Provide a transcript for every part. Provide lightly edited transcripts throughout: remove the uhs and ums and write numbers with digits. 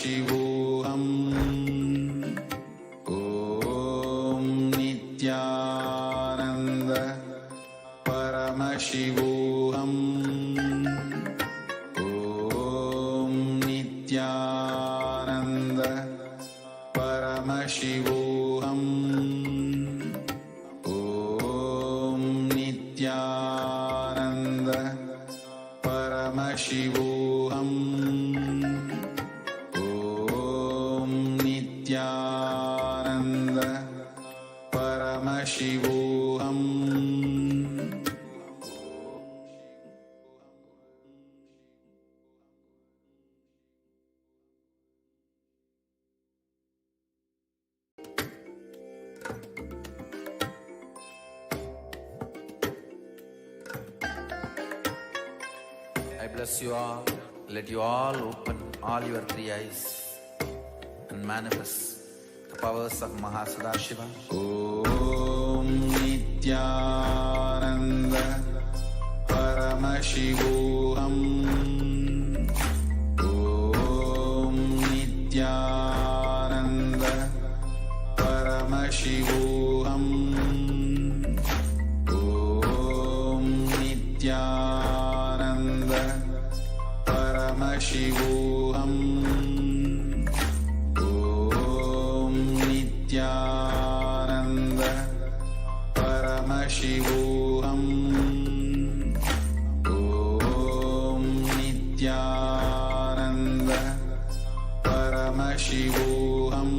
Paramashivoham. Om Nithyananda Paramashivoham. Om Nithyananda Paramashivoham. Om Nithyananda Paramashivoham. Om Nithyananda Paramashivoham. I bless you all. Let you all open all your three eyes and manifest the powers of Mahasadashiva. Om Nithyananda Paramashivoham. Om Nithyananda Paramashivoham. Om Nithyananda Paramashivoham. Om Nithyananda Paramashivoham. Om Nithyananda Paramashivoham.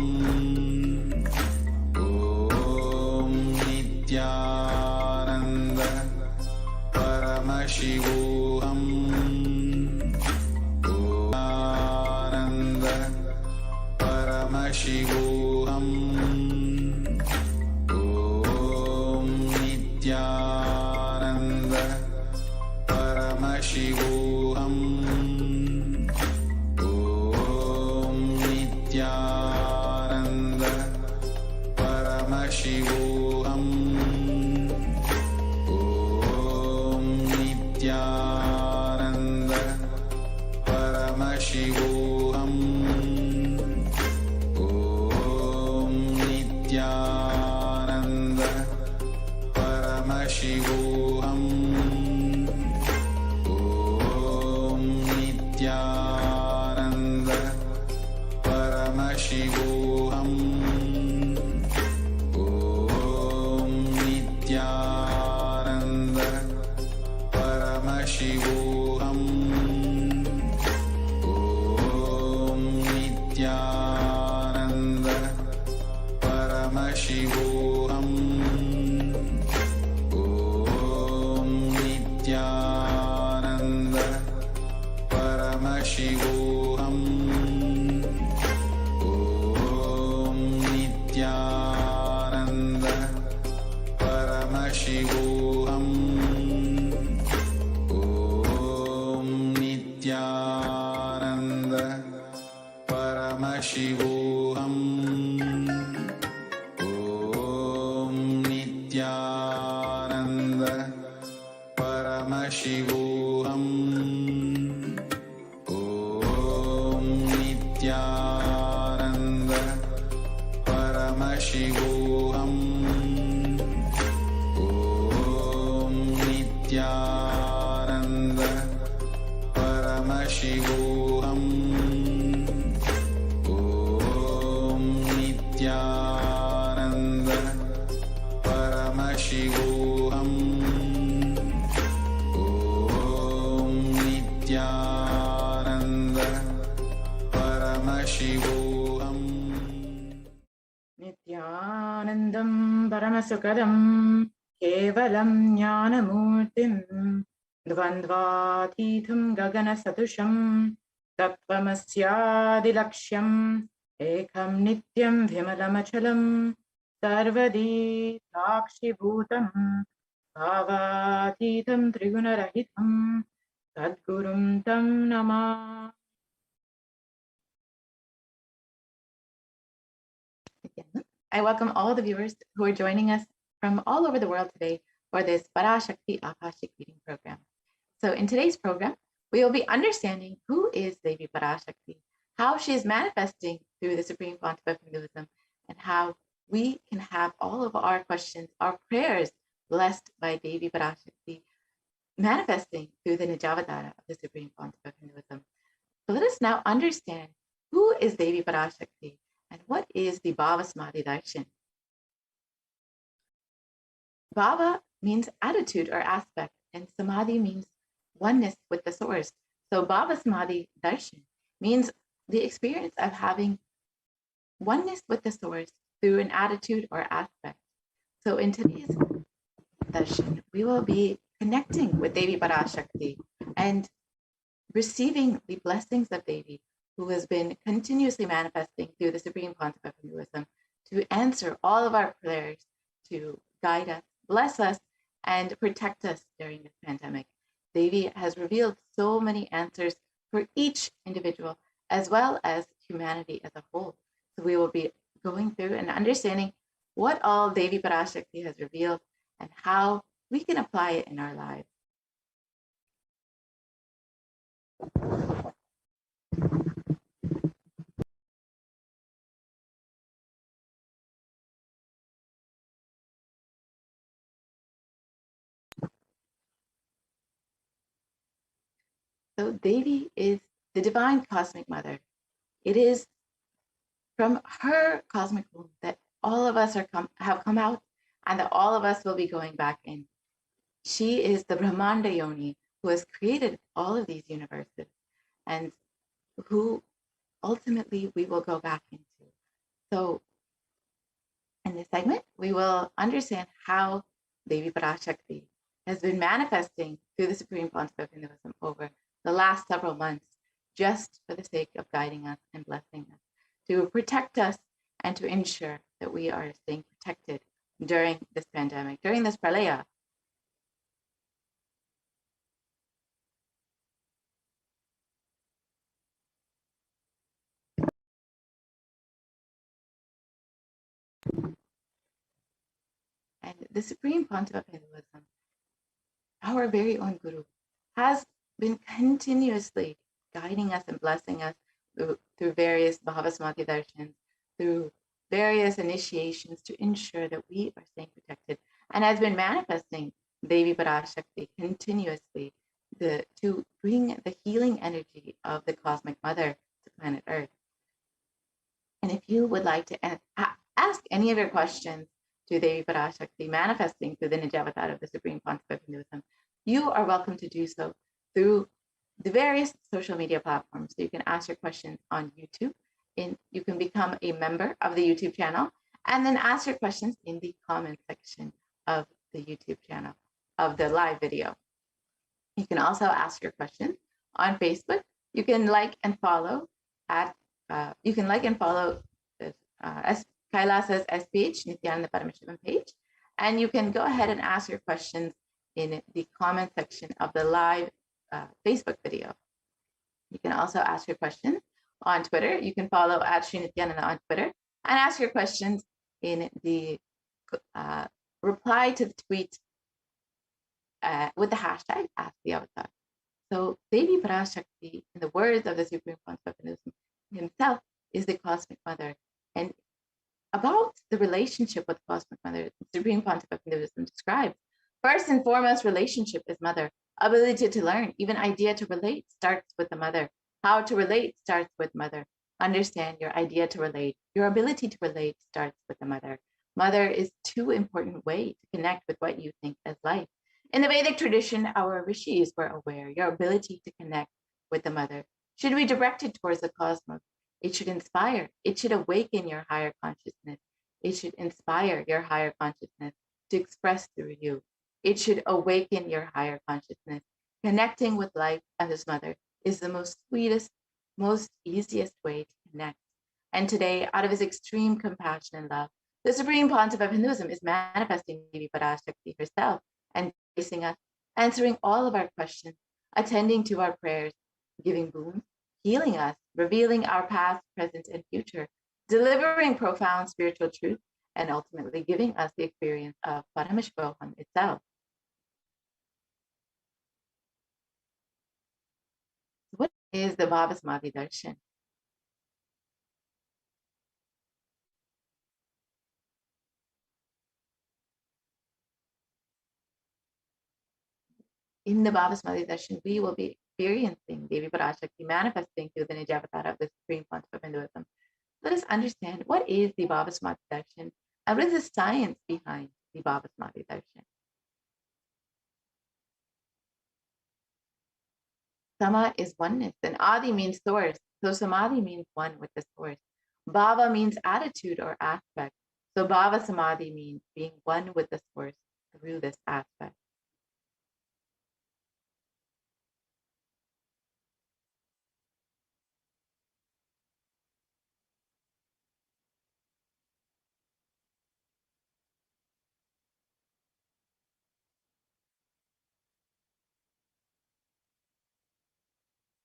Om Nithyananda Paramashivoham. Nithyananda Paramashivoham. Om Nithyananda Paramashivoham. Om Nithyananda Paramashivoham. Om Nithyananda Paramashivoham. Om Nithyananda Paramashivoham. Om Nithyananda Paramashivoham. Om Nithyananda Paramashivoham. Om Nithyananda Paramashivoham. Om Nithyananda Paramashivoham. Om Nithyananda Paramashivoham. Om Nithyananda Paramashivoham. Om Nithyananda Paramashivoham. Om Nithyananda Paramashivoham. Om Nithyananda Paramashivoham. Om Nithyananda Paramashivoham. Om Nithyananda Paramashivoham. Nithyanandam Paramasukadam Kevalam Jnanamurtim Dvandvatitham Gaganasadusham Tattvamasyaadilaksham Ekam Nityam Vimalamachalam Sarvadi Sakshibhutam Bhavatitham Trigunarahitam Sadgurum Tam Namah. I welcome all the viewers who are joining us from all over the world today for this Parashakti Akashic reading program. So in today's program, we will be understanding who is Devi Parashakti, how she is manifesting through the Supreme Pontiff of Hinduism, and how we can have all of our questions, our prayers blessed by Devi Parashakti, manifesting through the Nijavatara of the Supreme Pontiff of Hinduism. So let us now understand who is Devi Parashakti and what is the Bhava Samadhi Darshan. Bhava means attitude or aspect, and Samadhi means oneness with the source. So Bhava Samadhi Darshan means the experience of having oneness with the source through an attitude or aspect. So in today's darshan, we will be connecting with Devi Parashakti and receiving the blessings of Devi, who has been continuously manifesting through the Supreme Pontiff of Hinduism to answer all of our prayers, to guide us, bless us, and protect us during this pandemic. Devi has revealed so many answers for each individual, as well as humanity as a whole. So we will be going through and understanding what all Devi Parashakti has revealed and how we can apply it in our lives. So Devi is the divine cosmic mother. It is from her cosmic womb that all of us have come out, and that all of us will be going back in. She is the Brahmanda Yoni who has created all of these universes, and who ultimately we will go back into. So in this segment, we will understand how Devi Parashakti has been manifesting through the Supreme Pontiff of Hinduism over the last several months, just for the sake of guiding us and blessing us, to protect us and to ensure that we are staying protected during this pandemic, during this pralaya. And the Supreme Pontiff of Hinduism, our very own Guru, has been continuously guiding us and blessing us through various Bhava Samadhi darshans, through various initiations to ensure that we are staying protected, and has been manifesting Devi Parashakti continuously to bring the healing energy of the Cosmic Mother to planet Earth. And if you would like to ask any of your questions to Devi Parashakti, manifesting through the Nijavatara of the Supreme Pontiff of Hinduism, you are welcome to do so through the various social media platforms. So you can ask your questions on YouTube, you can become a member of the YouTube channel, and then ask your questions in the comment section of the YouTube channel of the live video. You can also ask your questions on Facebook. You can like and follow as Kailasa's HDH Nithyananda Paramashivam page, and you can go ahead and ask your questions in the comment section of the live Facebook video. You can also ask your questions on Twitter. You can follow @Nithyananda on Twitter and ask your questions in the reply to the tweet with the hashtag #AskTheAvatar. So Devi Parashakti, in the words of the Supreme Pontiff of Hinduism himself, is the Cosmic Mother. And about the relationship with Cosmic Mother, the Supreme Pontiff of Hinduism describes, first and foremost, relationship is mother. Ability to learn, even idea to relate, starts with the mother. How to relate starts with mother. Understand your idea to relate. Your ability to relate starts with the mother. Mother is too important way to connect with what you think as life. In the Vedic tradition, our rishis were aware your ability to connect with the mother should be directed towards the cosmos. It should inspire. It should awaken your higher consciousness. It should inspire your higher consciousness to express through you. It should awaken your higher consciousness. Connecting with life and his mother is the most sweetest, most easiest way to connect. And today, out of his extreme compassion and love, the Supreme Pontiff of Hinduism is manifesting Devi Parashakti herself and facing us, answering all of our questions, attending to our prayers, giving boons, healing us, revealing our past, present, and future, delivering profound spiritual truth, and ultimately giving us the experience of Paramashivoham itself. What is the Bhava Samadhi Darshan? In the Bhavasmadhi Darshan, we will be experiencing Devi Parashakti manifesting through the Nijavatara of the Supreme Concept of Hinduism. Let us understand what is the Bhavasmadhi Darshan and what is the science behind the Bhavasmadhi Darshan. Sama is oneness, and Adi means source. So Samadhi means one with the source. Bhava means attitude or aspect. So Bhava Samadhi means being one with the source through this aspect.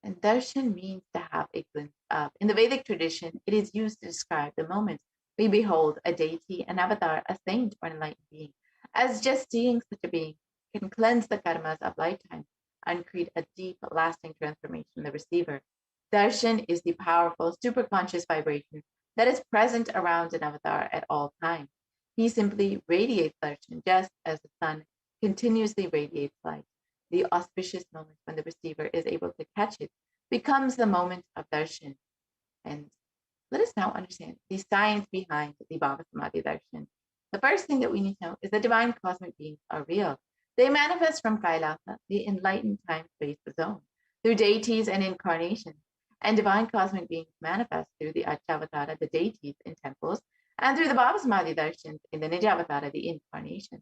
And darshan means to have a glimpse of. In the Vedic tradition, it is used to describe the moment we behold a deity, an avatar, a saint, or an enlightened being, as just seeing such a being can cleanse the karmas of lifetime and create a deep, lasting transformation in the receiver. Darshan is the powerful, superconscious vibration that is present around an avatar at all times. He simply radiates darshan just as the sun continuously radiates light. The auspicious moment when the receiver is able to catch it becomes the moment of darshan. And let us now understand the science behind the Bhava Samadhi darshan. The first thing that we need to know is that divine cosmic beings are real. They manifest from Kailasa, the enlightened time-space zone, through deities and incarnations. And divine cosmic beings manifest through the Archavatara, the deities in temples, and through the Bhava Samadhi darshans in the Nijavatara, the incarnation.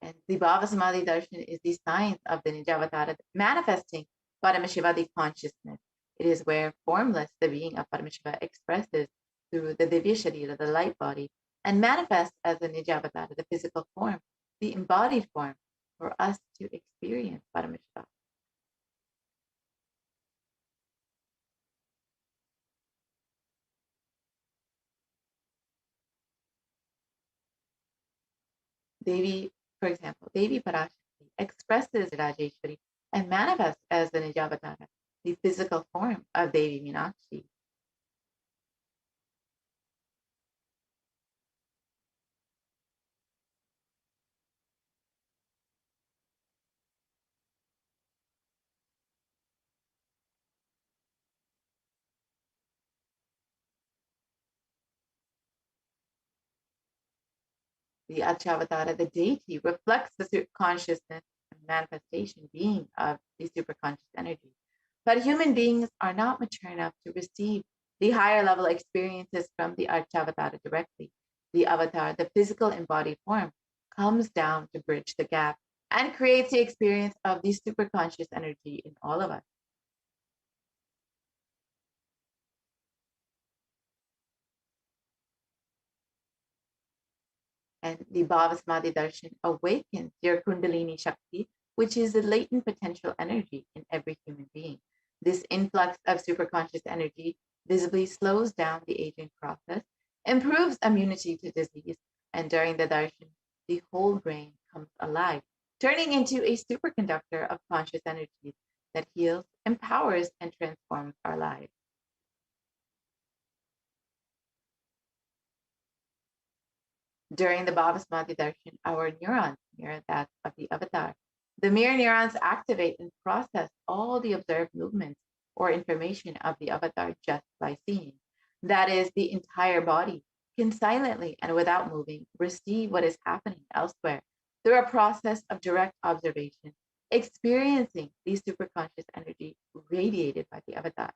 And the Bhava Samadhi Darshan is the science of the Nijavatara manifesting Paramashiva, the consciousness. It is where formless, the being of Paramashiva, expresses through the Divya Sharira, the light body, and manifests as the Nijavatara, the physical form, the embodied form, for us to experience Paramashiva. Devi, for example, Devi Parashakti expresses Rajeshwari and manifests as the Nijavatara, the physical form of Devi Meenakshi. The Achavatara, the deity, reflects the consciousness and manifestation being of the superconscious energy. But human beings are not mature enough to receive the higher level experiences from the Archavatara directly. The avatar, the physical embodied form, comes down to bridge the gap and creates the experience of the superconscious energy in all of us. And the Bhavasmadhi Darshan awakens your Kundalini Shakti, which is the latent potential energy in every human being. This influx of superconscious energy visibly slows down the aging process, improves immunity to disease, and during the darshan, the whole brain comes alive, turning into a superconductor of conscious energies that heals, empowers, and transforms our lives. During the Bhavasmadhi darshan, our neurons mirror that of the avatar. The mirror neurons activate and process all the observed movements or information of the avatar just by seeing. That is, the entire body can silently and without moving receive what is happening elsewhere through a process of direct observation, experiencing the superconscious energy radiated by the avatar.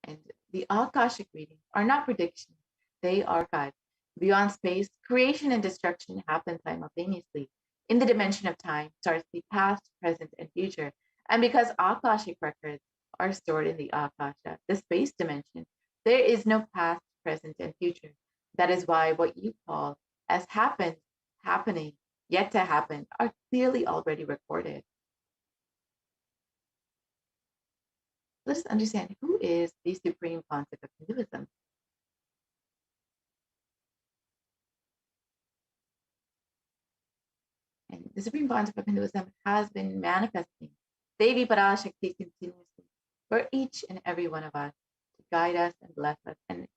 And the Akashic readings are not predictions, they are archives. Beyond space, creation and destruction happen simultaneously. In the dimension of time starts the past, present, and future. And because Akashic records are stored in the Akasha, the space dimension, there is no past, present, and future. That is why what you call as happened, happening, yet to happen are clearly already recorded. Let us understand who is the supreme concept of Hinduism. And the supreme concept of Hinduism has been manifesting Devi Parashakti continuously for each and every one of us guide us and bless us and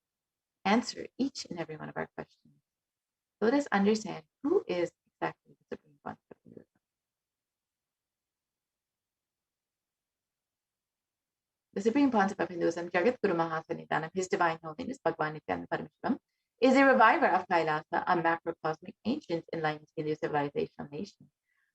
answer each and every one of our questions. So let us understand who is exactly the Supreme Pontiff of Hinduism. The Supreme Pontiff of Hinduism, Jagat Guru Mahasanitanam, His Divine Holiness Bhagwan Nithyananda Paramashivam, is a reviver of Kailasa, a macrocosmic ancient enlightened Hindu civilizational nation.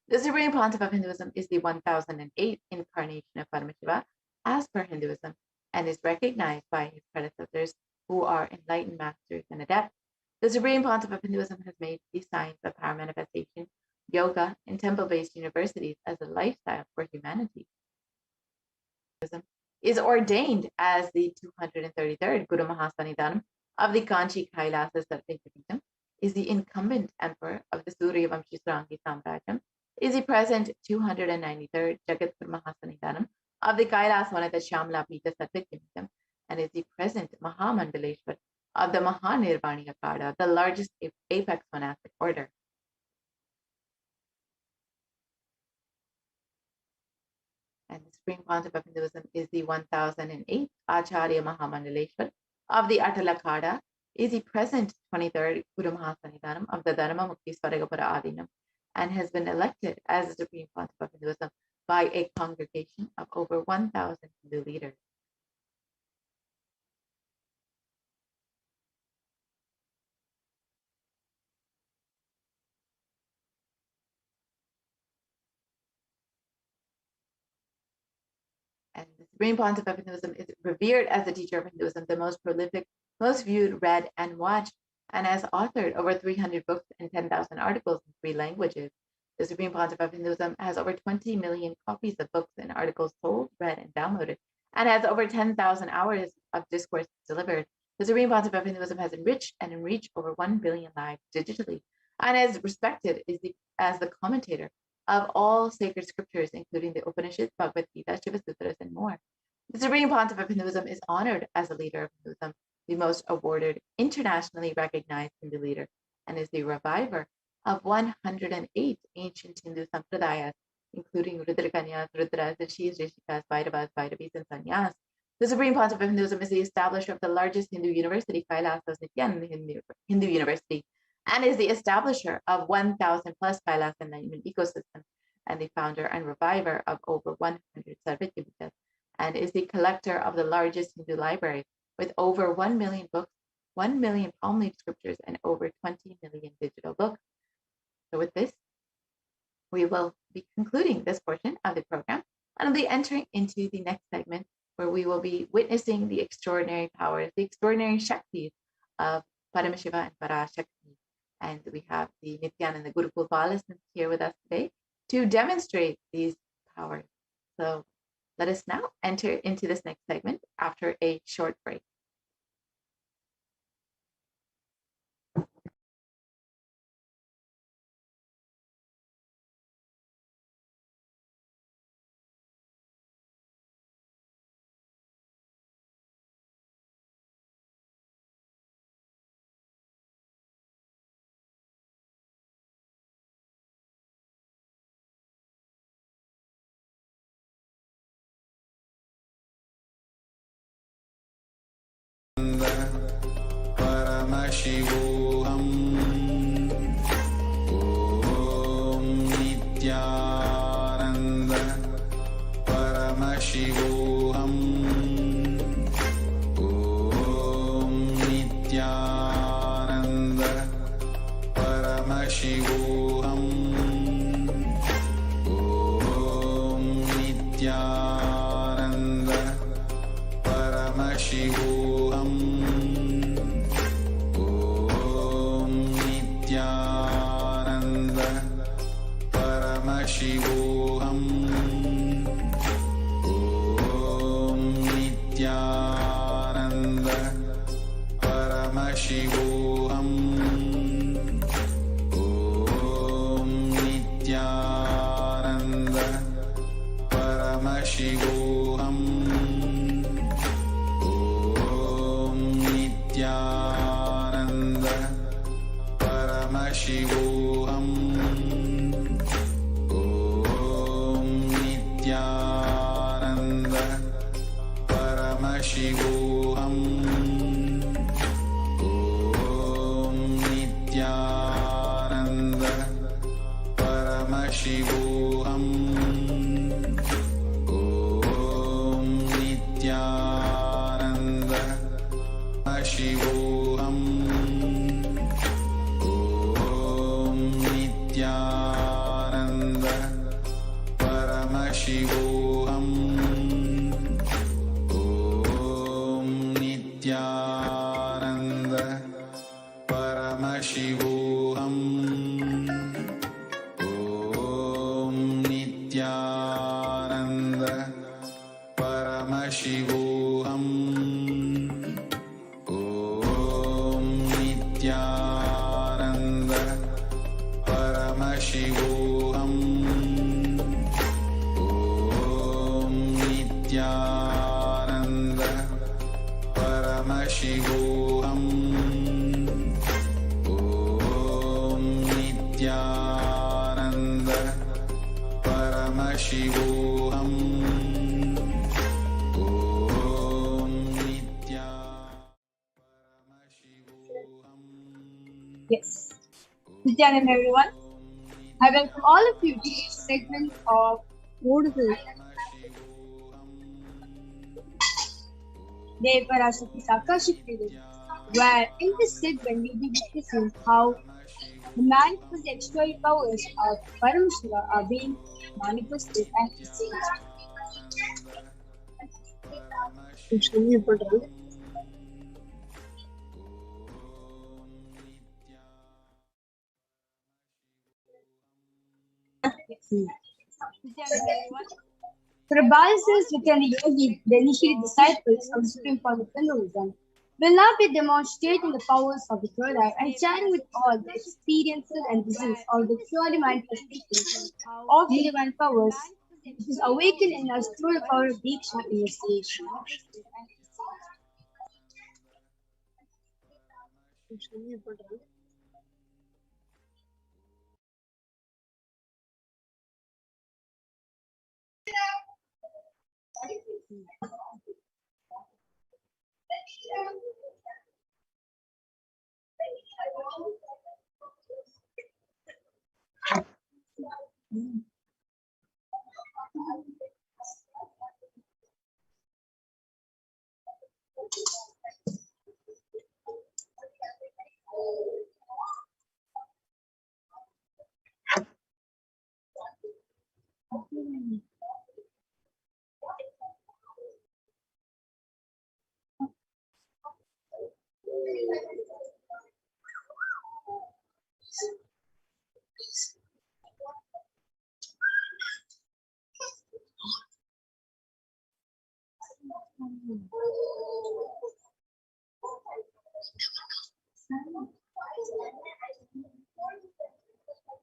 The Supreme Pontiff of Hinduism is the 1008th incarnation of Paramashiva as per Hinduism and is recognized by his predecessors who are enlightened masters and adepts. The Supreme Pontiff of Hinduism has made the science of power manifestation, yoga, and temple-based universities as a lifestyle for humanity. Hinduism is ordained as the 233rd Guru Mahasanitanam of the Kanchi Kailasa Sarveshwara, is the incumbent emperor of the Suryavamshi Srangi Samrajyam, is the present 293rd Jagat Guru Mahasanitanam of the Kailas Vanata Shamla Pita Sarveshwara, and is the present Mahamandaleshwar of the Mahanirvani Akada, the largest apex monastic order. And the Supreme Pontiff of Hinduism is the 1008th Acharya Mahamandaleshwar of the Atalakada, is the present 23rd Guru Mahasanitanam of the Dharma Mukti Swaragapura Adinam, and has been elected as the Supreme Pontiff of Hinduism by a congregation of over 1,000 Hindu leaders. And the Supreme Pontiff of Hinduism is revered as the teacher of Hinduism, the most prolific, most viewed, read, and watched, and has authored over 300 books and 10,000 articles in 3 languages. The Supreme Pontiff of Hinduism has over 20 million copies of books and articles sold, read, and downloaded, and has over 10,000 hours of discourse delivered. The Supreme Pontiff of Hinduism has enriched and enriched over 1 billion lives digitally, and is respected as the commentator of all sacred scriptures, including the Upanishads, Bhagavad Gita, Shiva Sutras, and more. The Supreme Pontiff of Hinduism is honored as a leader of Hinduism, the most awarded, internationally recognized Hindu leader, and is the reviver of 108 ancient Hindu sampradayas, including Rudrakanyas, Rudras, Rishis, Rishikas, Bhairavas, Bhairavis, and Sannyas. The Supreme Pontiff of Hinduism is the establisher of the largest Hindu university, Kailasas Nithyananda Hindu University, and is the establisher of 1,000 plus Kailas enlightenment ecosystems, and the founder and reviver of over 100 Sarvatipitas, and is the collector of the largest Hindu library with over 1 million books, 1 million palm leaf scriptures, and over 20 million digital books. So with this, we will be concluding this portion of the program, and we'll be entering into the next segment where we will be witnessing the extraordinary powers, the extraordinary Shaktis of Paramashiva and Parashakti. And we have the Nithyananda Gurukul Balistans here with us today to demonstrate these powers. So let us now enter into this next segment after a short break. Paramashivoham. Om Nithyananda Paramashivoham. Om Nithyananda Paramashivoham. Om Nithyananda Paramashivoham. Paramashivoham. Om Nithyananda Paramashivoham. Om Nithyananda Paramashivoham. Om Nithyananda Paramashivoham. Om Paramashivoham. Om Nithyananda Paramashivoham. Om Nithyananda Paramashivoham. Om Nithyananda Paramashivoham. Om Nithyananda Paramashivoham. Om Nithyananda Paramashivoham. Om Nithyananda Paramashivoham. Om Nithyananda Paramashivoham. Om Nithyananda. Yes. Nithyananda, everyone. I welcome all of you to this segment of beautiful Dev Parashakti's Akashic reading, where in this segment we'll be discussing how the manifest external powers of Paramashiva are being manifested and exchanged. Parabasis within the yogi, the initiated disciples of the Supreme Point of Hinduism, will now be demonstrating the powers of the third eye and sharing with all the experiences and results of the purely manifestation of the divine powers, which is awakened in us through the power of Diksha initiation.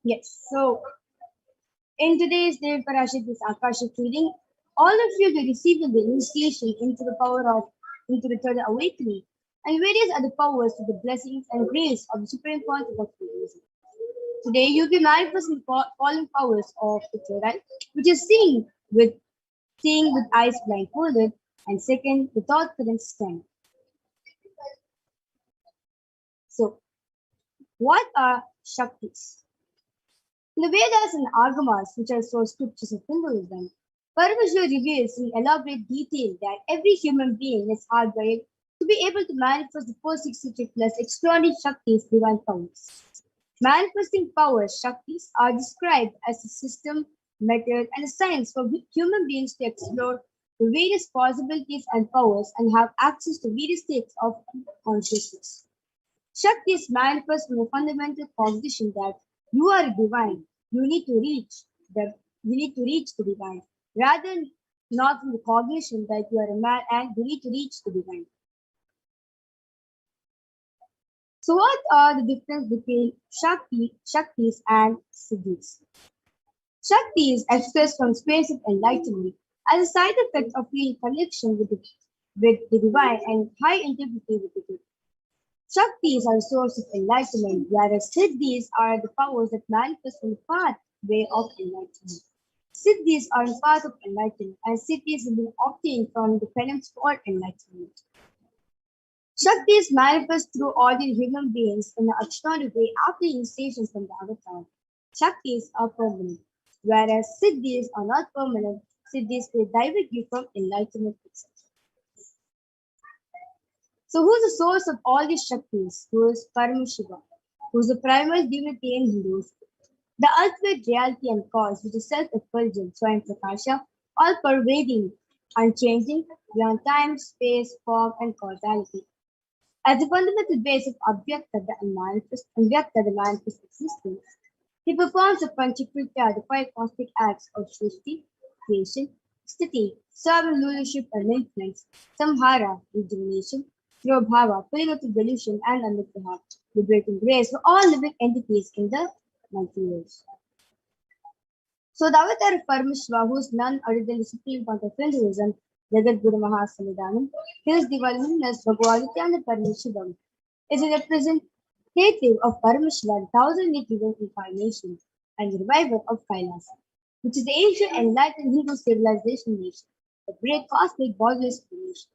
Yes, so in today's Dev Parashakti's Akashic reading, all of you will receive the initiation into the the third awakening and various other powers to the blessings and grace of the Supreme Point of Hinduism. Today you'll be manifesting the following powers of the third eye, which is seeing with eyes blindfolded, and second, the thought current stem. So, what are Shaktis? In the Vedas and Agamas, which are source scriptures of Hinduism, Paramashiva reveals in elaborate detail that every human being is hardwired to be able to manifest the 463 plus extraordinary Shaktis, divine powers. Manifesting powers, Shaktis, are described as a system, method, and a science for human beings to explore the various possibilities and powers and have access to various states of consciousness. Shaktis manifest from a fundamental cognition that you are divine. You need to reach the divine, rather than not from the cognition that you are a man and you need to reach the divine. So, what are the difference between Shaktis and Siddhis? Shaktis expressed from space of enlightenment as a side effect of feeling connection with the divine and high integrity with the good. Shaktis are a source of enlightenment, whereas Siddhis are the powers that manifest from the pathway of enlightenment. Siddhis are the path of enlightenment, and Siddhis have been obtained from the penance for enlightenment. Shaktis manifest through ordinary human beings in an extraordinary way after initiation from the avatar. Shaktis are permanent. whereas siddhis are not permanent. Siddhis flow directly from enlightenment itself. So who is the source of all these Shaktis? Who is Paramashivoham? Who is the primal divinity in Hinduism? The ultimate reality and cause, which is self-effulgent, Swayam Prakasha, all-pervading, unchanging, beyond time, space, form, and causality. As the fundamental base of Abhyakta, the manifest existence, he performs the Panchakritya, the five cosmic acts of Srishti, creation, Sthiti, sovereign rulership and maintenance, Samhara, regeneration, Bhava, filling up the delusion, and Anugraha, liberating grace for all living entities in the multiverse. So the avatar of Paramashiva, who is none other than the supreme point of Hinduism, Jagat Guru Mahasamidanam, his divine luminous Bhagavad Nithyananda Paramashivam, is a representative of Paramashiva, the 1,000-year incarnation and the revival of Kailasa, which is the ancient enlightened Hindu civilization nation, the great cosmic bodiless creation.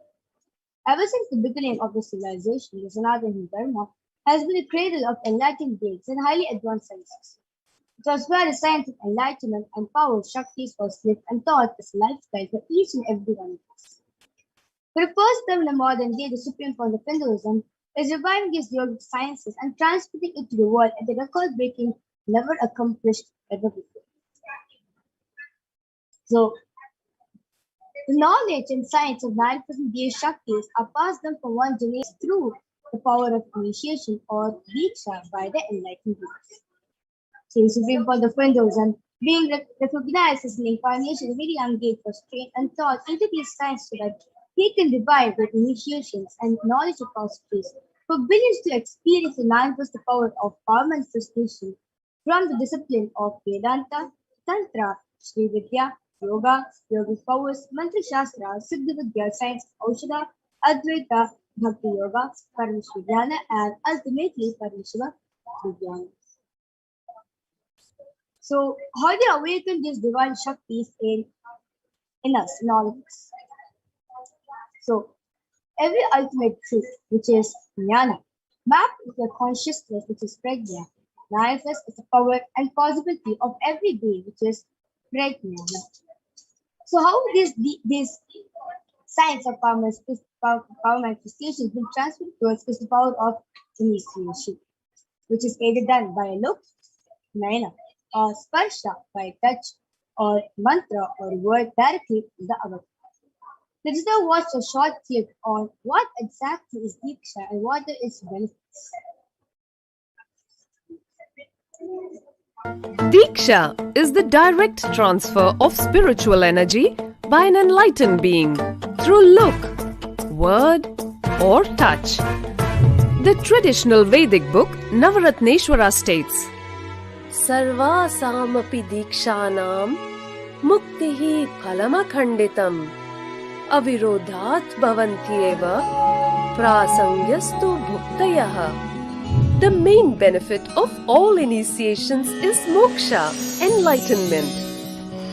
Ever since the beginning of the civilization, the Sanatana Hindu Dharma has been a cradle of enlightened beings and highly advanced sciences. It was where the science of enlightenment and power of Shaktis was lived and taught as a lifestyle for each and every one of us. For the first time in the modern day, the supreme point of Hinduism is reviving these yogic sciences and transmitting it to the world at a record-breaking, never accomplished ever before. So, the knowledge and science of manifesting these Shaktis are passed down from one generation through the power of initiation or Diksha by the enlightened beings. So the supreme point of Hinduism, being recognized as an incarnation at a very young age, was trained and taught into these sciences so that he can revive with initiations and knowledge of causes for billions to experience and manifest the power of power manifestation from the discipline of Vedanta, Tantra, Sri Vidya, Yoga, Yogic powers, Mantra Shastra, Siddha Vidya, science, Aushadha, Advaita, Bhakti Yoga, Paramashivadhyana, and ultimately Paramashiva Vijnana. So, how do you awaken these divine Shaktis in us, in all of us? So, every ultimate truth, which is Jnana, mapped with the consciousness, which is Prajna, manifests as the power and possibility of every being, which is Prajnana. So, how these signs of power manifestation been transferred to us is the power of initiation, which is either done by a look, naina, or sparsha by touch, or mantra or word directly in the avatar. Let us now watch a short clip on what exactly is Diksha and what are its benefits. Diksha is the direct transfer of spiritual energy by an enlightened being through look, word, or touch. The traditional Vedic book Navaratneshwara states, Sarvasamapi dikshanam muktihi phalamakhanditam avirodhat bhavantyeva prasangyastu bhuktayah. The main benefit of all initiations is moksha, enlightenment.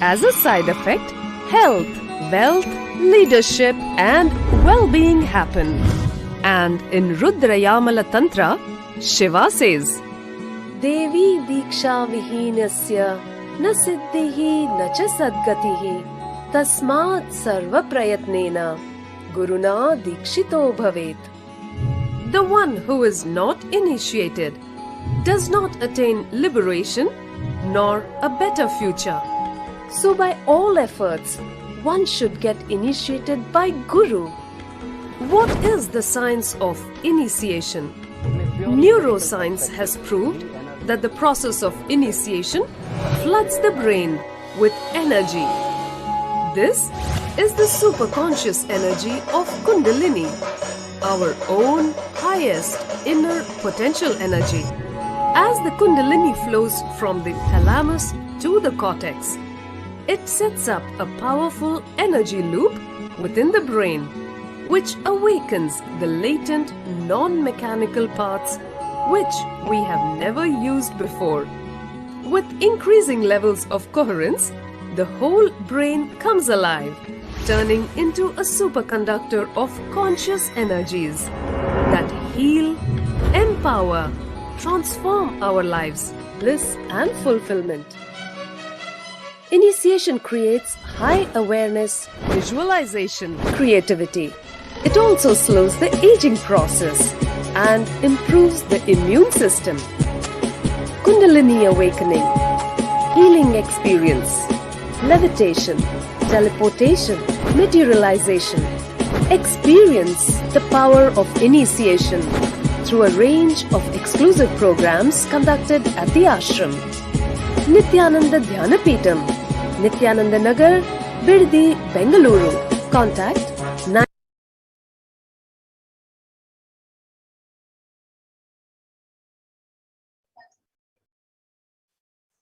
As a side effect, health, wealth, leadership, and well-being happen. And in Rudrayamala Tantra, Shiva says, Devi diksha vihinasya na siddhihi na cha sadgatihi tasmat sarva prayatnena guruna dikshito bhavet. The one who is not initiated does not attain liberation nor a better future. So by all efforts, one should get initiated by Guru. What is the science of initiation? Neuroscience has proved that the process of initiation floods the brain with energy. This is the superconscious energy of Kundalini, our own highest inner potential energy. As the Kundalini flows from the thalamus to the cortex, it sets up a powerful energy loop within the brain, which awakens the latent non-mechanical parts which we have never used before. With increasing levels of coherence, the whole brain comes alive, turning into a superconductor of conscious energies that heal, empower, transform our lives, bliss and fulfillment. Initiation creates high awareness, visualization, creativity. It also slows the aging process and improves the immune system. Kundalini awakening, healing experience, levitation, teleportation, materialization. Experience the power of initiation through a range of exclusive programs conducted at the ashram. Nithyananda Dhyanapitham, Nithyananda Nagar, Biddi, Bengaluru. Contact 9.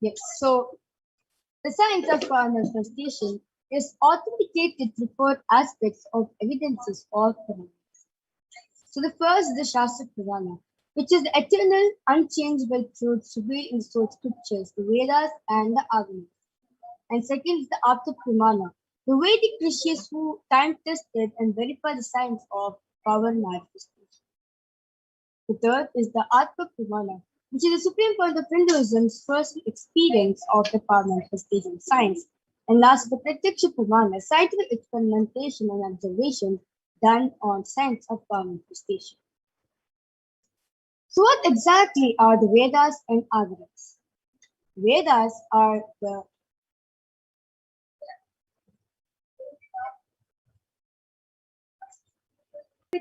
Yes, so the science of manifestation is authenticated through four aspects of evidences of phenomena. So the first is the Shastra Purana, which is the eternal, unchangeable truth revealed in the source scriptures, the Vedas and the Agamas. And second is the Apta Pramana, the Vedic rishis who time tested and verified the science of power manifestation. The third is the Atma Pramana, which is the supreme point of Hinduism's first experience of the power manifestation science. And last, the Pratyaksha Pramana, scientific experimentation and observation done on science of power manifestation. So what exactly are the Vedas and Agamas? Vedas are the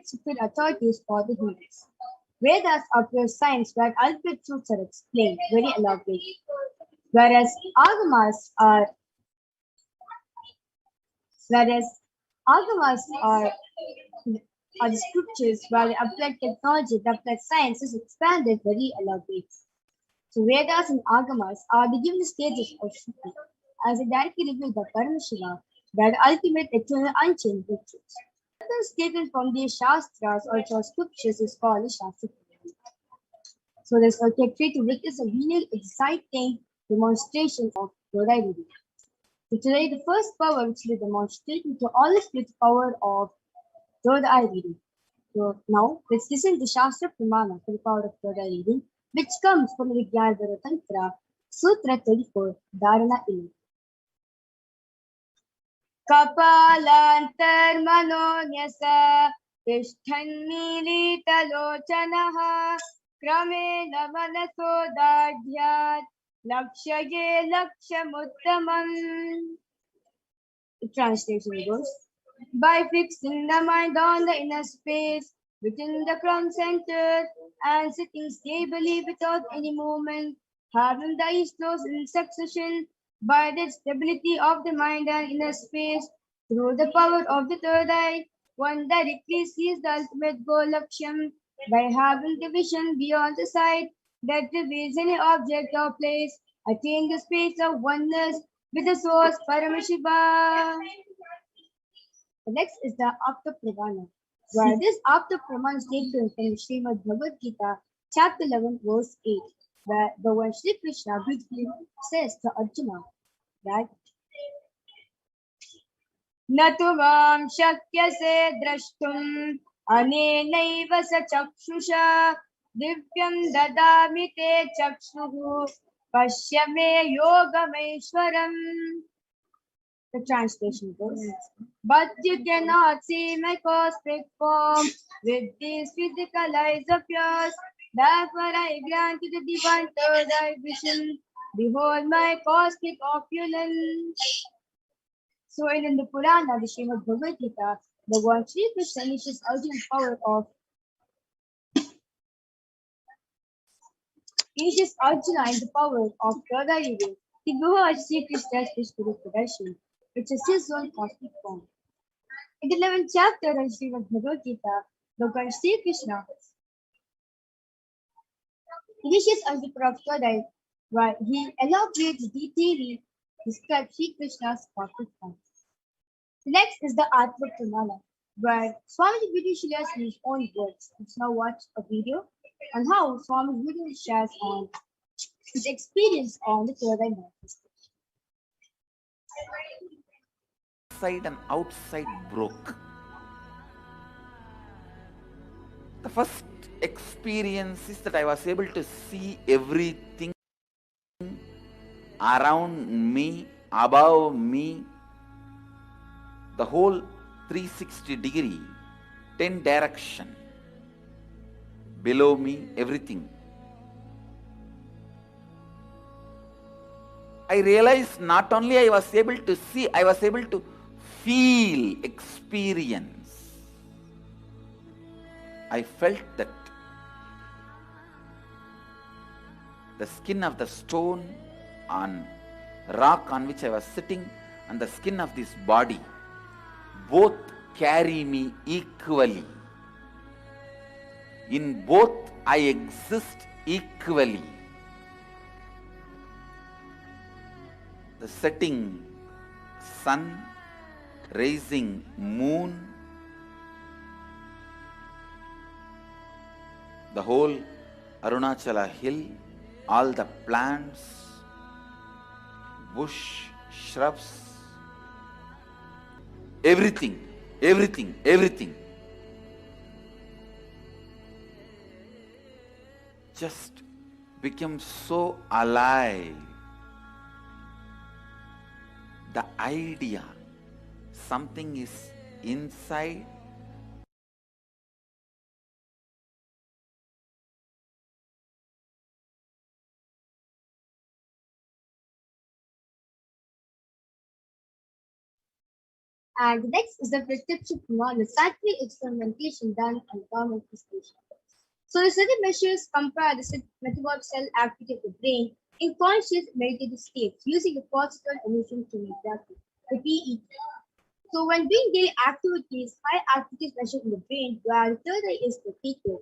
supreme authorities for the Hindus. Vedas are pure science where ultimate truths are explained very elaborately, whereas Agamas are the scriptures where the applied technology, the applied science is expanded very elaborately. So Vedas and Agamas are the given stages of Shruti, as they directly reveal the Paramashivoham, that ultimate eternal unchangeable truth. The statement from the Shastras or scriptures is called the Shastra. So this orchestrated to witness a really exciting demonstration of Godai reading. So today the first power which will demonstrate to all is the power of third eye reading. So now let's listen to Shastra Pramana for the power of third eye reading, which comes from the Vijnana Tantra, Sutra 34, Dharana 11. कपालान्तर्मनोन्यसा तिष्ठन्मीलितलोचनः क्रमेण मनसो दाढ्यात् लक्ष्ये लक्ष्यमुत्तमम्. The translation goes, by fixing the mind on the inner space within the crown center and sitting stably without any movement, having the eyes closed in succession, by the stability of the mind and inner space, through the power of the third eye, one directly sees the ultimate goal Laksham by having the vision beyond the sight that reveals any object or place, attain the space of oneness with the source Paramashiva. The next is the Apta Pramana, where this Apta Pramana is taken from Srimad Bhagavad Gita, chapter 11, verse 8, where Bhagavan Shri Krishna beautifully says to Arjuna that Natu mam shakyase drashtum anenaiva sa chakshusha divyam dadami te chakshuhu pashyame yogameshwaram. The translation goes, but you cannot see my cosmic form with these physical eyes of yours. Therefore I grant you the divine third eye vision. Behold my cosmic opulence. So in the Purana, the Srimad Bhagavad Gita, the Lord Sri Krishna unleashes ultimate power of Arjuna in the power of third eye reading. The Lord Sri Krishna's Vishnu Pradarshana, which is his own cosmic form. In the 11th chapter of Srimad Bhagavad Gita, the Lord Sri Krishna initiates the power of third eye, where he elaborates detailing describes Sri Krishna's cosmic form. The next is the Atma Pramana, where Swami Vishnu shares in his own words. Let's now watch a video on how Swami Vishnu shares on his experience on the third eye manifestation. Inside and outside broke. The first experience is that I was able to see everything around me above me, the whole 360 degree, 10 direction, below me, everything. I realized not only I was able to see, I was able to feel, experience. I felt that the skin of the stone on rock on which I was sitting and the skin of this body both carry me equally. In both I exist equally. The setting sun, rising moon, the whole Arunachala hill, all the plants, bush, shrubs, everything, everything, everything. Just became so alive. The idea, something is inside, And the next is the prescription on the scientific experimentation done on governmental station. So the study measures compare the metabolic cell activity of the brain in conscious meditative states using the positron emission tomography, the PET. So when doing daily activities, high activities measured in the brain where the third eye is located.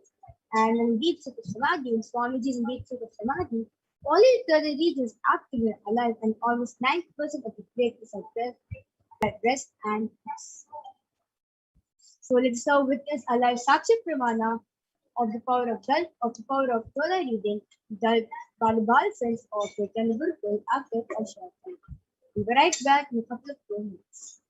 And in deep state of samadhi, in Swamiji's in deep state of samadhi, only the third eye region is active and alive, and almost 90% of the brain is at rest and peace. So let's now witness a live Sakshi Pramana of the power of third eye reading, the Balabal sense of the Gurukul after a short time. We'll be right back in a couple of minutes.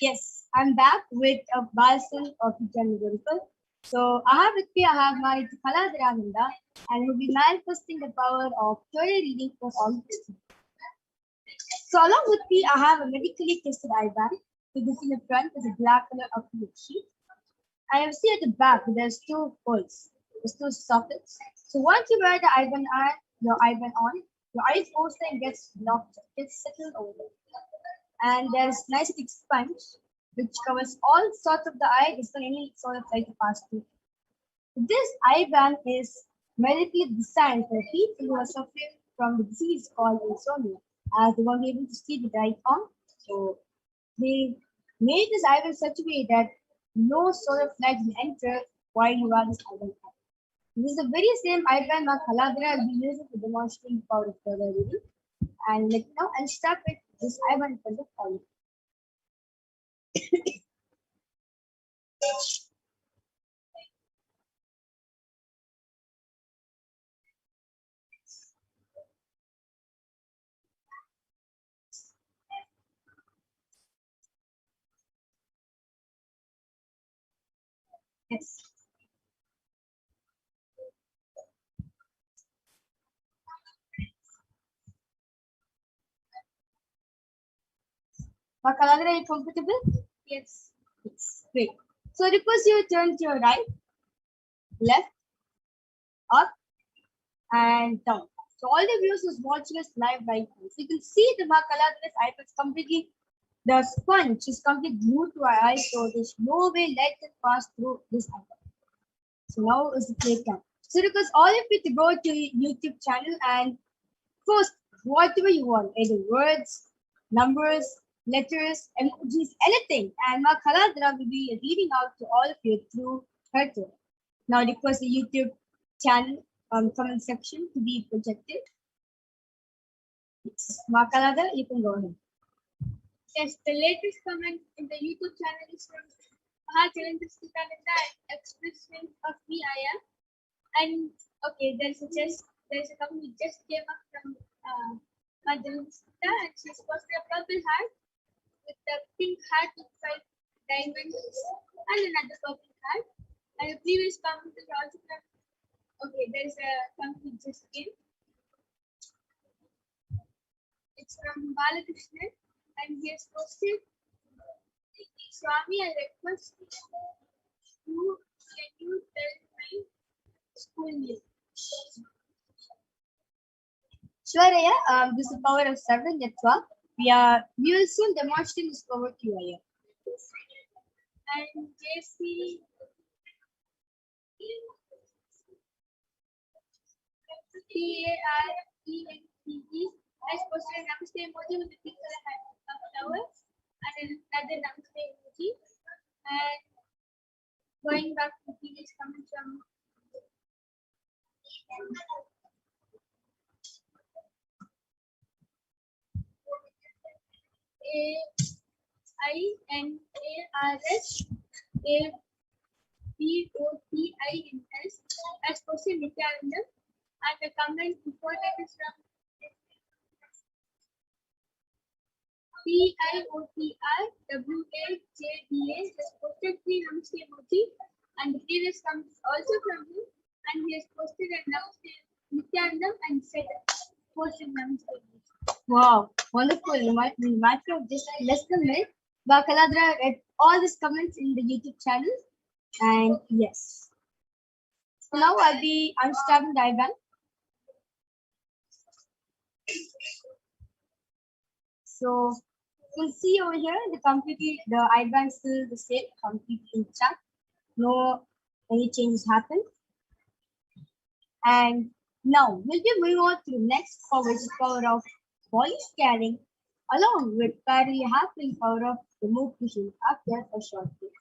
Yes, I'm back with a Balsan of Gurukul. So I have with me, I have my Kaladrananda, and we'll be manifesting the power of theory reading for all Christians. So along with me, I have a medically tested eye band. So this in the front is a black color acrylic sheet. I have seen at the back there's two holes, there's two sockets. So once you wear the eye band on, your eye porcelain gets locked, gets settled over there. And there's nice thick sponge which covers all sorts of the eye. It's not any sort of light to pass through. This eye band is medically designed for people who are suffering from the disease called insomnia, as they won't be able to see the right on. So they made this eye band such a way that no sort of light will enter while you wear this eye band. This is the very same eye band that Kaladra will be using to demonstrate the power of further reading. And let now I'll start with this eye band in front of all. Yes. Makaladra, are you comfortable? Yes. Yes. Great. So request you turn to your right, left, up, and down. So all the viewers who's watching us live right now, so you can see the Makaladra's eye is completely, the sponge is completely glued to our eye, so there's no way light can pass through this eye. So now is the playtime. So request all of you to go to YouTube channel and post whatever you want, either words, numbers, letters, emojis, anything. And Makaladra will be reading out to all of you through her tone. Now request the YouTube channel comment section to be projected. Yes. Makaladra, you can go ahead. Yes, the latest comment in the YouTube channel is from Challenges Nithyananda expression of me I am. And okay, there's a company just came up from Madhurita, and she's posted a purple heart with a pink heart with 5 diamonds and another purple heart. And the previous comment is also from, okay, there's a company just came. It's from Balakrishnan, and he has posted, Swami, I request you, can you tell my school name? Shwaraya, this is power of 7 network. We will soon demonstrate this power to you. And JC TARENTE has posted a namaste emoji with a pink color flower and another namaste emoji. And going back to the previous comment from AINARS as posted Nithyananda, and the comment before that is from PIOTRWAJDA has posted 3 namaste emoji, and the previous comment is also from him, and he has posted a namaste Nithyananda and said posted namaste emoji. Wow, wonderful. In the matter of just less than a minute, Bakaladra read all these comments in the YouTube channel. And yes. So now I'll be unstarting the IBAN. So you can see over here the IBAN is still the same, completely intact. No any changes happened. And now we'll be moving on to the next power, which is power of body scanning, along with parallel happening power of remote vision after a short break.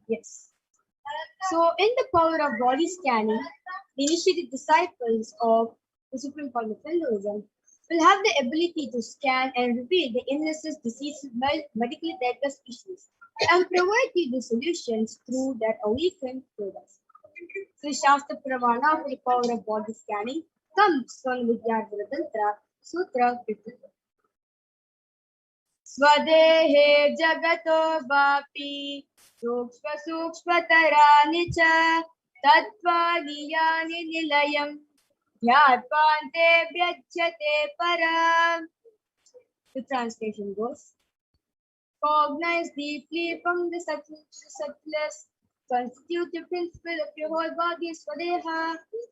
Yes. So in the power of body scanning, the initiated disciples of the Supreme Court of Hinduism will have the ability to scan and reveal the illnesses, diseases, medically diagnosed issues, and provide you the solutions through that awakened products. So Shastra Pramana for the power of body scanning comes from Vidyadhara Tantra Sutra 50. Swadehe jagato vapi sukshma sukshmataraani cha tattvadiyani nilayam yatpante vyachyate param. The translation goes, cognize deeply from the subtlest constitutive principle of your whole body, Swadeha,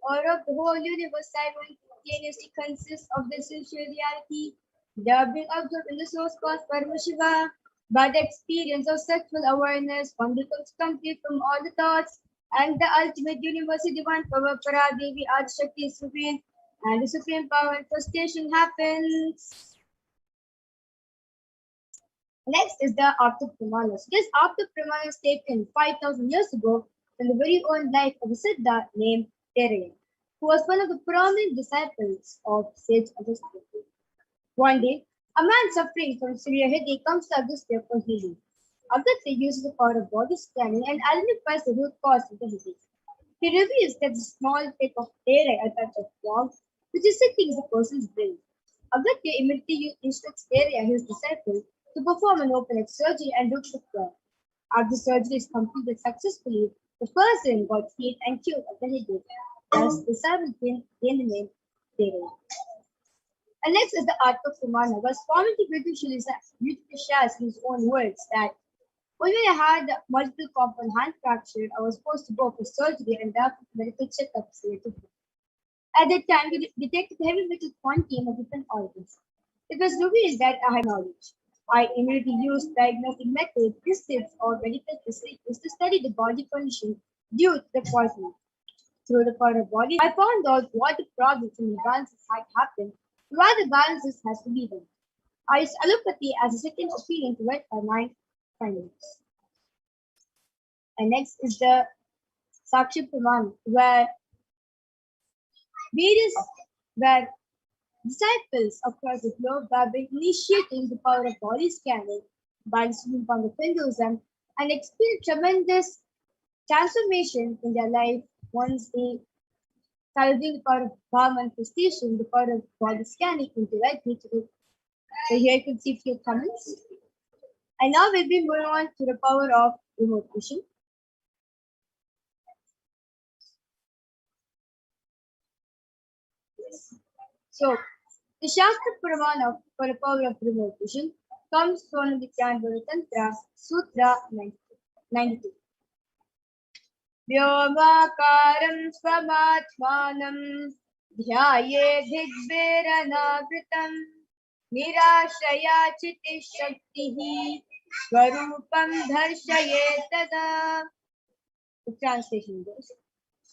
or of the whole universe simultaneously consists of the essential reality. They are being observed in the source called Paramashivoham by the experience of sexual awareness, one becomes complete from all the thoughts, and the ultimate universal divine power, Paradevi Akashic is supreme, and the supreme power manifestation happens. Next is the Apta-Pramana. This Apta-Pramana is taken 5,000 years ago from the very own life of a Siddha named Teraya. who was one of the prominent disciples of sage Agastya. One day, a man suffering from severe headache comes to Agastya for healing. Agastya uses the power of body scanning and identifies the root cause of the headache. He reveals that the small speck of air a touch of warmth, which is sitting in the person's brain. Agastya immediately instructs Arya, his disciple, to perform an open heart surgery and look for cure. After surgery is completed successfully, the person got healed and cured of the headache. Thus, the disciple gained the name Dere. And next is the art of Samana, where Swamiji beautifully shares in his own words that when I had multiple compound hand fracture, I was supposed to go for surgery and after medical checkups related to it. At that time, we detected heavy metal quantity in the different organs. It was revealed that I had knowledge. I immediately used diagnostic methods, visits, or medical facilities to study the body condition due to the poisoning. Through the power of body, I found out what the problems and imbalances had happened, and why the balances has to be done. I use allopathy as a second opinion to vet my mind findings. And next is the Sakshi Praman, various where disciples across the globe have been initiating the power of body scanning by listening from the Hinduism and experienced tremendous transformation in their life once they started doing the power of Bhava manifestation, the power of body scanning into right nature. So here you can see a few comments. And now we'll be moving on to the power of remote vision. So the Shastra Pramana for the power of remote vision comes from the Chandra Tantra, Sutra 92. व्योमाकारं स्वमात्मानं ध्यायेद्भिर्नावृतं निराशया चितिशक्तिः स्वरूपं दर्शयेत् तदा. The translation goes,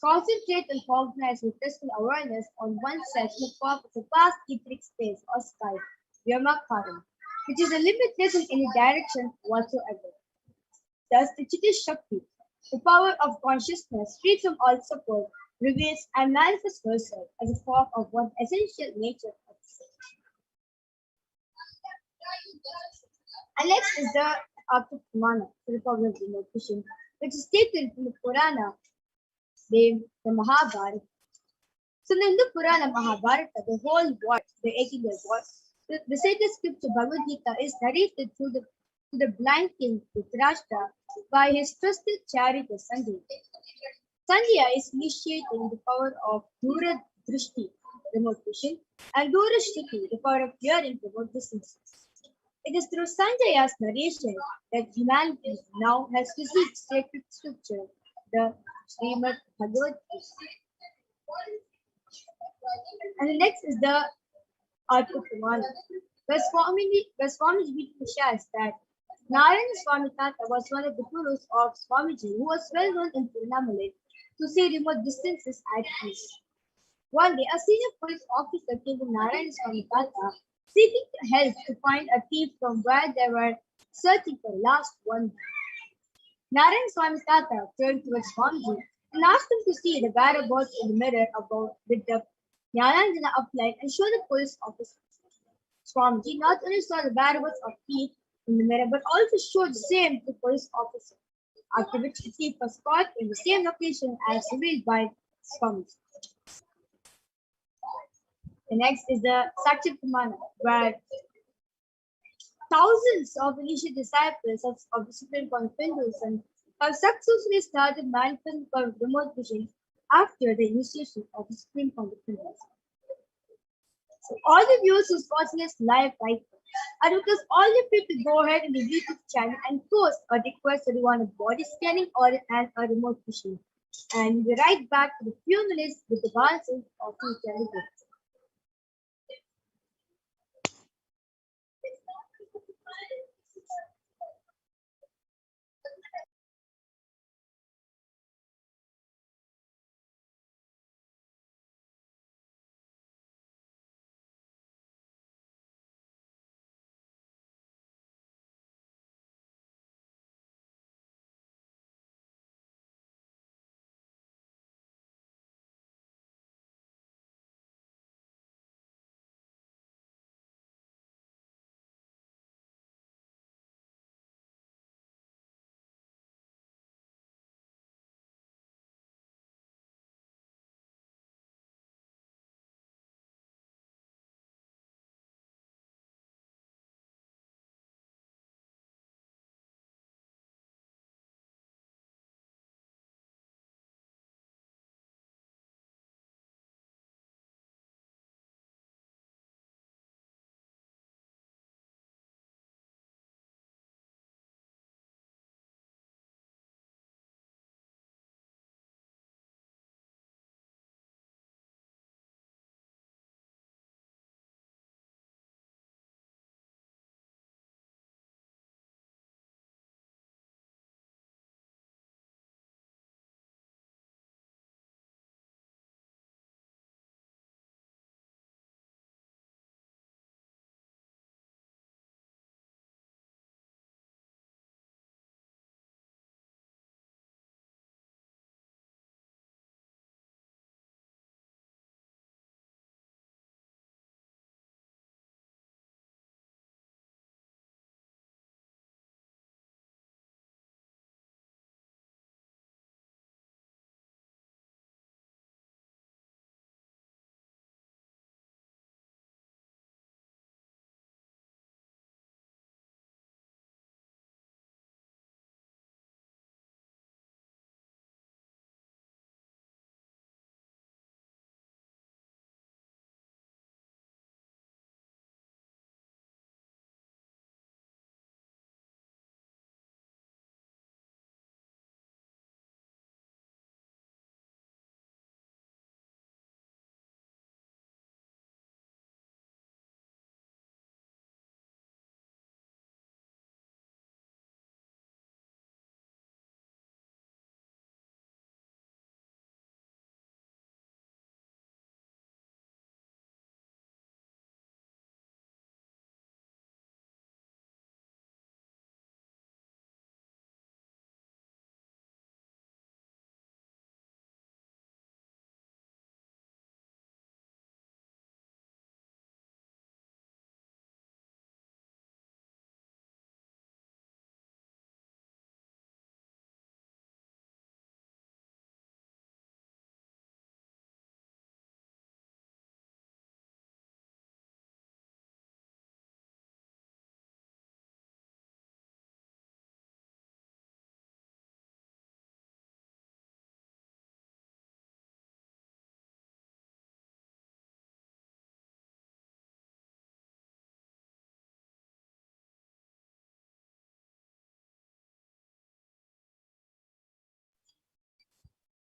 concentrate and organize with blissful awareness on oneself in the form of a vast etheric space or sky, Vyomakaram, which is limitless in any direction whatsoever. Thus, the Chitti Shakti, the power of consciousness, free from all support, reveals and manifests herself as a form of one essential nature of the soul. And next is the Akashic Pramana, the power of remote vision, which is taken from the Purana, the Mahabharata. So in the Purana Mahabharata, the whole war, the 18-year war, the sacred scripture Bhagavad Gita is narrated to the blind king Dhritarashtra by his trusted charioteer Sanjaya. Sanjaya is initiating the power of Dura Drishti, remote vision, and Dura Shruti, the power of hearing remote distances. It is through Sanjaya's narration that humanity now has received sacred scripture, the Srimad Bhagavad Gita. And the next is the Artha Pramana, where Swamiji beautifully shares that Narayana Swami Tata was one of the gurus of Swamiji, who was well known in Tirunelveli to see remote distances at peace. One day, a senior police officer came to Narayana Swami Tata seeking help to find a thief from where they were searching for the last one. Narayana Swami Tata turned towards Swamiji and asked him to see the whereabouts in the mirror above with the Jnananjana uplight and show the police officer. Swamiji not only saw the whereabouts of thief in the mirror but also showed the same to the police officer, after which the thief was caught in the same location as revealed by Swamiji. The next is the Sakshi Pramana, where thousands of initial disciples of the Supreme Point of Hinduism have successfully started manifesting remote vision after the initiation of the Supreme Point of Hinduism. So all the viewers who's watching this live right now, I request all you people to go ahead in the YouTube channel and post a request that you want a body scanning or a remote vision. And we'll be right back in a few minutes with the answers of each and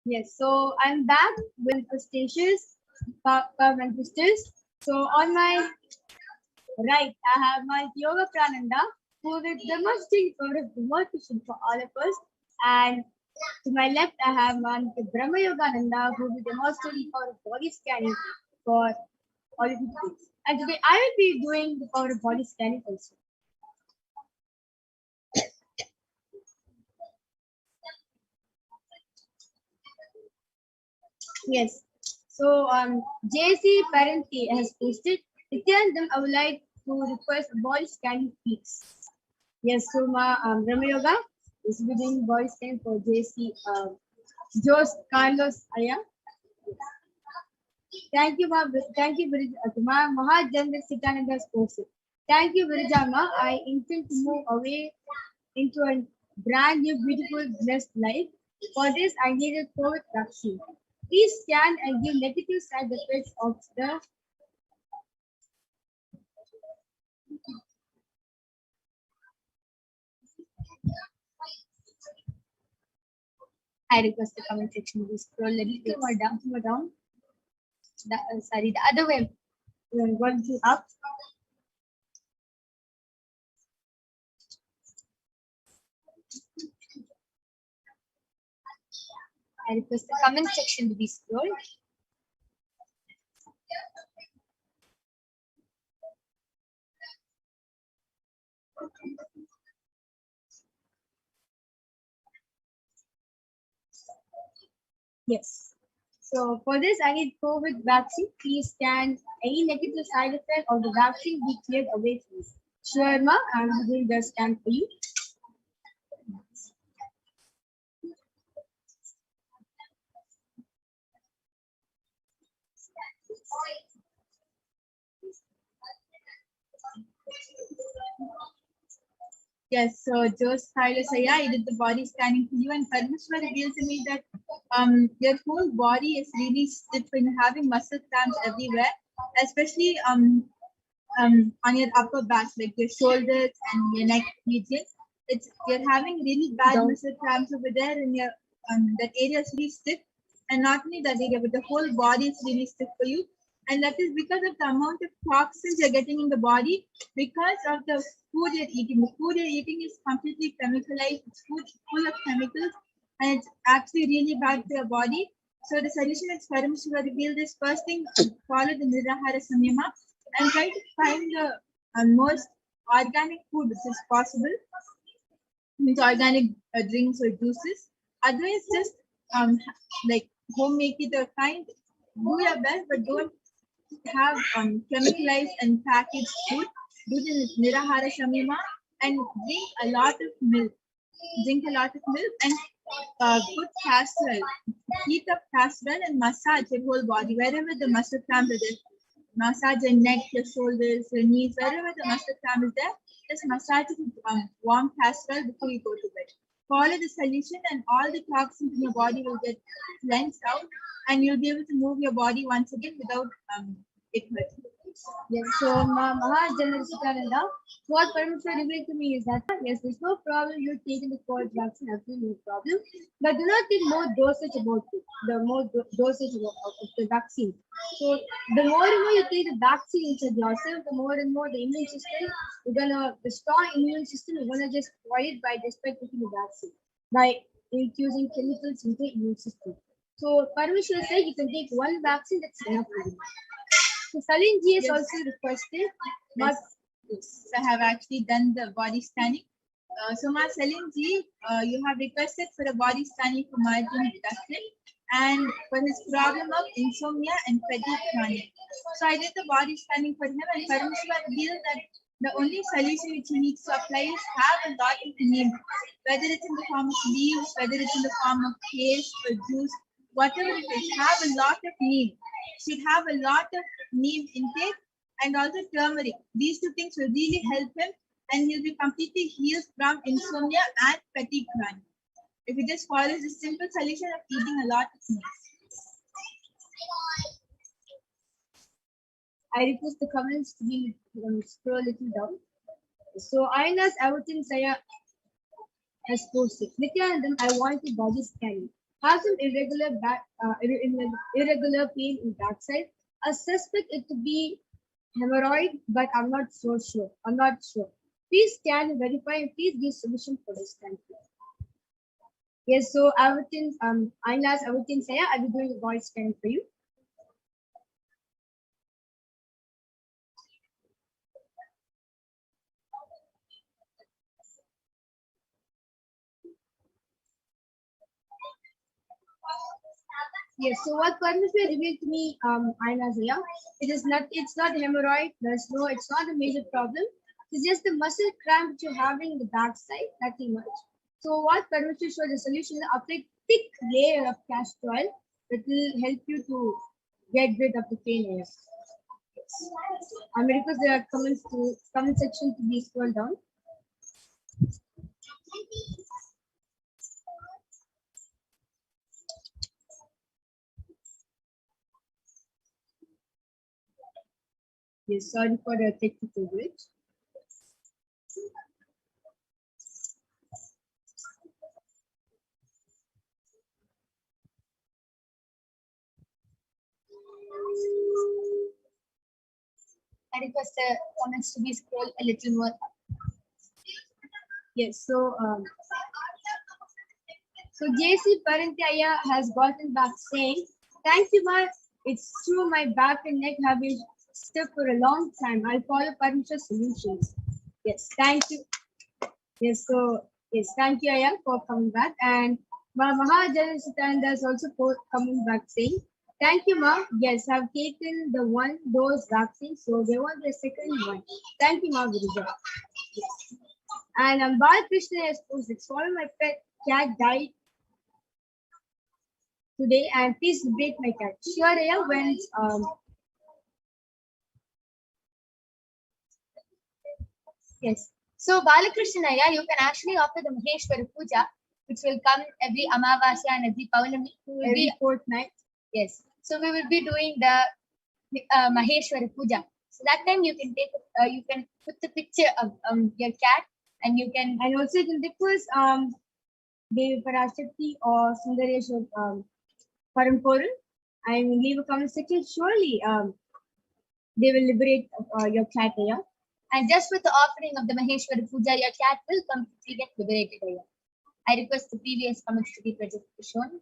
Yes, so I'm back with crustacés, carved and crystals. So on my right, I have my Yoga Prananda, who will demonstrate sort of demonstration for all of us. And to my left, I have one Brahma Yogananda, who will demonstrate for body scanning for all of you. And today I will be doing the power of body scanning also. Yes. So JC Parenti has posted. Nithyanandam, I would like to request a body scanning please. Yes, so my Brahma Yoga is doing body scan for JC Jos Carlos Aya. Thank you, Ma. Thank you, Ma. Mahajandra Sitananda has posted. Thank you, Virijama. I intend to move away into a brand new, beautiful, blessed life. For this, I need a COVID vaccine. Please scan and give negative side effects of the I request the comment section. We scroll a little more down. Sorry, the other way. We're going to up. I request the comment section to be scrolled. Yes. So for this, I need COVID vaccine. Please scan any negative side effect of the vaccine be cleared away from you. Sure, Ma, I'm doing the scan for you. Yes, so Jose Silasaya, I did the body scanning for you, and Parmeshwar revealed to me that your whole body is really stiff and having muscle cramps everywhere, especially on your upper back, like your shoulders and your neck region. You're having really bad muscle cramps over there, and your that area is really stiff, and not only that area, but the whole body is really stiff for you. And that is because of the amount of toxins you're getting in the body because of the food you're eating. The food you're eating is completely chemicalized. It's food full of chemicals, and it's actually really bad for your body. So the solution is Parameshwara revealed this first thing, follow the Nirahara Samyama and try to find the most organic food which is possible. Means organic drinks or juices. Otherwise, just like homemade it or kind. Do your best, but don't have chemicalized and packaged food. Do the Nirahara Shamima and drink a lot of milk. Drink a lot of milk and put castor, heat up castor and massage your whole body wherever the muscle cramp is there. Massage your neck, your shoulders, your knees, wherever the muscle cramp is there. Just massage it with warm castor before you go to bed. Follow the solution and all the toxins in your body will get cleansed out and you'll be able to move your body once again without it hurting. Yes, so Mahajana, what Parameshwar revealed to me is that yes, there's no problem you're taking the COVID vaccine, absolutely no problem. But do not take more dosage about it, the more dosage of the vaccine. So the more and more you take the vaccine inside yourself, the more and more the immune system, the strong immune system is gonna just spoil it by just taking the vaccine, by infusing chemicals into the immune system. So Parameshwar said you can take one vaccine, that's enough for you. So Salim ji has also requested. Yes. I have actually done the body scanning. So Ma Salim ji, you have requested for a body scanning for margin reduction and for his problem of insomnia and fatigue chronic. So I did the body scanning for him and Parameshwar revealed that the only solution which he needs to apply is have a lot of neem, whether it's in the form of leaves, whether it's in the form of paste or juice, whatever it is, have a lot of neem. Should have a lot of neem intake and also turmeric. These two things will really help him and he'll be completely healed from insomnia and fatigue chronic. If he just follows the simple solution of eating a lot of neem. I request the comments to be scroll a little down. So Aina's Avatin Saya has posted. Nithyanandam, I want a body scanning. have some irregular pain in backside. I suspect it to be hemorrhoid, but I'm not so sure. I'm not sure. Please scan and verify and please give solution for this. Thank you. Yes, so Ayla's everything say I'll be doing a voice scan for you. Yes, so what Parmashivoham revealed to me, Aina Zaya, it's not hemorrhoid, it's not a major problem. It's just the muscle cramp which you're having in the backside, nothing much. So what Parmashivoham showed the solution is apply thick layer of castor oil that will help you to get rid of the pain area. I may request the comment section to be scrolled down. Yes, sorry for the technical glitch. I request the comments to be scrolled a little more up. Yes, so JC Parantaya has gotten back saying, thank you, Ma. It's true, my back and neck have been stiff for a long time. I'll follow Parmashivoham's solutions. Yes, thank you. Yes, thank you, Aya, for coming back. And Mahajan Sitanda is also coming back saying, thank you, Ma. Yes, I've taken the one dose vaccine, so they want the second one. Thank you, Ma. Yes. And Balakrishna has posted, swallow my pet cat died today, and please break my cat. Sure, Aya, when yes. So Balakrishna, you can actually offer the Maheshwara Puja, which will come every Amavasya and every Paunami, every fortnight. Yes. So we will be doing the Maheshwara Puja. So that time you can you can put the picture of your cat, and you can, and also you can request Devi Parashakti or Sundaresh Paramporan, and leave a comment section. Surely they will liberate your cat here. And just with the offering of the Maheshwara Puja, your cat will completely get liberated here. I request the previous comments to be shown.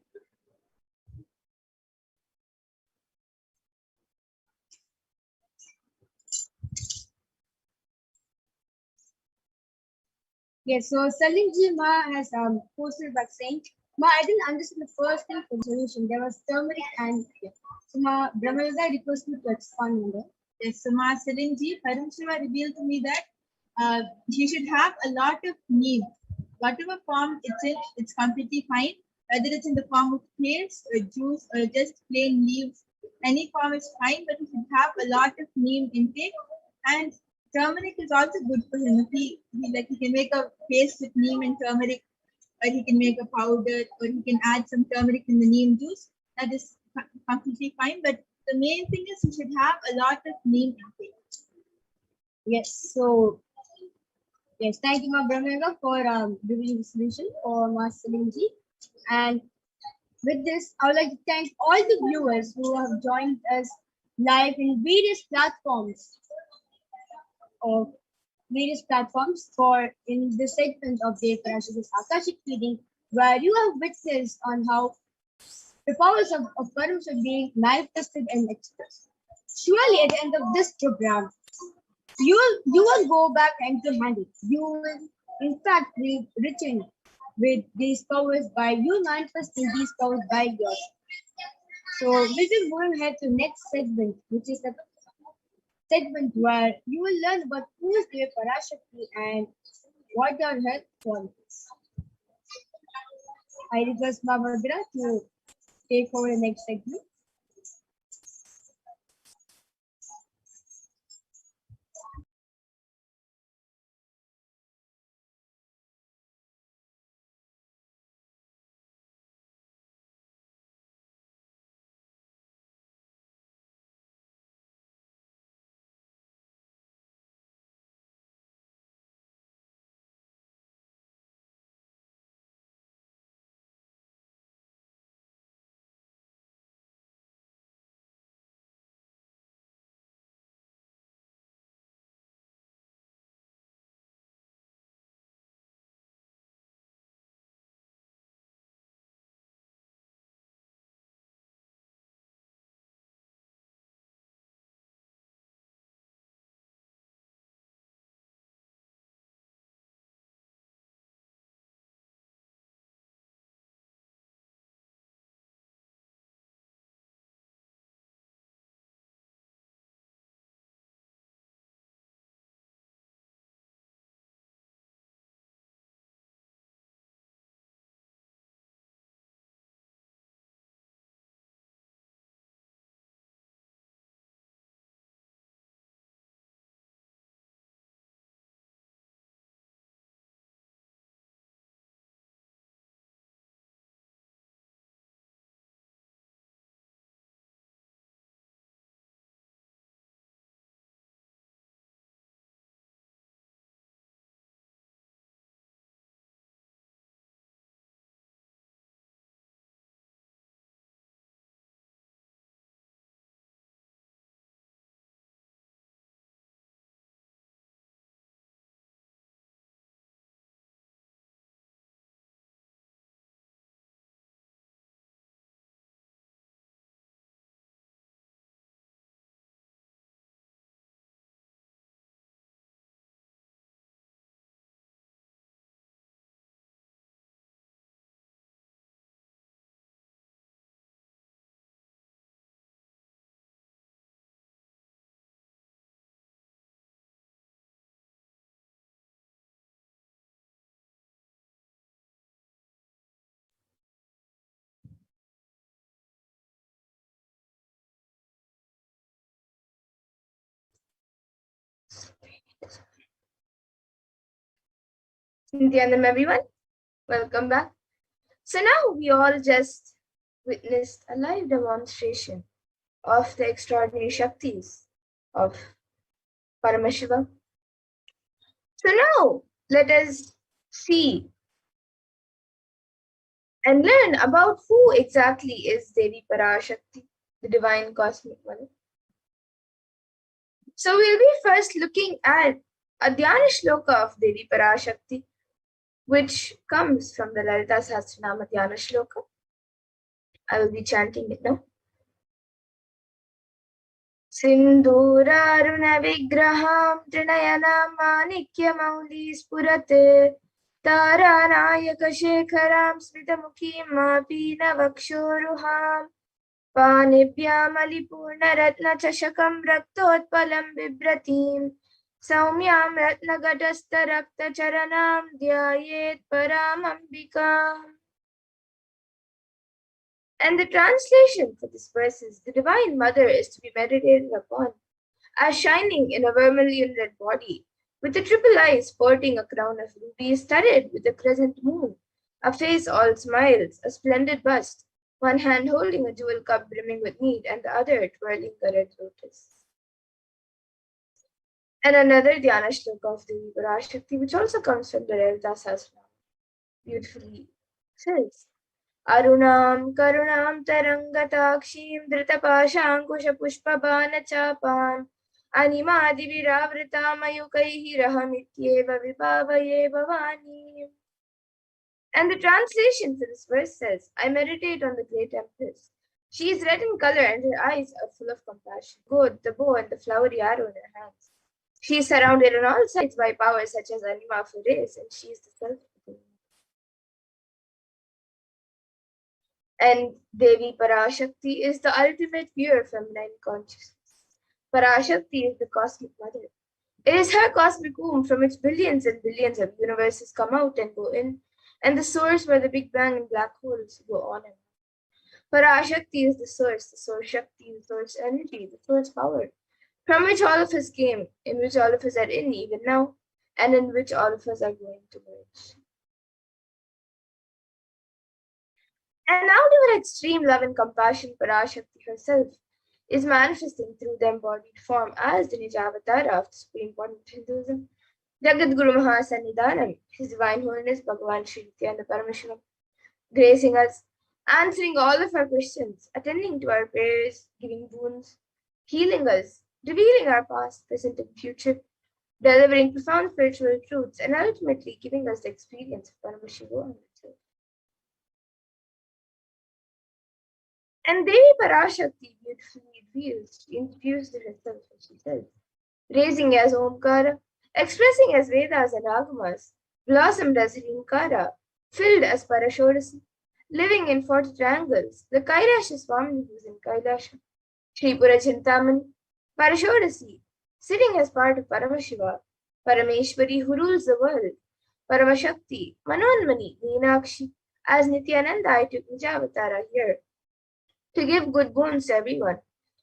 Yes, so Salimji Ma has posted back saying, Ma, I didn't understand the first thing for the solution. There was turmeric and so Ma Brahmalada requested me to expand on that. Yes, so Ma Salimji, Paramashivoham revealed to me that he should have a lot of neem. Whatever form it's in, it's completely fine. Whether it's in the form of paste or juice or just plain leaves, any form is fine, but he should have a lot of neem intake. And turmeric is also good for him. He can make a paste with neem and turmeric, or he can make a powder, or he can add some turmeric in the neem juice. That is completely fine. But the main thing is he should have a lot of neem intake. Yes. So yes, thank you, Ma Brahmega, for revealing the solution for Master Salimji. And with this, I would like to thank all the viewers who have joined us live in various platforms for in this segment of the Parashakti's Akashic reading, where you have witnessed on how the powers of Paramashivoham are being manifested and expressed. Surely at the end of this program, you will go back empty-handed. You will, in fact, be written with these powers by you manifesting these powers by yourself. So we're just going ahead to next segment, which is the segment where you will learn about who is the Parashakti and what are her qualities. I request Babadra to take over the next segment. Nithyanandam, everyone. Welcome back. So now we all just witnessed a live demonstration of the extraordinary Shaktis of Paramashivam. So now let us see and learn about who exactly is Devi Parashakti, the divine cosmic mother. So we'll be first looking at a Dhyana Shloka of Devi Parashakti, which comes from the Lalita Sahasranama Dhyana Shloka. I will be chanting it now. सिन्दूरारुणविग्रहां त्रिनयनां माणिक्यमौली स्फुरत् तारानायकशेखरां स्मितमुखीं मापीनवक्षोरुहां पाणिभ्यामलिपूर्णरत्नचषकं रक्तोत्पलं बिभ्रतीं सौम्यां रत्नघटस्थरक्तचरणां ध्यायेत् परामम्बिकाम्. And the translation for this verse is, the Divine Mother is to be meditated upon as shining in a vermilion red body, with the triple eyes sporting a crown of rubies studded with a crescent moon, a face all smiles, a splendid bust, one hand holding a jewel cup brimming with mead, and the other twirling a red lotus. And another Dhyana Shloka of Devi Parashakti, which also comes from the Lalita Sahasranama, beautifully says, Arunam karunam tarangatakshim dhritapaşankuşapuşpabanachapam animadiviravritam rahamityeva vibhavaye bhavani. And the translation for this verse says, I meditate on the great Empress. She is red in color and her eyes are full of compassion. Good, the bow and the flowery arrow in her hands. She is surrounded on all sides by powers such as Anima for race, and she is the self. And Devi Parashakti is the ultimate pure feminine consciousness. Parashakti is the cosmic mother. It is her cosmic womb from which billions and billions of universes come out and go in, and the source where the Big Bang and black holes go on and on. Parashakti is the source Shakti, the source energy, the source power, from which all of us came, in which all of us are in even now, and in which all of us are going to merge. And out of her extreme love and compassion, Parashakti herself is manifesting through the embodied form as the Nijavatara of the Supreme Point of Hinduism, Jagat Guru Mahasannidhanam, His Divine Holiness Bhagavan Sri Nithyananda Paramashivam, gracing us, answering all of our questions, attending to our prayers, giving boons, healing us, revealing our past, present, and future, delivering profound spiritual truths, and ultimately giving us the experience of Paramashivoham itself. And Devi Parashakti beautifully reveals, she introduced herself, as she says, raising as Omkara, expressing as Vedas and Agamas, blossomed as Hrinkara, filled as Parashodasi, living in 40 triangles, the Kairasha Swami who is in Kailasha, Shripura Chintamani, Parashodasi, sitting as part of Paramashiva, Parameshwari who rules the world, Paramashakti, Manonmani, Meenakshi, as Nithyananda I took Nijavatara here, to give good boons to everyone,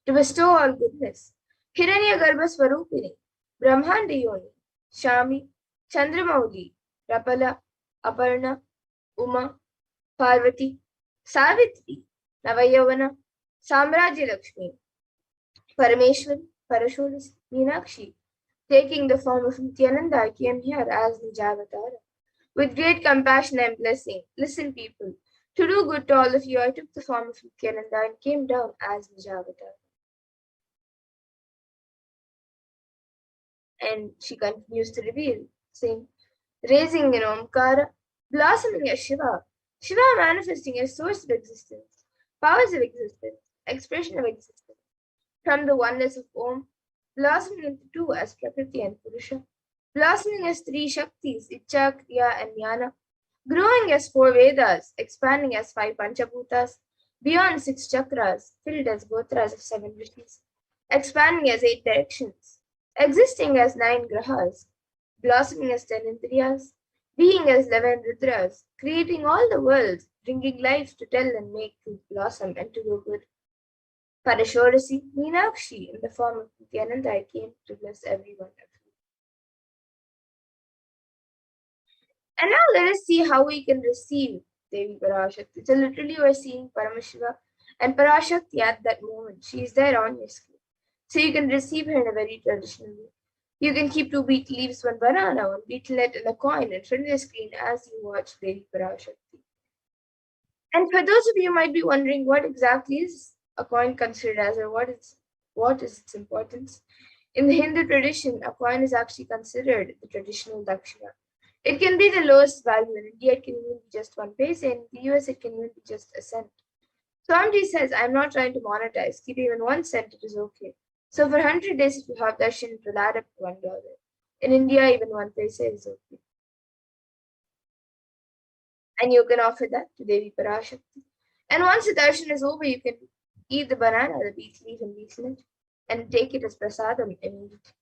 to bestow all goodness. Hiranya Garbha Swarupini, Brahmanda Yoni, Shami, Chandramauli, Rapala, Aparna, Uma, Parvati, Savitri, Navayavana, Samrajya Lakshmi, Parameshwari, Parashodasi, Meenakshi, taking the form of Nithyananda, I came here as Nijavatara. With great compassion and blessing, listen people, to do good to all of you, I took the form of Nithyananda and came down as Nijavatara. And she continues to reveal, saying, raising in Omkara, blossoming as Shiva, Shiva manifesting as source of existence, powers of existence, expression of existence, from the oneness of Om, blossoming into two as Prakriti and Purusha, blossoming as three Shaktis, Icha, Kriya, and Jnana, growing as 4 Vedas, expanding as 5 Panchabhutas, beyond 6 chakras, filled as gotras of 7 rishis, expanding as 8 directions, existing as 9 grahas, blossoming as 10 indriyas, being as 11 rudras, creating all the worlds, bringing life to tell and make truth blossom and to do good. Parashodasi, Meenakshi, in the form of Nithyananda, I came to bless everyone. And now let us see how we can receive Devi Parashakti. So literally we're seeing Paramashiva and Parashakti at that moment. She is there on your screen. So you can receive her in a very traditional way. You can keep 2 beet leaves, 1 banana, 1 beetlet, and a coin in front of the screen as you watch Devi Parashakti. And for those of you who might be wondering what exactly is a coin considered as, or what is its importance, in the Hindu tradition, a coin is actually considered the traditional dakshina. It can be the lowest value. In India, it can even be just 1 paise. In the US, it can even be just a cent. Swamiji says, I'm not trying to monetize. Keep even 1 cent, it is okay. So for 100 days, if you have darshan, it will add up to $1. In India, even 1 paise is okay. And you can offer that to Devi Parashakti. And once the darshan is over, you can eat the banana, the beet leaf, and beetlet, and take it as prasadam immediately.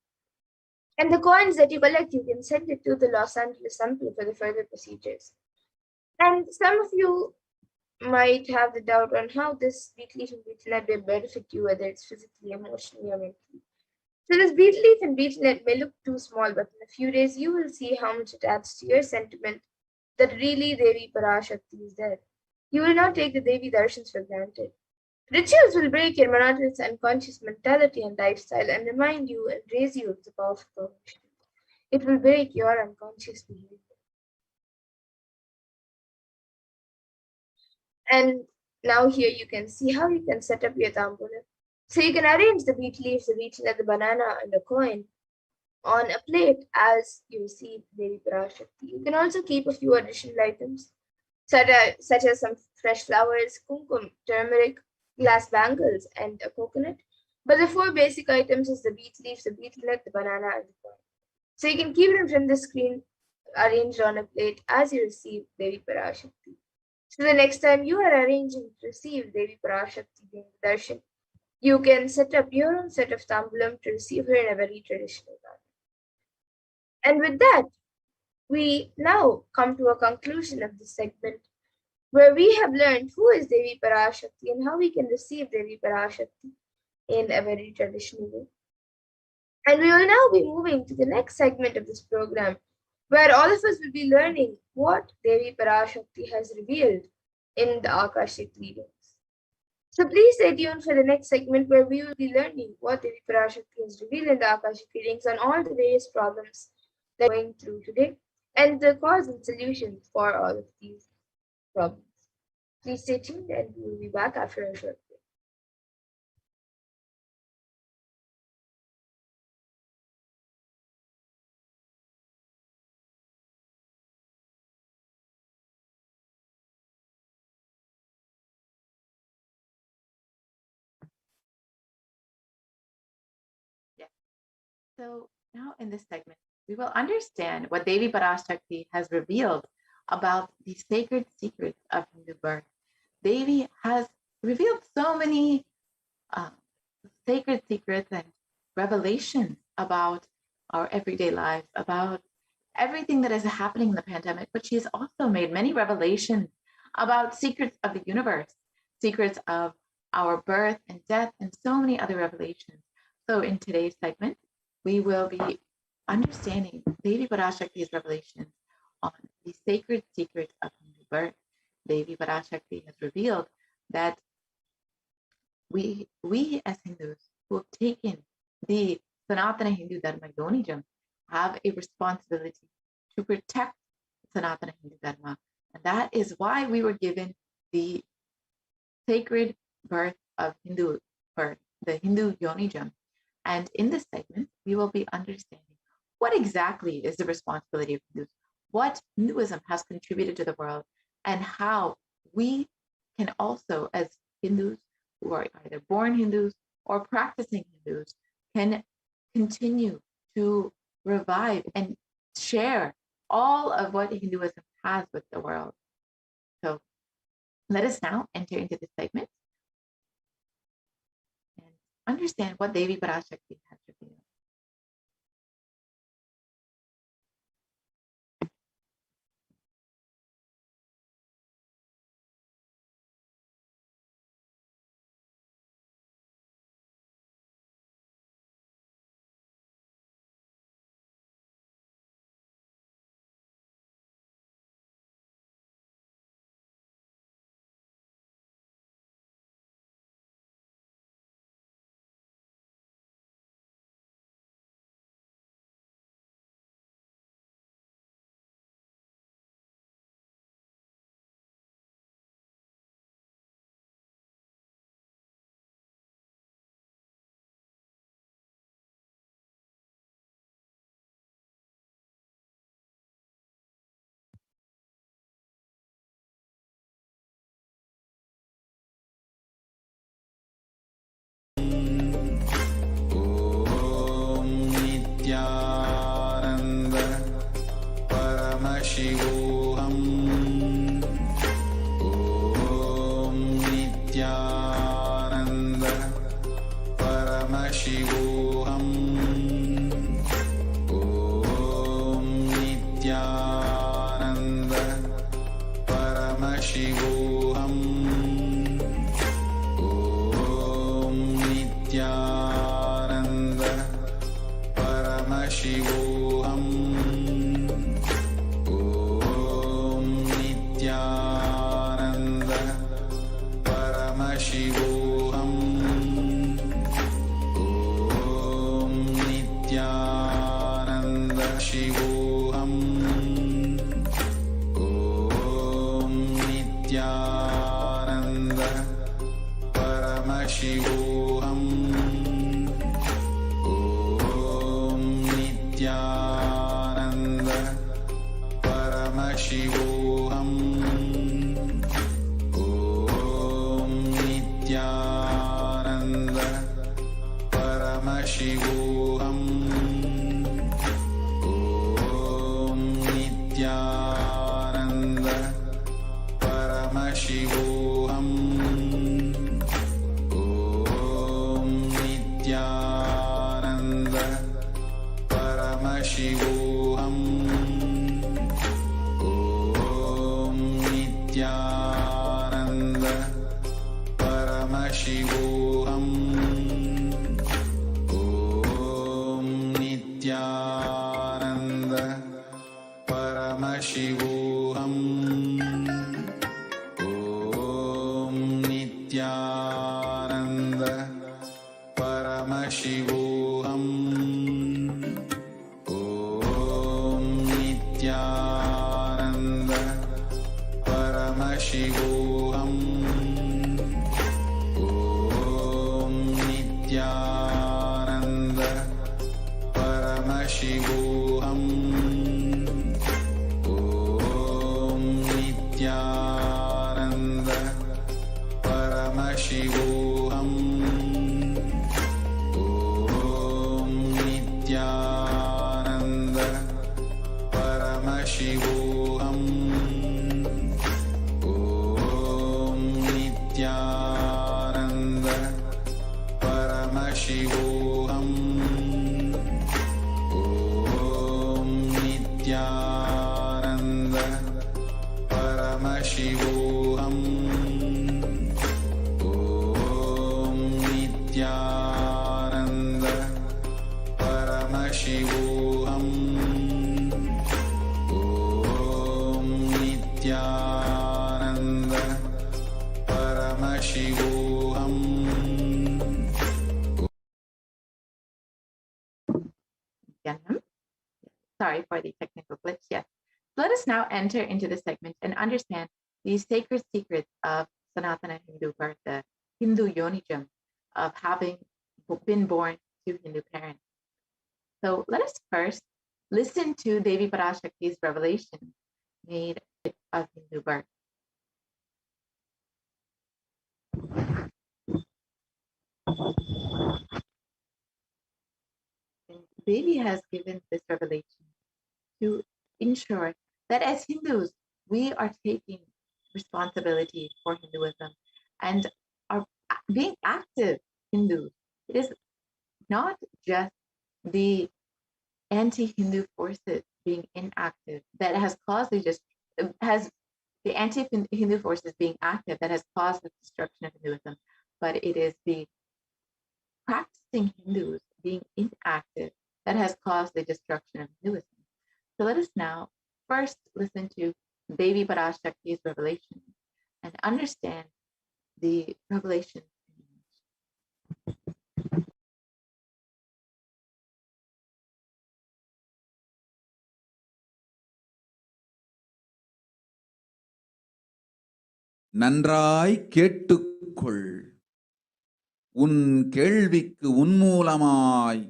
And the coins that you collect, you can send it to the Los Angeles Temple for the further procedures. And some of you might have the doubt on how this beet leaf and beetlet will benefit you, whether it's physically, emotionally, or mentally. So this beet leaf and beetlet may look too small, but in a few days you will see how much it adds to your sentiment that really Devi Parashakti is there. You will not take the Devi darshans for granted. Rituals will break your monotonous unconscious mentality and lifestyle and remind you and raise you with the powerful permission. It will break your unconscious behavior. And now here you can see how you can set up your tambulan. So you can arrange the beet leaves, the beetlet, the banana, and the coin on a plate as you receive Devi Parashakti. You can also keep a few additional items, such as some fresh flowers, kumkum, turmeric, glass bangles, and a coconut. But the 4 basic items is the beet leaves, the beetlet, the banana, and the coin. So you can keep it from the screen arranged on a plate as you receive Devi Parashakti. So the next time you are arranging to receive Devi Parashakti during the darshan, you can set up your own set of tambulam to receive her in a very traditional manner. And with that, we now come to a conclusion of this segment where we have learned who is Devi Parashakti and how we can receive Devi Parashakti in a very traditional way. And we will now be moving to the next segment of this program, where all of us will be learning what Devi Parashakti has revealed in the Akashic readings. So please stay tuned for the next segment where we will be learning what Devi Parashakti has revealed in the Akashic readings on all the various problems that we're going through today and the cause and solution for all of these problems. Please stay tuned and we will be back after a short break. So now in this segment, we will understand what Devi Parashakti has revealed about the sacred secrets of Hindu birth. Devi has revealed so many sacred secrets and revelations about our everyday lives, about everything that is happening in the pandemic, but she has also made many revelations about secrets of the universe, secrets of our birth and death, and so many other revelations. So in today's segment, we will be understanding Devi Parashakti's revelations on the sacred secrets of Hindu birth. Devi Parashakti has revealed that we as Hindus who have taken the Sanatana Hindu Dharma Yonijam have a responsibility to protect Sanatana Hindu Dharma. And that is why we were given the sacred birth of Hindu birth, the Hindu Yonijam. And in this segment, we will be understanding what exactly is the responsibility of Hindus, what Hinduism has contributed to the world, and how we can also, as Hindus who are either born Hindus or practicing Hindus, can continue to revive and share all of what Hinduism has with the world. So let us now enter into this segment and understand what Devi Parashakti has revealed. Paramashivoham. Om Nithyananda Paramashivoham. Om Nithyananda Paramashivoham. Om Nithyananda Paramashivoham. Om Nithyananda Paramashivoham. Om Nithyananda Shivoham. Om Nithyananda Paramashivoham. Om Nithyananda Paramashivoham. Om Nithyananda Paramashivoham. Om Nithyananda Paramashivoham. Om Nithyananda Paramashivoham. Om Nithyananda Paramashivoham. Om Nithyananda Paramashivoham. Om Nithyananda Paramashivoham. Om Nithyananda Paramashivoham. Om Nithyananda Paramashivoham. Om Nithyananda Paramashivoham. Om Nithyananda Paramashivoham. Om Nithyananda Paramashivoham. Om Nithyananda Paramashivoham. Om Nithyananda Paramashivoham. Om Nithyananda Paramashivoham. Nithyanam. Sorry for the technical glitch. Yes. Let us now enter into the segment and understand the sacred secrets of Sanatana Hindu birth, the Hindu yonijam of having been born to Hindu parents. So let us first listen to Devi Parashakti's revelation made of Hindu birth. And Devi has given this revelation to ensure that as Hindus, we are taking responsibility for Hinduism and are being active Hindus. It is not just the anti-Hindu forces being inactive that has caused the anti-Hindu forces being active that has caused the destruction of Hinduism, but it is the practicing Hindus being inactive that has caused the destruction of Hinduism. So let us now first listen to Devi Parashakti's revelation and understand the revelation. நன்றாய் கேட்டுக்கொள். உன் கேள்விக்கு உன்மூலமாய்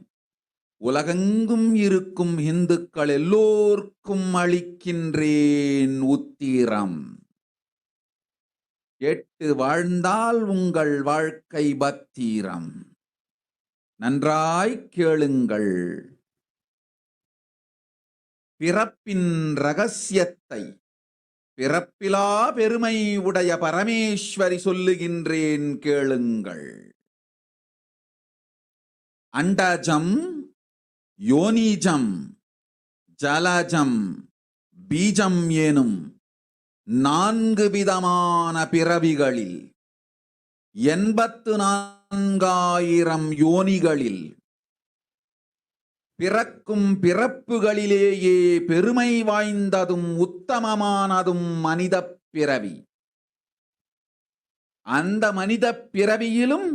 உலகெங்கும் இருக்கும் இந்துக்கள் எல்லோர்க்கும் அளிக்கின்றேன் உத்திரம். கேட்டு வாழ்ந்தால் உங்கள் வாழ்க்கை பத்திரம். நன்றாய் கேளுங்கள். பிறப்பின் ரகசியத்தை பிறப்பிலா பெருமை உடைய பரமேஸ்வரி சொல்லுகின்றேன் கேளுங்கள். அண்டஜம், யோனிஜம், ஜலஜம், பீஜம் எனும் 4 விதமான பிறவிகளில் 84,000 யோனிகளில் பிறக்கும் பிறப்புகளிலேயே பெருமை வாய்ந்ததும் உத்தமமானதும் மனிதப் பிறவி. அந்த மனிதப் பிறவியிலும்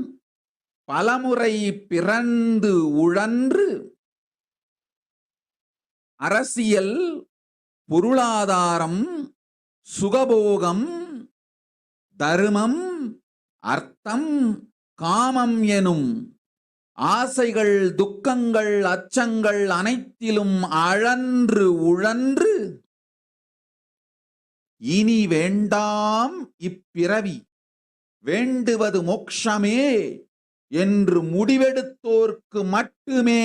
பலமுறை பிறந்து உழன்று அரசியல், பொருளாதாரம், சுகபோகம், தர்மம், அர்த்தம், காமம் எனும் ஆசைகள், துக்கங்கள், அச்சங்கள் அனைத்திலும் அழன்று உழன்று இனி வேண்டாம் இப்பிறவி, வேண்டுவது மோட்சமே என்று முடிவெடுத்தோர்க்கு மட்டுமே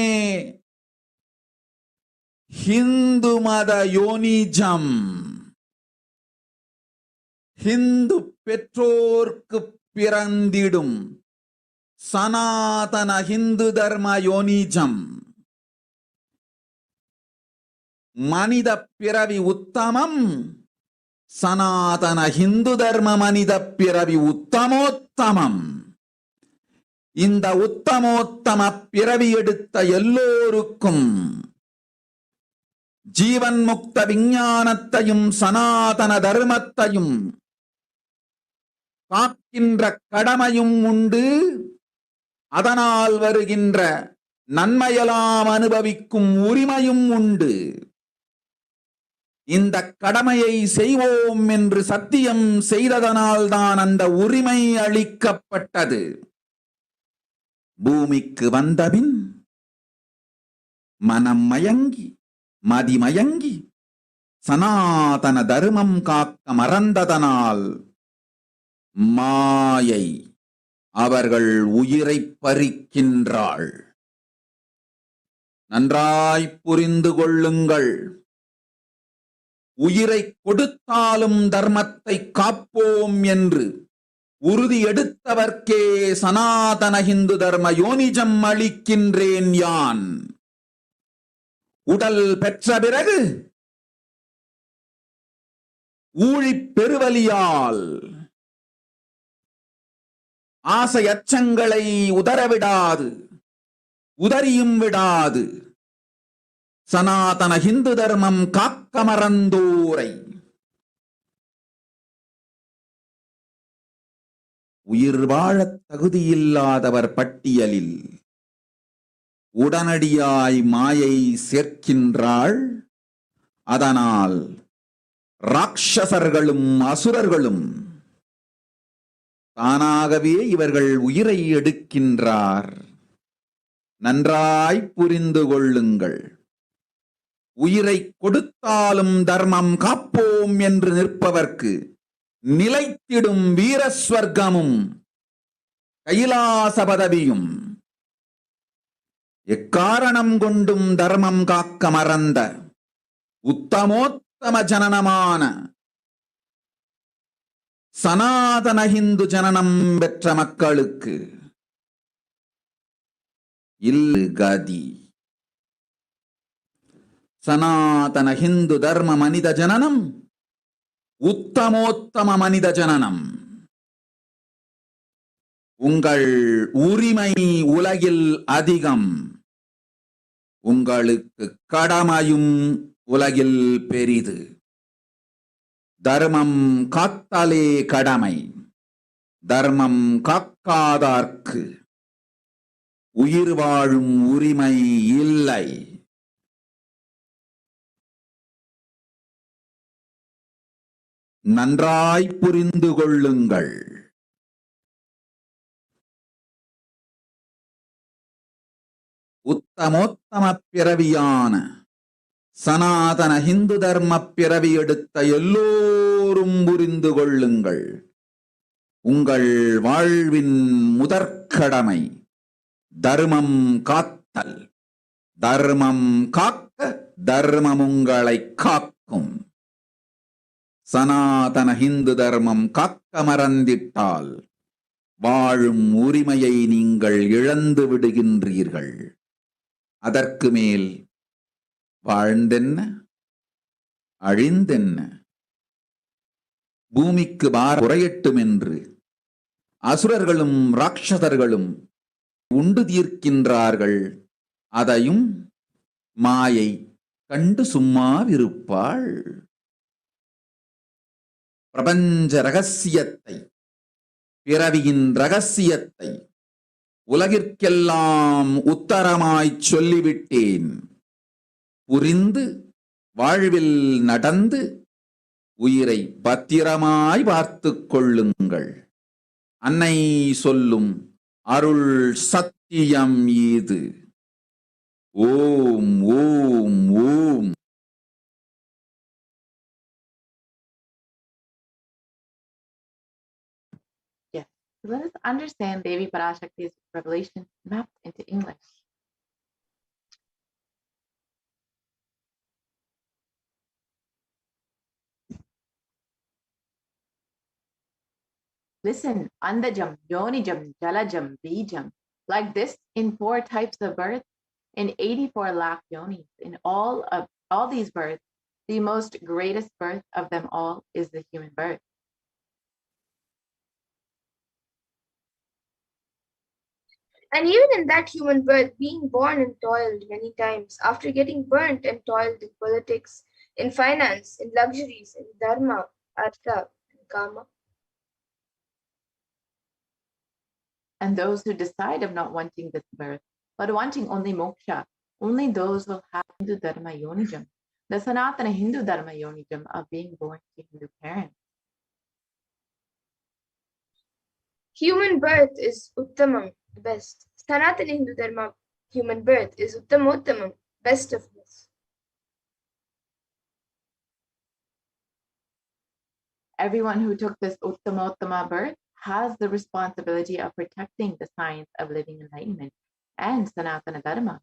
ஹிந்து மத யோனிஜம், ஹிந்து பெற்றோர்க்கு பிறந்திடும் சனாதன ஹிந்து தர்ம யோனிஜம், மனித பிறவி உத்தமம், சனாதன ஹிந்து தர்ம மனித பிறவி உத்தமோத்தமம். இந்த உத்தமோத்தம பிறவி எடுத்த எல்லோருக்கும் ஜீவன் முக்த விஞ்ஞானத்தையும் சனாதன தர்மத்தையும் காக்கின்ற கடமையும் உண்டு. அதனால் வருகின்ற நன்மையெல்லாம் அனுபவிக்கும் உரிமையும் உண்டு. இந்த கடமையை செய்வோம் என்று சத்தியம் செய்ததனால்தான் அந்த உரிமை அளிக்கப்பட்டது. பூமிக்கு வந்தபின் மனம் மயங்கி மதிமயங்கி சனாதன தர்மம் காக்க மறந்ததனால் மாயை அவர்கள் உயிரை பறிக்கின்றாள். நன்றாய் புரிந்து கொள்ளுங்கள். உயிரை கொடுத்தாலும் தர்மத்தை காப்போம் என்று உறுதி எடுத்தவர்க்கே சனாதன ஹிந்து தர்ம யோனிஜம் அளிக்கின்றேன் யான். உடல் பெற்ற பிறகு ஊழிப் பெருவலியால் ஆசை அச்சங்களை உதறவிடாது, உதறியும் விடாது சனாதன ஹிந்து தர்மம் காக்க மறந்தோரை உயிர் வாழத் தகுதியில்லாதவர் பட்டியலில் உடனடியாய் மாயை சேர்க்கின்றாள். அதனால் ராட்சசர்களும் அசுரர்களும் தானாகவே இவர்கள் உயிரை எடுக்கின்றார். நன்றாய் புரிந்து கொள்ளுங்கள். உயிரை கொடுத்தாலும் தர்மம் காப்போம் என்று நிற்பவர்க்கு நிலைத்திடும் வீரஸ்வர்க்கமும் கைலாச பதவியும், எக்காரணம் கொண்டும் தர்மம் காக்க மறந்த உத்தமோத்தம ஜனனமான சனாதன ஹிந்து ஜனனம் பெற்ற மக்களுக்கு இல்லு கதி. சனாதன ஹிந்து தர்ம மனித ஜனனம் உத்தமோத்தம மனித ஜனனம். உங்கள் உரிமை உலகில் அதிகம், உங்களுக்கு கடமையும் உலகில் பெரிது. தர்மம் காத்தாலே கடமை, தர்மம் காக்காதார்க்கு உயிர் வாழும் உரிமை இல்லை. நன்றாய் புரிந்து கொள்ளுங்கள். உத்தமோத்தம பிறவியான சனாதன ஹிந்து தர்ம பிறவி எடுத்த எல்லோரும் புரிந்து கொள்ளுங்கள். உங்கள் வாழ்வின் முதற்கடமை தர்மம் காத்தல். தர்மம் காக்க தர்மம் உங்களை காக்கும். சனாதன ஹிந்து தர்மம் காக்க மறந்திட்டால் வாழும் உரிமையை நீங்கள் இழந்து விடுகின்றீர்கள். அதற்கு மேல் வாழ்ந்தென்ன அழிந்தென்ன? பூமிக்கு பாரம் குறையட்டும் என்று அசுரர்களும் ராட்சதர்களும் உண்டு தீர்க்கின்றார்கள். அதையும் மாயை கண்டு சும்மாவிருப்பாள். பிரபஞ்ச ரகசியத்தை, பிறவியின் ரகசியத்தை உலகிற்கெல்லாம் உத்தரமாய்ச் சொல்லிவிட்டேன். புரிந்து வாழ்வில் நடந்து உயிரை பத்திரமாய் பார்த்துக் கொள்ளுங்கள். அன்னை சொல்லும் அருள் சத்தியம் இது. ஓம் ஓம் ஓம். Yes. So let us understand Devi Parashakti's revelation mapped into English. Listen, Andajam, Yonijam, Jalajam, Bijam. Like this, in 4 types of birth, in 84 lakh yonis, in all these births, the most greatest birth of them all is the human birth. And even in that human birth, being born and toiled many times, after getting burnt and toiled in politics, in finance, in luxuries, in dharma, artha, and kama. And those who decide of not wanting this birth, but wanting only moksha, only those will have Hindu Dharma Yonijam, the Sanatana Hindu Dharma Yonijam of being born to Hindu parents. Human birth is Uttamam, the best. Sanatana Hindu Dharma, human birth, is Uttamottamam, best of us. Everyone who took this Uttamottama birth has the responsibility of protecting the science of living enlightenment and Sanatana Dharma.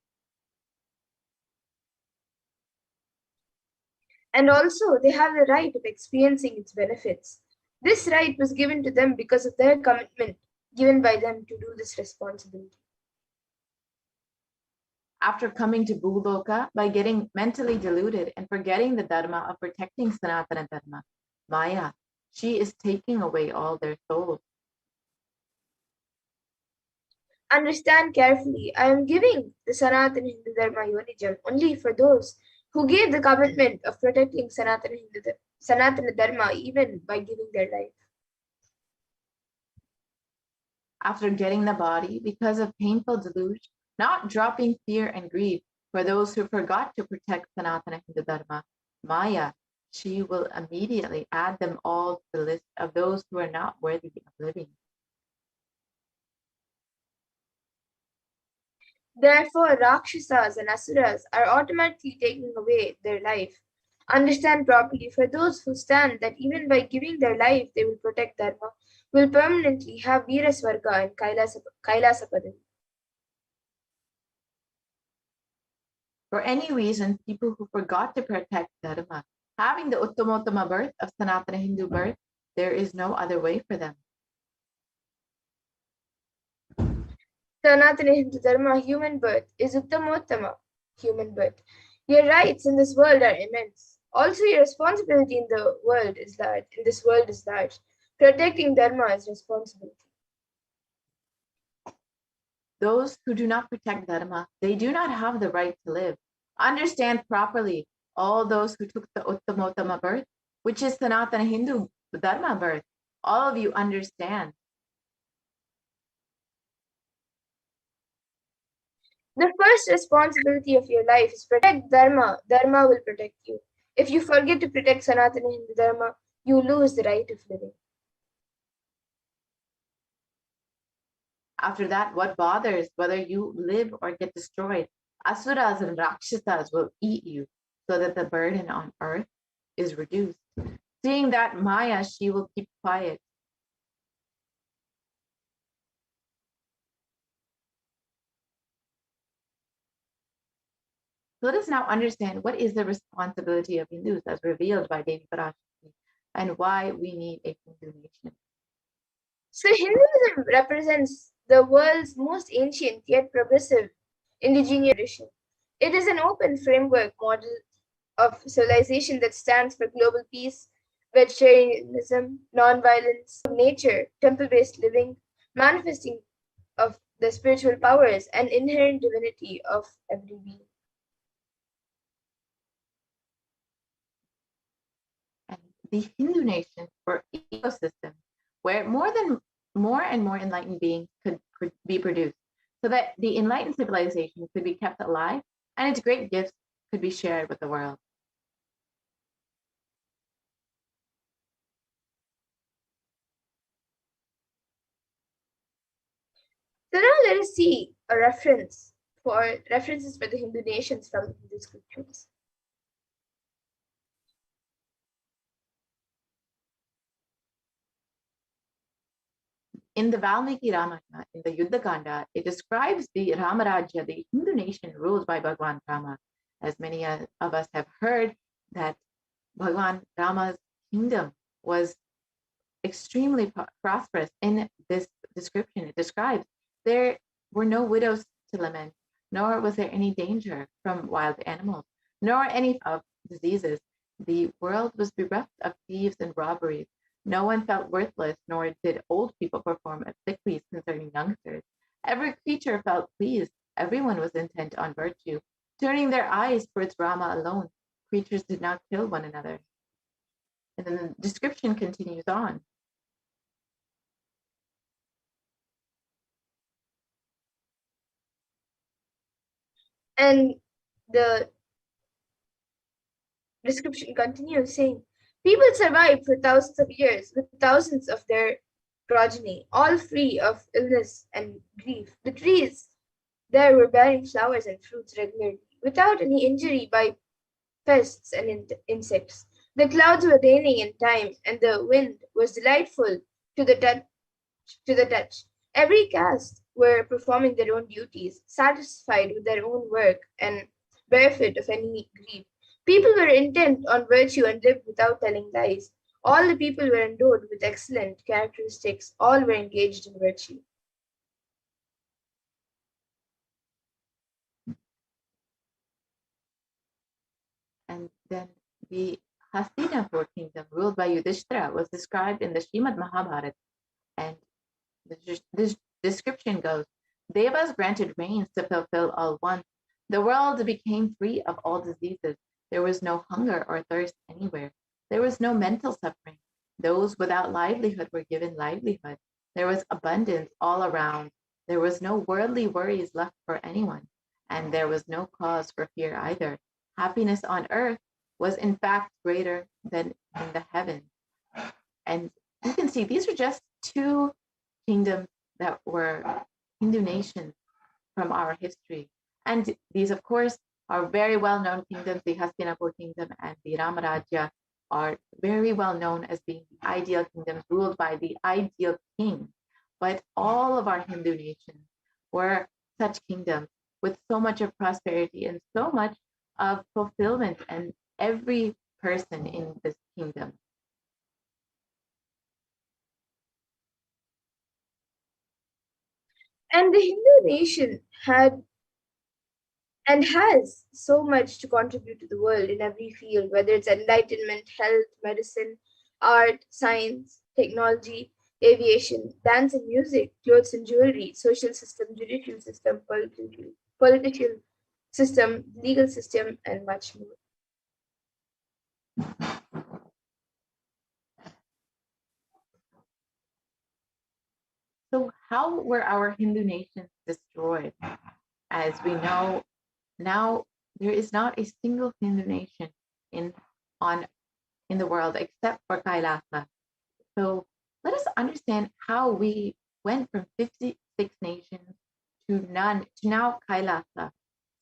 And also, they have the right of experiencing its benefits. This right was given to them because of their commitment given by them to do this responsibility. After coming to Bhuloka, by getting mentally deluded and forgetting the Dharma of protecting Sanatana Dharma, Maya, she is taking away all their souls. Understand carefully, I am giving the Sanatana Hindu Dharma Yonijam only for those who gave the commitment of protecting Sanatana Dharma even by giving their life. After getting the body, because of painful delusion, not dropping fear and greed for those who forgot to protect Sanatana Hindu Dharma, Maya, she will immediately add them all to the list of those who are not worthy of living. Therefore, Rakshasas and Asuras are automatically taking away their life. Understand properly, for those who stand that even by giving their life they will protect Dharma, will permanently have Veerasvarga and Kailasa Padam. For any reason, people who forgot to protect Dharma, having the Uttamottama birth of Sanatana Hindu birth, there is no other way for them. Sanatana Hindu Dharma human birth is Uttamottama human birth. Your rights in this world are immense. Also, your responsibility in this world is large. Protecting Dharma is responsibility. Those who do not protect Dharma, they do not have the right to live. Understand properly, all those who took the Uttamottama birth, which is Sanatana Hindu Dharma birth, all of you understand. The first responsibility of your life is protect Dharma. Dharma will protect you. If you forget to protect Sanatana Hindu Dharma, you lose the right of living. After that, what bothers whether you live or get destroyed? Asuras and Rakshasas will eat you so that the burden on earth is reduced. Seeing that Maya, she will keep quiet. So let us now understand what is the responsibility of Hindus as revealed by Devi Parashakti and why we need a Hindu nation. So Hinduism represents the world's most ancient yet progressive indigenous tradition. It is an open framework model of civilization that stands for global peace, vegetarianism, non-violence, nature, temple-based living, manifesting of the spiritual powers and inherent divinity of every being. And the Hindu nation or ecosystem where more and more enlightened beings could be produced so that the enlightened civilization could be kept alive and its great gifts could be shared with the world. So now let us see references for the Hindu nations from the Hindu scriptures. In the Valmiki Ramayana, in the Yuddha Kanda, it describes the Ramarajya, the Hindu nation ruled by Bhagwan Rama. As many of us have heard, that Bhagwan Rama's kingdom was extremely prosperous. In this description, it describes there were no widows to lament, nor was there any danger from wild animals, nor any of diseases. The world was bereft of thieves and robberies. No one felt worthless, nor did old people perform obsequies concerning youngsters. Every creature felt pleased. Everyone was intent on virtue. Turning their eyes towards Rama alone, creatures did not kill one another. And then the description continues on. And the description continues saying, people survived for thousands of years with thousands of their progeny, all free of illness and grief. The trees there were bearing flowers and fruits regularly, without any injury by pests and insects. The clouds were raining in time, and the wind was delightful to the touch. Every caste were performing their own duties, satisfied with their own work, and bereft of any grief. People were intent on virtue and lived without telling lies. All the people were endowed with excellent characteristics. All were engaged in virtue. And then the Hastinapur kingdom, ruled by Yudhishthira, was described in the Srimad Mahabharata. And this description goes, Devas granted rains to fulfill all wants. The world became free of all diseases. There was no hunger or thirst anywhere. There was no mental suffering. Those without livelihood were given livelihood. There was abundance all around. There was no worldly worries left for anyone. And there was no cause for fear either. Happiness on earth was in fact greater than in the heavens. And you can see these are just two kingdoms that were Hindu nations from our history. And these, of course, are very well-known kingdoms. The Hastinapur kingdom and the Ramarajya are very well known as being the ideal kingdoms ruled by the ideal king. But all of our Hindu nations were such kingdoms with so much of prosperity and so much of fulfillment and every person in this kingdom. And the Hindu nation had and has so much to contribute to the world in every field, whether it's enlightenment, health, medicine, art, science, technology, aviation, dance and music, clothes and jewelry, social system, judicial system, political system, legal system, and much more. So how were our Hindu nations destroyed? As we know, now there is not a single Hindu nation in the world except for Kailasa. So let us understand how we went from 56 nations to none to now Kailasa.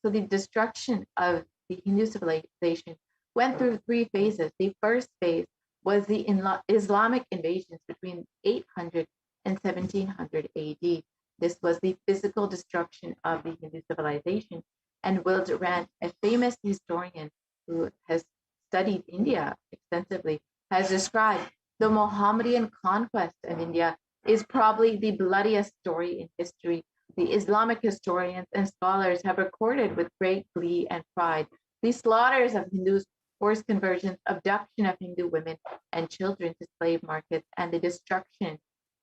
So the destruction of the Hindu civilization went through three phases. The first phase was the Islamic invasions between 800 and 1700 AD. This was the physical destruction of the Hindu civilization. And Will Durant, a famous historian who has studied India extensively, has described the Mohammedan conquest of India is probably the bloodiest story in history. The Islamic historians and scholars have recorded with great glee and pride the slaughters of Hindus, forced conversions, abduction of Hindu women and children to slave markets, and the destruction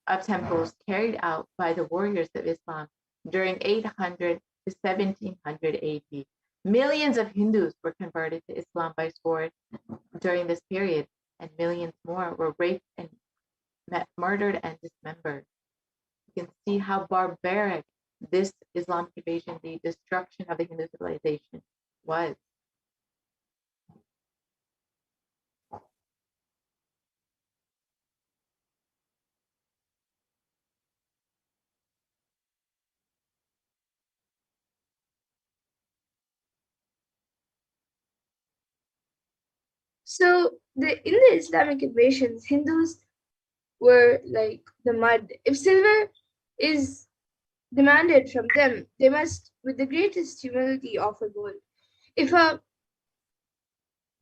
of temples carried out by the warriors of Islam during 800 to 1700 AD. Millions of Hindus were converted to Islam by sword during this period, and millions more were raped and murdered and dismembered. You can see how barbaric this Islamic invasion, the destruction of the Hindu civilization, was. So in the Islamic invasions, Hindus were like the mud. If silver is demanded from them, they must, with the greatest humility, offer gold. If a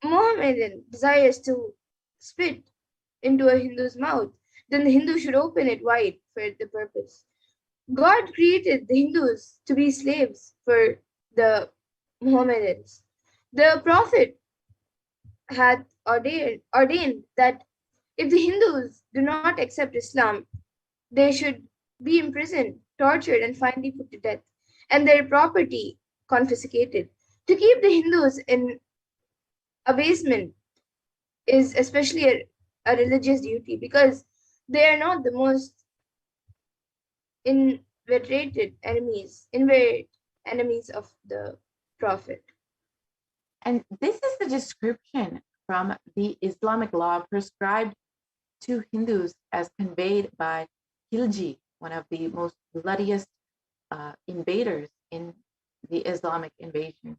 Mohammedan desires to spit into a Hindu's mouth, then the Hindu should open it wide for the purpose. God created the Hindus to be slaves for the Mohammedans. The Prophet had ordained that if the Hindus do not accept Islam, they should be imprisoned, tortured, and finally put to death, and their property confiscated. To keep the Hindus in abasement is especially a religious duty because they are not the most inveterate enemies of the Prophet. And this is the description from the Islamic law prescribed to Hindus as conveyed by Khilji, one of the most bloodiest invaders in the Islamic invasion.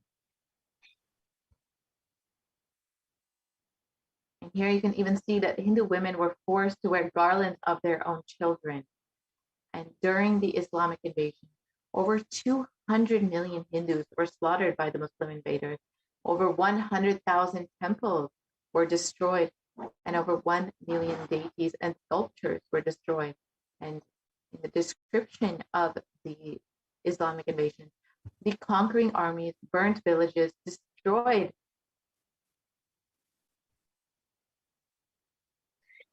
And here you can even see that the Hindu women were forced to wear garlands of their own children. And during the Islamic invasion, over 200 million Hindus were slaughtered by the Muslim invaders. Over 100,000 temples were destroyed, and over 1 million deities and sculptures were destroyed. And in the description of the Islamic invasion, the conquering armies burnt villages, destroyed.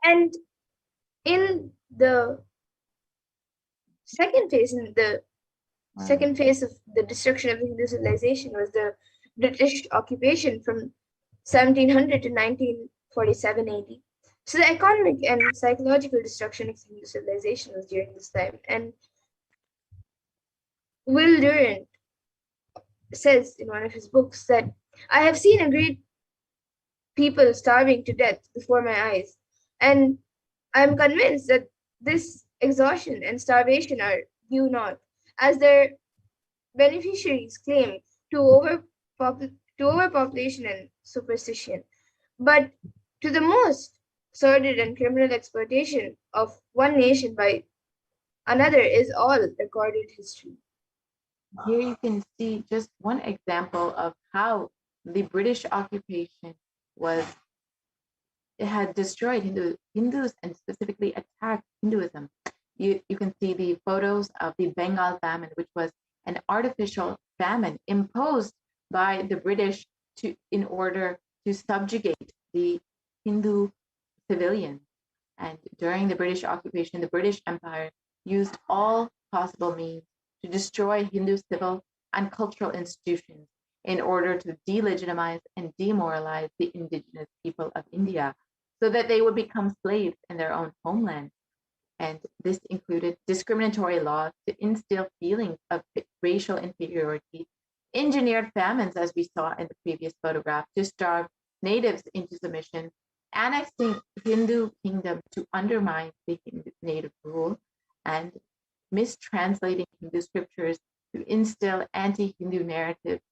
And in the second phase, second phase of the destruction of the Hindu civilization was the British occupation from 1700 to 1947 AD. So the economic and psychological destruction of Hindu civilization was during this time. And Will Durant says in one of his books that I have seen a great people starving to death before my eyes, and I'm convinced that this exhaustion and starvation are due not, as their beneficiaries claim, to overpopulation and superstition, but to the most sordid and criminal exploitation of one nation by another is all recorded history. Here you can see just one example of how the British occupation had destroyed Hindus and specifically attacked Hinduism. You can see the photos of the Bengal famine, which was an artificial famine imposed by the British in order to subjugate the Hindu civilians. And during the British occupation, the British Empire used all possible means to destroy Hindu civil and cultural institutions in order to delegitimize and demoralize the indigenous people of India so that they would become slaves in their own homeland. And this included discriminatory laws to instill feelings of racial inferiority, engineered famines, as we saw in the previous photograph, to starve natives into submission, annexing Hindu kingdom to undermine the native rule, and mistranslating Hindu scriptures to instill anti-Hindu narratives,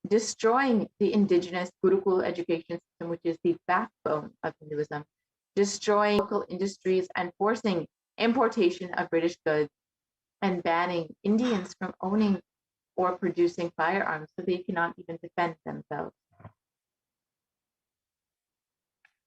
destroying the indigenous Gurukul education system, which is the backbone of Hinduism, destroying local industries and forcing importation of British goods, and banning Indians from owning or producing firearms, so they cannot even defend themselves.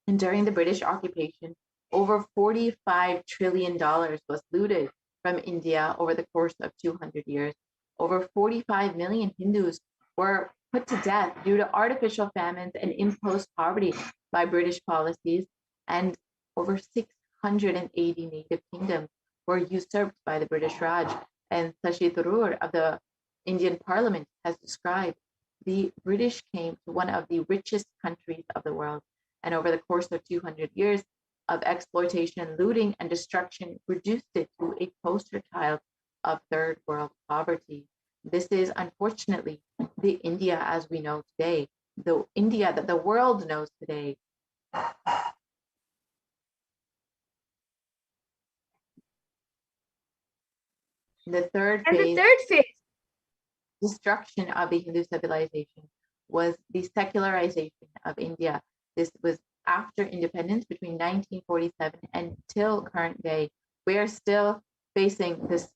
And during the British occupation, over $45 trillion was looted from India over the course of 200 years. Over 45 million Hindus were put to death due to artificial famines and imposed poverty by British policies, and over 680 native kingdoms were usurped by the British Raj. And Shashi Tharoor of the Indian Parliament has described the British came to one of the richest countries of the world, and over the course of 200 years of exploitation, looting, and destruction reduced it to a poster child of third world poverty. This is unfortunately the India as we know today, the India that the world knows today. The third phase, destruction of the Hindu civilization, was the secularization of India. This was after independence between 1947 until current day. We are still facing this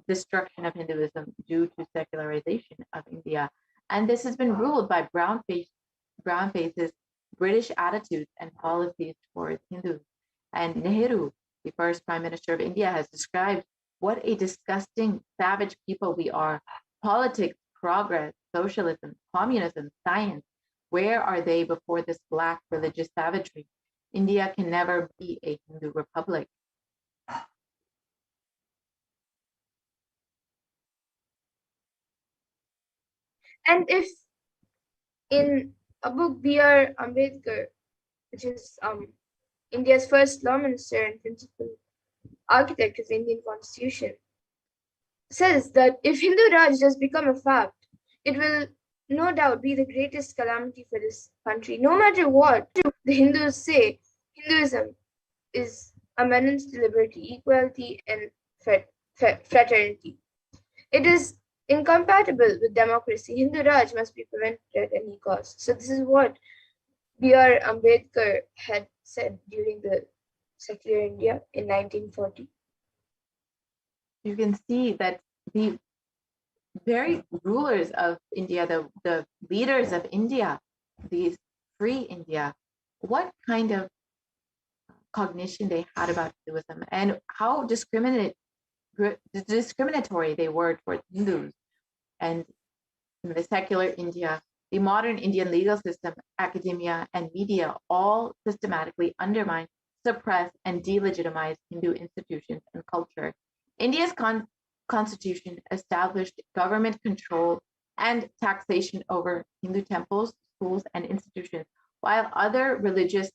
destruction of Hinduism due to secularization of India. And this has been ruled by brown faces, British attitudes and policies towards Hindus. And Nehru, the first Prime Minister of India, has described what a disgusting, savage people we are. Politics, progress, socialism, communism, science, where are they before this black religious savagery? India can never be a Hindu republic. And if in a book, B.R. Ambedkar, which is India's first law minister and principal architect of the Indian Constitution, says that if Hindu Raj does become a fact, it will no doubt be the greatest calamity for this country. No matter what the Hindus say, Hinduism is a menace to liberty, equality, and fraternity. It is incompatible with democracy. Hindu Raj must be prevented at any cost. So this is what B.R. Ambedkar had said during the secular India in 1940. You can see that the very rulers of India, the leaders of India, these free India, what kind of cognition they had about Hinduism and how discriminatory they were towards Hindus. And in the secular India, the modern Indian legal system, academia, and media all systematically undermine, suppress, and delegitimize Hindu institutions and culture. India's constitution established government control and taxation over Hindu temples, schools, and institutions, while other religious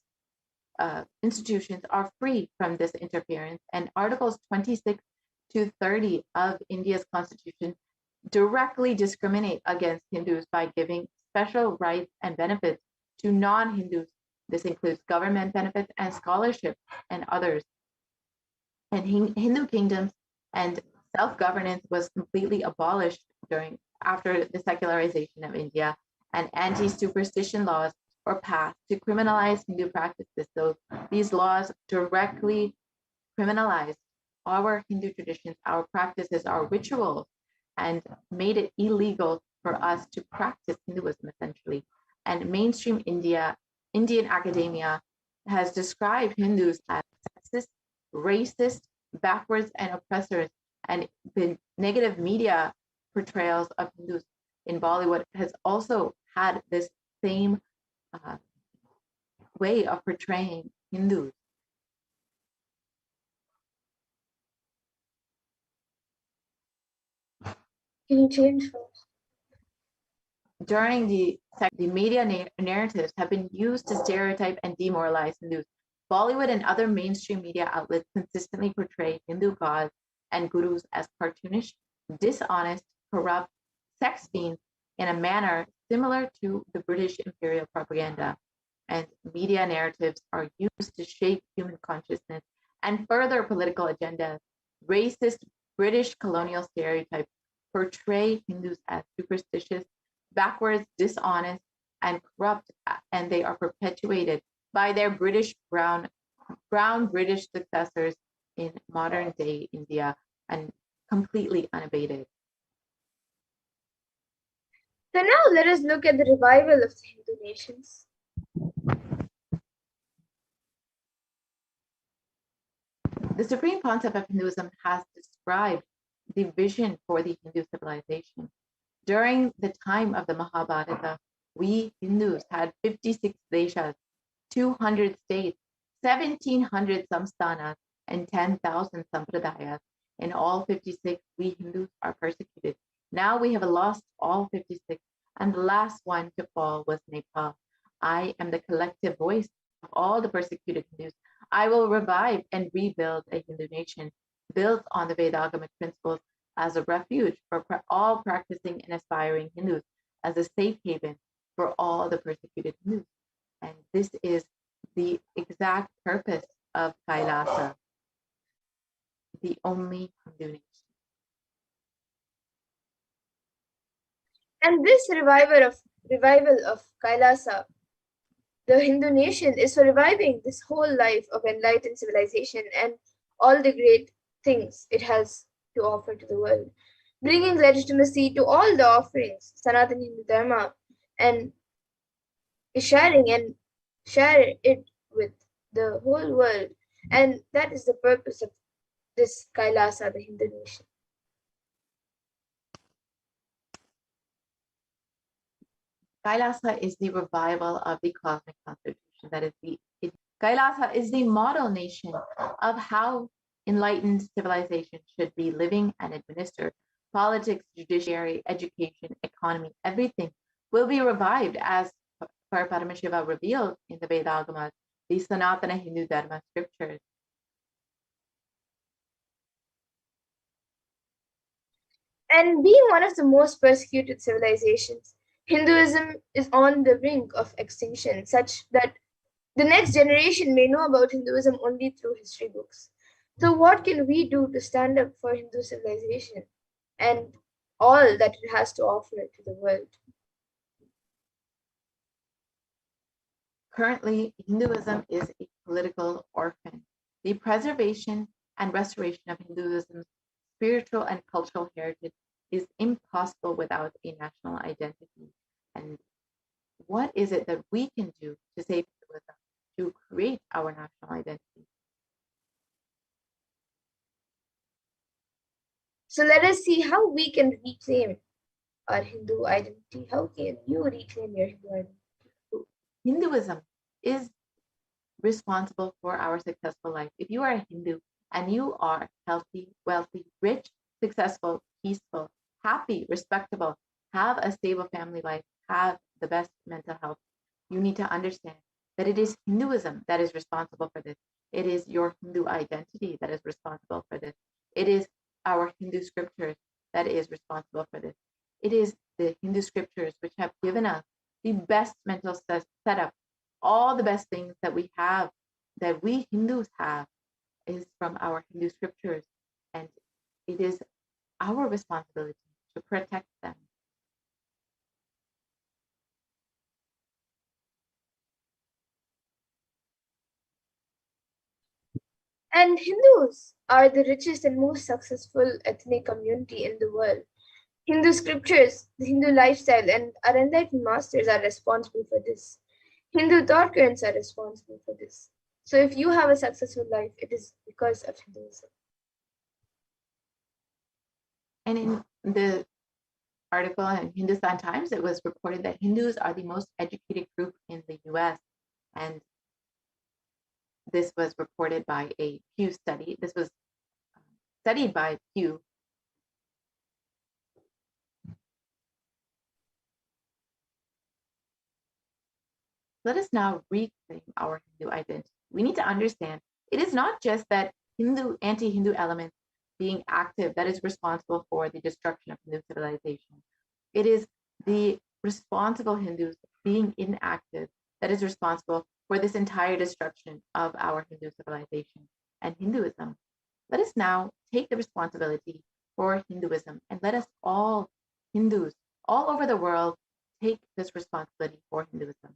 institutions are free from this interference. And Articles 26 to 30 of India's constitution directly discriminate against Hindus by giving special rights and benefits to non-Hindus. This includes government benefits and scholarship and others. And Hindu kingdoms and self-governance was completely abolished after the secularization of India, and anti-superstition laws were passed to criminalize Hindu practices. So these laws directly criminalized our Hindu traditions, our practices, our rituals, and made it illegal for us to practice Hinduism essentially. And mainstream Indian academia has described Hindus as sexist, racist, backwards, and oppressors. And the negative media portrayals of Hindus in Bollywood has also had this same way of portraying Hindus. Can you change first? During the media narratives have been used to stereotype and demoralize Hindus. Bollywood and other mainstream media outlets consistently portray Hindu gods and gurus as cartoonish, dishonest, corrupt sex fiends in a manner similar to the British imperial propaganda. And media narratives are used to shape human consciousness and further political agendas. Racist British colonial stereotypes portray Hindus as superstitious, backwards, dishonest, and corrupt, and they are perpetuated by their brown British successors in modern day India and completely unabated. So now let us look at the revival of the Hindu nations. The supreme concept of Hinduism has described the vision for the Hindu civilization. During the time of the Mahabharata, we Hindus had 56 deshas, 200 states, 1,700 samsthanas, and 10,000 sampradayas. In all 56, we Hindus are persecuted. Now we have lost all 56, and the last one to fall was Nepal. I am the collective voice of all the persecuted Hindus. I will revive and rebuild a Hindu nation built on the Vedagamic principles as a refuge for all practicing and aspiring Hindus, as a safe haven for all the persecuted Hindus. And this is the exact purpose of Kailasa, the only Hindu nation. And this revival of Kailasa, the Hindu nation, is for reviving this whole life of enlightened civilization and all the great things it has to offer to the world, bringing legitimacy to all the offerings, Sanatana Hindu Dharma, and share it with the whole world. And that is the purpose of this Kailasa, the Hindu nation. Kailasa is the revival of the cosmic constitution. Kailasa is the model nation of how enlightened civilization should be living and administered. Politics, judiciary, education, economy, everything will be revived as Paramashiva revealed in the Vedagamas, the Sanatana Hindu Dharma scriptures. And being one of the most persecuted civilizations, Hinduism is on the brink of extinction, such that the next generation may know about Hinduism only through history books. So, what can we do to stand up for Hindu civilization and all that it has to offer to the world? Currently, Hinduism is a political orphan. The preservation and restoration of Hinduism's spiritual and cultural heritage is impossible without a national identity. And what is it that we can do to save Hinduism, to create our national identity? So, let us see how we can reclaim our Hindu identity. How can you reclaim your Hindu identity? Hinduism is responsible for our successful life. If you are a Hindu and you are healthy, wealthy, rich, successful, peaceful, happy, respectable, have a stable family life, have the best mental health, you need to understand that it is Hinduism that is responsible for this. It is your Hindu identity that is responsible for this. It is our Hindu scriptures that is responsible for this. It is the Hindu scriptures which have given us the best mental setup. All the best things that we have, that we Hindus have, is from our Hindu scriptures. And it is our responsibility to protect them. And Hindus are the richest and most successful ethnic community in the world. Hindu scriptures, the Hindu lifestyle, and our enlightened masters are responsible for this. Hindu thought currents are responsible for this. So if you have a successful life, it is because of Hinduism. And in the article in Hindustan Times, it was reported that Hindus are the most educated group in the US. And this was reported by a Pew study. This was studied by Pew. Let us now reclaim our Hindu identity. We need to understand it is not just that anti-Hindu elements being active that is responsible for the destruction of Hindu civilization. It is the responsible Hindus being inactive that is responsible for this entire destruction of our Hindu civilization and Hinduism. Let us now take the responsibility for Hinduism and let us all Hindus all over the world take this responsibility for Hinduism.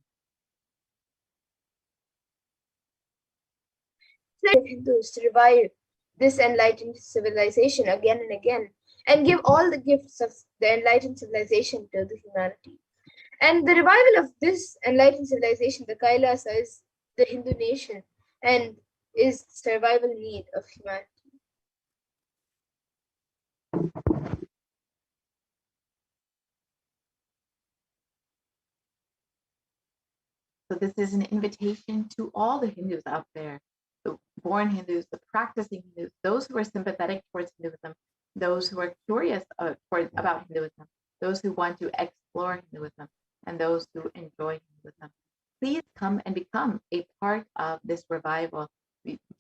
Hindus to revive this enlightened civilization again and again and give all the gifts of the enlightened civilization to the humanity. And the revival of this enlightened civilization, the Kailasa, is the Hindu nation and is survival need of humanity. So this is an invitation to all the Hindus out there, the born Hindus, the practicing Hindus, those who are sympathetic towards Hinduism, those who are curious about Hinduism, those who want to explore Hinduism, and those who enjoy Hinduism. Please come and become a part of this revival.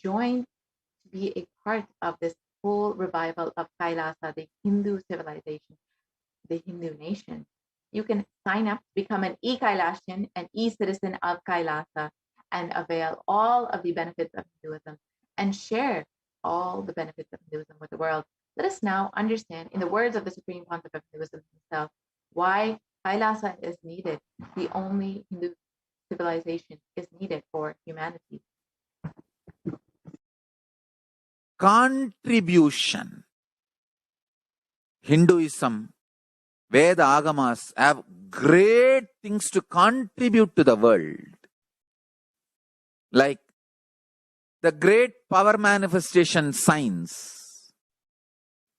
Join to be a part of this whole revival of Kailasa, the Hindu civilization, the Hindu nation. You can sign up to become an e-Kailashian, an e-citizen of Kailasa, and avail all of the benefits of Hinduism and share all the benefits of Hinduism with the world. Let us now understand, in the words of the Supreme Pontiff of Hinduism himself, why Kailasa is needed. The only Hindu civilization is needed for humanity. Contribution. Hinduism, Veda Agamas have great things to contribute to the world. Like the great power manifestation science,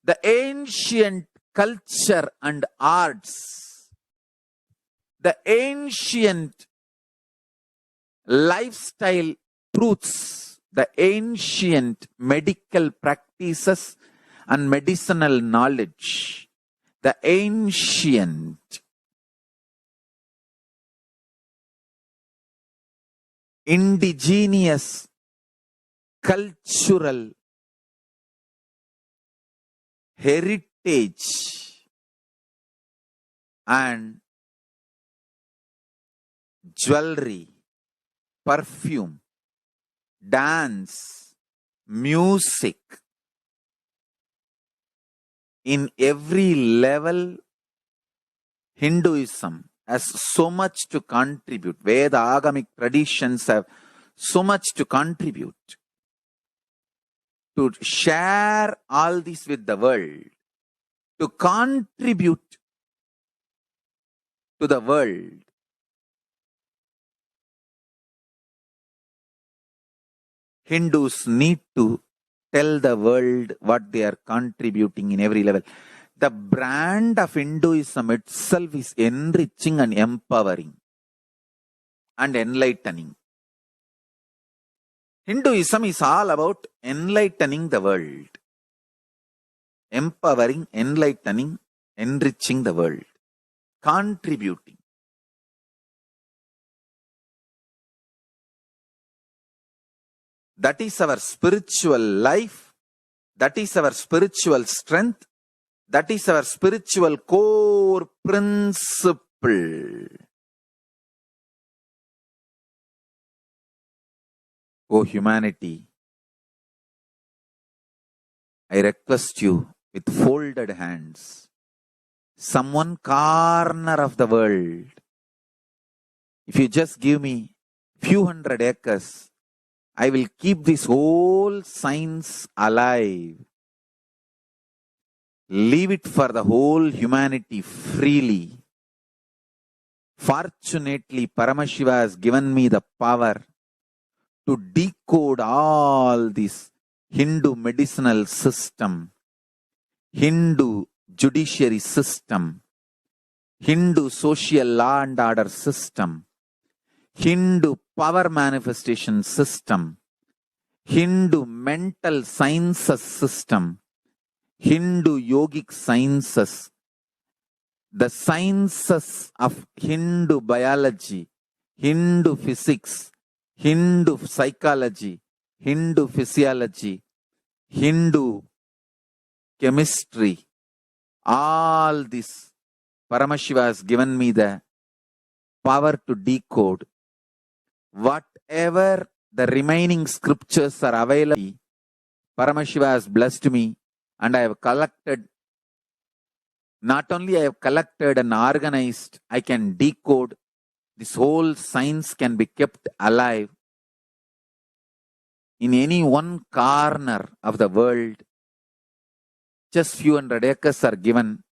the ancient culture and arts, the ancient lifestyle truths, the ancient medical practices and medicinal knowledge, the ancient indigenous cultural heritage and jewelry, perfume, dance, music. In every level, Hinduism has so much to contribute. Veda Agamic traditions have so much to contribute. To share all this with the world, to contribute to the world. Hindus need to tell the world what they are contributing in every level. The brand of Hinduism itself is enriching and empowering and enlightening. Hinduism is all about enlightening the world. Empowering, enlightening, enriching the world. Contributing. That is our spiritual life. That is our spiritual strength. That is our spiritual core principle. O humanity, I request you with folded hands, some one corner of the world, if you just give me few hundred acres, I will keep this whole science alive. Leave it for the whole humanity freely. Fortunately, Paramashiva has given me the power to decode all this Hindu medicinal system, Hindu judiciary system, Hindu social law and order system, Hindu power manifestation system, Hindu mental sciences system, Hindu yogic sciences, the sciences of Hindu biology, Hindu physics, Hindu psychology, Hindu physiology, Hindu chemistry, all this Paramashiva has given me the power to decode. Whatever the remaining scriptures are available, Paramashiva has blessed me, and I have collected. Not only I have collected and organized, I can decode. This whole science can be kept alive in any one corner of the world. just few hundred acres are given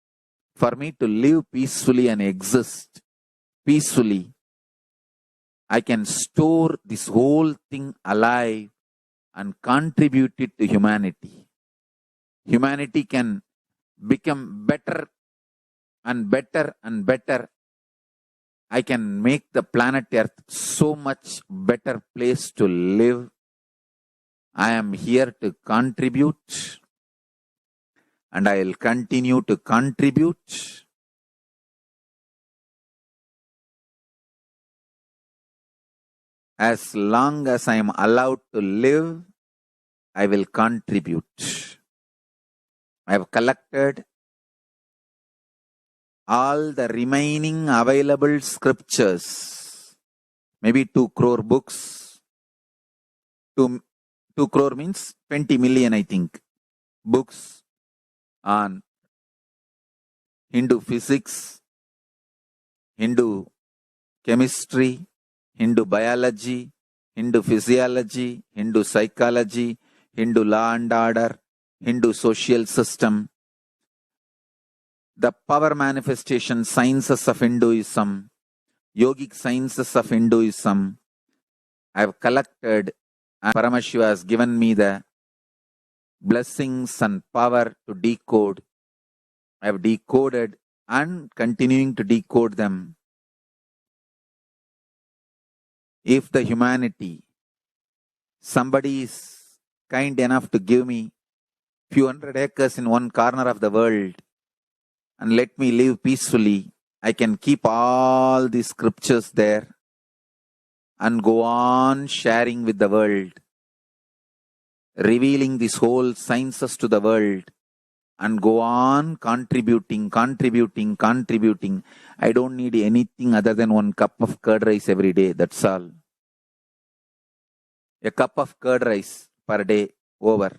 for me to live peacefully and exist peacefully, I can store this whole thing alive and contribute it to humanity. Humanity can become better and better and better. I can make the planet Earth so much better place to live. I am here to contribute, and I will continue to contribute. As long as I am allowed to live, I will contribute. I have collected all the remaining available scriptures, maybe 2 crore books. 2 crore means 20 million, I think, books on Hindu physics, Hindu chemistry, Hindu biology, Hindu physiology, Hindu psychology, Hindu law and order, Hindu social system, the power manifestation sciences of Hinduism, yogic sciences of Hinduism. I have collected, and Paramashiva has given me the blessings and power to decode. I have decoded and continuing to decode them. If the humanity, somebody is kind enough to give me few hundred acres in one corner of the world and let me live peacefully, I can keep all these scriptures there and go on sharing with the world, revealing this whole sciences to the world, and go on contributing. I don't need anything other than 1 cup of curd rice every day. That's all. A cup of curd rice per day over.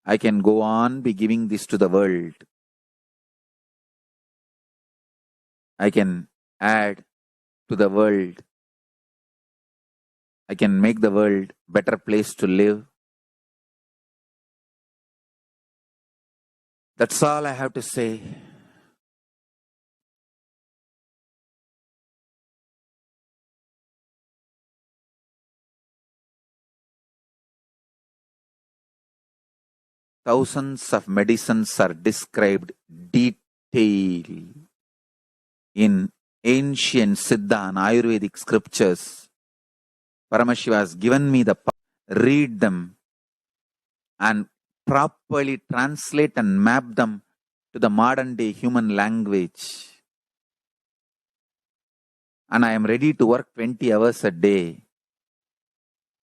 I can go on be giving this to the world. I can add to the world. I can make the world a better place to live. That's all I have to say. Thousands of medicines are described detail in ancient Siddha and Ayurvedic scriptures. Paramashiva has given me the power to read them and properly translate and map them to the modern day human language. And I am ready to work 20 hours a day.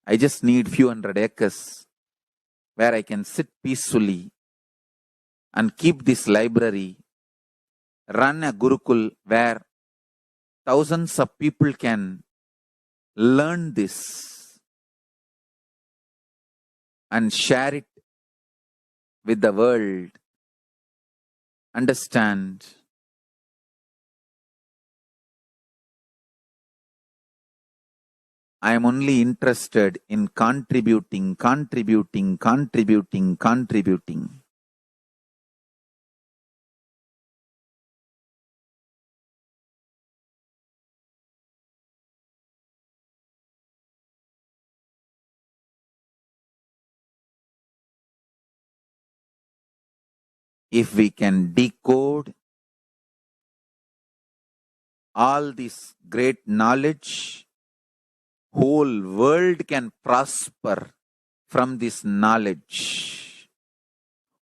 I just need few hundred acres where I can sit peacefully and keep this library, run a Gurukul where thousands of people can learn this and share it with the world, understand. I am only interested in contributing. If we can decode all this great knowledge, whole world can prosper from this knowledge.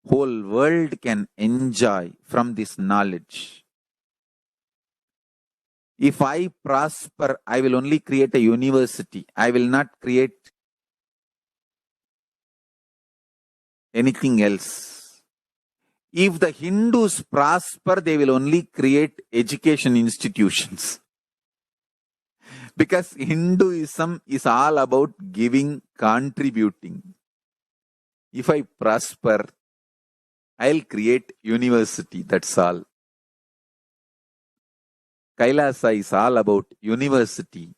Whole world can enjoy from this knowledge. If I prosper, I will only create a university. I will not create anything else. If the Hindus prosper, they will only create education institutions. Because Hinduism is all about giving, contributing. If I prosper, I'll create university, that's all. Kailasa is all about university,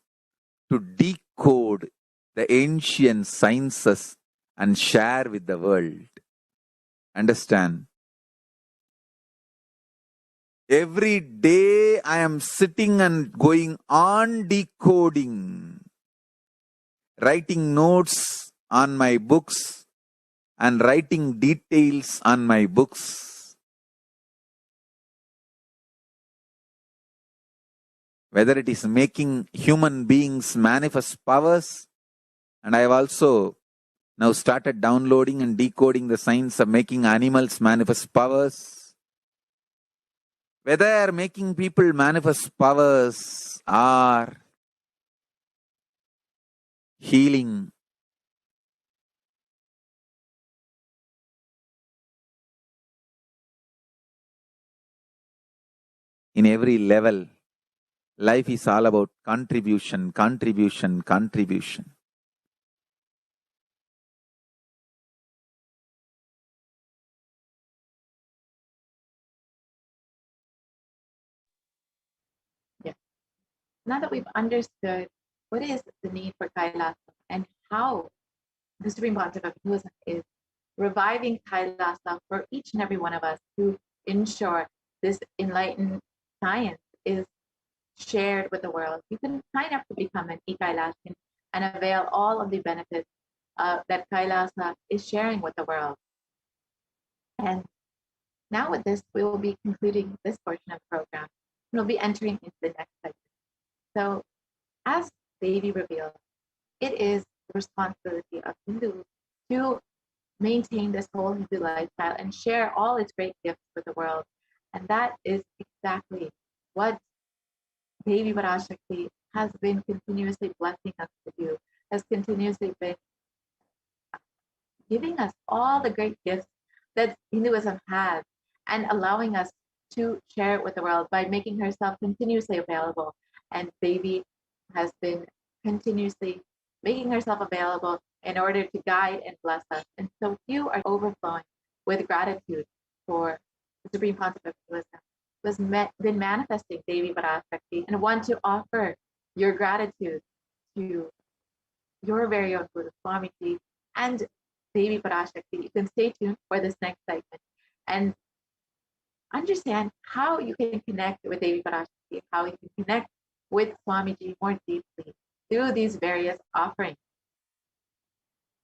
to decode the ancient sciences and share with the world. Understand? Every day I am sitting and going on decoding, writing notes on my books and writing details on my books. Whether it is making human beings manifest powers, and I have also now started downloading and decoding the science of making animals manifest powers. Whether making people manifest powers or healing, in every level, life is all about contribution, contribution, contribution. Now that we've understood what is the need for Kailasa and how the Supreme Concept of Hinduism is reviving Kailasa for each and every one of us to ensure this enlightened science is shared with the world, you can sign up to become an e-Kailasan and avail all of the benefits that Kailasa is sharing with the world. And now with this, we will be concluding this portion of the program. We'll be entering into the next segment. So as Devi revealed, it is the responsibility of Hindus to maintain this whole Hindu lifestyle and share all its great gifts with the world. And that is exactly what Devi Parashakti has been continuously blessing us to do, has continuously been giving us all the great gifts that Hinduism has and allowing us to share it with the world by making herself continuously available. And Devi has been continuously making herself available in order to guide and bless us. And so you are overflowing with gratitude for the Supreme Concept of Hinduism, who has been manifesting Devi Parashakti and want to offer your gratitude to your very own Guru Swamiji and Devi Parashakti. You can stay tuned for this next segment and understand how you can connect with Devi Parashakti, how you can connect with Swamiji more deeply through these various offerings.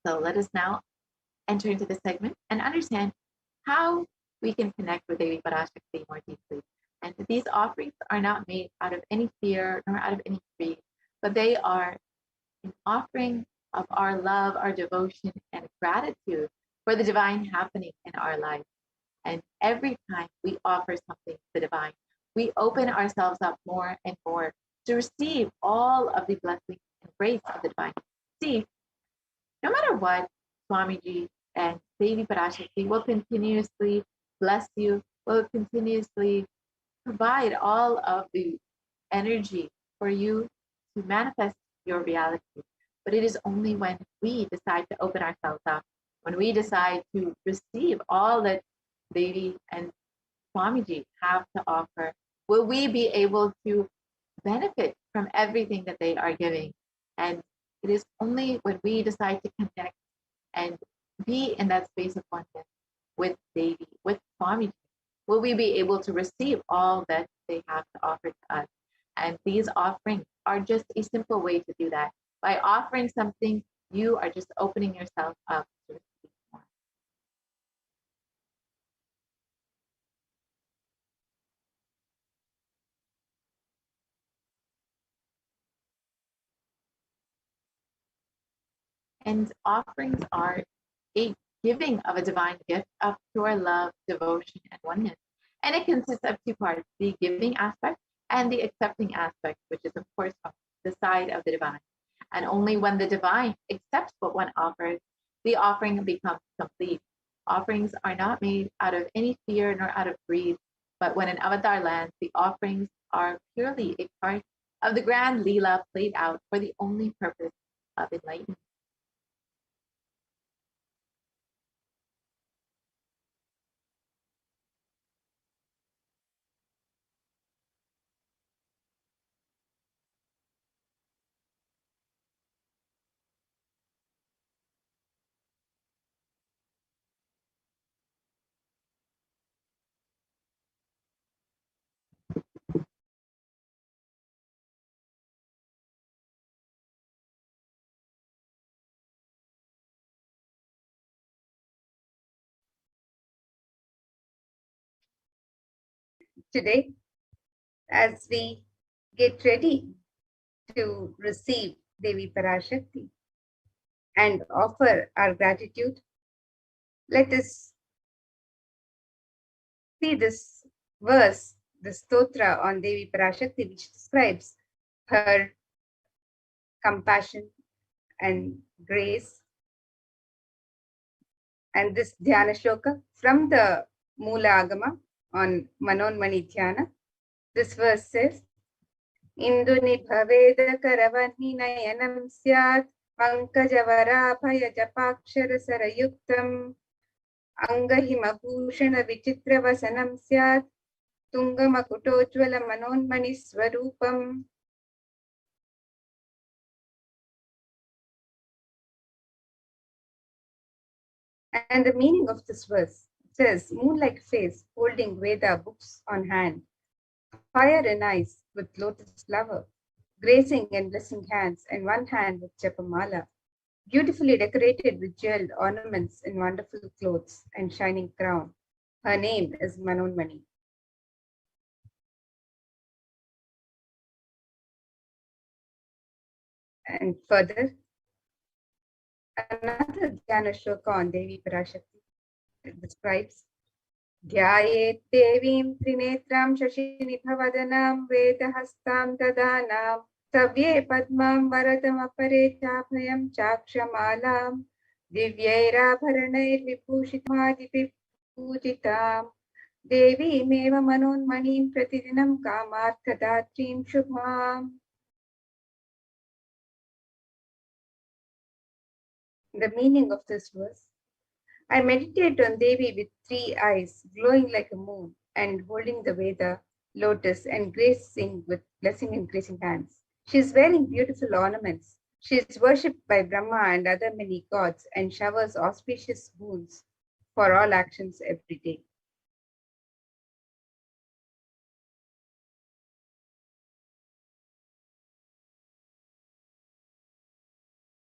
So let us now enter into this segment and understand how we can connect with Devi Parashakti more deeply. And these offerings are not made out of any fear nor out of any greed, but they are an offering of our love, our devotion, and gratitude for the divine happening in our life. And every time we offer something to the divine, we open ourselves up more and more to receive all of the blessings and grace of the divine. See, no matter what, Swamiji and Devi Parashakti will continuously bless you, will continuously provide all of the energy for you to manifest your reality. But it is only when we decide to open ourselves up, when we decide to receive all that Devi and Swamiji have to offer, will we be able to benefit from everything that they are giving. And it is only when we decide to connect and be in that space of oneness with Devi, with Swamiji, will we be able to receive all that they have to offer to us. And these offerings are just a simple way to do that. By offering something, you are just opening yourself up to receive more. And offerings are a giving of a divine gift of pure love, devotion, and oneness. And it consists of two parts, the giving aspect and the accepting aspect, which is, of course, from the side of the divine. And only when the divine accepts what one offers, the offering becomes complete. Offerings are not made out of any fear nor out of greed, but when an avatar lands, the offerings are purely a part of the grand Leela played out for the only purpose of enlightenment. Today, as we get ready to receive Devi Parashakti and offer our gratitude, let us see this verse, the stotra on Devi Parashakti, which describes her compassion and grace. And this Dhyana Shloka from the Mula Agama on Manonmani Dhyana. This verse says, Induni bhaveda karavani nayanam syat pankajavara japakshara sarayuktam angahimabhushana vichitra vasanam syat tungamakutojvala manonmani swarupam. And the meaning of this verse says, moon-like face holding Veda books on hand, fire in eyes with lotus flower, gracing and blessing hands, and one hand with japamala, beautifully decorated with jeweled ornaments in wonderful clothes and shining crown. Her name is Manonmani. And further, another Dhyana Shloka on Devi Parashakti describes Dhyayet Devim Trinetram Shashinibhavadanam Vedahastam Dadanam Tavye Padmam Varadam Apare Chapayam Chakshamalam Divyaira Bharanair Vibhushitmadipi Pujitam Devi Meva Manonmanim Pratidinam Kamarthadatrim Shubham. The meaning of this verse: I meditate on Devi with 3 eyes, glowing like a moon, and holding the Veda, lotus, and gracing with blessing and gracing hands. She is wearing beautiful ornaments. She is worshipped by Brahma and other many gods and showers auspicious boons for all actions every day.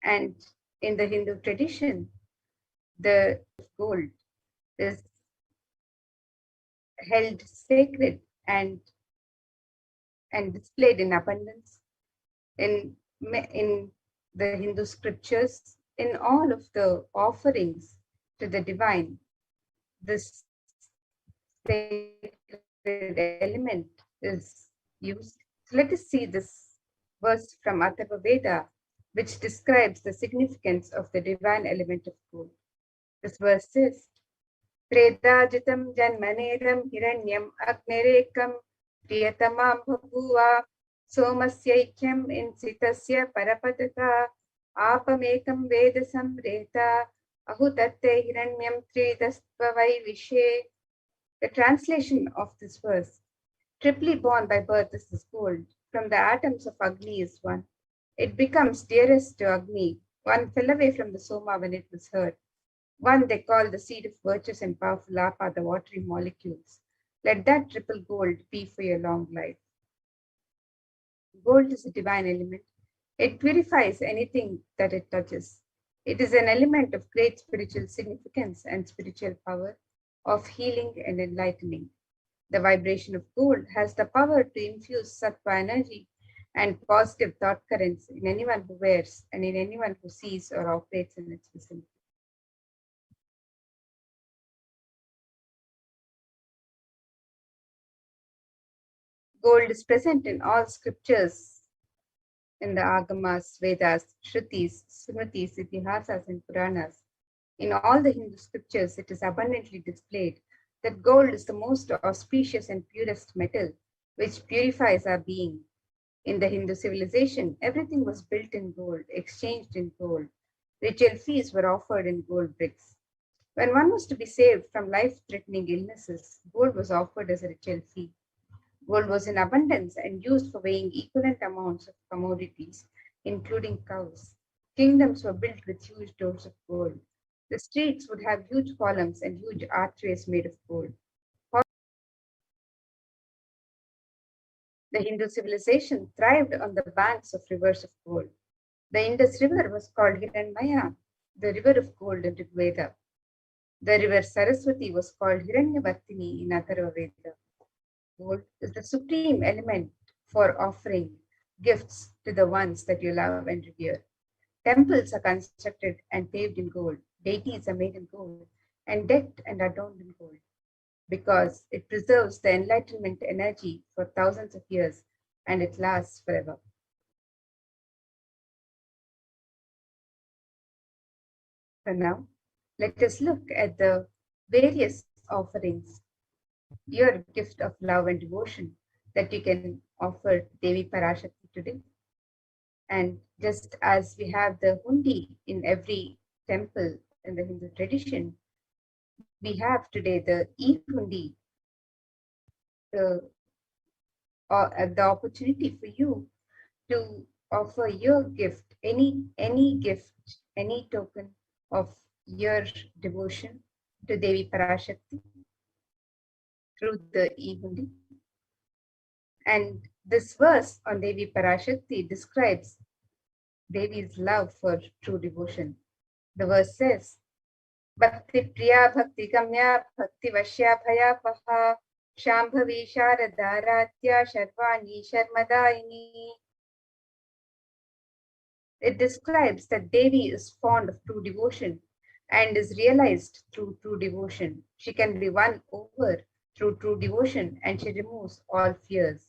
And in the Hindu tradition, the gold is held sacred and displayed in abundance in the Hindu scriptures. In all of the offerings to the divine, this sacred element is used. So let us see this verse from Atharva Veda, which describes the significance of the divine element of gold. This verse says, Predajitam janmaneram hiranyam agnerekam priyatamam bhabuva somasyaikyam insitasya parapadata apamekam vedasam reta ahutatte hiranyam tridaspavai vishe. The translation of this verse: triply born by birth is this gold. From the atoms of Agni is one. It becomes dearest to Agni. One fell away from the Soma when it was heard. One they call the seed of virtuous and powerful Apa, the watery molecules. Let that triple gold be for your long life. Gold is a divine element. It purifies anything that it touches. It is an element of great spiritual significance and spiritual power, of healing and enlightening. The vibration of gold has the power to infuse sattva energy and positive thought currents in anyone who wears and in anyone who sees or operates in its vicinity. Gold is present in all scriptures, in the Agamas, Vedas, Shrutis, Smritis, Itihasas, and Puranas. In all the Hindu scriptures, it is abundantly displayed that gold is the most auspicious and purest metal, which purifies our being. In the Hindu civilization, everything was built in gold, exchanged in gold. Ritual feasts were offered in gold bricks. When one was to be saved from life-threatening illnesses, gold was offered as a ritual fee. Gold was in abundance and used for weighing equivalent amounts of commodities, including cows. Kingdoms were built with huge doors of gold. The streets would have huge columns and huge archways made of gold. The Hindu civilization thrived on the banks of rivers of gold. The Indus River was called Hiranmaya, the river of gold in Rigveda. The river Saraswati was called Hiranyavartini in Atharva Veda. gold is the supreme element for offering gifts to the ones that you love and revere. Temples are constructed and paved in gold. Deities are made in gold and decked and adorned in gold because it preserves the enlightenment energy for thousands of years and it lasts forever. For now, let us look at the various offerings, your gift of love and devotion that you can offer Devi Parashakti today. And just as we have the hundi in every temple in the Hindu tradition, we have today the e-hundi, the opportunity for you to offer your gift, any gift, any token of your devotion to Devi Parashakti through the e-hundi. And this verse on Devi Parashakti describes Devi's love for true devotion. The verse says, Bhakti Priya Bhakti Gamya Bhakti Vashya Bhayapaha Shambhavi Sharada Ratya Sharvani Sharmadaini. It describes that Devi is fond of true devotion and is realized through true devotion. She can be won over through true devotion and she removes all fears.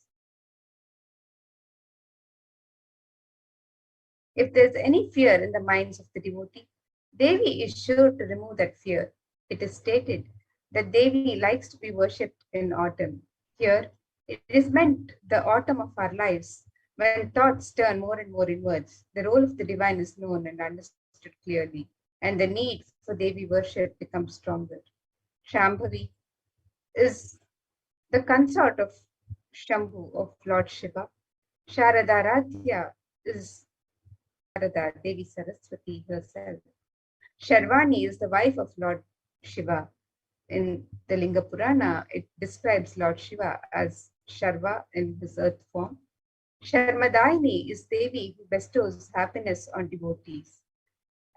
If there's any fear in the minds of the devotee, Devi is sure to remove that fear. It is stated that Devi likes to be worshipped in autumn. Here, it is meant the autumn of our lives, when thoughts turn more and more inwards. The role of the divine is known and understood clearly, and the need for Devi worship becomes stronger. Shambhavi is the consort of Shambhu, of Lord Shiva. Sharadaradhya is Sharada, Devi Saraswati herself. Sharvani is the wife of Lord Shiva. In the Linga Purana, it describes Lord Shiva as Sharva in his earth form. Sharmadaini is Devi who bestows happiness on devotees.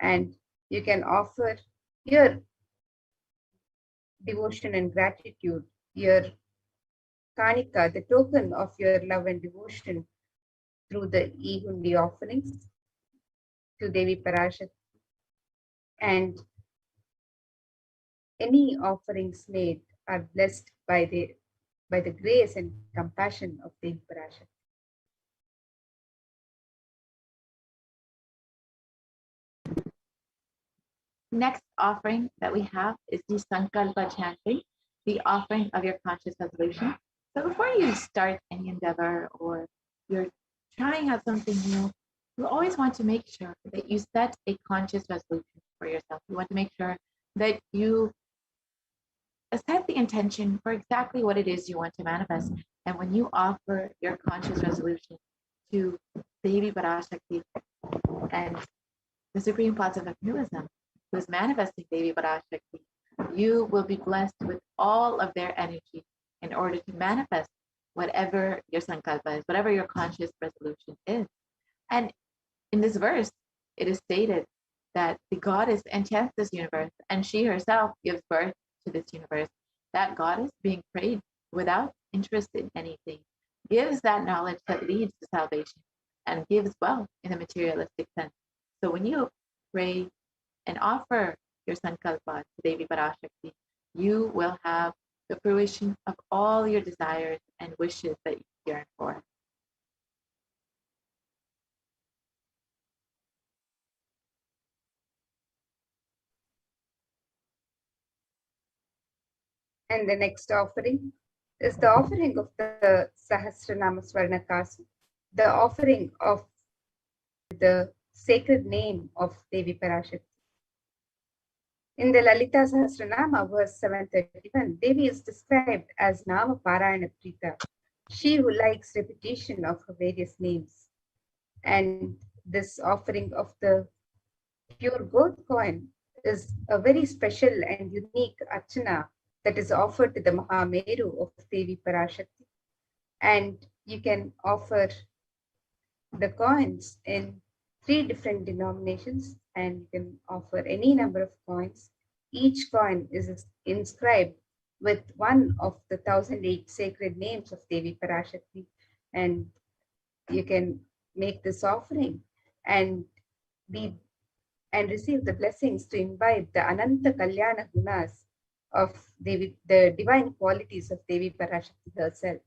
And you can offer your devotion and gratitude, your kanika, the token of your love and devotion, through the e-hundi offerings to Devi Parashakti. And any offerings made are blessed by the grace and compassion of Devi Parashakti. Next offering that we have is the Sankalpa chanting, the offering of your conscious resolution. So before you start any endeavor or you're trying out something new, you always want to make sure that you set a conscious resolution for yourself. You want to make sure that you set the intention for exactly what it is you want to manifest. And when you offer your conscious resolution to Devi Parashakti and the Supreme Plaza of Hinduism, who is manifesting Devi Parashakti, you will be blessed with all of their energy in order to manifest whatever your sankalpa is, whatever your conscious resolution is. And in this verse, it is stated that the goddess enchants this universe and she herself gives birth to this universe. That goddess, being prayed without interest in anything, gives that knowledge that leads to salvation and gives wealth in a materialistic sense. So when you pray and offer your sankalpa to Devi Parashakti, you will have the fruition of all your desires and wishes that you yearn for. And the next offering is the offering of the Sahasranama Swarnakasu, the offering of the sacred name of Devi Parashakti. In the Lalita Sahasranama, verse 731, Devi is described as Nama Parayana Prita, she who likes repetition of her various names. And this offering of the pure gold coin is a very special and unique archana that is offered to the Mahameru of Devi Parashakti. And you can offer the coins in 3 different denominations, and you can offer any number of coins. Each coin is inscribed with one of the 1008 sacred names of Devi Parashakti, and you can make this offering and receive the blessings to imbibe the Ananta Kalyana Gunas of Devi, the divine qualities of Devi Parashakti herself.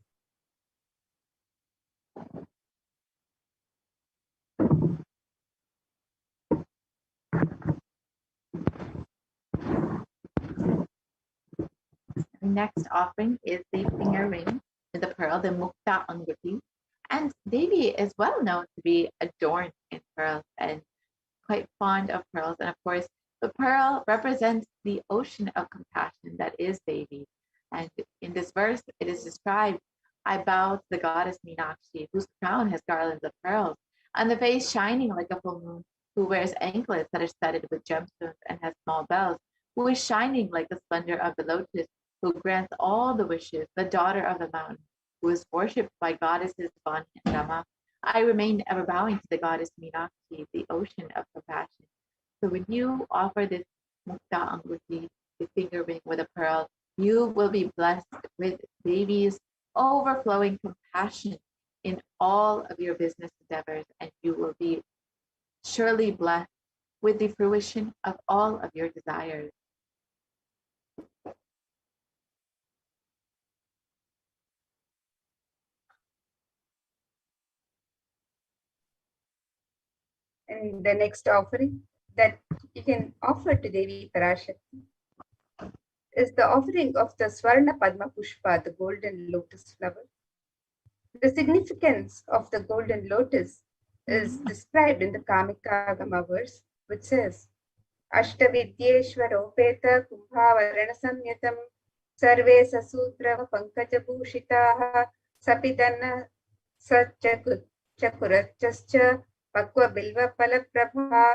The next offering is the finger ring with the pearl, the Mukta Anguti. And Devi is well known to be adorned in pearls and quite fond of pearls. And of course, the pearl represents the ocean of compassion that is Devi. And in this verse, it is described, I bow to the goddess Meenakshi, whose crown has garlands of pearls, and the face shining like a full moon, who wears anklets that are studded with gemstones and has small bells, who is shining like the splendor of the lotus, who grants all the wishes, the daughter of the mountain, who is worshipped by goddesses Vani and Rama. I remain ever bowing to the goddess Meenakshi, the ocean of compassion. So when you offer this Mukta Anguti, the finger ring with a pearl, you will be blessed with Devi's overflowing compassion in all of your business endeavors, and you will be surely blessed with the fruition of all of your desires. And the next offering that you can offer to Devi Parashakti is the offering of the Swarna Padma Pushpa, the golden lotus flower. The significance of the golden lotus is described in the Kamika Gama verse, which says, Ashtavidyeshwaropeta Kumbhavarana Samyatam Sarve Sasutra Pankajabhushitaha Sapidana Sachakurachascha Pakwa Bilva Palaprabha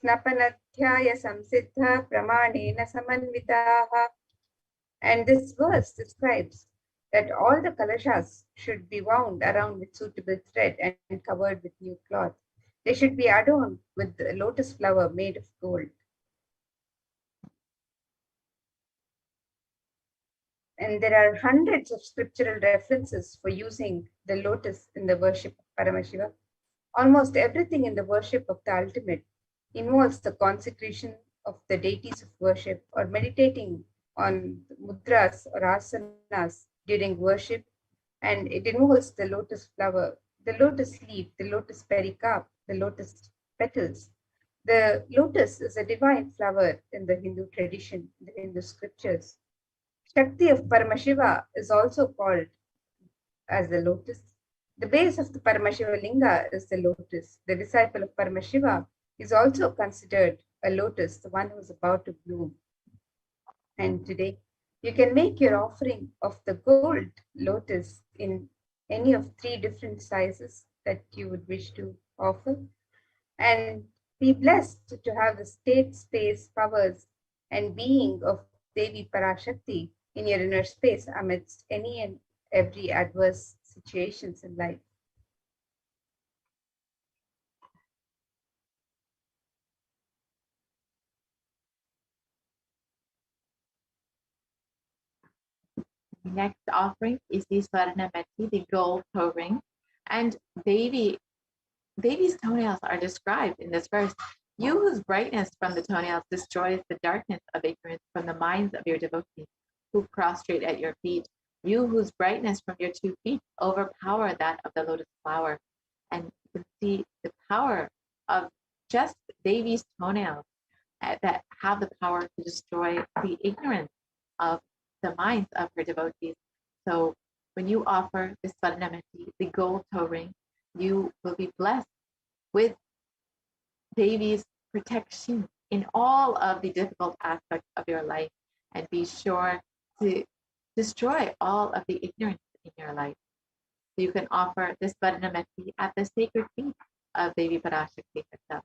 Snapanadhyaya Samsiddha Pramanena Samanvitaha. And this verse describes that all the kalashas should be wound around with suitable thread and covered with new cloth. They should be adorned with the lotus flower made of gold. And there are hundreds of scriptural references for using the lotus in the worship of Paramashiva. Almost everything in the worship of the ultimate involves the consecration of the deities of worship or meditating on mudras or asanas during worship, and it involves the lotus flower, the lotus leaf, the lotus pericarp, the lotus petals. The lotus is a divine flower in the Hindu tradition, the Hindu scriptures. Shakti of Paramashiva is also called as the lotus. The base of the Paramashiva Linga is the lotus. The disciple of Paramashiva is also considered a lotus, the one who is about to bloom. And today, you can make your offering of the gold lotus in any of 3 different sizes that you would wish to offer, and be blessed to have the state, space, powers, and being of Devi Parashakti in your inner space amidst any and every adverse situations in life. The next offering is the Swarnameti, the gold toe ring. And Devi's toenails are described in this verse. You whose brightness from the toenails destroys the darkness of ignorance from the minds of your devotees who prostrate at your feet. You whose brightness from your 2 feet overpower that of the lotus flower. And you can see the power of just Devi's toenails that have the power to destroy the ignorance of the minds of her devotees. So when you offer this Swarnameti, the gold toe ring, you will be blessed with Devi's protection in all of the difficult aspects of your life, and be sure to destroy all of the ignorance in your life. So you can offer this Swarnameti at the sacred feet of Devi Parashakti herself.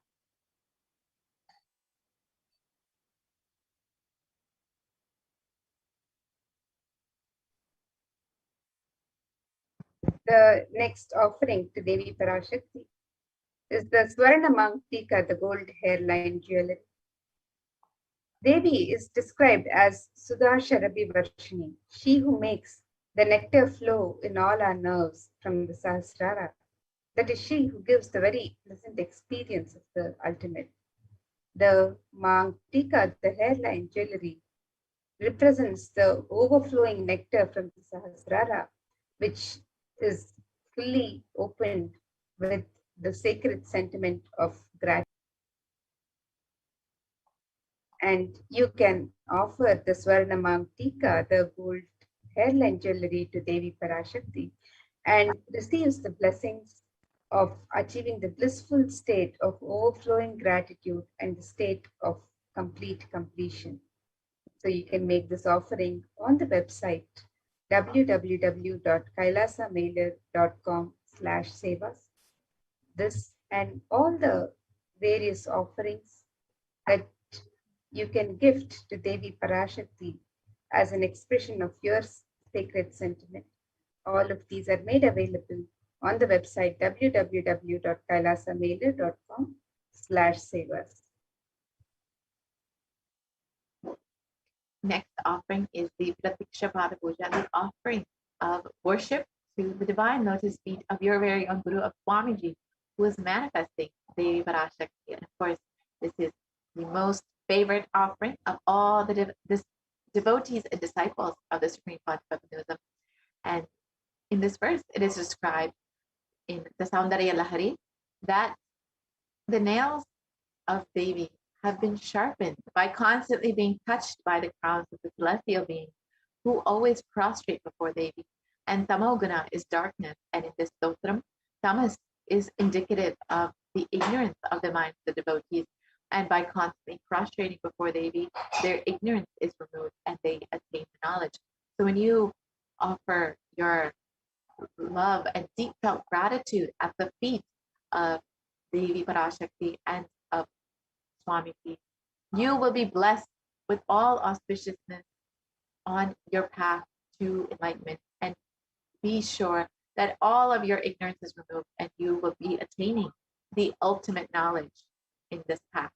The next offering to Devi Parashakti is the Swarna Mangtika, the gold hairline jewelry. Devi is described as Sudha Sharabi Varshini, she who makes the nectar flow in all our nerves from the Sahasrara. That is she who gives the very pleasant experience of the ultimate. The Mang Tika, the hairline jewelry, represents the overflowing nectar from the Sahasrara, which is fully opened with the sacred sentiment of gratitude. And you can offer the Swarnamam Tika, the gold hairline jewelry, to Devi Parashakti, and receives the blessings of achieving the blissful state of overflowing gratitude and the state of complete completion. So you can make this offering on the website www.kailasamailer.com/sevas. This and all the various offerings that you can gift to Devi Parashakti as an expression of your sacred sentiment. All of these are made available on the website www.kailasamailer.com/sevas. Next offering is the Pratiksha Pada Puja, the offering of worship to the divine lotus feet of your very own Guru, of Swamiji, who is manifesting Devi Parashakti. And of course, this is the most favorite offering of all the devotees and disciples of the Supreme Panchavagnusam. And in this verse, it is described in the Saundarya Lahari that the nails of Devi have been sharpened by constantly being touched by the crowns of the celestial beings who always prostrate before Devi. And Tamoguna is darkness, and in this stotram, tamas is indicative of the ignorance of the minds of the devotees. And by constantly prostrating before Devi, their ignorance is removed and they attain the knowledge. So when you offer your love and deep felt gratitude at the feet of Devi Parashakti and of Swamiji, you will be blessed with all auspiciousness on your path to enlightenment. And be sure that all of your ignorance is removed and you will be attaining the ultimate knowledge in this path.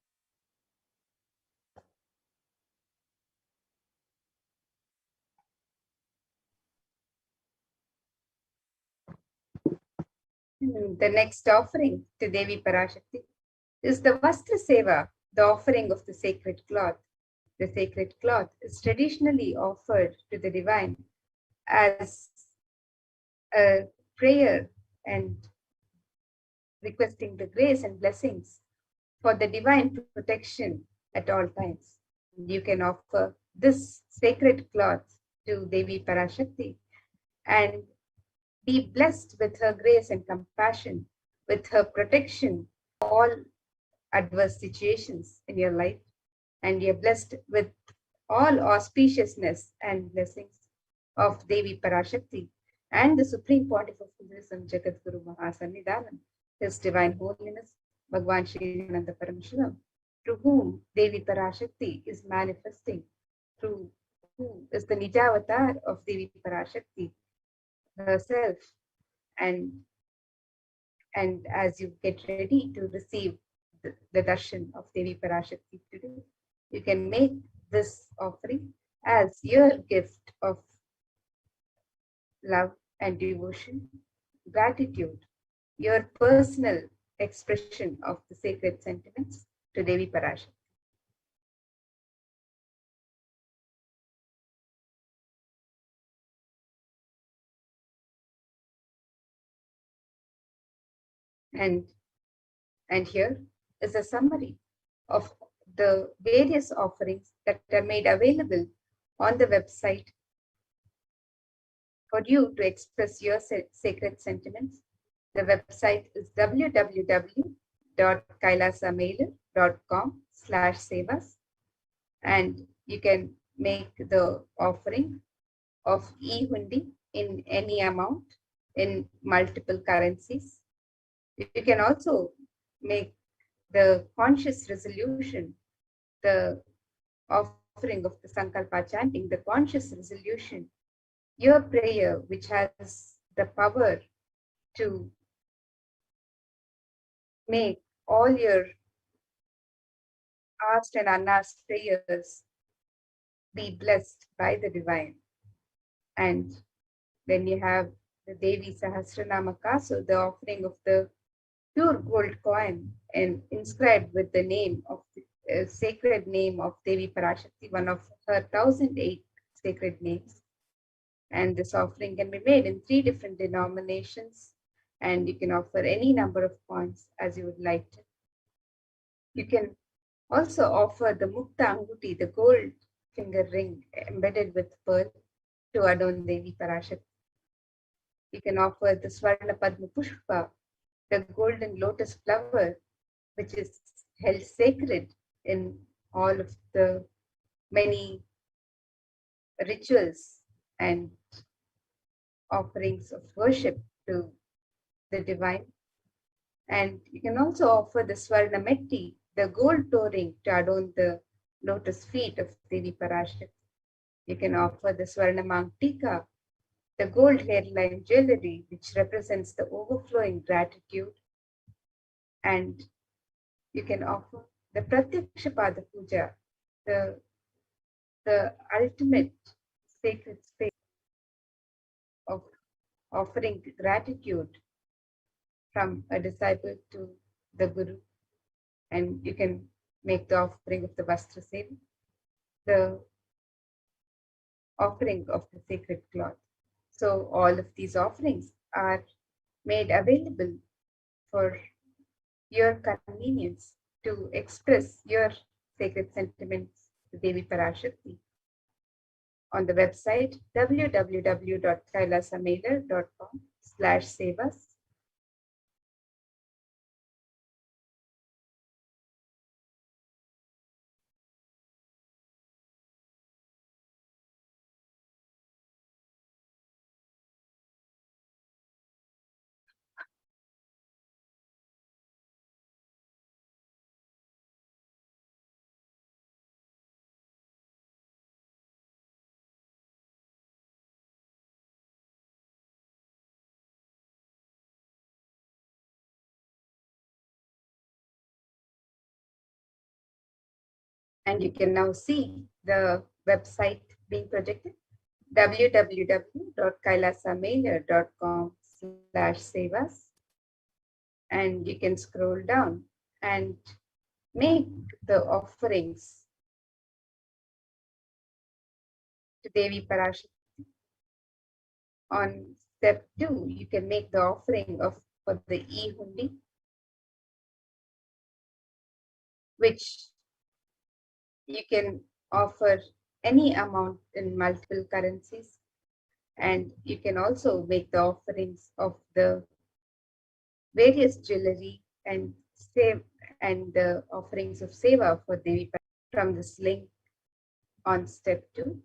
The next offering to Devi Parashakti is the Vastra Seva, the offering of the sacred cloth. The sacred cloth is traditionally offered to the divine as a prayer and requesting the grace and blessings for the divine protection at all times. You can offer this sacred cloth to Devi Parashakti and be blessed with her grace and compassion, with her protection all adverse situations in your life, and you're blessed with all auspiciousness and blessings of Devi Parashakti and the Supreme Pontiff of Hinduism, Jagadguru Mahasannidhanam, His Divine Holiness, Bhagwan Shri Nithyananda Paramashivam, through whom Devi Parashakti is manifesting, through who is the Nijavatar of Devi Parashakti herself. And as you get ready to receive the darshan of Devi Parashakti today, you can make this offering as your gift of love and devotion, gratitude, your personal expression of the sacred sentiments to Devi Parashakti. And here is a summary of the various offerings that are made available on the website for you to express your sacred sentiments. The website is www.kailasamailer.com/sevas, and you can make the offering of e-hundi in any amount in multiple currencies. You can also make the conscious resolution, the offering of the Sankalpa chanting, the conscious resolution, your prayer, which has the power to make all your asked and unasked prayers be blessed by the divine. And then you have the Devi Sahasranama Kasu, the offering of the pure gold coin and inscribed with the name of the sacred name of Devi Parashakti, one of her 1008 sacred names. And this offering can be made in 3 different denominations, and you can offer any number of coins as you would like to. You can also offer the Mukta Anguti, the gold finger ring embedded with pearl, to adorn Devi Parashakti. You can offer the Swarna Padma Pushpa, the golden lotus flower, which is held sacred in all of the many rituals and offerings of worship to the divine. And you can also offer the Swarna Metti, the gold touring, to adorn the lotus feet of Devi Parashakti. You can offer the Swarna Mangtika, the gold hairline jewelry, which represents the overflowing gratitude. And you can offer the Pratyaksha Pada Puja, the ultimate sacred space of offering gratitude from a disciple to the Guru. And you can make the offering of the Vastra Seva, the offering of the sacred cloth. So all of these offerings are made available for your convenience to express your sacred sentiments to Devi Parashakti on the website www.kailasamailer.com/sevas. And you can now see the website being projected, www.kailasamailer.com/sevas. And you can scroll down and make the offerings to Devi Parashakti. On step 2, you can make the offering for the e-hundi, which you can offer any amount in multiple currencies. And you can also make the offerings of the various jewelry and the offerings of seva for Devi from this link on step 2.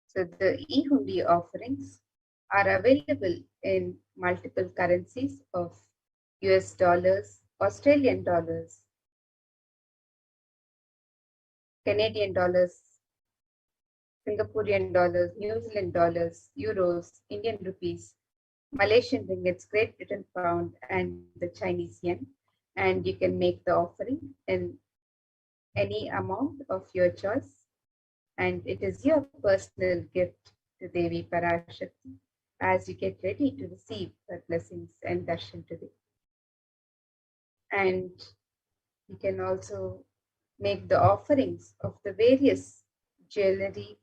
So the e-hundi offerings are available in multiple currencies of US dollars, Australian dollars, Canadian dollars, Singaporean dollars, New Zealand dollars, euros, Indian rupees, Malaysian ringgits, Great Britain pound, and the Chinese yen. And you can make the offering in any amount of your choice. And it is your personal gift to Devi Parashakti as you get ready to receive her blessings and darshan today. And you can also make the offerings of the various jewelry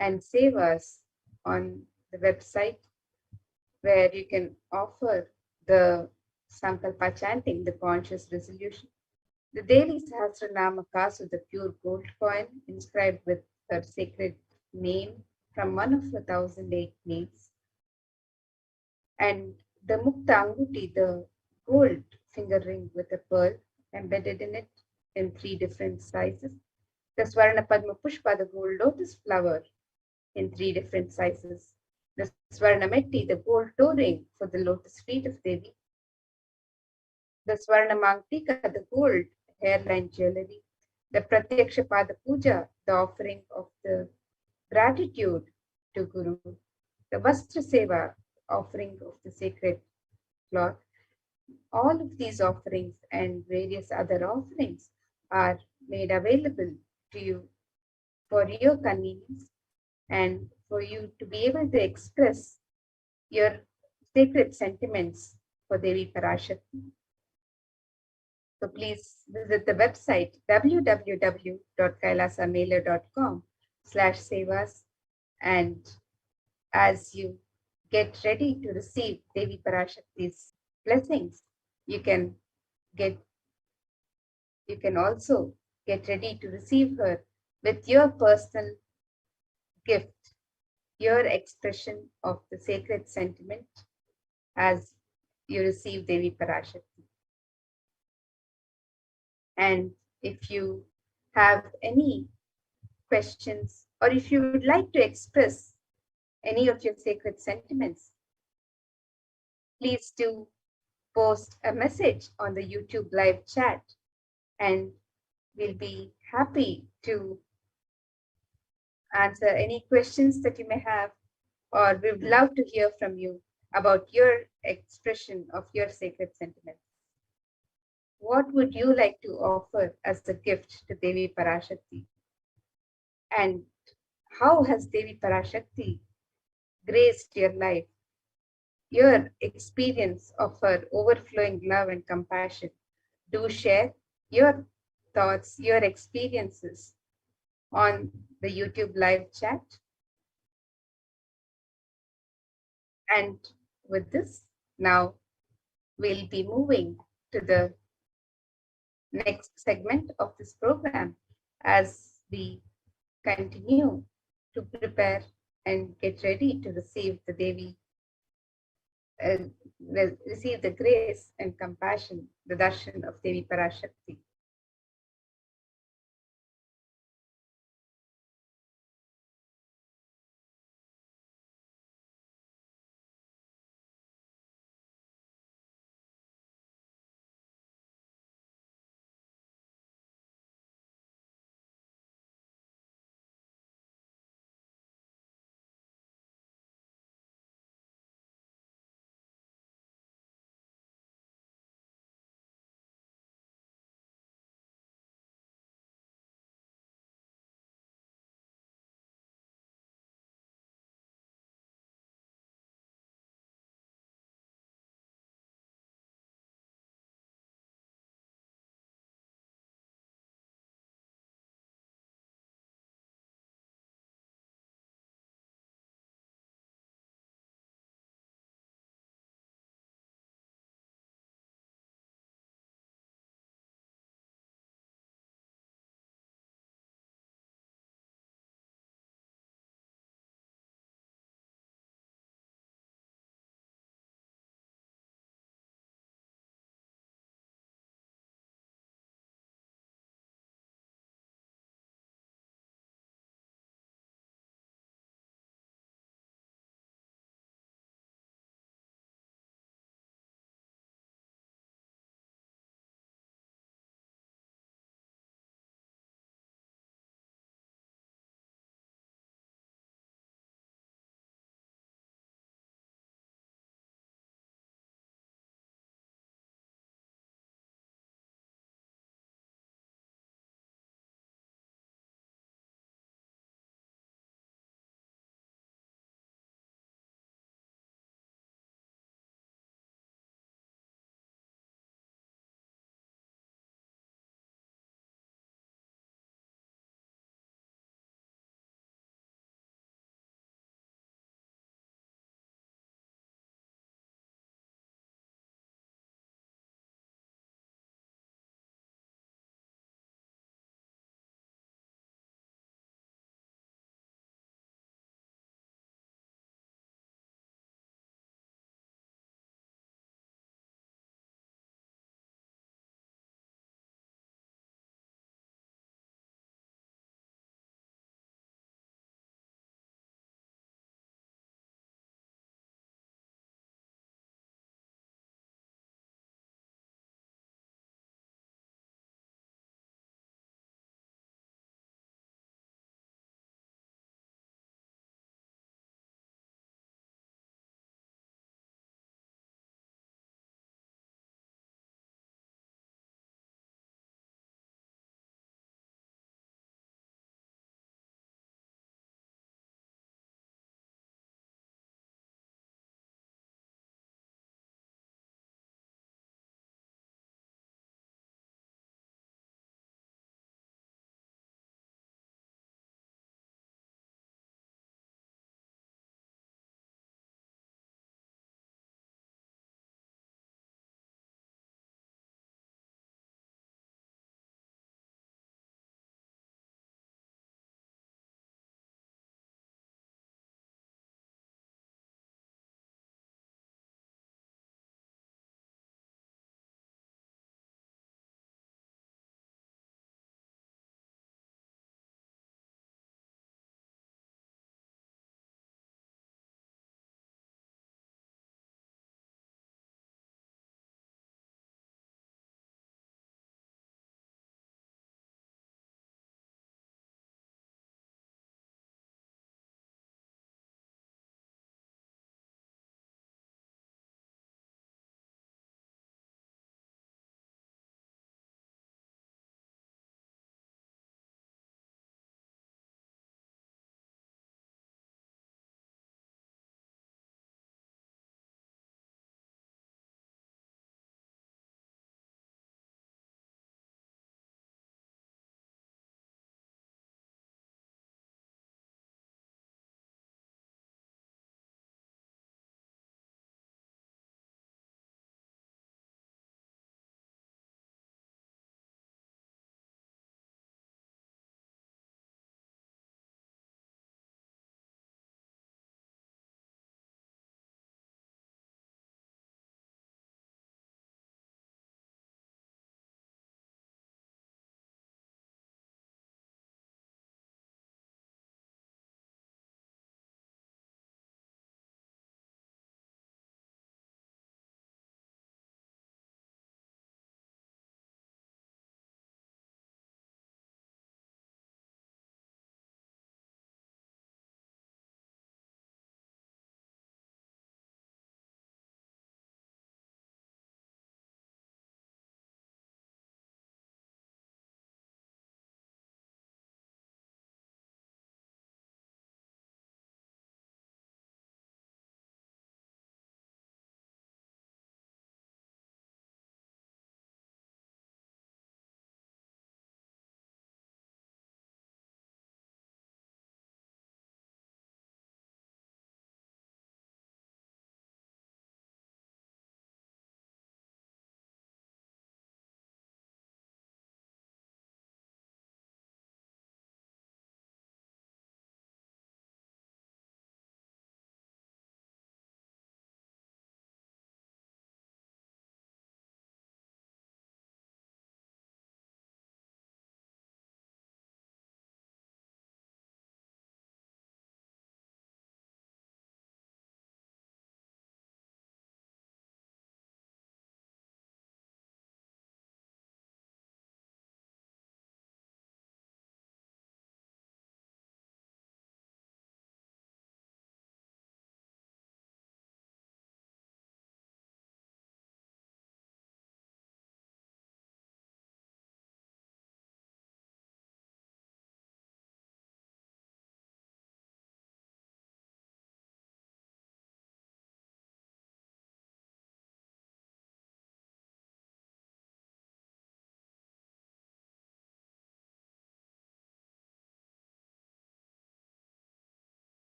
and sevas on the website, where you can offer the Sankalpa chanting, the conscious resolution, the Devi Sahasranama Kasu, the pure gold coin inscribed with her sacred name from one of the 1008 names, and the Mukta Anguti, the gold finger ring with a pearl embedded in it in 3 different sizes, the Swarna Padma Pushpa, the gold lotus flower in 3 different sizes, the Swarna Metti, the gold toe ring for the lotus feet of Devi, the Swarna Mangtika, the gold hairline jewelry, the Pratyaksha Pada Puja, the offering of the gratitude to Guru, the Vastra Seva, offering of the sacred cloth, all of these offerings and various other offerings are made available to you for your convenience and for you to be able to express your sacred sentiments for Devi Parashakti. So please visit the website www.kailasamailer.com/sevas, and as you get ready to receive Devi Parashakti's blessings, you can also get ready to receive her with your personal gift, your expression of the sacred sentiment as you receive Devi Parashakti. And if you have any questions, or if you would like to express any of your sacred sentiments, please do post a message on the YouTube live chat, and we'll be happy to answer any questions that you may have, or we would love to hear from you about your expression of your sacred sentiments. What would you like to offer as a gift to Devi Parashakti? And how has Devi Parashakti graced your life? Your experience of her overflowing love and compassion. Do share your thoughts, your experiences on the YouTube live chat. And with this, now we'll be moving to the next segment of this program as we continue to prepare and get ready to receive the Devi, receive the grace and compassion, the darshan of Devi Parashakti.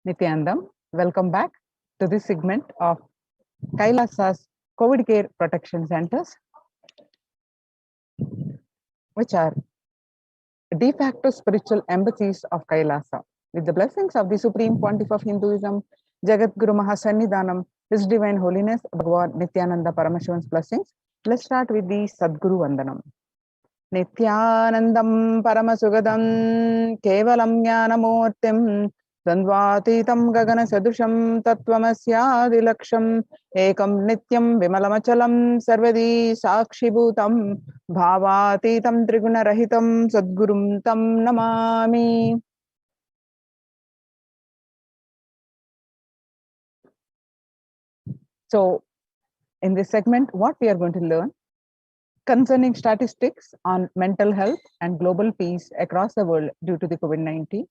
Nithyanandam. Welcome back to this segment of Kailasa's COVID Care Protection Centers, which are de facto spiritual embassies of Kailasa. With the blessings of the Supreme Pontiff of Hinduism, Jagat Guru Mahasannidhanam, His Divine Holiness, Bhagavan Nithyananda Paramashivan's blessings, let's start with the Sadguru Vandanam. Nithyanandam Paramasugadam Kevalam Jnanamurtim Dandvatitam Gagana Sadusham Tattvamasya Ekam Nityam Vimalamachalam Sarvadi Sakshibhutam Bhavatitam Triguna Rahitam Sadgurum Tam Namami. So, in this segment, what we are going to learn concerning statistics on mental health and global peace across the world due to the COVID-19.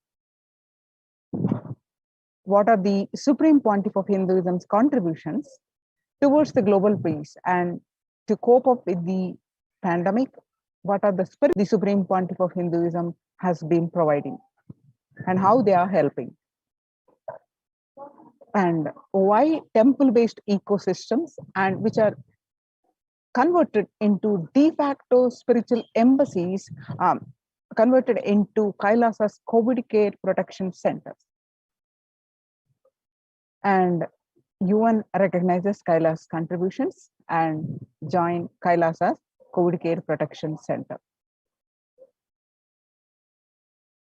What are the Supreme Pontiff of Hinduism's contributions towards the global peace and to cope up with the pandemic? What are the spirit the Supreme Pontiff of Hinduism has been providing and how they are helping? And why temple-based ecosystems and which are converted into de facto spiritual embassies, converted into Kailasa's COVID Care Protection Centers. And UN recognizes Kailasa's contributions and join Kailasa's COVID Care Protection Center.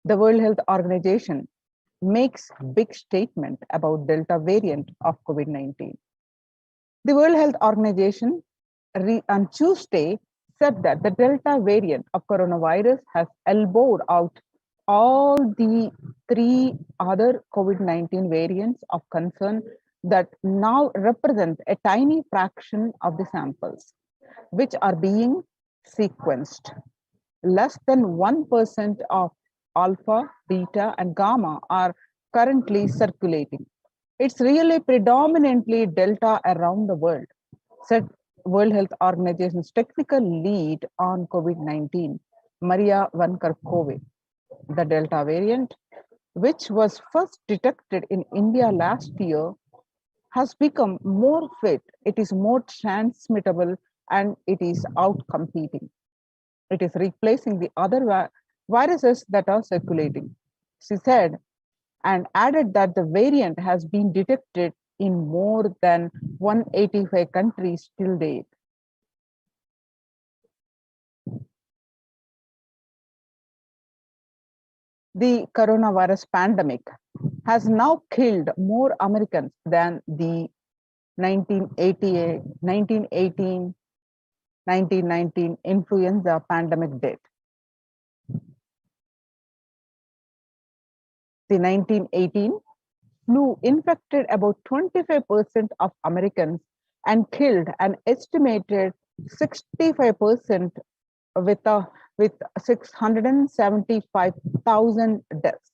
The World Health Organization makes big statement about Delta variant of COVID-19. The World Health Organization on Tuesday said that the Delta variant of coronavirus has elbowed out all the 3 other COVID-19 variants of concern that now represent a tiny fraction of the samples, which are being sequenced. Less than 1% of alpha, beta, and gamma are currently circulating. It's really predominantly Delta around the world, said World Health Organization's technical lead on COVID-19, Maria Van Kerkhove. The Delta variant, which was first detected in India last year, has become more fit, it is more transmittable, and it is outcompeting. It is replacing the other viruses that are circulating, she said, and added that the variant has been detected in more than 185 countries till date. The coronavirus pandemic has now killed more Americans than the 1918, 1919 influenza pandemic did. The 1918 flu infected about 25% of Americans and killed an estimated 65% with 675,000 deaths.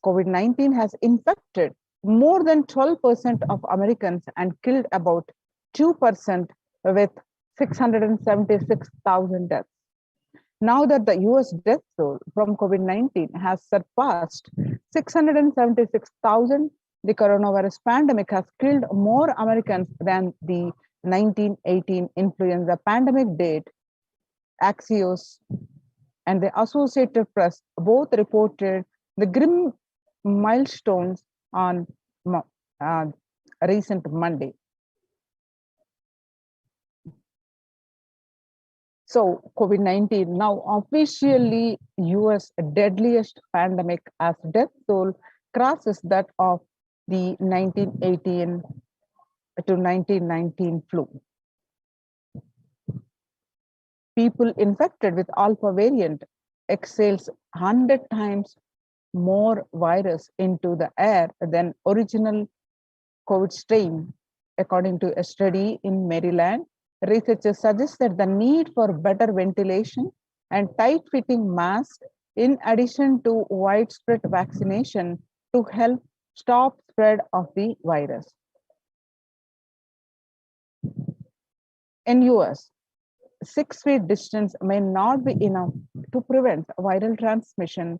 COVID-19 has infected more than 12% of Americans and killed about 2% with 676,000 deaths. Now that the US death toll from COVID-19 has surpassed 676,000, the coronavirus pandemic has killed more Americans than the 1918 influenza pandemic did. Axios and the Associated Press both reported the grim milestones on recent Monday. So COVID-19 now officially US deadliest pandemic as death toll crosses that of the 1918 to 1919 flu. People infected with alpha variant exhales 100 times more virus into the air than original COVID strain. According to a study in Maryland, researchers suggest that the need for better ventilation and tight-fitting masks, in addition to widespread vaccination, to help stop spread of the virus. In US, 6 feet distance may not be enough to prevent viral transmission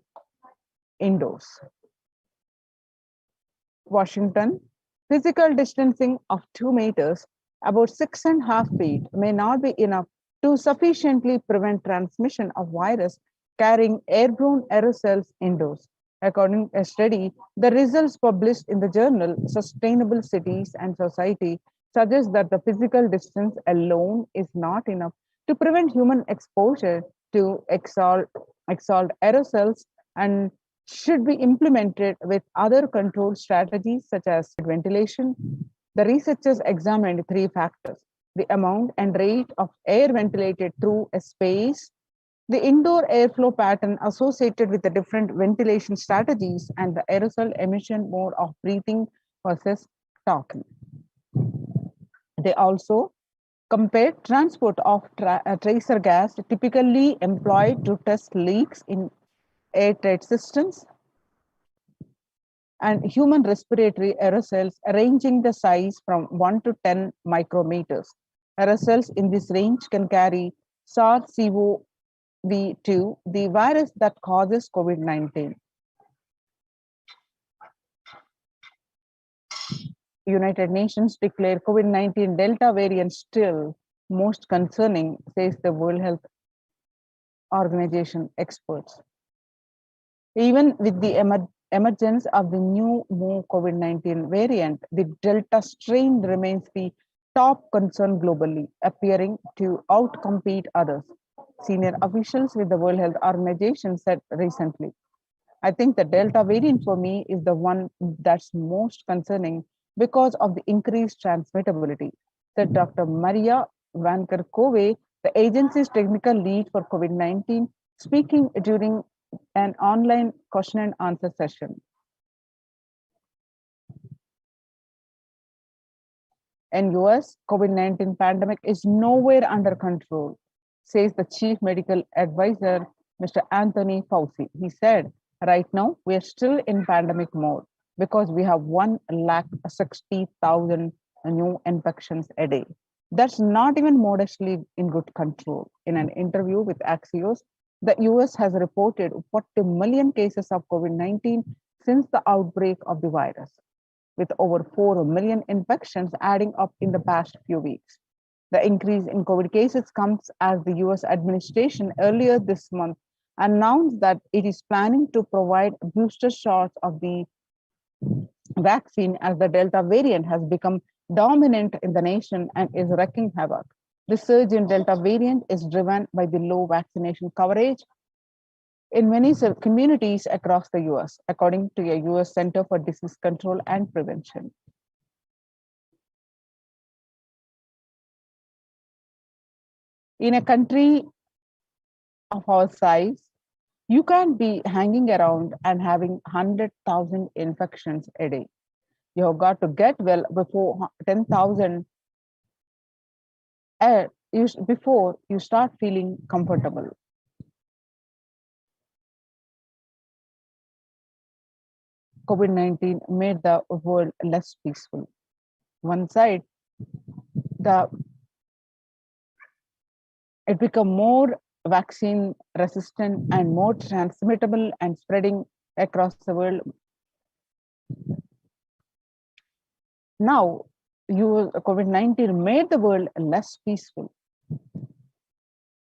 indoors. Washington, physical distancing of 2 meters, about 6.5 feet, may not be enough to sufficiently prevent transmission of virus carrying airborne aerosols indoors. According to a study, the results published in the journal Sustainable Cities and Society suggest that the physical distance alone is not enough to prevent human exposure to exhaled aerosols and should be implemented with other control strategies such as ventilation. The researchers examined 3 factors: the amount and rate of air ventilated through a space, the indoor airflow pattern associated with the different ventilation strategies, and the aerosol emission mode of breathing versus talking. They also compared transport of tracer gas typically employed to test leaks in airtight systems and human respiratory aerosols ranging the size from 1 to 10 micrometers. Aerosols in this range can carry SARS-CoV-2, the virus that causes COVID-19. United Nations declare COVID-19 Delta variant still most concerning, says the World Health Organization experts. Even with the emergence of the new COVID-19 variant, the Delta strain remains the top concern globally, appearing to outcompete others. Senior officials with the World Health Organization said recently, I think the Delta variant for me is the one that's most concerning because of the increased transmittability, said Dr. Maria Van Kerkhove, the agency's technical lead for COVID-19, speaking during an online question and answer session. In US, COVID-19 pandemic is nowhere under control, says the chief medical advisor, Mr. Anthony Fauci. He said, right now, we are still in pandemic mode because we have 160,000 new infections a day. That's not even modestly in good control. In an interview with Axios, the US has reported 40 million cases of COVID-19 since the outbreak of the virus, with over 4 million infections adding up in the past few weeks. The increase in COVID cases comes as the US administration earlier this month announced that it is planning to provide booster shots of the vaccine as the Delta variant has become dominant in the nation and is wreaking havoc. The surge in Delta variant is driven by the low vaccination coverage in many communities across the US, according to a US Center for Disease Control and Prevention. In a country of our size, you can't be hanging around and having 100,000 infections a day. You have got to get well before 10,000 before you start feeling comfortable. COVID-19 made the world less peaceful. One side, it became more vaccine resistant and more transmittable and spreading across the world. Now, COVID-19 made the world less peaceful.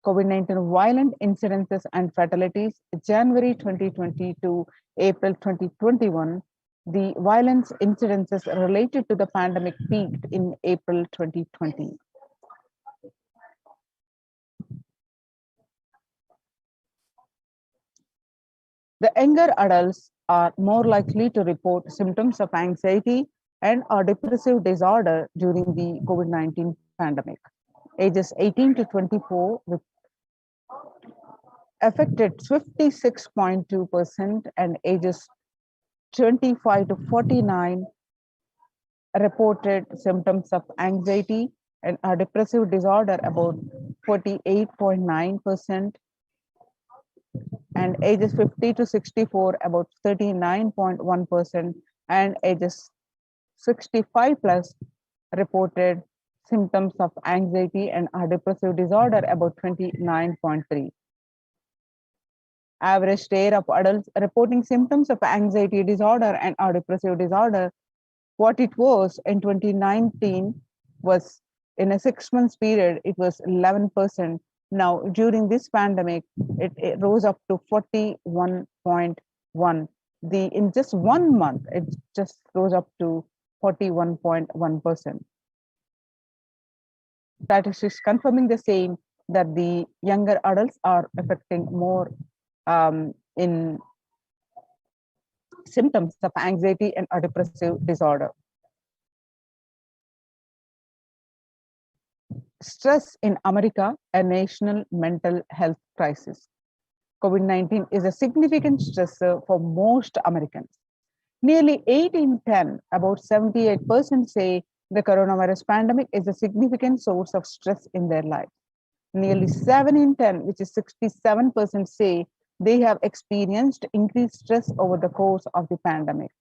COVID-19 violent incidences and fatalities, January 2020 to April 2021, the violence incidences related to the pandemic peaked in April 2020. The younger adults are more likely to report symptoms of anxiety and or depressive disorder during the COVID-19 pandemic. Ages 18 to 24 with affected 56.2% and ages 25 to 49 reported symptoms of anxiety and a depressive disorder about 48.9%, and ages 50 to 64 about 39.1%, and ages 65 plus reported symptoms of anxiety and a depressive disorder about 29.3%. Average share of adults reporting symptoms of anxiety disorder and or depressive disorder What it was in 2019 was, in a 6 months period, it was 11%. Now, during this pandemic, it rose up to 41.1. In just 1 month, it just rose up to 41.1%. Statistics confirming the same, that the younger adults are affecting more in symptoms of anxiety and a depressive disorder. Stress in America, a national mental health crisis. COVID-19 is a significant stressor for most Americans. Nearly 8 in 10, about 78% say the coronavirus pandemic is a significant source of stress in their life. Nearly 7 in 10, which is 67%, say they have experienced increased stress over the course of the pandemic.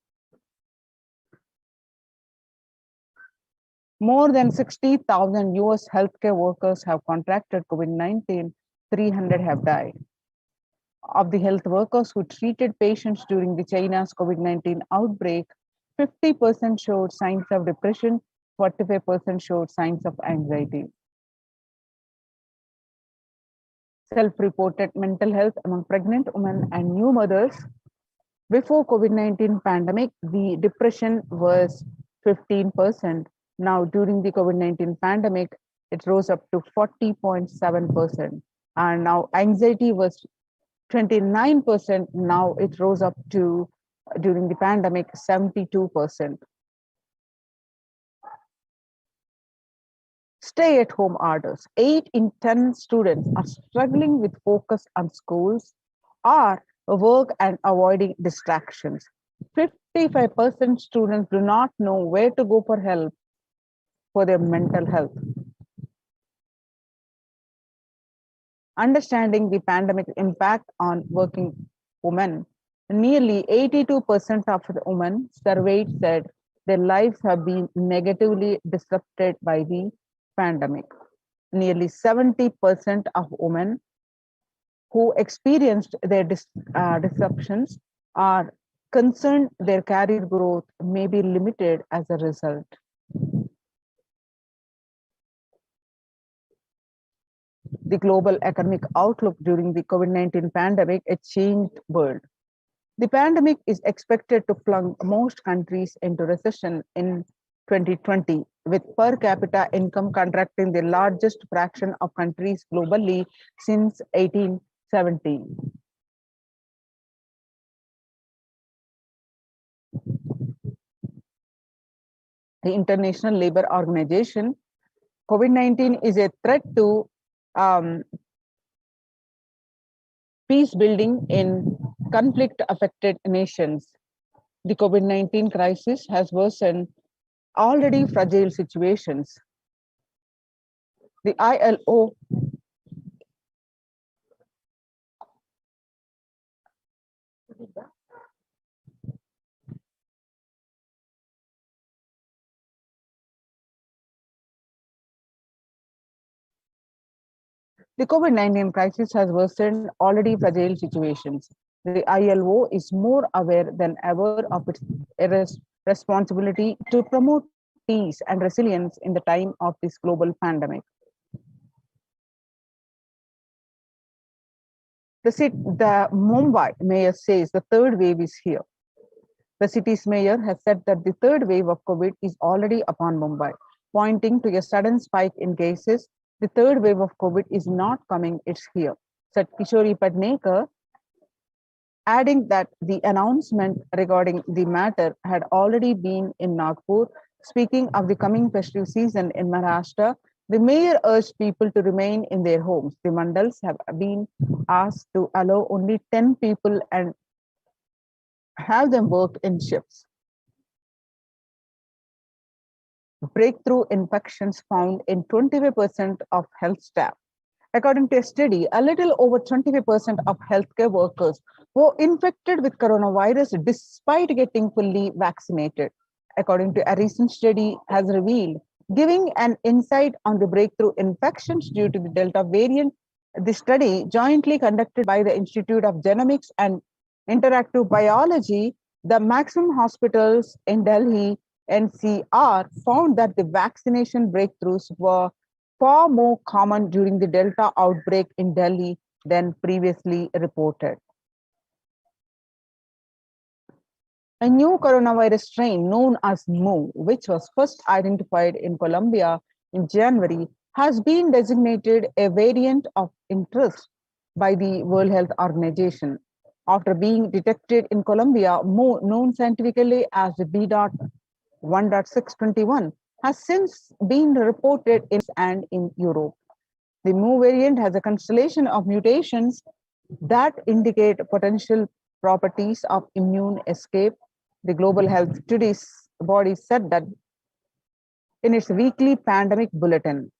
More than 60,000 US healthcare workers have contracted COVID-19, 300 have died. Of the health workers who treated patients during the China's COVID-19 outbreak, 50% showed signs of depression, 45% showed signs of anxiety. Self-reported mental health among pregnant women and new mothers. Before COVID-19 pandemic, the depression was 15%. Now, during the COVID-19 pandemic, it rose up to 40.7%. And now anxiety was 29%. Now it rose up to, during the pandemic, 72%. Stay-at-home orders. 8 in 10 students are struggling with focus on schools or work and avoiding distractions. 55% students do not know where to go for help for their mental health. Understanding the pandemic impact on working women. Nearly 82% of the women surveyed said their lives have been negatively disrupted by the pandemic. Nearly 70% of women who experienced their disruptions are concerned their career growth may be limited as a result. The global economic outlook during the COVID-19 pandemic, a changed world. The pandemic is expected to plunge most countries into recession in 2020, with per capita income contracting the largest fraction of countries globally since 1870. The International Labour Organization, COVID-19 is a threat to peace building in conflict-affected nations. The COVID-19 crisis has worsened already fragile situations. The ILO The COVID-19 crisis has worsened already fragile situations. The ILO is more aware than ever of its responsibility to promote peace and resilience in the time of this global pandemic. The Mumbai mayor says the third wave is here. The city's mayor has said that the third wave of COVID is already upon Mumbai, pointing to a sudden spike in cases. The third wave of COVID is not coming, it's here, said Kishori Padnekar, adding that the announcement regarding the matter had already been in Nagpur. Speaking of the coming festive season in Maharashtra, the mayor urged people to remain in their homes. The mandals have been asked to allow only 10 people and have them work in shifts. Breakthrough infections found in 25% of health staff. According to a study, a little over 25% of healthcare workers were infected with coronavirus despite getting fully vaccinated. According to a recent study has revealed, giving an insight on the breakthrough infections due to the Delta variant. The study, jointly conducted by the Institute of Genomics and Interactive Biology, the maximum hospitals in Delhi, NCR found that the vaccination breakthroughs were far more common during the Delta outbreak in Delhi than previously reported. A new coronavirus strain known as Mu, which was first identified in Colombia in January, has been designated a variant of interest by the World Health Organization. After being detected in Colombia, Mu, known scientifically as B.1.621, has since been reported in Europe. The Mu variant has a constellation of mutations that indicate potential properties of immune escape. The Global Health Today's body said that in its weekly pandemic bulletin.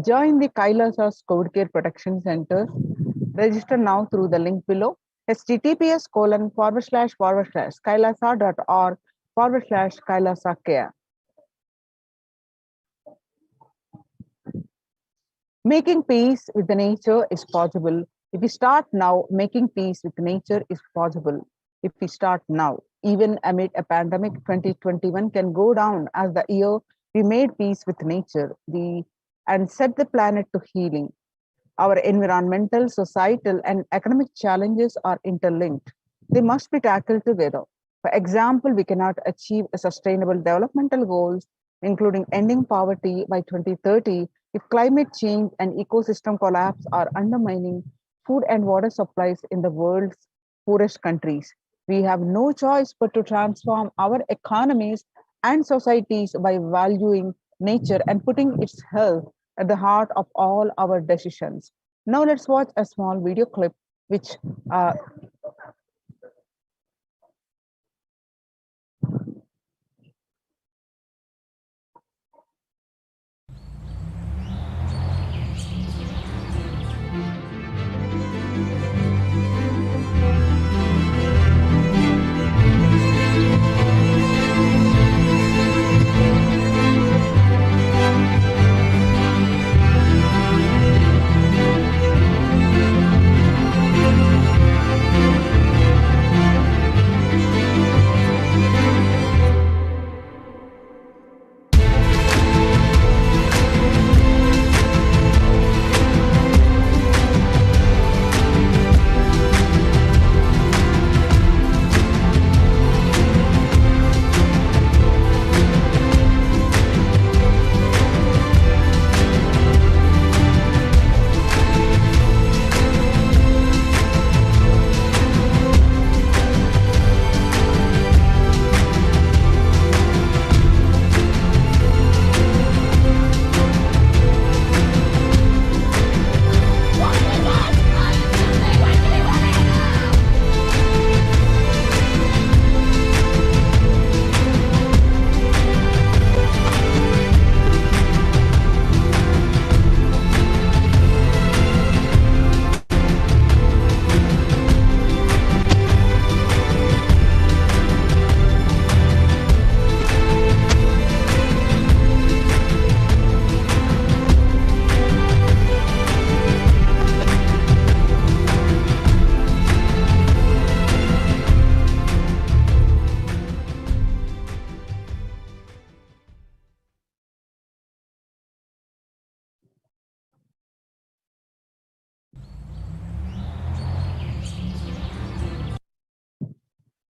Join the Kailasa's COVID Care Protection Center. Register now through the link below, https://kailasa.org/Kailasa Care. Making peace with the nature is possible. If we start now, making peace with nature is possible. If we start now, even amid a pandemic, 2021 can go down as the year we made peace with nature and set the planet to healing. Our environmental, societal, and economic challenges are interlinked. They must be tackled together. For example, we cannot achieve sustainable developmental goals, including ending poverty by 2030, if climate change and ecosystem collapse are undermining food and water supplies in the world's poorest countries. We have no choice but to transform our economies and societies by valuing nature and putting its health at the heart of all our decisions. Now let's watch a small video clip which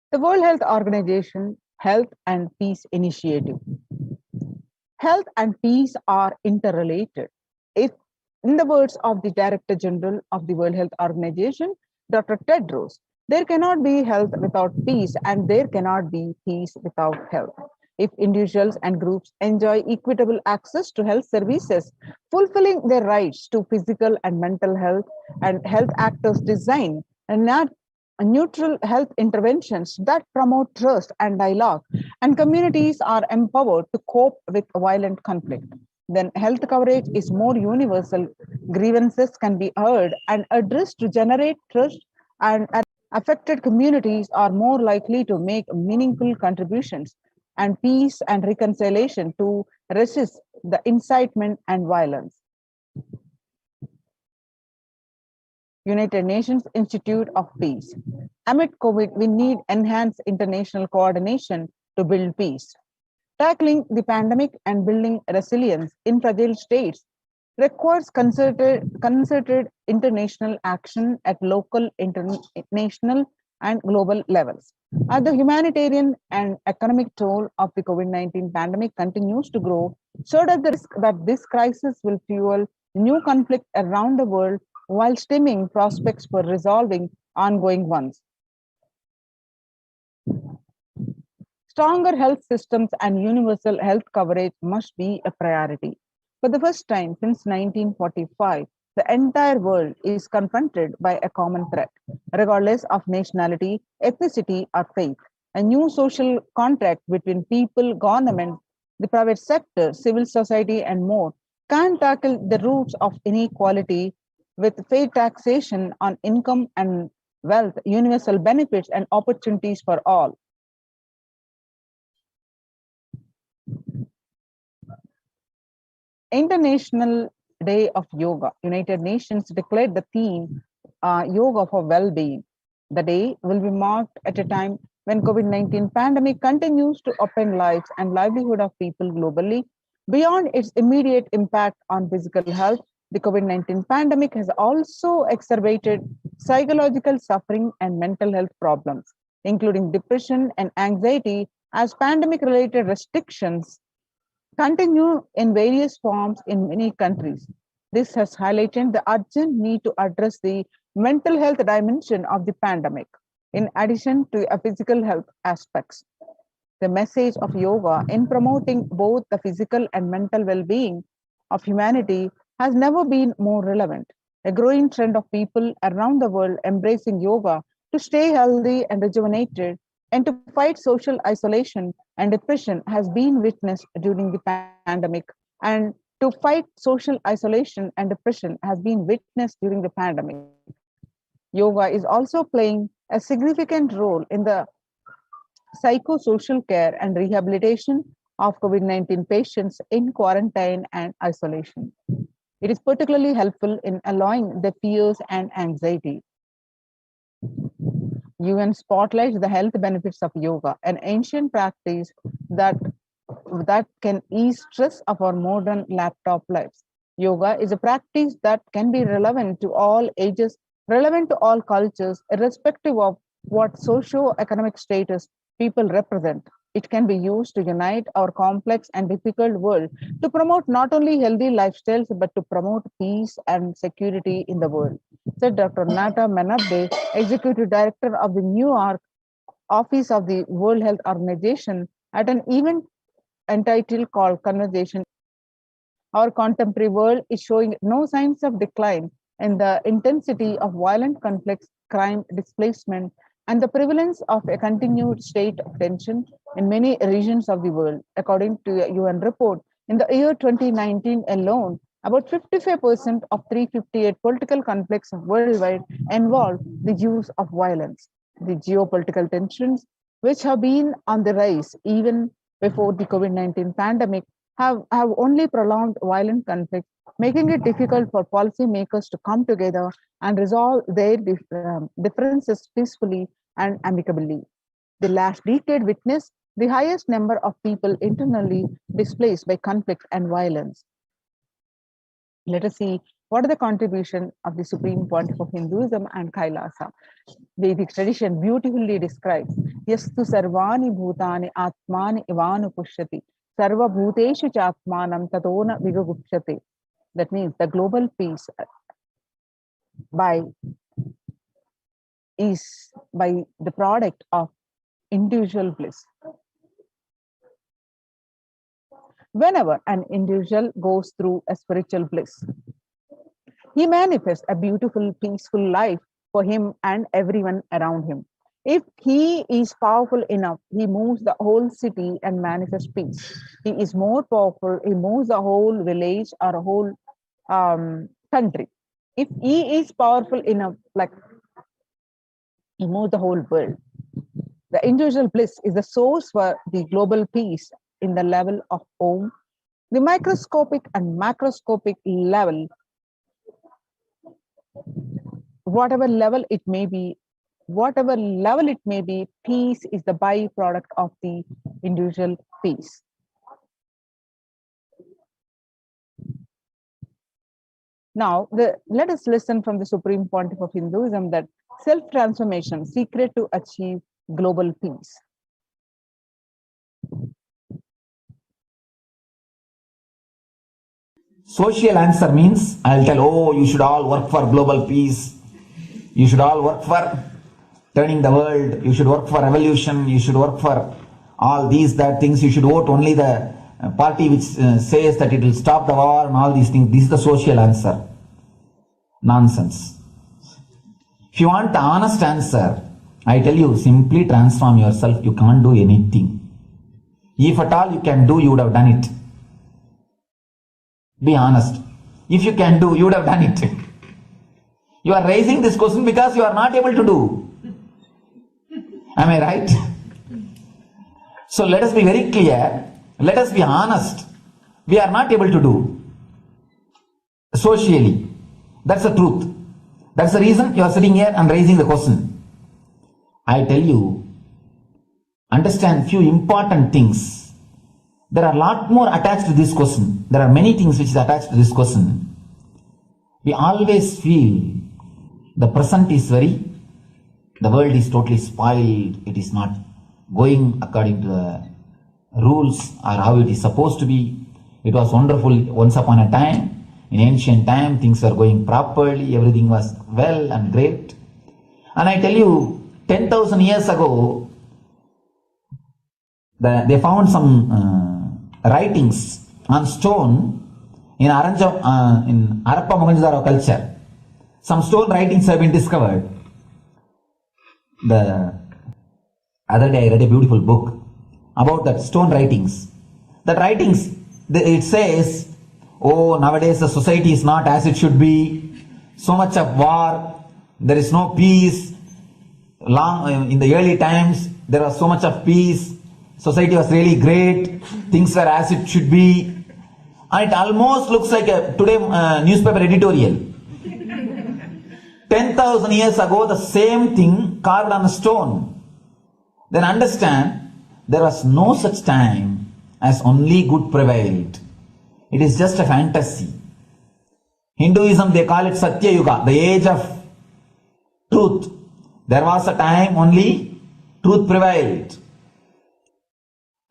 the World Health Organization Health and Peace Initiative. Health and peace are interrelated. If, in the words of the Director General of the World Health Organization, Dr. Tedros, there cannot be health without peace, and there cannot be peace without health. If individuals and groups enjoy equitable access to health services, fulfilling their rights to physical and mental health, and health actors design neutral health interventions that promote trust and dialogue, and communities are empowered to cope with violent conflict, then health coverage is more universal, grievances can be heard and addressed to generate trust, and affected communities are more likely to make meaningful contributions, and peace and reconciliation to resist the incitement and violence. United Nations Institute of Peace. Amid COVID, we need enhanced international coordination to build peace. Tackling the pandemic and building resilience in fragile states requires concerted international action at local, international, and global levels. As the humanitarian and economic toll of the COVID-19 pandemic continues to grow, so does the risk that this crisis will fuel new conflict around the world while stemming prospects for resolving ongoing ones. Stronger health systems and universal health coverage must be a priority. For the first time since 1945, the entire world is confronted by a common threat, regardless of nationality, ethnicity, or faith. A new social contract between people, government, the private sector, civil society, and more can tackle the roots of inequality with fair taxation on income and wealth, universal benefits, and opportunities for all. International Day of Yoga. United Nations declared the theme Yoga for Well-being. The day will be marked at a time when COVID-19 pandemic continues to upend lives and livelihood of people globally. Beyond its immediate impact on physical health, the COVID-19 pandemic has also exacerbated psychological suffering and mental health problems, including depression and anxiety, as pandemic-related restrictions continue in various forms in many countries. This has highlighted the urgent need to address the mental health dimension of the pandemic, in addition to physical health aspects. The message of yoga in promoting both the physical and mental well-being of humanity has never been more relevant. A growing trend of people around the world embracing yoga to stay healthy and rejuvenated and to fight social isolation and depression has been witnessed during the pandemic. And to fight social isolation and depression has been witnessed during the pandemic. Yoga is also playing a significant role in the psychosocial care and rehabilitation of COVID-19 patients in quarantine and isolation. It is particularly helpful in allowing the fears and anxiety. UN spotlights the health benefits of yoga, an ancient practice that can ease stress of our modern laptop lives. Yoga is a practice that can be relevant to all ages, relevant to all cultures, irrespective of what socio-economic status people represent. It can be used to unite our complex and difficult world, to promote not only healthy lifestyles, but to promote peace and security in the world, said Dr. Nata Menabde, Executive Director of the New York Office of the World Health Organization, at an event entitled called Conversation. Our contemporary world is showing no signs of decline in the intensity of violent conflicts, crime, displacement, and the prevalence of a continued state of tension in many regions of the world. According to a UN report, in the year 2019 alone, about 55% of 358 political conflicts worldwide involve the use of violence. The geopolitical tensions, which have been on the rise even before the COVID-19 pandemic, have only prolonged violent conflicts, making it difficult for policymakers to come together and resolve their differences peacefully and amicably. The last decade witnessed the highest number of people internally displaced by conflict and violence. Let us see what are the contribution of the Supreme Pontiff of Hinduism and Kailasa. Vedic tradition beautifully describes Yastu Sarvani Bhutani Atmani Ivanu Pushyati Sarva Bhuteshu Chatmanam Tatona Vigagupshate. That means the global peace is by the product of individual bliss. Whenever an individual goes through a spiritual bliss, he manifests a beautiful, peaceful life for him and everyone around him. If he is powerful enough, he moves the whole city and manifests peace. He is more powerful, he moves the whole village or a whole country. If he is powerful enough, like he moves the whole world. The individual bliss is the source for the global peace in the level of Om. The microscopic and macroscopic level whatever level it may be, peace is the byproduct of the individual peace. Now, let us listen from the Supreme Pontiff of Hinduism that self-transformation, secret to achieve global peace. Social answer means I'll tell, oh, you should all work for global peace. You should all work for turning the world. You should work for revolution. You should work for all these, that things. You should vote only the party which says that it will stop the war and all these things. This is the social answer. Nonsense. If you want the honest answer, I tell you, simply transform yourself. You can't do anything. If at all you can do, you would have done it. Be honest. If you can do, you would have done it. You are raising this question because you are not able to do. Am I right? So let us be very clear. Let us be honest. We are not able to do. Socially. That's the truth. That's the reason you are sitting here and raising the question. I tell you, understand few important things. There are a lot more attached to this question. There are many things which is attached to this question. We always feel the present is the world is totally spoiled. It is not going according to the rules or how it is supposed to be. It was wonderful once upon a time. In ancient time, things were going properly. Everything was well and great. And I tell you, 10,000 years ago, they found some writings on stone in Harappa Mohenjo-daro culture. Some stone writings have been discovered. The other day I read a beautiful book about that stone writings. That writings, it says, oh, nowadays the society is not as it should be. So much of war. There is no peace. In the early times, there was so much of peace. Society was really great. Things were as it should be. And it almost looks like a today newspaper editorial. 10,000 years ago, the same thing carved on a stone. Then understand, there was no such time as only good prevailed. It is just a fantasy. Hinduism, they call it Satya Yuga, the age of truth. There was a time only truth prevailed.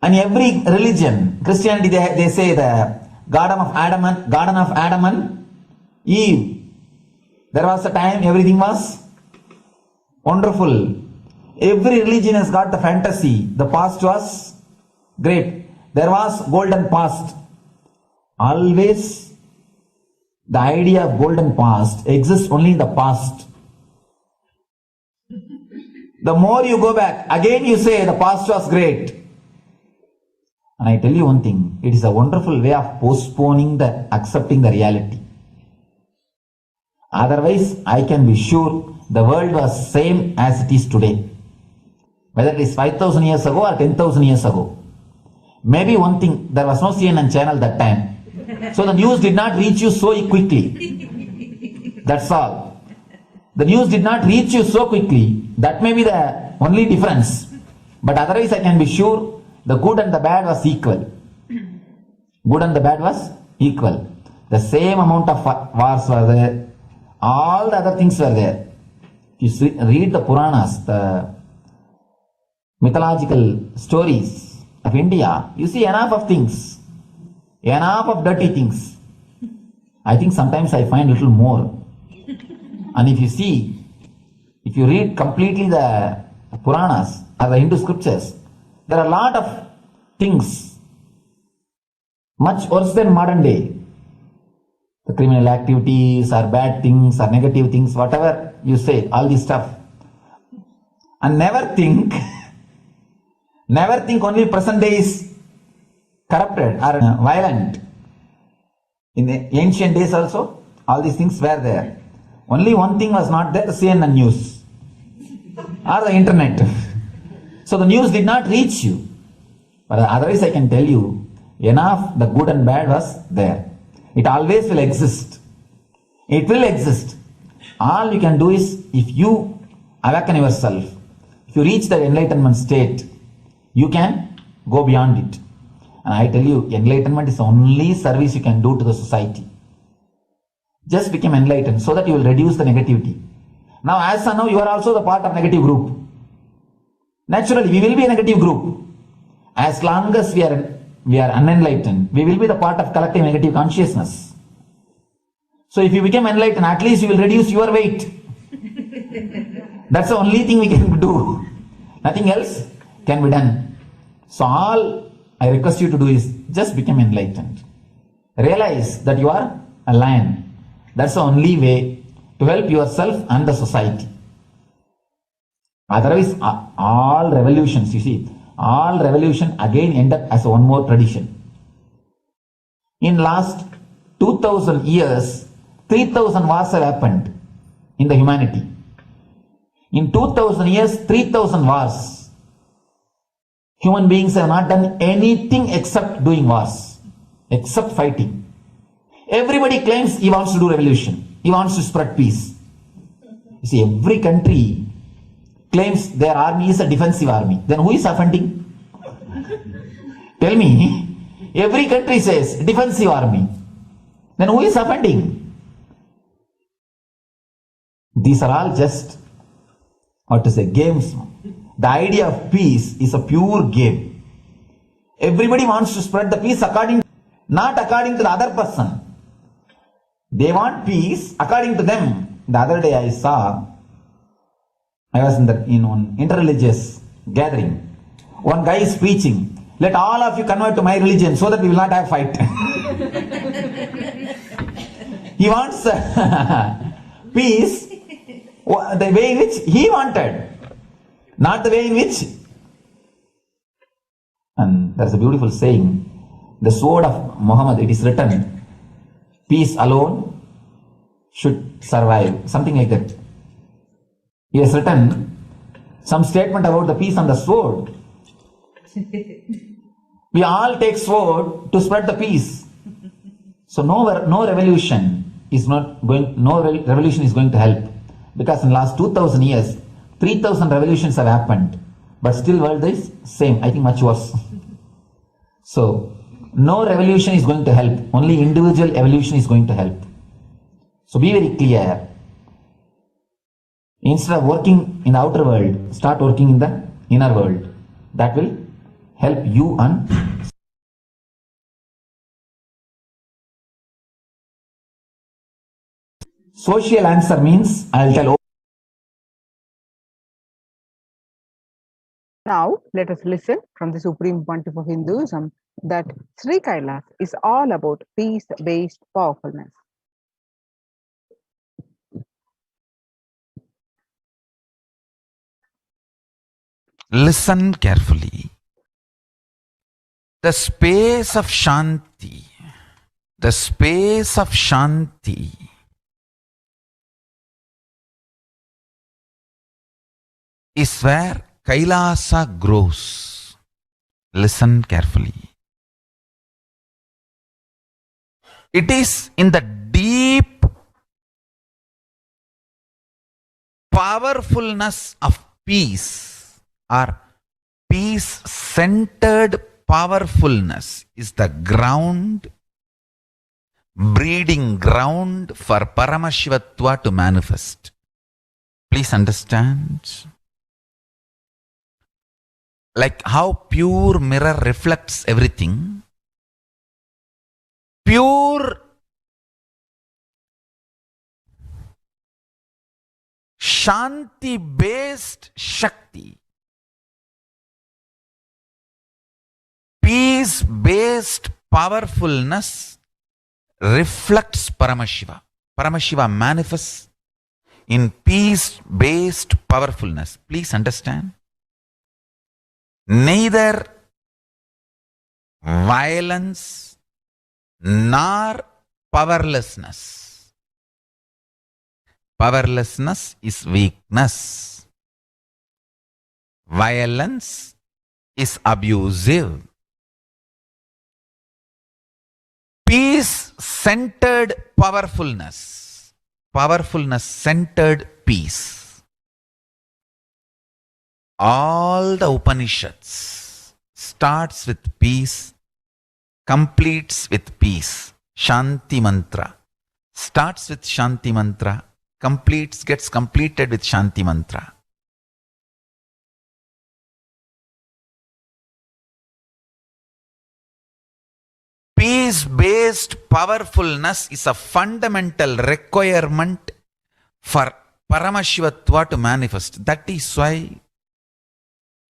And every religion, Christianity, they say the Garden of Adam and Eve. There was a time everything was wonderful. Every religion has got the fantasy. The past was great. There was golden past. Always the idea of golden past exists only in the past. The more you go back, again you say the past was great. And I tell you one thing, it is a wonderful way of postponing accepting the reality. Otherwise, I can be sure the world was same as it is today. Whether it is 5,000 years ago or 10,000 years ago. Maybe one thing, there was no CNN channel that time. So the news did not reach you so quickly. That's all. The news did not reach you so quickly. That may be the only difference. But otherwise, I can be sure the good and the bad was equal. Good and the bad was equal. The same amount of wars were there. All the other things were there. If you read the Puranas, the mythological stories of India, you see enough of things. Enough of dirty things. I think sometimes I find a little more. And if you read completely the Puranas or the Hindu scriptures, there are a lot of things much worse than modern day. The criminal activities or bad things or negative things, whatever you say, all this stuff. And never think only present day is corrupted or violent. In the ancient days also, all these things were there. Only one thing was not there, CNN news or the internet. So the news did not reach you. But otherwise I can tell you, enough the good and bad was there. It always will exist. It will exist. All you can do is, if you awaken yourself, if you reach the enlightenment state, you can go beyond it. And I tell you, enlightenment is the only service you can do to the society. Just become enlightened so that you will reduce the negativity. Now, as of now, you are also the part of negative group. Naturally, we will be a negative group. As long as we are unenlightened, we will be the part of collective negative consciousness. So if you become enlightened, at least you will reduce your weight. That's the only thing we can do. Nothing else can be done. So all I request you to do is just become enlightened. Realize that you are a lion. That's the only way to help yourself and the society. Otherwise, all revolutions, you see, all revolution again end up as one more tradition. In last 2000 years, 3000 wars have happened in the humanity. In 2000 years, 3000 wars. Human beings have not done anything except doing wars, except fighting. Everybody claims he wants to do revolution. He wants to spread peace. You see, every country claims their army is a defensive army. Then who is offending? Tell me. Every country says defensive army. Then who is offending? These are all just, how to say, games. The idea of peace is a pure game. Everybody wants to spread the peace not according to the other person. They want peace according to them. The other day I was in one interreligious gathering. One guy is preaching, let all of you convert to my religion so that we will not have fight. He wants peace the way in which he wanted, not the way in which. And there's a beautiful saying, the sword of Muhammad, it is written, peace alone should survive, something like that. He has written some statement about the peace on the sword. We all take sword to spread the peace. So no revolution is going to help, because in the last 2000 years 3000 revolutions have happened, but still world is same, I think much worse. So no revolution is going to help, only individual evolution is going to help. So be very clear. Instead of working in the outer world, start working in the inner world. That will help you and social answer means, I'll tell. Now, let us listen from the Supreme Pontiff of Hinduism that Sri Kailas is all about peace-based powerfulness. Listen carefully. The space of Shanti, is where Kailasa grows. Listen carefully. It is in the deep powerfulness of peace, or peace-centered powerfulness is the ground, breeding ground for Paramashivatva to manifest. Please understand. Like how pure mirror reflects everything, pure Shanti-based Shakti, peace-based powerfulness reflects Paramashiva. Paramashiva manifests in peace-based powerfulness. Please understand. Neither violence nor powerlessness. Powerlessness is weakness. Violence is abusive. Peace-centered powerfulness. powerfulness centered peace. All the Upanishads starts with peace, completes with peace. Shanti mantra starts with Shanti mantra, gets completed with Shanti mantra. Peace-based powerfulness is a fundamental requirement for Paramashivatva to manifest. That is why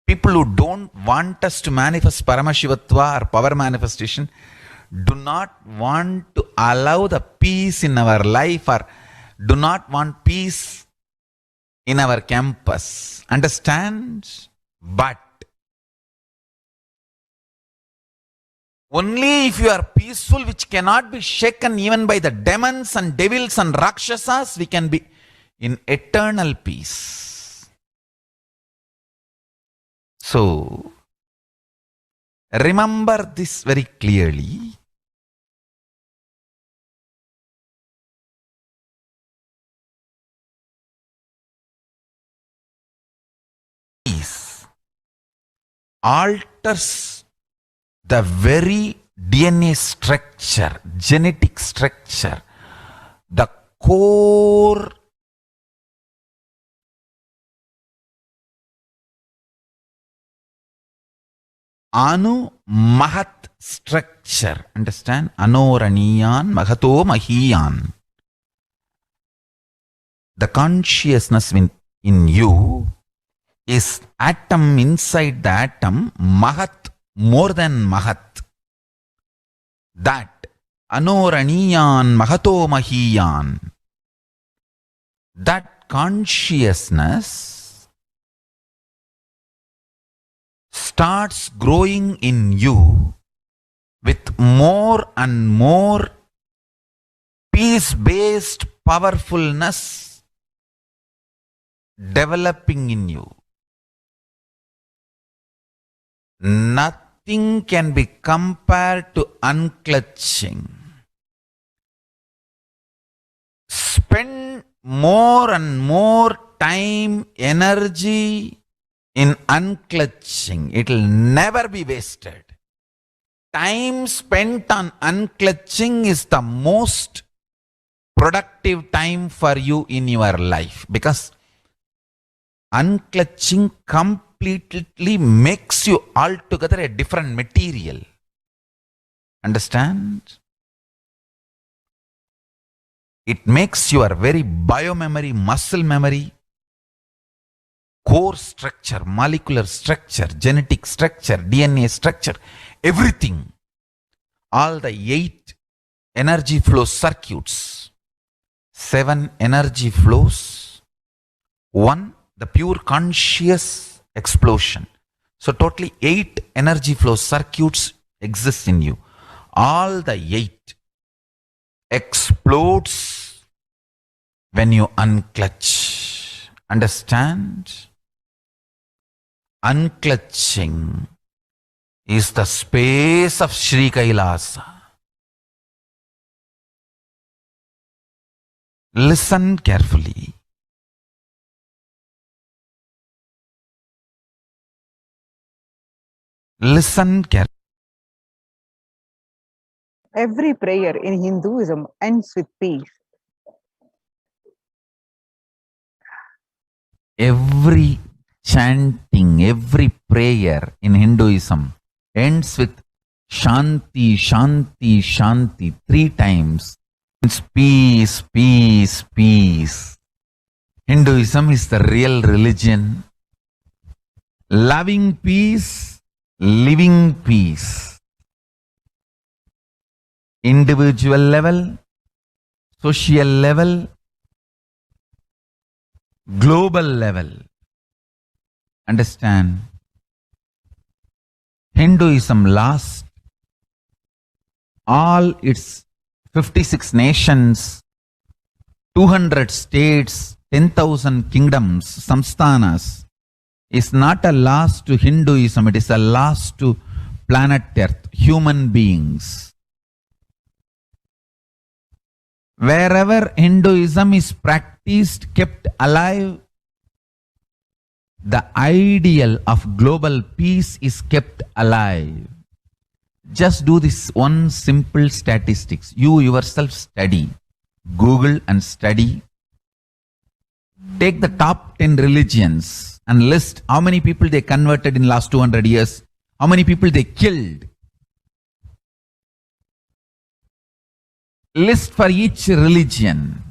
people who don't want us to manifest Paramashivatva or power manifestation do not want to allow the peace in our life or do not want peace in our campus. Understand? But only if you are peaceful, which cannot be shaken even by the demons and devils and rakshasas, we can be in eternal peace. So, remember this very clearly. Peace alters the very DNA structure, genetic structure, the core Anu Mahat structure. Understand? Anoraniyan Mahato Mahiyan. The consciousness in you is atom inside the atom, Mahat, more than Mahat. That Anoraniyan Mahato Mahiyan. That consciousness starts growing in you with more and more peace-based powerfulness developing in you. Nothing can be compared to unclutching. Spend more and more time, energy in unclutching. It will never be wasted. Time spent on unclutching is the most productive time for you in your life, because unclutching completely makes you altogether a different material. Understand? It makes your very biomemory, muscle memory, core structure, molecular structure, genetic structure, DNA structure, everything. All the 8 energy flow circuits, 7 energy flows, 1 the pure conscious explosion. So totally 8 energy flow circuits exist in you. All the 8 explodes when you unclutch. Understand? Unclutching is the space of Sri Kailasa. Listen carefully. Listen carefully. Every prayer in Hinduism ends with peace. Every chanting, every prayer in Hinduism ends with Shanti, Shanti, Shanti 3 times. It's peace, peace, peace. Hinduism is the real religion. Loving peace, living peace. Individual level, social level, global level. Understand? Hinduism lost all its 56 nations, 200 states, 10,000 kingdoms, samsthanas, is not a loss to Hinduism, it is a loss to planet Earth, human beings. Wherever Hinduism is practiced, kept alive, the ideal of global peace is kept alive. Just do this one simple statistics. You yourself study. Google and study. Take the top 10 religions and list how many people they converted in last 200 years, how many people they killed. List for each religion.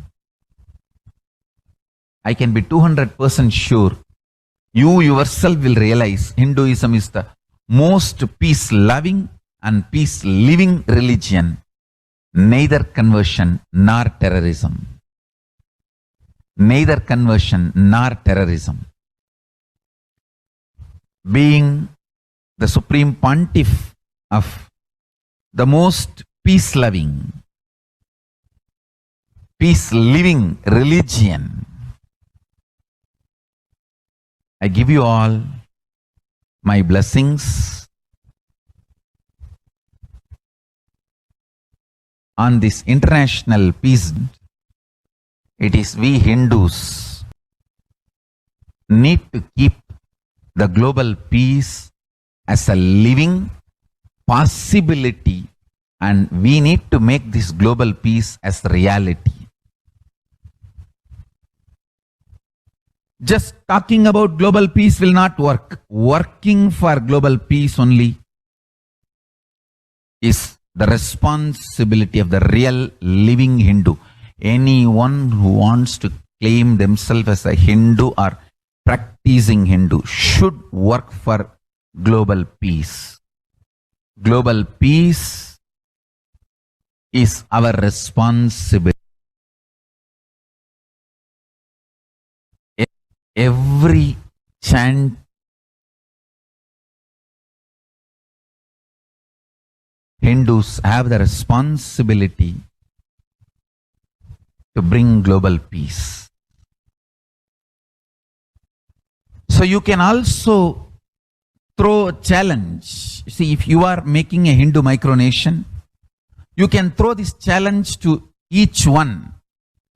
I can be 200% sure you yourself will realize Hinduism is the most peace-loving and peace-living religion, neither conversion nor terrorism. Neither conversion nor terrorism. Being the supreme pontiff of the most peace-loving, peace-living religion, I give you all my blessings on this international peace. It is we Hindus need to keep the global peace as a living possibility, and we need to make this global peace as reality. Just talking about global peace will not work. Working for global peace only is the responsibility of the real living Hindu. Anyone who wants to claim themselves as a Hindu or practicing Hindu should work for global peace. Global peace is our responsibility. Every chant Hindus have the responsibility to bring global peace. So you can also throw a challenge. See, if you are making a Hindu micronation, you can throw this challenge to each one,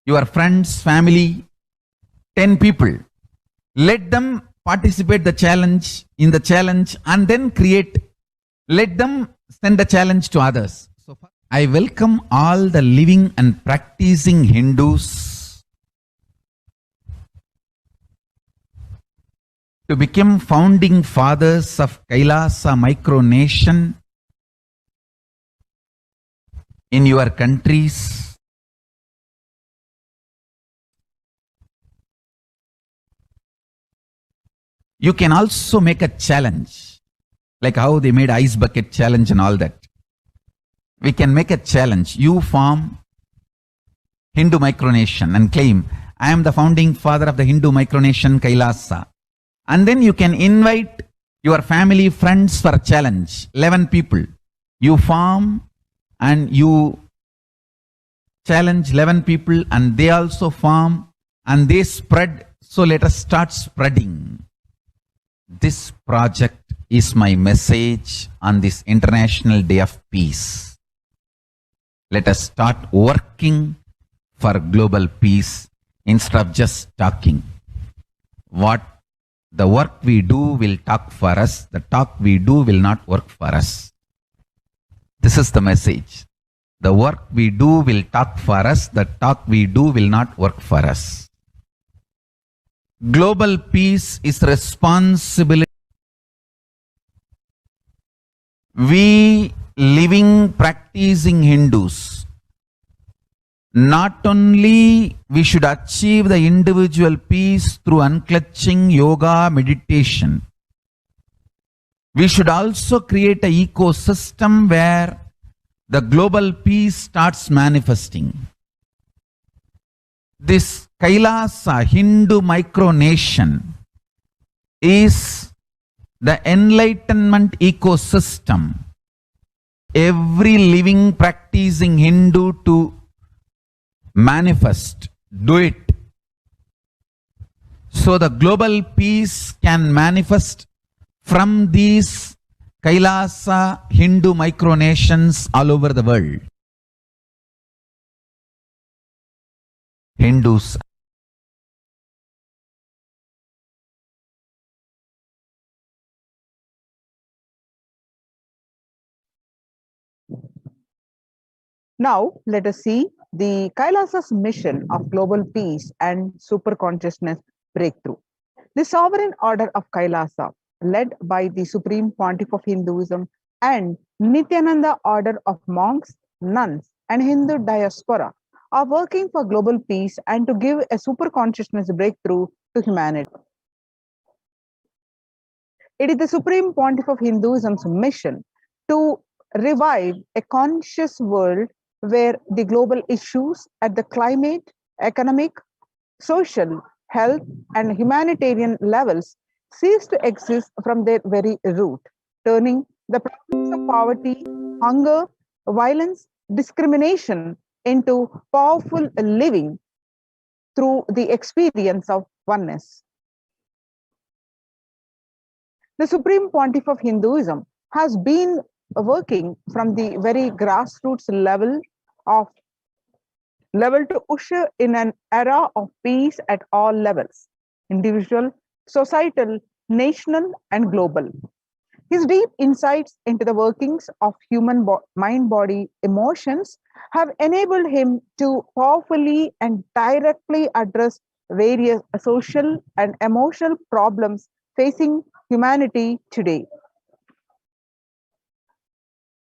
your friends, family, 10 people. Let them participate in the challenge and then let them send the challenge to others. So I welcome all the living and practicing Hindus to become founding fathers of Kailasa micronation in your countries. You can also make a challenge, like how they made ice bucket challenge and all that. We can make a challenge. You form Hindu micronation and claim, I am the founding father of the Hindu micronation Kailasa. And then you can invite your family, friends for a challenge, 11 people. You form and you challenge 11 people and they also form and they spread. So let us start spreading. This project is my message on this International Day of Peace. Let us start working for global peace instead of just talking. The work we do will talk for us. The talk we do will not work for us. This is the message. The work we do will talk for us. The talk we do will not work for us. Global peace is responsibility. We living, practicing Hindus, not only we should achieve the individual peace through unclutching yoga, meditation, we should also create an ecosystem where the global peace starts manifesting. This Kailasa Hindu micronation is the enlightenment ecosystem. Every living, practicing Hindu to manifest, do it. So the global peace can manifest from these Kailasa Hindu micronations all over the world. Hindus Now, let us see the Kailasa's mission of global peace and superconsciousness breakthrough. The sovereign order of Kailasa, led by the Supreme Pontiff of Hinduism and Nithyananda order of monks, nuns, and Hindu diaspora, are working for global peace and to give a superconsciousness breakthrough to humanity. It is the Supreme Pontiff of Hinduism's mission to revive a conscious world where the global issues at the climate, economic, social, health, and humanitarian levels cease to exist from their very root, turning the problems of poverty, hunger, violence, discrimination into powerful living through the experience of oneness. The Supreme Pontiff of Hinduism has been working from the very grassroots level to usher in an era of peace at all levels, individual, societal, national, and global. His deep insights into the workings of human mind, body, emotions have enabled him to powerfully and directly address various social and emotional problems facing humanity today.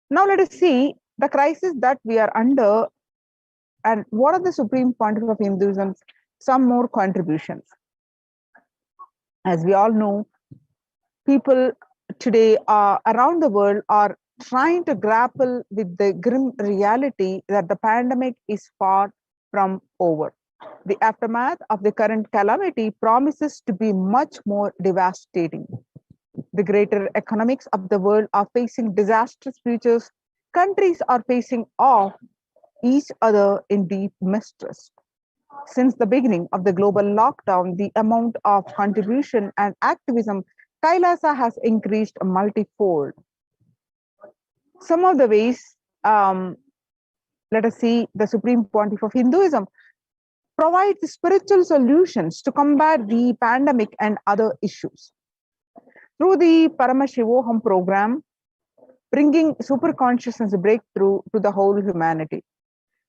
Now let us see the crisis that we are under and what are the Supreme Pontiff of Hinduism's some more contributions. As we all know, people today around the world are trying to grapple with the grim reality that the pandemic is far from over. The aftermath of the current calamity promises to be much more devastating. The greater economics of the world are facing disastrous futures. Countries are facing off each other in deep mistrust. Since the beginning of the global lockdown, the amount of contribution and activism Kailasa has increased multifold. Some of the ways, let us see, the Supreme Pontiff of Hinduism provides spiritual solutions to combat the pandemic and other issues. Through the Paramashivoham program, bringing super consciousness breakthrough to the whole humanity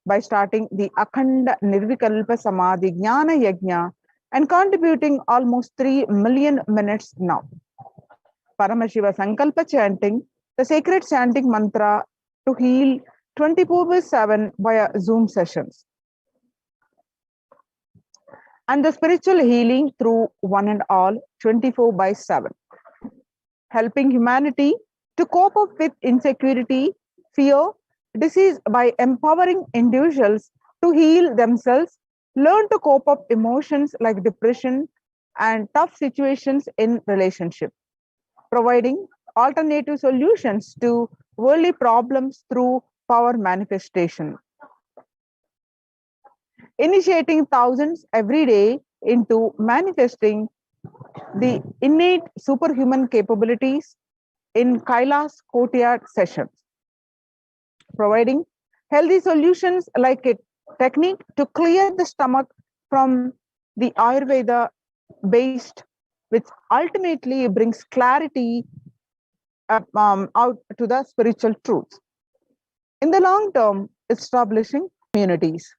by starting the Akhanda Nirvikalpa Samadhi Jnana Yajna and contributing almost 3 million minutes now. Paramashiva Sankalpa chanting, the sacred chanting mantra to heal 24/7 via Zoom sessions. And the spiritual healing through one and all 24/7. Helping humanity to cope up with insecurity, fear, disease by empowering individuals to heal themselves, learn to cope up emotions like depression and tough situations in relationship, providing alternative solutions to worldly problems through power manifestation, initiating thousands every day into manifesting the innate superhuman capabilities in Kailas courtyard sessions, providing healthy solutions like a technique to clear the stomach from the Ayurveda based, which ultimately brings clarity out to the spiritual truths. In the long term, establishing communities.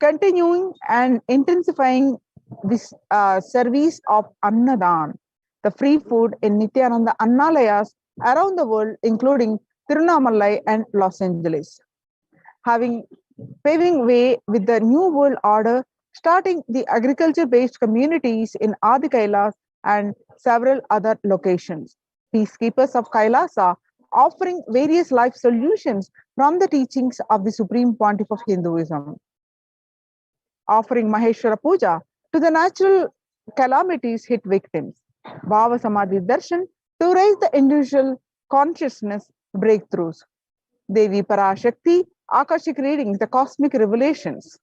Continuing and intensifying this service of Annadan, the free food in Nithyananda Annalayas around the world, including Tirunamalai and Los Angeles. Paving way with the New World Order, starting the agriculture-based communities in Adi Kailas and several other locations. Peacekeepers of Kailasa offering various life solutions from the teachings of the Supreme Pontiff of Hinduism. Offering Maheshwara Puja to the natural calamities hit victims. Bhava Samadhi Darshan to raise the individual consciousness breakthroughs. Devi Parashakti, Akashic readings, the cosmic revelations.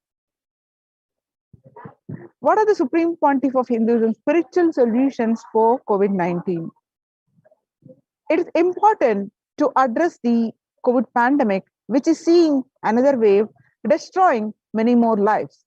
What are the Supreme Pontiff of Hinduism spiritual solutions for COVID-19? It is important to address the COVID pandemic which is seeing another wave, destroying many more lives.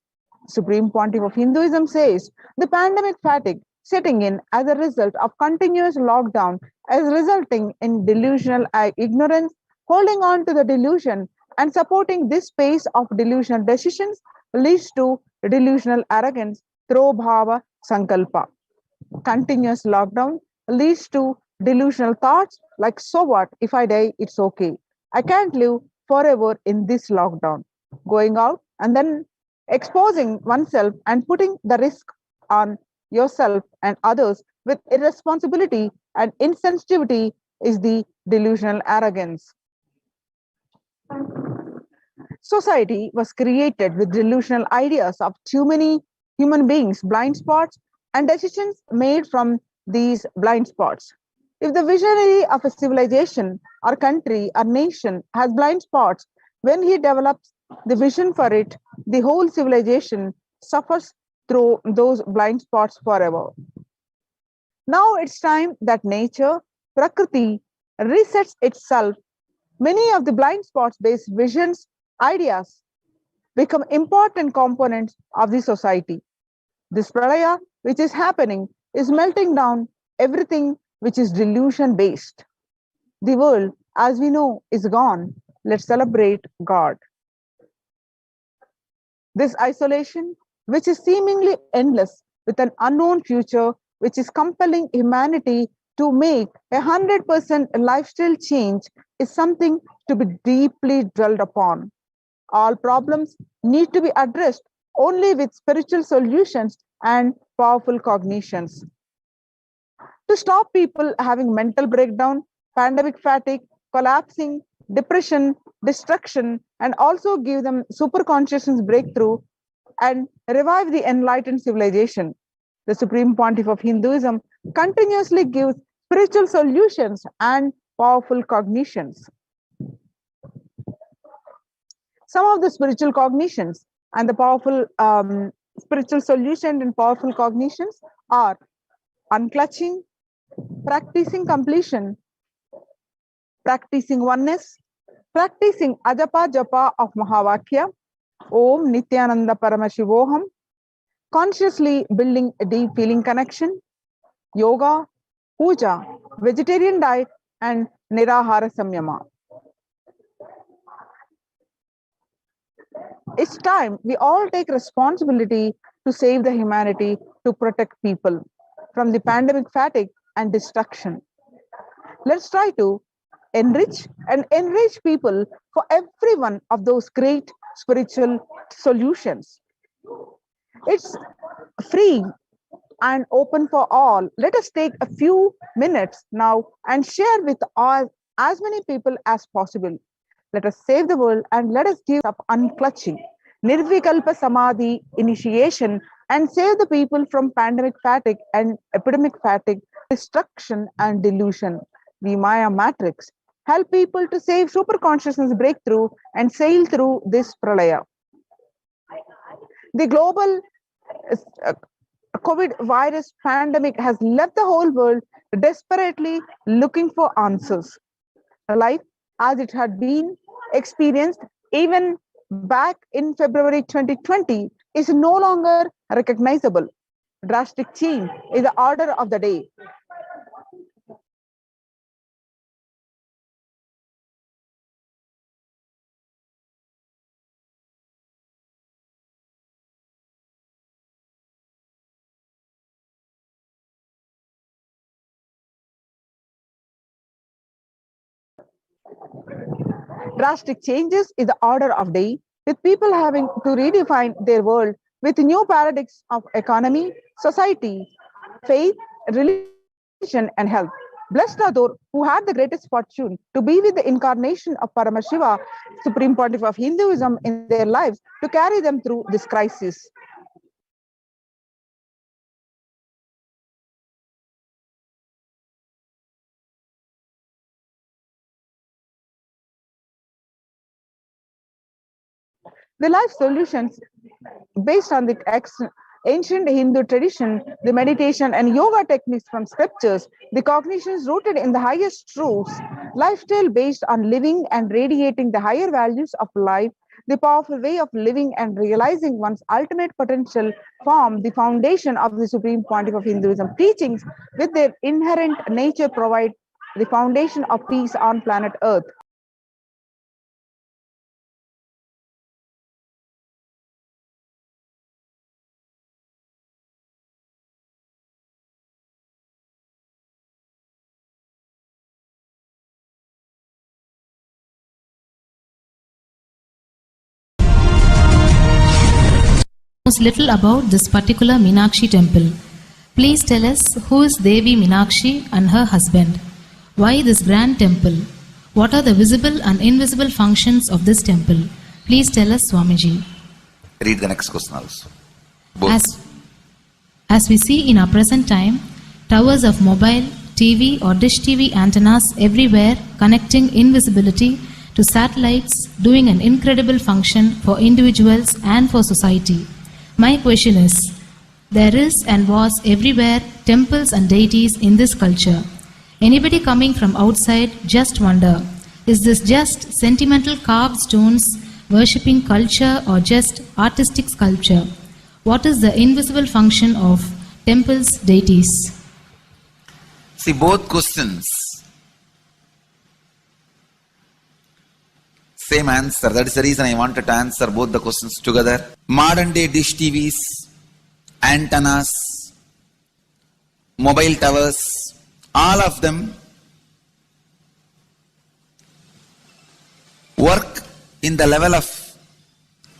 Supreme Pontiff of Hinduism says the pandemic fatigue setting in as a result of continuous lockdown is resulting in delusional ignorance, holding on to the delusion and supporting this pace of delusional decisions leads to delusional arrogance through bhava sankalpa. Continuous lockdown leads to delusional thoughts like, so what? If I die, it's okay. I can't live forever in this lockdown. Going out and then exposing oneself and putting the risk on yourself and others with irresponsibility and insensitivity is the delusional arrogance. Society was created with delusional ideas of too many human beings, blind spots, and decisions made from these blind spots. If the visionary of a civilization or country or nation has blind spots, when he develops the vision for it, the whole civilization suffers through those blind spots forever. Now it's time that nature, Prakriti, resets itself. Many of the blind spots based visions, ideas become important components of the society. This pralaya, which is happening, is melting down everything which is delusion based. The world, as we know, is gone. Let's celebrate God. This isolation, which is seemingly endless, with an unknown future, which is compelling humanity to make 100% lifestyle change, is something to be deeply dwelled upon. All problems need to be addressed only with spiritual solutions and powerful cognitions. To stop people having mental breakdown, pandemic fatigue, collapsing, depression, destruction, and also give them super consciousness breakthrough and revive the enlightened civilization. The Supreme Pontiff of Hinduism continuously gives spiritual solutions and powerful cognitions. Some of the spiritual cognitions and the powerful spiritual solutions and powerful cognitions are unclutching, practicing completion, practicing oneness, practicing ajapa japa of Mahavakya, Om Nithyananda Paramashivoham, consciously building a deep feeling connection, yoga, puja, vegetarian diet, and nirahara samyama. It's time we all take responsibility to save the humanity, to protect people from the pandemic fatigue and destruction. Let's try to enrich and enrich people for every one of those great spiritual solutions. It's free and open for all. Let us take a few minutes now and share with all, as many people as possible. Let us save the world and let us give up unclutching, Nirvikalpa Samadhi initiation, and save the people from pandemic fatigue and epidemic fatigue, destruction and delusion. The Maya matrix help people to save super consciousness breakthrough and sail through this pralaya. The global COVID virus pandemic has left the whole world desperately looking for answers. Life as it had been experienced even back in February 2020 is no longer recognizable. Drastic change is the order of the day. Drastic changes is the order of day, with people having to redefine their world with new paradigms of economy, society, faith, religion, and health. Blessed are those who had the greatest fortune to be with the incarnation of Paramashiva, Supreme Pontiff of Hinduism, in their lives to carry them through this crisis. The life solutions based on the ancient Hindu tradition, the meditation and yoga techniques from scriptures, the cognitions rooted in the highest truths, lifestyle based on living and radiating the higher values of life, the powerful way of living and realizing one's ultimate potential form the foundation of the supreme pontiff of Hinduism. Teachings with their inherent nature provide the foundation of peace on planet Earth. Knows little about this particular Meenakshi temple. Please tell us who is Devi Meenakshi and her husband. Why this grand temple? What are the visible and invisible functions of this temple? Please tell us, Swamiji. Read the next question also. Both. As we see in our present time, towers of mobile, TV or dish TV antennas everywhere connecting invisibility to satellites, doing an incredible function for individuals and for society. My question is, there is and was everywhere temples and deities in this culture. Anybody coming from outside just wonder, is this just sentimental carved stones, worshipping culture or just artistic sculpture? What is the invisible function of temples, deities? See, both questions, same answer. That is the reason I wanted to answer both the questions together. Modern day dish TVs, antennas, mobile towers, all of them work in the level of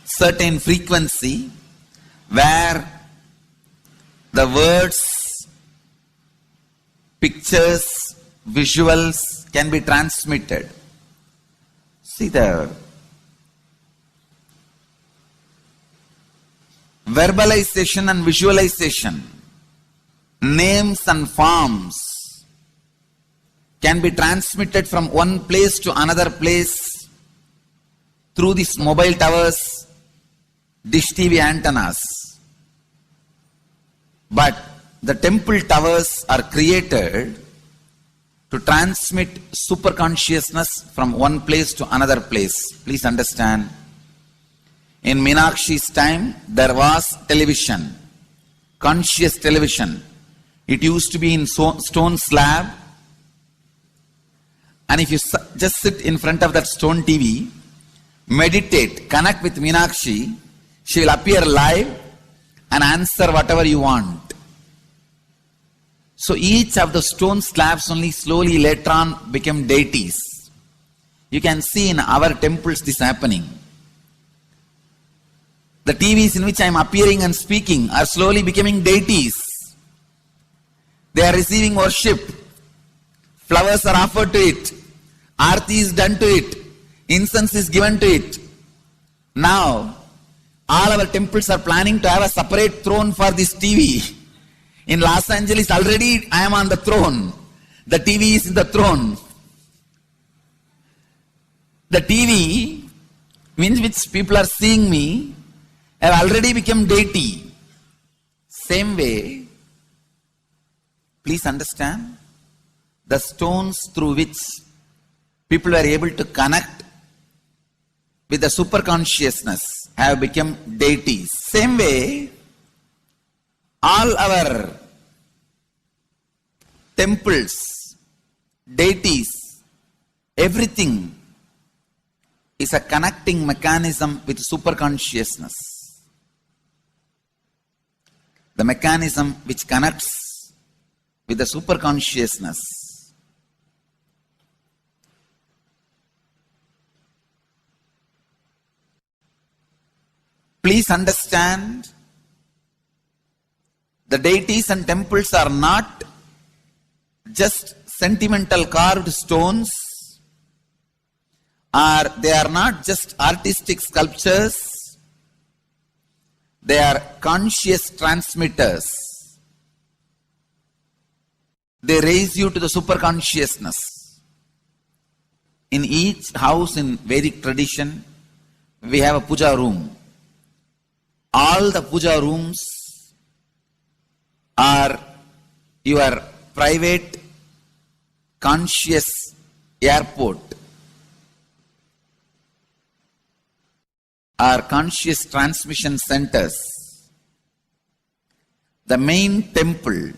certain frequency where the words, pictures, visuals can be transmitted. See, the verbalization and visualization, names and forms can be transmitted from one place to another place through these mobile towers, dish TV antennas. But the temple towers are created to transmit super consciousness from one place to another place. Please understand, in Meenakshi's time, there was television, conscious television. It used to be in stone slab, and if you just sit in front of that stone TV, meditate, connect with Meenakshi, she will appear live and answer whatever you want. So each of the stone slabs only slowly later on became deities. You can see in our temples this happening. The TVs in which I am appearing and speaking are slowly becoming deities. They are receiving worship. Flowers are offered to it. Aarti is done to it. Incense is given to it. Now, all our temples are planning to have a separate throne for this TV. In Los Angeles, already I am on the throne. The TV is in the throne. The TV, in which people are seeing me, have already become deity. Same way, please understand, the stones through which people are able to connect with the super consciousness have become deities. Same way, all our temples, deities, everything is a connecting mechanism with super consciousness. The mechanism which connects with the super consciousness. Please understand, the deities and temples are not just sentimental carved stones, or they are not just artistic sculptures, they are conscious transmitters. They raise you to the super consciousness. In each house in Vedic tradition, we have a puja room. All the puja rooms or your private conscious airport or conscious transmission centers. The main temple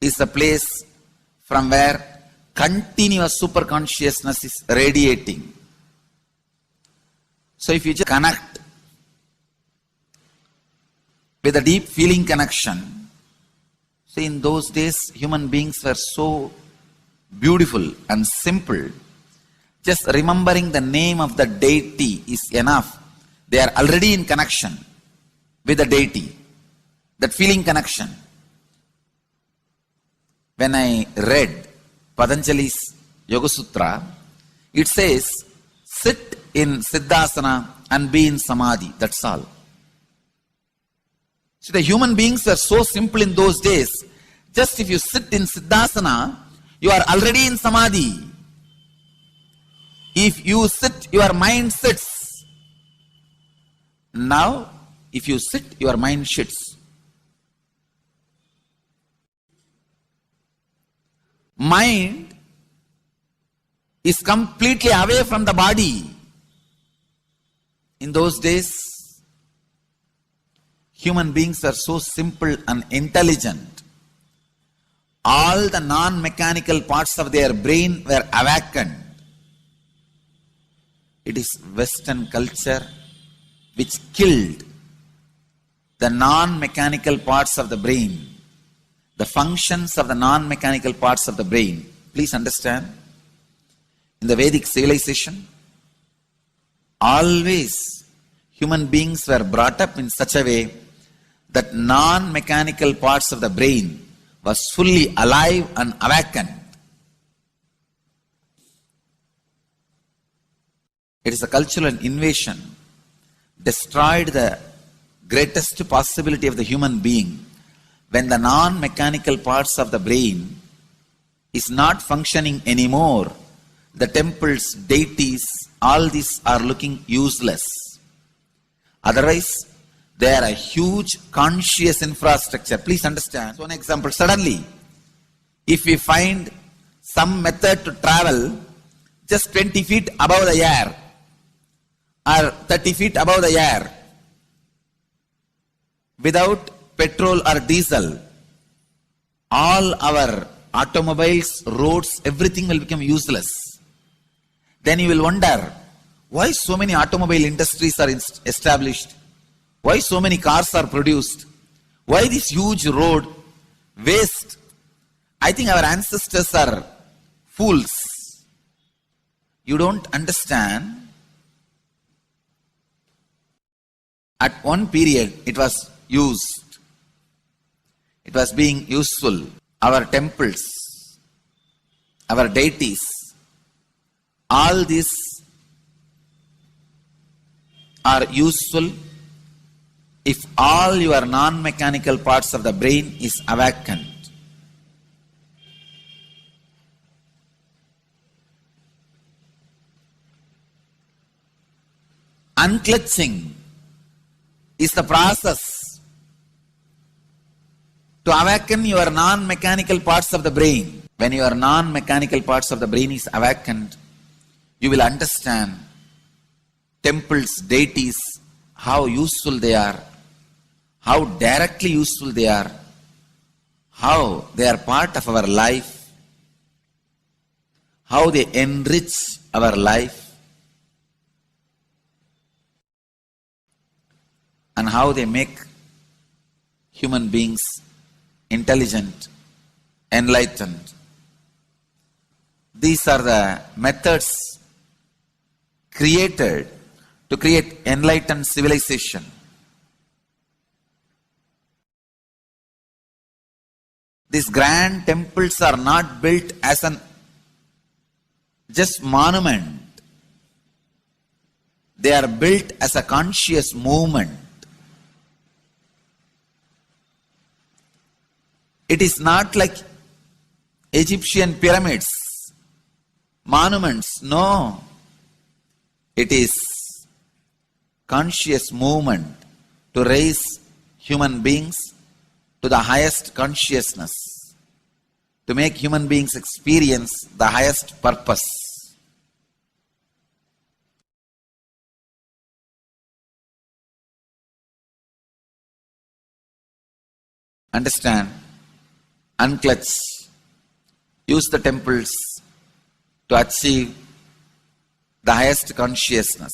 is the place from where continuous superconsciousness is radiating. So if you just connect with a deep feeling connection, see, in those days human beings were so beautiful and simple. Just remembering the name of the deity is enough. They are already in connection with the deity. That feeling connection. When I read Patanjali's Yoga Sutra, it says, sit in Siddhasana and be in Samadhi. That's all. So the human beings were so simple in those days. Just if you sit in Siddhasana, you are already in Samadhi. If you sit, your mind sits. Now, if you sit, your mind sits. Mind is completely away from the body. In those days, human beings were so simple and intelligent. All the non-mechanical parts of their brain were awakened. It is Western culture which killed the non-mechanical parts of the brain, the functions of the non-mechanical parts of the brain. Please understand, in the Vedic civilization, always human beings were brought up in such a way that non-mechanical parts of the brain was fully alive and awakened. It is a cultural invasion, destroyed the greatest possibility of the human being when the non-mechanical parts of the brain is not functioning anymore. The temples, deities, all these are looking useless. Otherwise, they are a huge conscious infrastructure. Please understand. So, an example, suddenly, if we find some method to travel just 20 feet above the air or 30 feet above the air without petrol or diesel, all our automobiles, roads, everything will become useless. Then you will wonder, why so many automobile industries are established? Why so many cars are produced? Why this huge road waste? I think our ancestors are fools. You don't understand. At one period, it was used. It was being useful. Our temples, our deities, all these are useful if all your non-mechanical parts of the brain is awakened. Unclutching is the process to awaken your non-mechanical parts of the brain. When your non-mechanical parts of the brain is awakened, you will understand temples, deities, how useful they are, how directly useful they are, how they are part of our life, how they enrich our life, and how they make human beings intelligent, enlightened. These are the methods created to create enlightened civilization. These grand temples are not built as an just monument. They are built as a conscious movement. It is not like Egyptian pyramids, monuments. No. It is conscious movement to raise human beings to the highest consciousness, to make human beings experience the highest purpose. Understand, unclutch, use the temples to achieve the highest consciousness.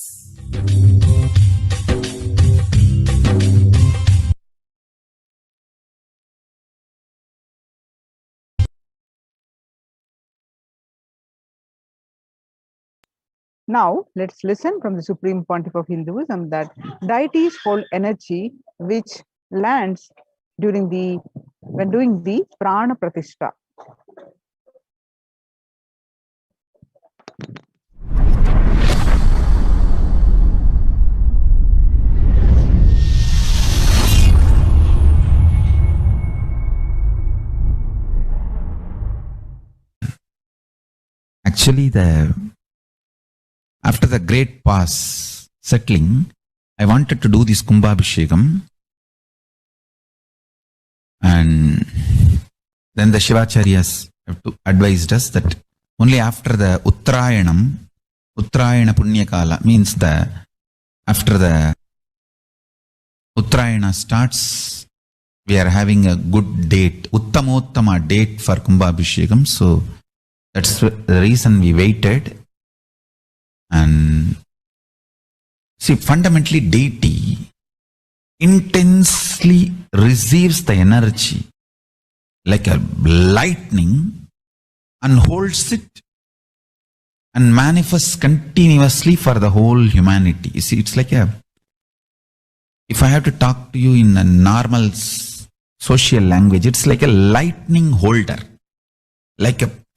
Now, let's listen from the Supreme Pontiff of Hinduism that deities hold energy which lands during when doing the Prana Pratishtha. Actually, after the great pause settling, I wanted to do this Kumbhabhishekam, and then the Shivacharyas have advised us that only after the Uttrayanam, Uttrayana Punyakala means after the Uttrayana starts, we are having a good date, Uttamottama date for Kumbhabhishekam. So that's the reason we waited. And see, fundamentally, deity intensely receives the energy like a lightning and holds it and manifests continuously for the whole humanity. You see, it's like if I have to talk to you in a normal social language, it's like a lightning holder.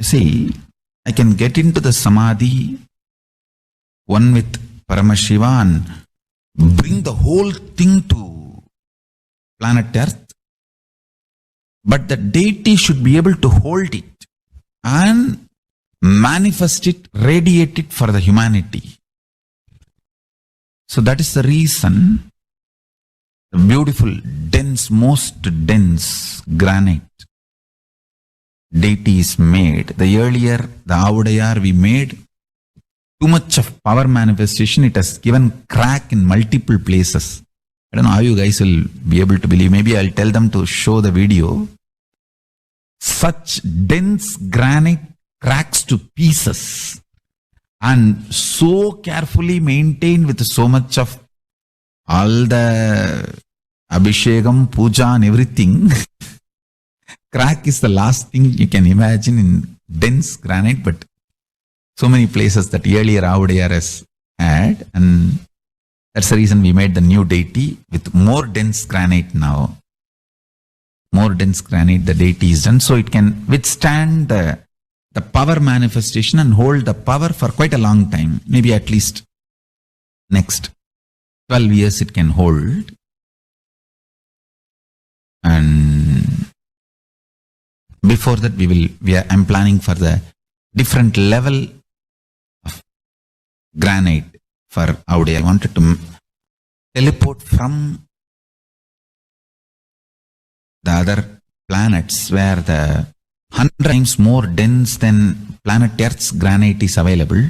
See, I can get into the samadhi, one with Paramashiva, and bring the whole thing to planet Earth. But the deity should be able to hold it and manifest it, radiate it for the humanity. So that is the reason the beautiful, dense, most dense granite deity is made. The earlier, the Avudayar we made, too much of power manifestation, it has given crack in multiple places. I don't know how you guys will be able to believe. Maybe I'll tell them to show the video. Such dense granite cracks to pieces and so carefully maintained with so much of all the Abhishekam, Puja and everything. Crack is the last thing you can imagine in dense granite, but so many places that earlier Avudayar has had, and that's the reason we made the new deity with more dense granite now. More dense granite, the deity is done, so it can withstand the power manifestation and hold the power for quite a long time. Maybe at least next 12 years it can hold. And before that I'm planning for the different level of granite for Avudayar. I wanted to teleport from the other planets where the 100 times more dense than planet Earth's granite is available.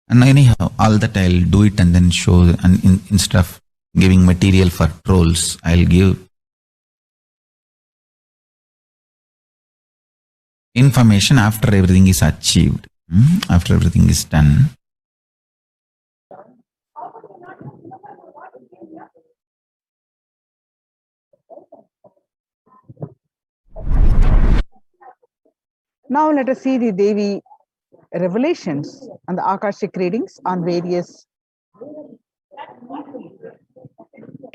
And anyhow, all that I'll do it and then show, and instead of giving material for trolls, I'll give information after everything is achieved, after everything is done. Now let us see the Devi revelations and the Akashic readings on various.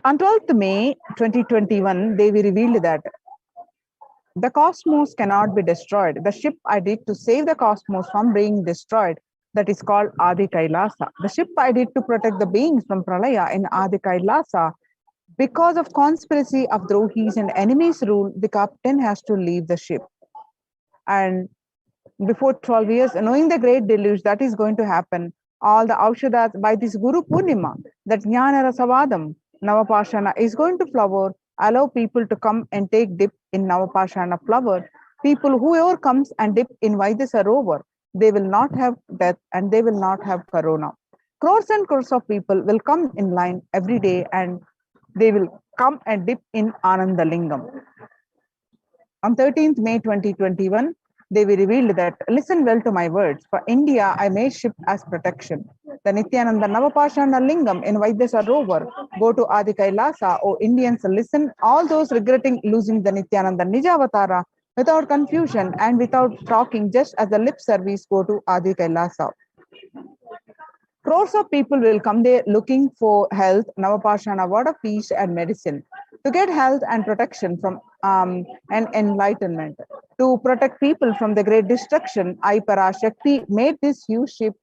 On 12th May 2021, Devi revealed that the cosmos cannot be destroyed. The ship I did to save the cosmos from being destroyed, that is called Adi Kailasa. The ship I did to protect the beings from Pralaya in Adi Kailasa, because of conspiracy of Drohis and enemies' rule, the captain has to leave the ship. And before 12 years, knowing the great deluge that is going to happen, all the Aushadas by this Guru Purnima, that Jnana Rasavadam, Navapashana is going to flower allow people to come and take dip in Navapashana flower. People, whoever comes and dip in Vaidya they will not have death and they will not have corona. Crores and crores of people will come in line every day and they will come and dip in Anandalingam. On 13th May 2021, they were revealed that, listen well to my words, for India I may ship as protection. The Nithyananda Navapashana Lingam in Vaidya go to Adi Kailasa. O Indians, listen, all those regretting losing the Nithyananda Nijavatara, without confusion and without talking, just as the lip service, go to Adi Kailasa. Crores of people will come there looking for health, Navapashana, word of peace and medicine, to get health and protection from and enlightenment. To protect people from the great destruction, I, Parashakti, made this huge ship.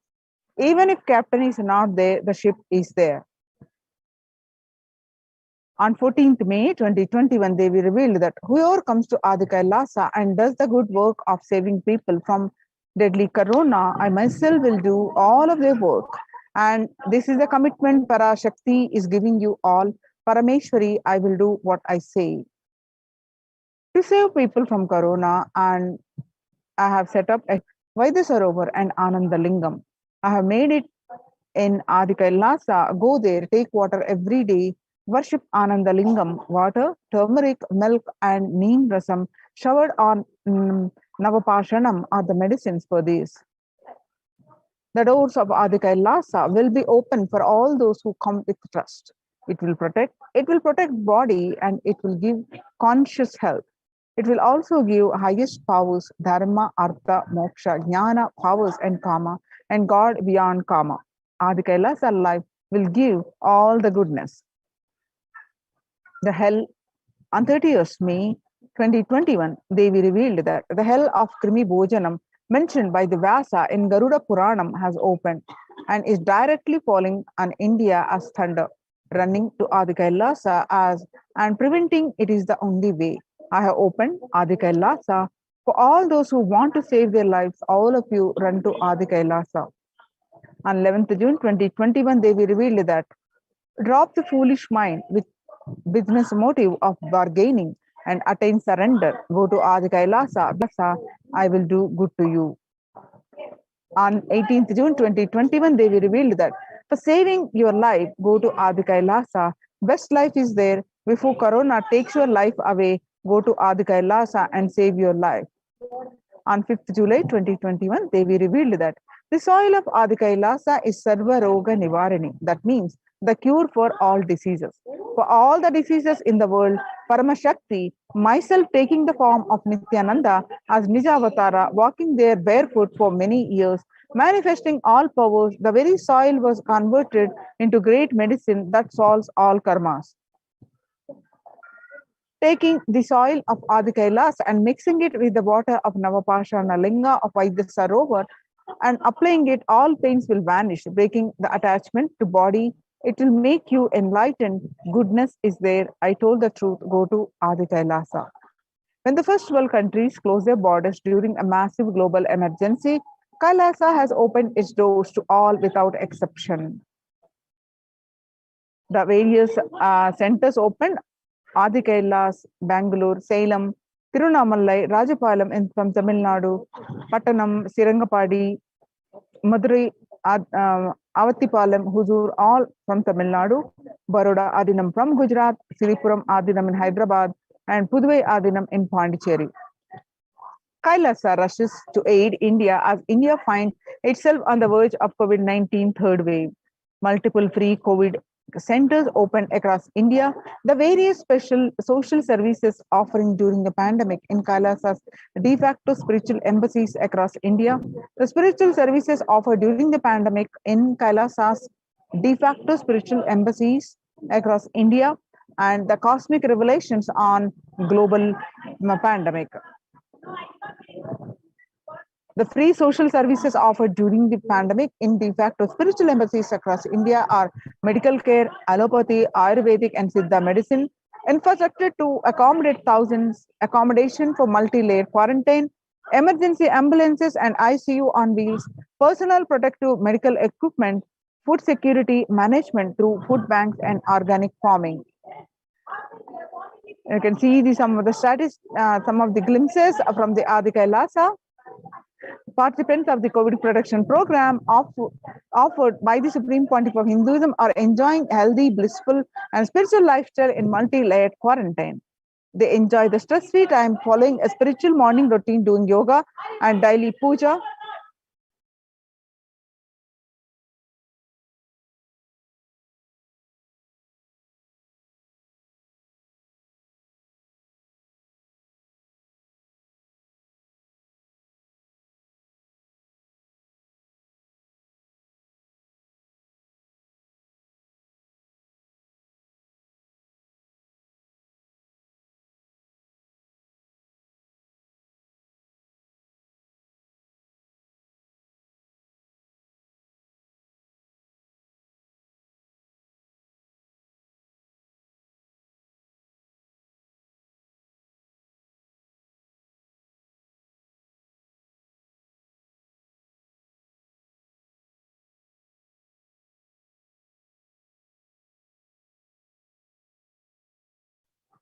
Even if captain is not there, the ship is there. On 14th May 2021, they will revealed that whoever comes to Adi Kailasa and does the good work of saving people from deadly corona, I myself will do all of their work. And this is the commitment Parashakti is giving you all. Parameshwari, I will do what I say. To save people from corona, and I have set up a Vaidya and Anandalingam. I have made it in Adi Kailasa. Go there, take water every day, worship Anandalingam, water, turmeric, milk, and neem rasam showered on Navapashanam are the medicines for this. The doors of Adi Kailasa will be open for all those who come with trust. It will protect body and it will give conscious health. It will also give highest powers, dharma, artha, moksha, jnana, powers and kama, and God beyond kama. Adi Kailasa life will give all the goodness. The hell, on 30th May 2021, Devi revealed that the hell of Krimi Bhojanam mentioned by the Vyasa in Garuda Puranam has opened and is directly falling on India as thunder, running to Adi Kailasa as and preventing it is the only way. I have opened Adi Kailasa for all those who want to save their lives. All of you run to Adi Kailasa. On 11th June 2021, they will reveal that drop the foolish mind with business motive of bargaining and attain surrender. Go to Adi Kailasa. I will do good to you. On 18th June 2021, they will reveal that for saving your life, go to Adi Kailasa. Best life is there. Before Corona takes your life away, go to Adi Kailasa and save your life. On 5th July 2021, Devi revealed that the soil of Adi Kailasa is Sarva Roga Nivarani. That means the cure for all diseases. For all the diseases in the world, Paramashakti, myself taking the form of Nithyananda as Nijavatara, walking there barefoot for many years, manifesting all powers, the very soil was converted into great medicine that solves all karmas. Taking the soil of Adi Kailas and mixing it with the water of Navapashana Linga of Vaidya Sarovar and applying it, all pains will vanish, breaking the attachment to body. It will make you enlightened. Goodness is there. I told the truth. Go to Adi Kailasa. When the first world countries closed their borders during a massive global emergency, Kailasa has opened its doors to all without exception. The various centers opened: Adi Kailas, Bangalore, Salem, Tirunamalai, Rajapalam from Tamil Nadu, Pattanam, Sirangapadi, Madurai, Avattipalam, Huzur, all from Tamil Nadu, Baroda Adinam from Gujarat, Siripuram Adinam in Hyderabad, and Puduvai Adinam in Pondicherry. Kailasa rushes to aid India as India finds itself on the verge of COVID-19 third wave. Multiple free COVID centers opened across India. The various special social services offering during the pandemic in Kailasa's de facto spiritual embassies across India. The spiritual services offered during the pandemic in Kailasa's de facto spiritual embassies across India and the cosmic revelations on global pandemic. The free social services offered during the pandemic in de facto spiritual embassies across India are medical care, allopathy, Ayurvedic and Siddha medicine, infrastructure to accommodate thousands, accommodation for multi-layer quarantine, emergency ambulances and ICU on wheels, personal protective medical equipment, food security management through food banks and organic farming. You can see some of the glimpses from the Adi Kailasa. Participants of the COVID protection program offered by the Supreme Pontiff of Hinduism are enjoying healthy, blissful, and spiritual lifestyle in multi-layered quarantine. They enjoy the stress-free time following a spiritual morning routine, doing yoga and daily puja.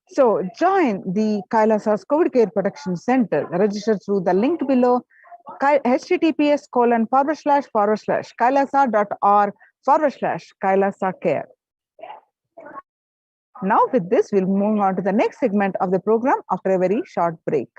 So join the Kailasa's COVID Care Protection Center. Register through the link below, https://kailasa.org/Kailasa Care. Now with this, we'll move on to the next segment of the program after a very short break.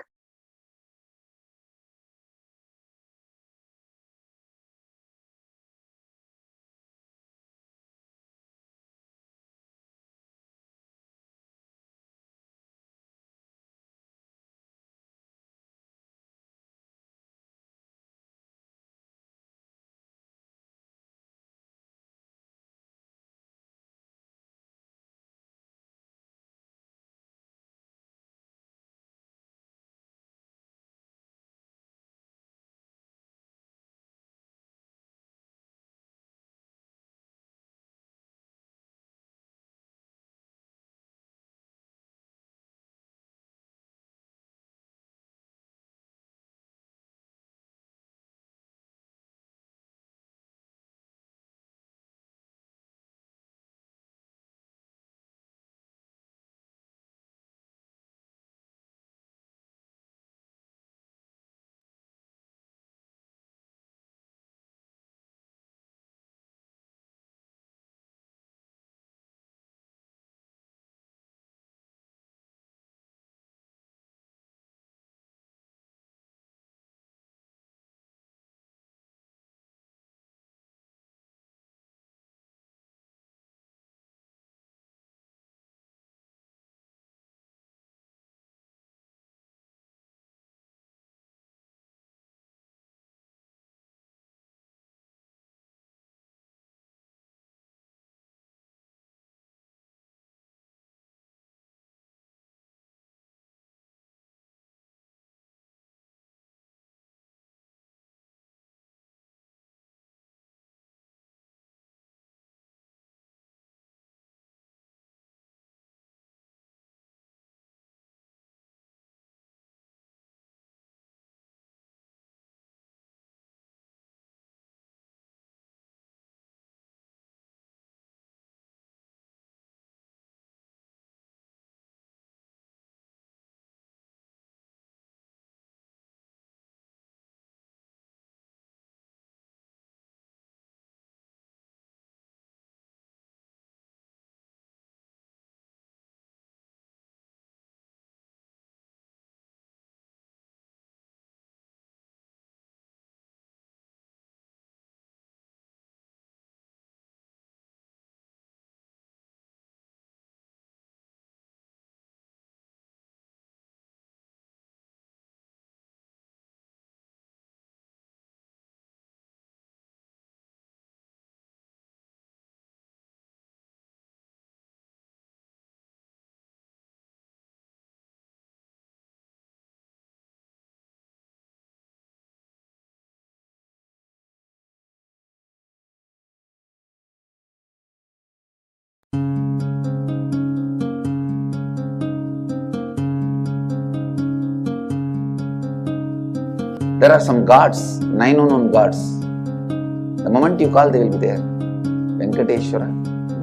There are some gods, 9 unknown gods. The moment you call, they will be there. Venkateshwara,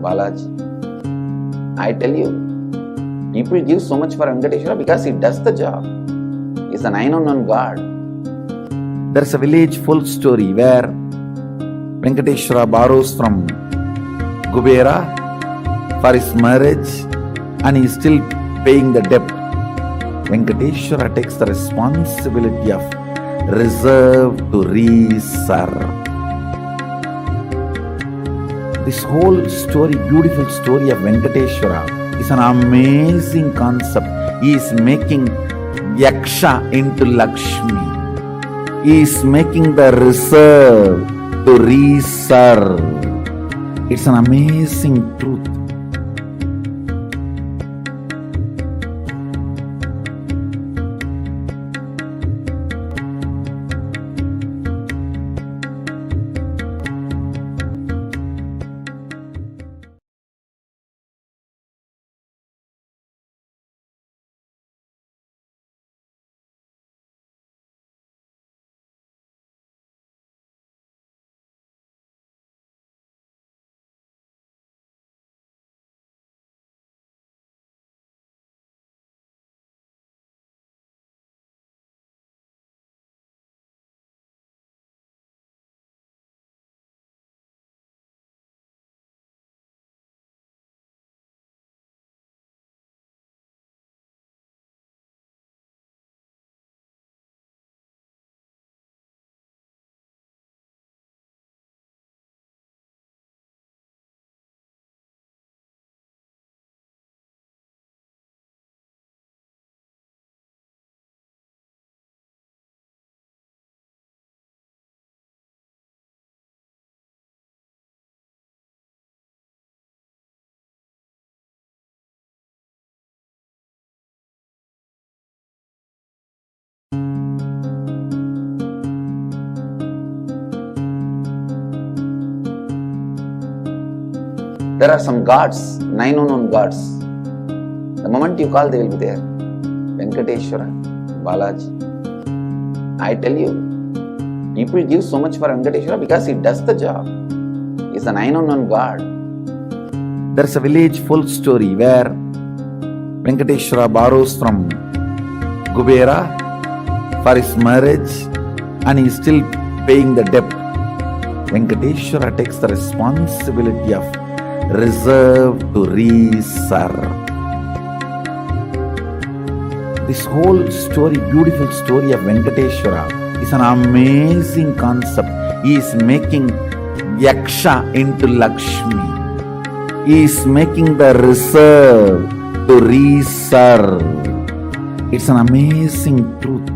Balaji. I tell you, People give so much for Venkateshwara because he does the job. He's an unknown God. There's a village folk story where Venkateshwara borrows from Kubera for his marriage and he is still paying the debt. Venkateshwara takes the responsibility of reserve to reserve. This whole story, beautiful story of Venkateshwara is an amazing concept. He is making Yaksha into Lakshmi. He is making the reserve to reserve. It's an amazing truth. There are some gods, 9 unknown gods. The moment you call, they will be there. Venkateshwara, Balaji. I tell you, people give so much for Venkateshwara because he does the job. He's an unknown God. There's a village folk story where Venkateshwara borrows from Kubera for his marriage and he is still paying the debt. Venkateshwara takes the responsibility of reserve to reserve. This whole story, beautiful story of Venkateshwara is an amazing concept. He is making Yaksha into Lakshmi. He is making the reserve to reserve. It's an amazing truth.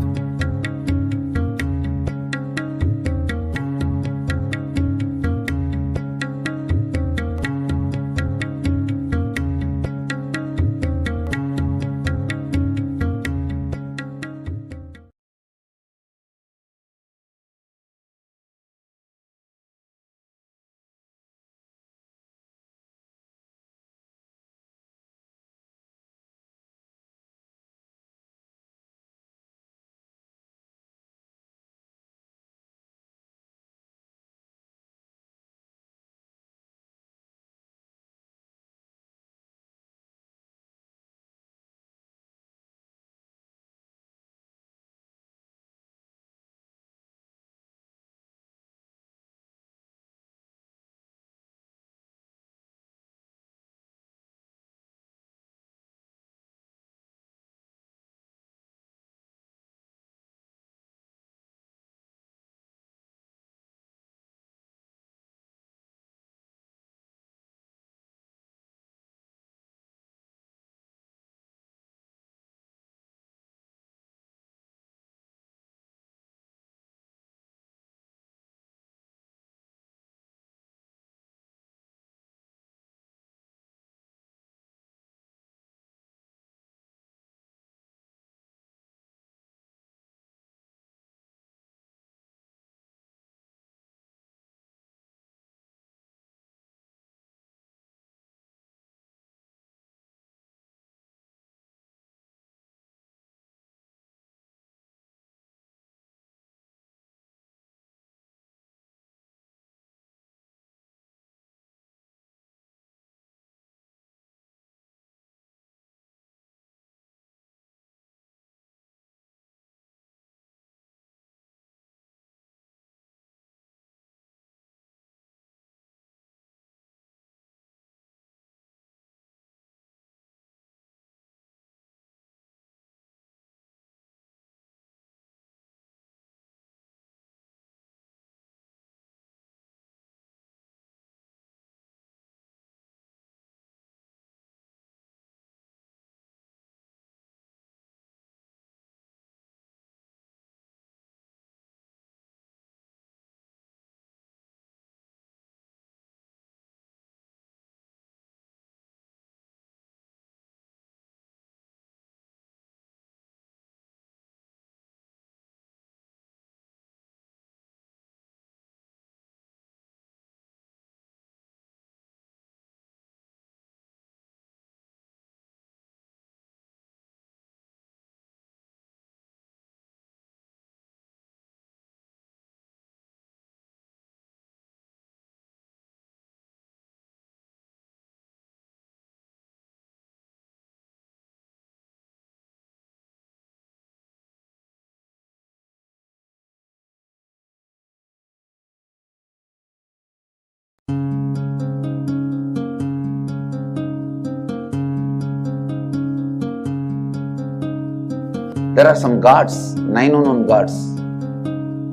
There are some gods, 9 unknown gods.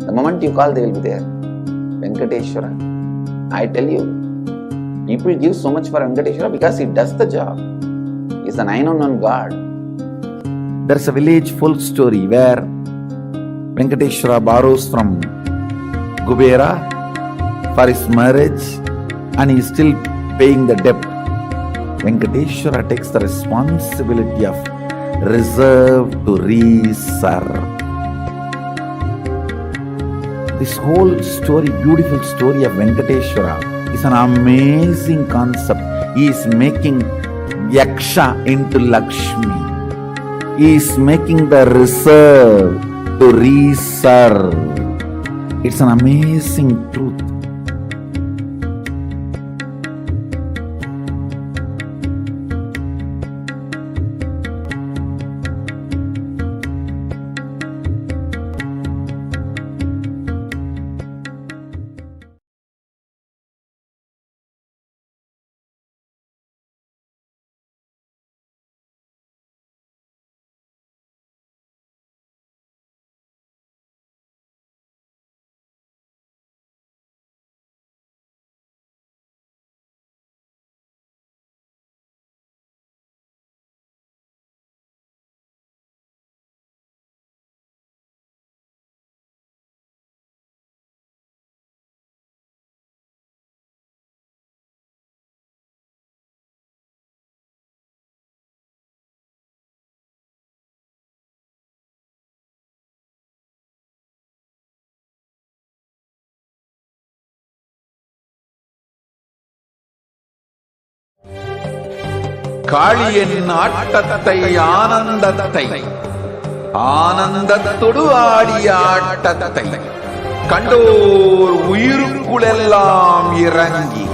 The moment you call, they will be there. Venkateshwara. I tell you, people give so much for Venkateshwara because he does the job. He's the 9 unknown god. There's a village folk story where Venkateshwara borrows from Kubera for his marriage and he is still paying the debt. Venkateshwara takes the responsibility of reserve to reserve. This whole story, beautiful story of Venkateshwara is an amazing concept. He is making Yaksha into Lakshmi. He is making the reserve to reserve. It's an amazing truth. காளியின் ஆட்டத்தை ஆனந்தத்தை ஆனந்தத்தொடு ஆடிய ஆட்டத்தை கண்டோர் உயிருக்குளெல்லாம் இறங்கி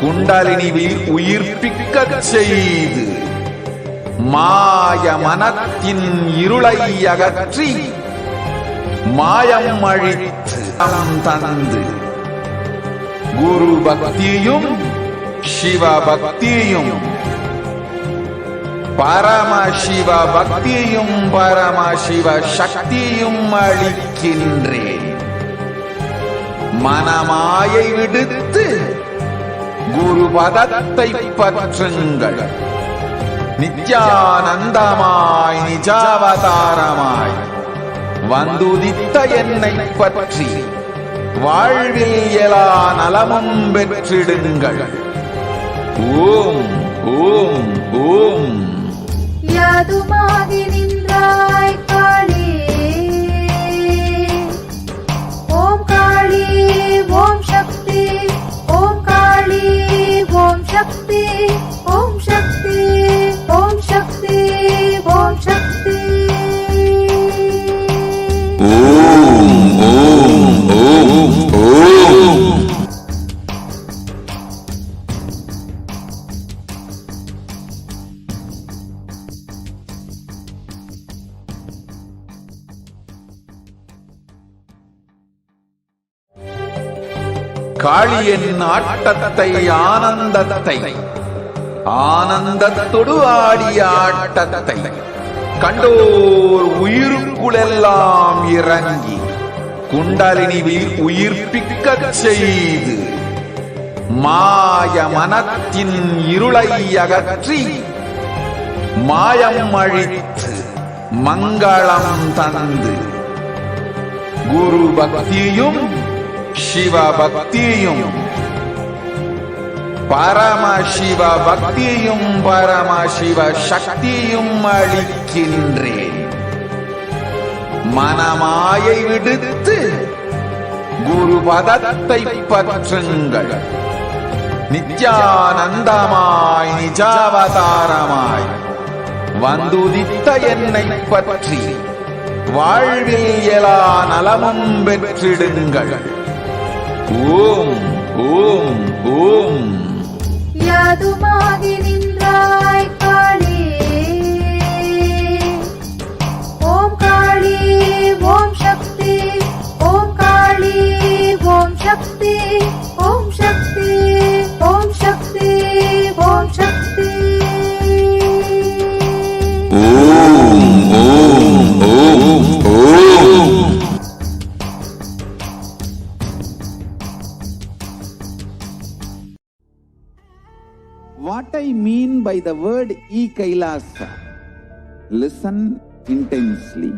குண்டலினிவில் உயிர்ப்பிக்கச் செய்து மாய மனத்தின் இருளை அகற்றி மாயம் அழித்து தந்து குரு பக்தியும் சிவ பக்தியும் பரமசிவ பக்தியும் பரமசிவ சக்தியும் அளிக்கின்றேன். மனமாயை விடுத்து குரு பதத்தை பற்றுங்கள். நித்யானந்தமாய் நிஜாவதாரமாய் வந்துதித்த என்னை பற்றி வாழ்வில் எல்லா நலமும் பெற்றிடுங்கள். ஓம் ஓம் ஓம். யாதுமாகி நின்றாய் காளி, ஓம் காளி ஓம் சக்தி, ஓம் காளி ஓம் சக்தி, ஓம் சக்தி ஓம் சக்தி ஓம் சக்தி. ஓம் ஓம் ஓம் ஓம். காளியின் ஆட்டத்தை ஆனந்தத்தை ஆனந்தத்தொடு ஆடிய ஆட்டத்தை கண்டோர் உயிருக்குளெல்லாம் இறங்கி குண்டலினிவில் உயிர்ப்பிக்கச் செய்து மாய மனத்தின் இருளை அகற்றி மாயம் அழித்து மங்களம் தந்து குரு பக்தியும் சிவ பக்தியும் பரமசிவ பக்தியும் பரமசிவ சக்தியும் அளிக்கின்றேன். மனமாயை விடுத்து குரு பதத்தை பற்றுங்கள். நித்யானந்தமாய் நிஜாவதாரமாய் வந்துதித்த என்னை பற்றி வாழ்வில் எல்லா நலமும் பெற்றிடுங்கள். ஓம் ஓம் ஓம். யாதுமாகி நின்றாய் காளி, ஓம் காளி ஓம் சக்தி, ஓம் காளி ஓம் சக்தி, ஓம் சக்தி ஓம் சக்தி ஓம் சக்தி. ஓம் ஓம் ஓம். What I mean by the word e-Kailasa, listen intensely.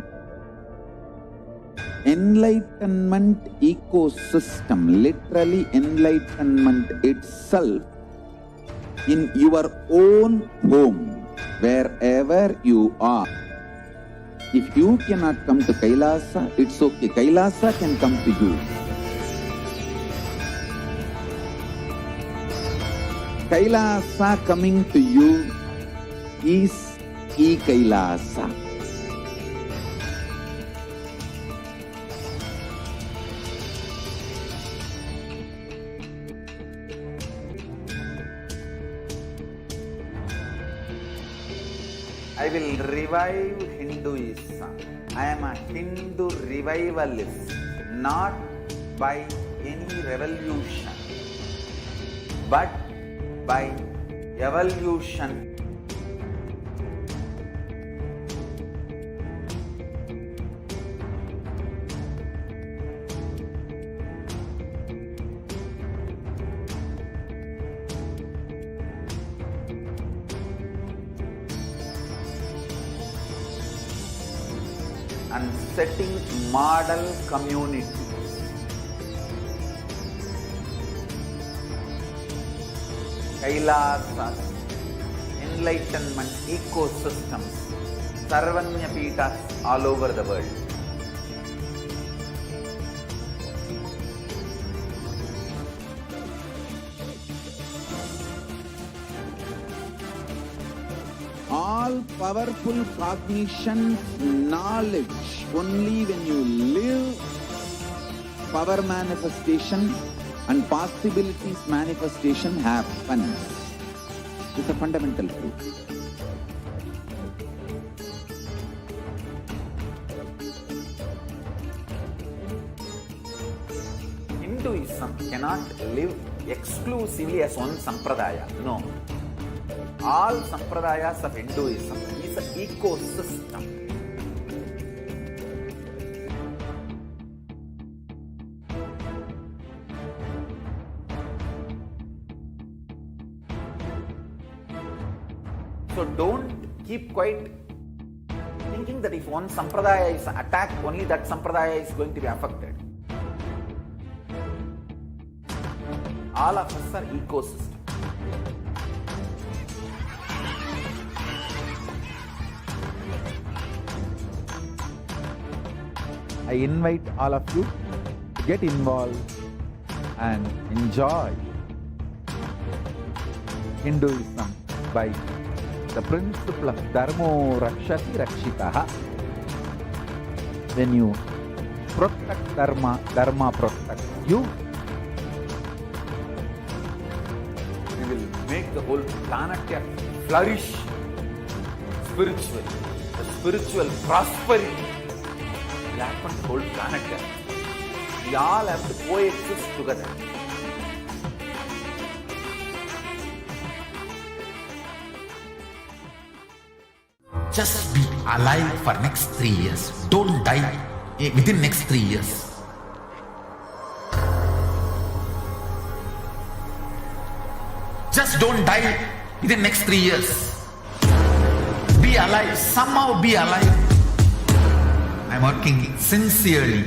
Enlightenment ecosystem, literally enlightenment itself, in your own home, wherever you are. If you cannot come to Kailasa, it's okay. Kailasa can come to you. Kailasa coming to you is e-Kailasa. I will revive Hinduism. I am a Hindu revivalist, not by any revolution, but by evolution. And setting model community. Kailasas, enlightenment ecosystems, Sarvanya Pitas all over the world. All powerful cognition, knowledge, only when you live, power manifestation and possibilities manifestation happens. It's a fundamental truth. Hinduism cannot live exclusively as one sampradaya. No. All sampradayas of Hinduism is an ecosystem. So don't keep quiet thinking that if one sampradaya is attacked, only that sampradaya is going to be affected. All of us are ecosystems. I invite all of you to get involved and enjoy Hinduism by the principle of Dharmo Rakshati Rakshitaha. When you protect Dharma, Dharma protects you. We will make the whole planet flourish spiritually. The spiritual prosperity will happen to the whole planet. We all have to coexist together. Just be alive for next 3 years. Don't die within next 3 years. Just don't die within next 3 years. Be alive. Somehow be alive. I'm working sincerely.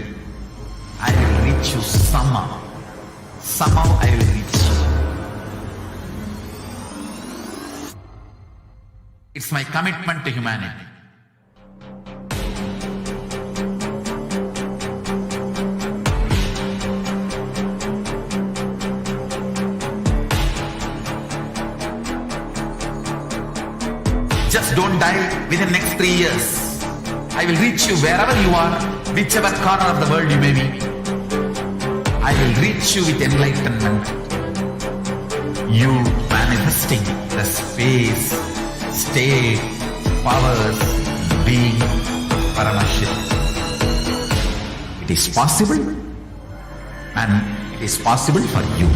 I will reach you somehow. Somehow I will reach you. It's my commitment to humanity. Just don't die within next 3 years. I will reach you wherever you are, whichever corner of the world you may be. I will reach you with enlightenment. You manifesting the space, state, powers, being Paramashivoham. It is possible, and it is possible for you.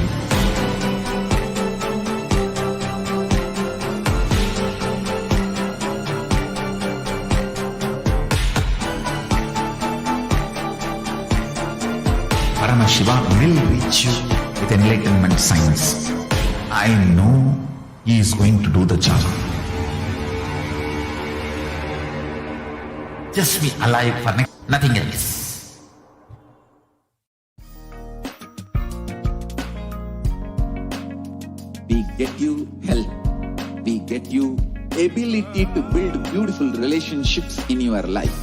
Paramashivoham will reach you with enlightenment science. I know He is going to do the job. Just be alive for nothing else. We get you health. We get you ability to build beautiful relationships in your life.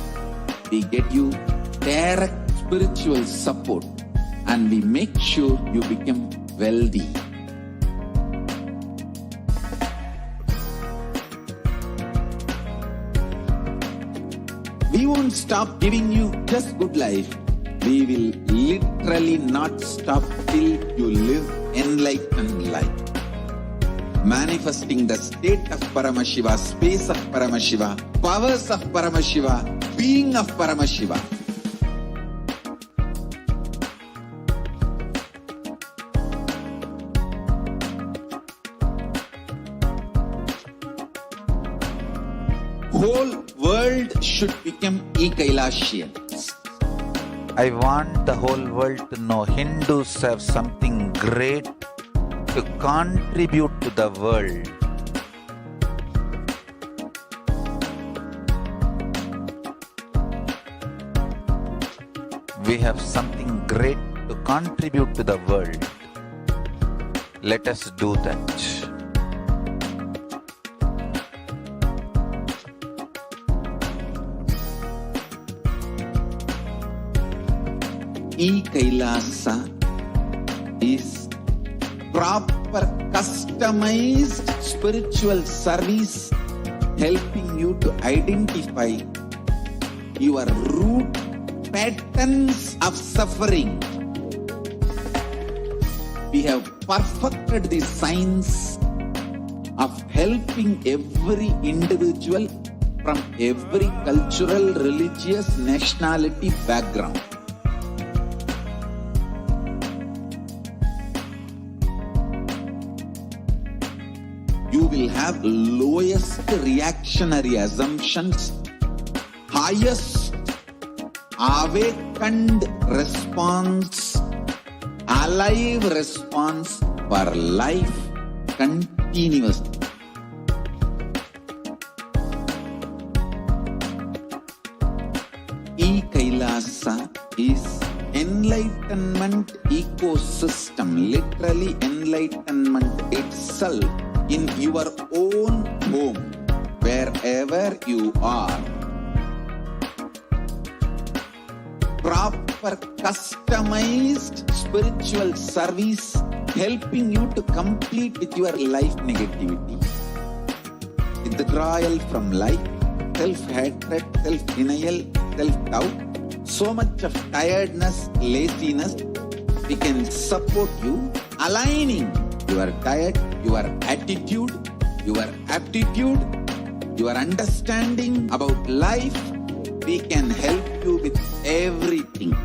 We get you direct spiritual support, and we make sure you become wealthy. We won't stop giving you just good life. We will literally not stop till you live enlightened life. Manifesting the state of Paramashiva, space of Paramashiva, powers of Paramashiva, being of Paramashiva. Whole world should become e-Kailashians. I want the whole world to know Hindus have something great to contribute to the world. We have something great to contribute to the world. Let us do that. E-Kailasa is proper customized spiritual service helping you to identify your root patterns of suffering. We have perfected the science of helping every individual from every cultural, religious, nationality background. You will have lowest reactionary assumptions, highest awakened response, alive response for life continuously. E-Kailasa is enlightenment ecosystem, literally enlightenment itself in your own home, wherever you are. Proper customized spiritual service helping you to complete with your life negativity. Withdrawal from life, self-hatred, self-denial, self-doubt, so much of tiredness, laziness. We can support you aligning your diet, your attitude, your aptitude, your understanding about life. We can help you with everything.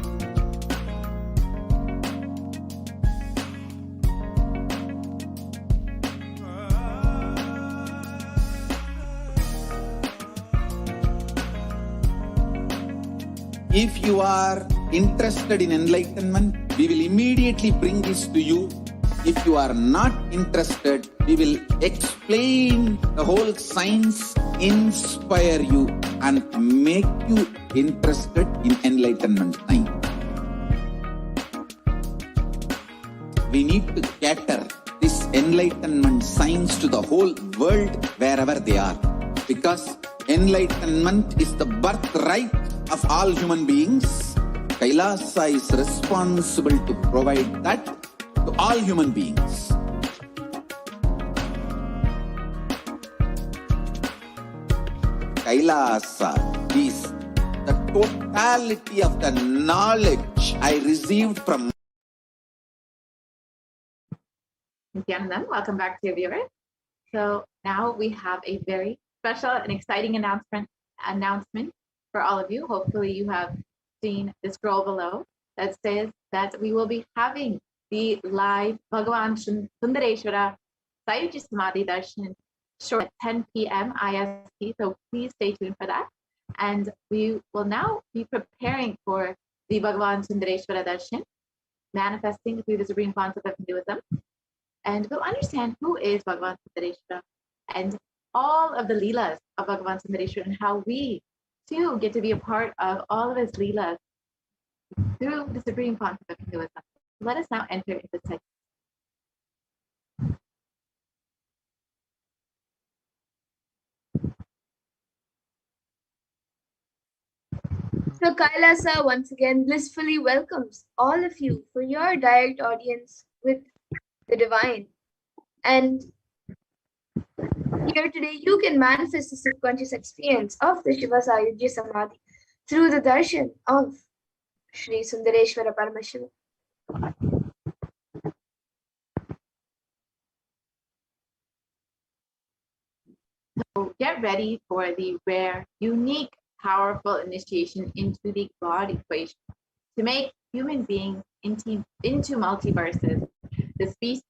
If you are interested in enlightenment, we will immediately bring this to you. If you are not interested, we will explain the whole science, inspire you, and make you interested in enlightenment science. We need to cater this enlightenment science to the whole world wherever they are, because enlightenment is the birthright of all human beings. Kailasa is responsible to provide that to all human beings. Kailasa is the totality of the knowledge I received from Nithyananda, welcome back to your viewers. So now we have a very special and exciting announcement for all of you. Hopefully you have seen the scroll below that says that we will be having the live Bhagavan Sundareshwara Sayuji Samadhi Darshan show at 10 p.m. IST. So please stay tuned for that. And we will now be preparing for the Bhagavan Sundareshwara Darshan, manifesting through the supreme concept of Hinduism. and we'll understand who is Bhagavan Sundareshwara and all of the Leelas of Bhagavan Sundareshwara and how we too get to be a part of all of his Leelas through the supreme concept of Hinduism. Let us now enter into the text. So Kailasa once again blissfully welcomes all of you for your direct audience with the divine. And here today you can manifest the subconscious experience of the Shiva Sayujya Samadhi through the darshan of Sri Sundareshwara Paramashivam. So get ready for the rare, unique, powerful initiation into the God equation to make human beings into multiverses. The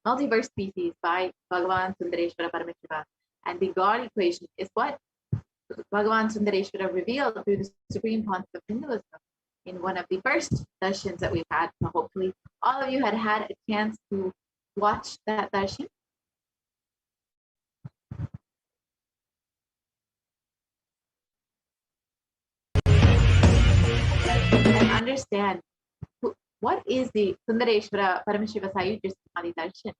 multiverse species by Bhagavan Sundareshwara Paramashiva. And the God equation is what Bhagavan Sundareshwara revealed through the supreme concept of Hinduism in one of the first darshans that we've had. So hopefully all of you had a chance to watch that darshan. And understand what is the Sundareshwara Paramashiva Sayujya Samadhi darshan.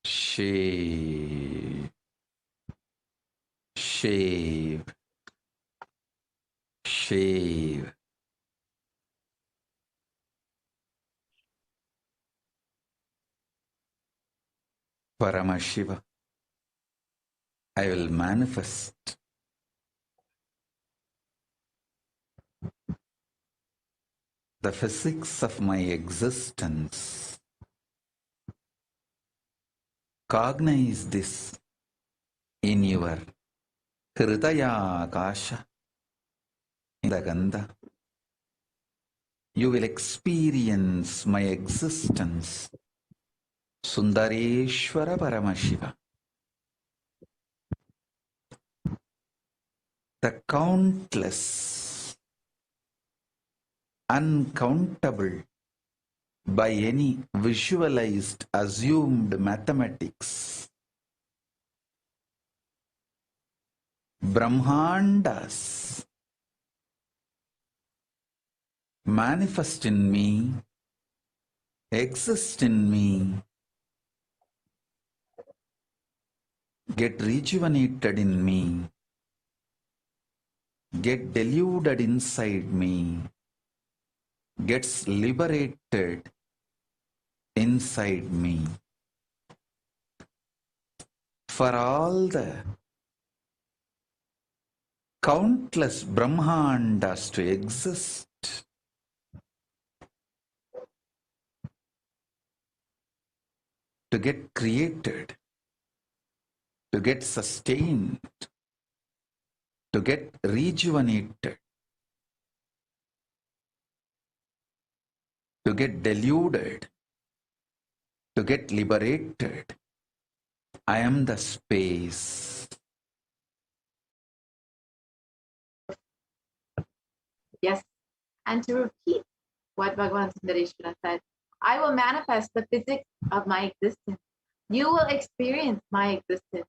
Shave, shave, shave. Paramashiva, I will manifest the physics of my existence. Cognize this in your Hridaya Akasha, in the Gandha. You will experience my existence. Sundareshwara Paramashiva. The countless, uncountable by any visualized, assumed mathematics, Brahmandas manifest in me, exist in me, get rejuvenated in me, get deluded inside me, gets liberated inside me. For all the countless Brahmandas to exist, to get created, to get sustained, to get rejuvenated, to get deluded, to get liberated. I am the space. Yes, and to repeat what Bhagavan Sundareshwara said, I will manifest the physics of my existence. You will experience my existence.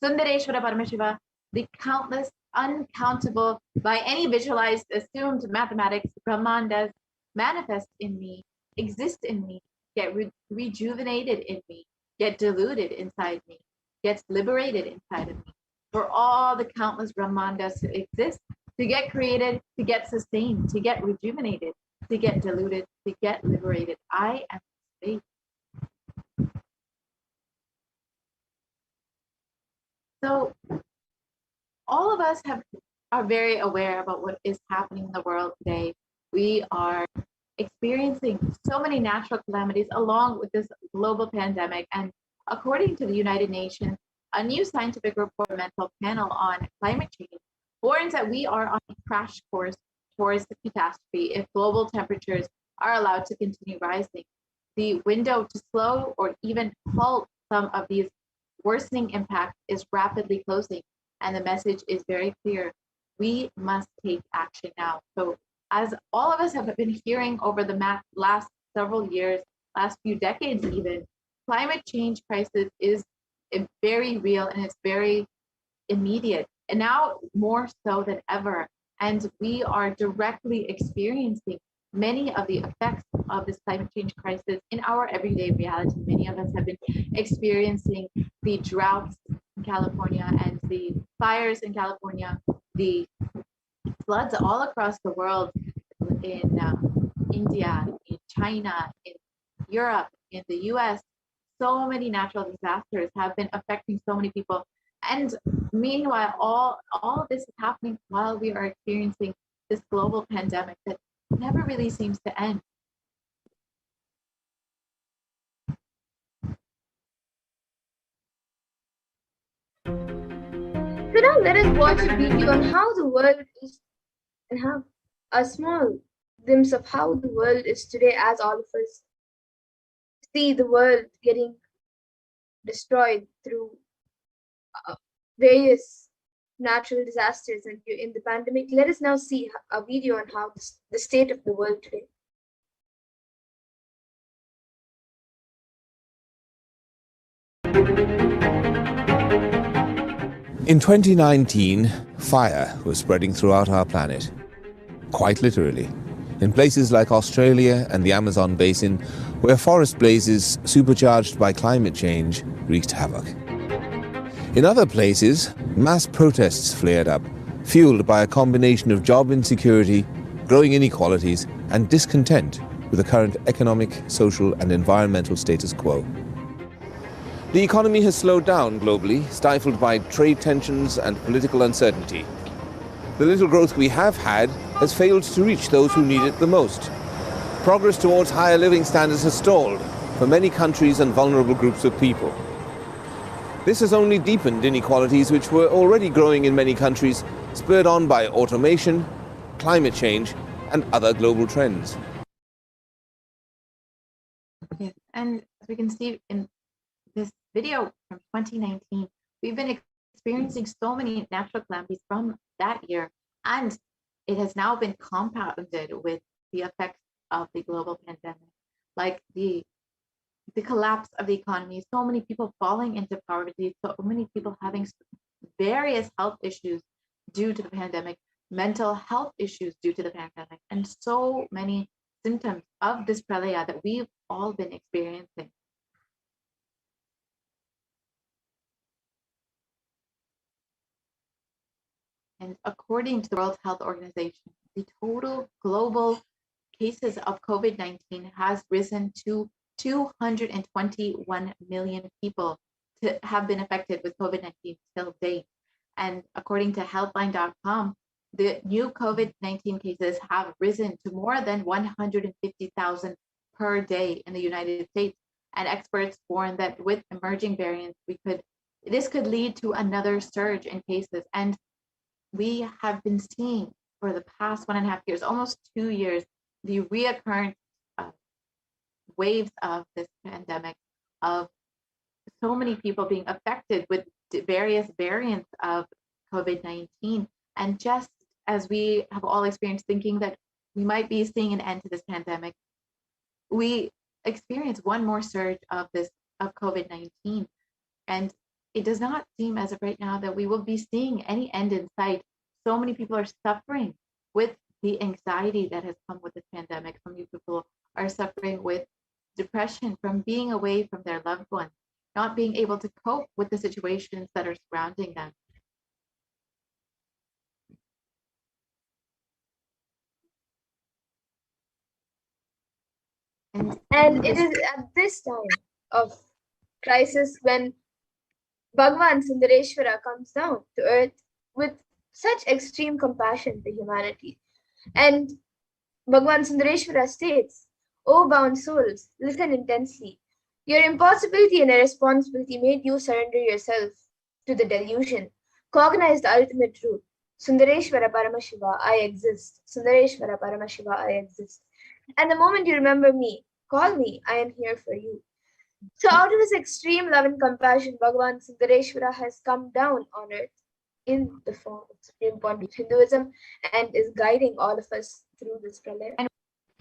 Sundareshwara Paramashiva, the countless, uncountable, by any visualized, assumed mathematics, Brahmandas, manifest in me, exist in me, get rejuvenated in me, get diluted inside me, gets liberated inside of me. For all the countless Brahmandas to exist, to get created, to get sustained, to get rejuvenated, to get diluted, to get liberated. I am space. So all of us are very aware about what is happening in the world today. We are experiencing so many natural calamities along with this global pandemic. And according to the United Nations, a new scientific report mental panel on climate change warns that we are on a crash course towards the catastrophe if global temperatures are allowed to continue rising. The window to slow or even halt some of these worsening impacts is rapidly closing. and the message is very clear. We must take action now. So as all of us have been hearing over the last several years, last few decades even, climate change crisis is very real and it's very immediate, and now more so than ever. And we are directly experiencing many of the effects of this climate change crisis in our everyday reality. Many of us have been experiencing the droughts in California and the fires in California, the floods all across the world, in India, in China, in Europe, in the US. So many natural disasters have been affecting so many people. And meanwhile, all of this is happening while we are experiencing this global pandemic that never really seems to end. So now let us watch a video on how the world is and have a small glimpse of how the world is today as all of us see the world getting destroyed through various natural disasters and in the pandemic. Let us now see a video on how the state of the world today. In 2019, fire was spreading throughout our planet, quite literally, in places like Australia and the Amazon basin, where forest blazes supercharged by climate change wreaked havoc. In other places, mass protests flared up, fueled by a combination of job insecurity, growing inequalities, and discontent with the current economic, social, and environmental status quo. The economy has slowed down globally, stifled by trade tensions and political uncertainty. The little growth we have had has failed to reach those who need it the most. Progress towards higher living standards has stalled for many countries and vulnerable groups of people. This has only deepened inequalities which were already growing in many countries, spurred on by automation, climate change, and other global trends. Yes, and as we can see in this video from 2019, we've been experiencing so many natural calamities from that year, and it has now been compounded with the effects of the global pandemic, like the collapse of the economy, so many people falling into poverty, so many people having various health issues due to the pandemic, mental health issues due to the pandemic, and so many symptoms of this pralaya that we've all been experiencing. And according to the World Health Organization, the total global cases of COVID-19 has risen to 221 million people to have been affected with COVID-19 till date. And according to Healthline.com, the new COVID-19 cases have risen to more than 150,000 per day in the United States. And experts warn that with emerging variants, this could lead to another surge in cases. And we have been seeing for the past 1.5 years, almost 2 years, the reoccurrence waves of this pandemic, of so many people being affected with various variants of COVID-19. And just as we have all experienced thinking that we might be seeing an end to this pandemic, we experience one more surge of COVID-19. And it does not seem as of right now that we will be seeing any end in sight. So many people are suffering with the anxiety that has come with this pandemic. So many people are suffering with depression from being away from their loved ones, not being able to cope with the situations that are surrounding them. And it is at this time of crisis when Bhagavan Sundareshwara comes down to earth with such extreme compassion to humanity. And Bhagavan Sundareshwara states, "O bound souls, listen intensely. Your impossibility and irresponsibility made you surrender yourself to the delusion. Cognize the ultimate truth. Sundareshwara Paramashiva, I exist. Sundareshwara Paramashiva, I exist. And the moment you remember me, call me, I am here for you." So out of his extreme love and compassion, Bhagavan Sundareshwara has come down on earth in the form of Supreme Pontiff Hinduism and is guiding all of us through this pralaya. And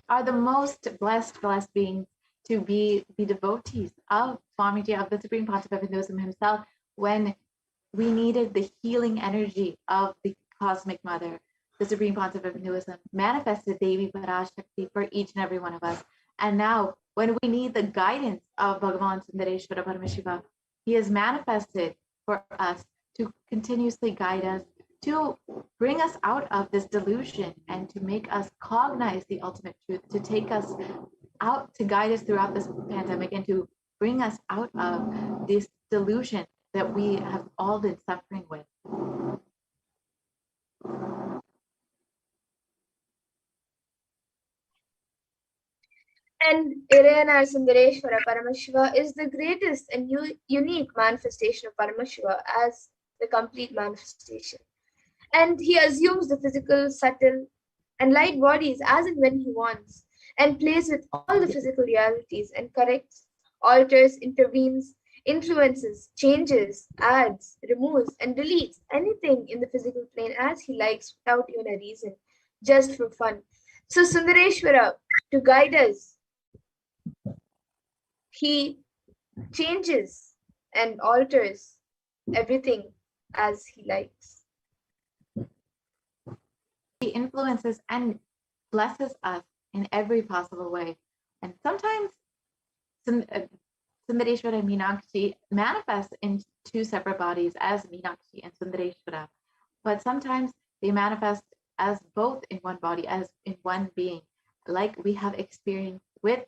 are the most blessed beings to be the devotees of Swamiji, of the Supreme Pontiff of Hinduism himself, when we needed the healing energy of the Cosmic Mother. The Supreme Pontiff of Hinduism manifested Devi Parashakti for each and every one of us. And now, when we need the guidance of Bhagavan Sundareshwara Paramashiva, he is manifested for us to continuously guide us, to bring us out of this delusion and to make us cognize the ultimate truth, to take us out, to guide us throughout this pandemic and to bring us out of this delusion that we have all been suffering with. And Irena Sundareshwara Paramashiva is the greatest and unique manifestation of Paramashiva as the complete manifestation. And he assumes the physical, subtle, and light bodies as and when he wants, and plays with all the physical realities and corrects, alters, intervenes, influences, changes, adds, removes, and deletes anything in the physical plane as he likes without even a reason, just for fun. So Sundareshwara, to guide us, he changes and alters everything as he likes. He influences and blesses us in every possible way. And sometimes Sundareshwara and Meenakshi manifest in two separate bodies as Meenakshi and Sundareshwara. But sometimes they manifest as both in one body, as in one being, like we have experienced with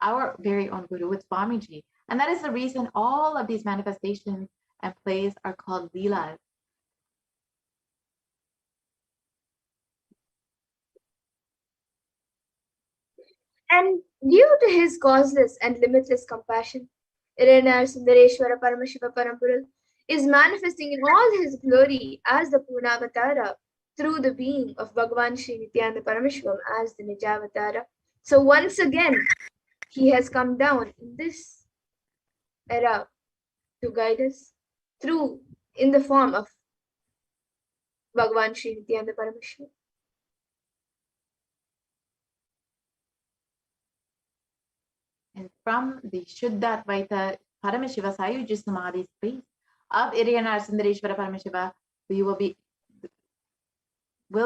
our very own Guru, with Swamiji. And that is the reason all of these manifestations and plays are called Leelas. And due to his causeless and limitless compassion, Irena Sundareshwara Paramashiva Parampural is manifesting in all his glory as the Purnavatara through the being of Bhagavan Sri Nithyananda Paramashivam as the Nijavatara. So once again, he has come down in this era to guide us through in the form of Bhagavan Sri Nithyananda Paramashivam. And from the Shuddha-Advaita Paramashiva Sayuja Samadhi space of Iriyana Sundareshwara Paramashiva, we will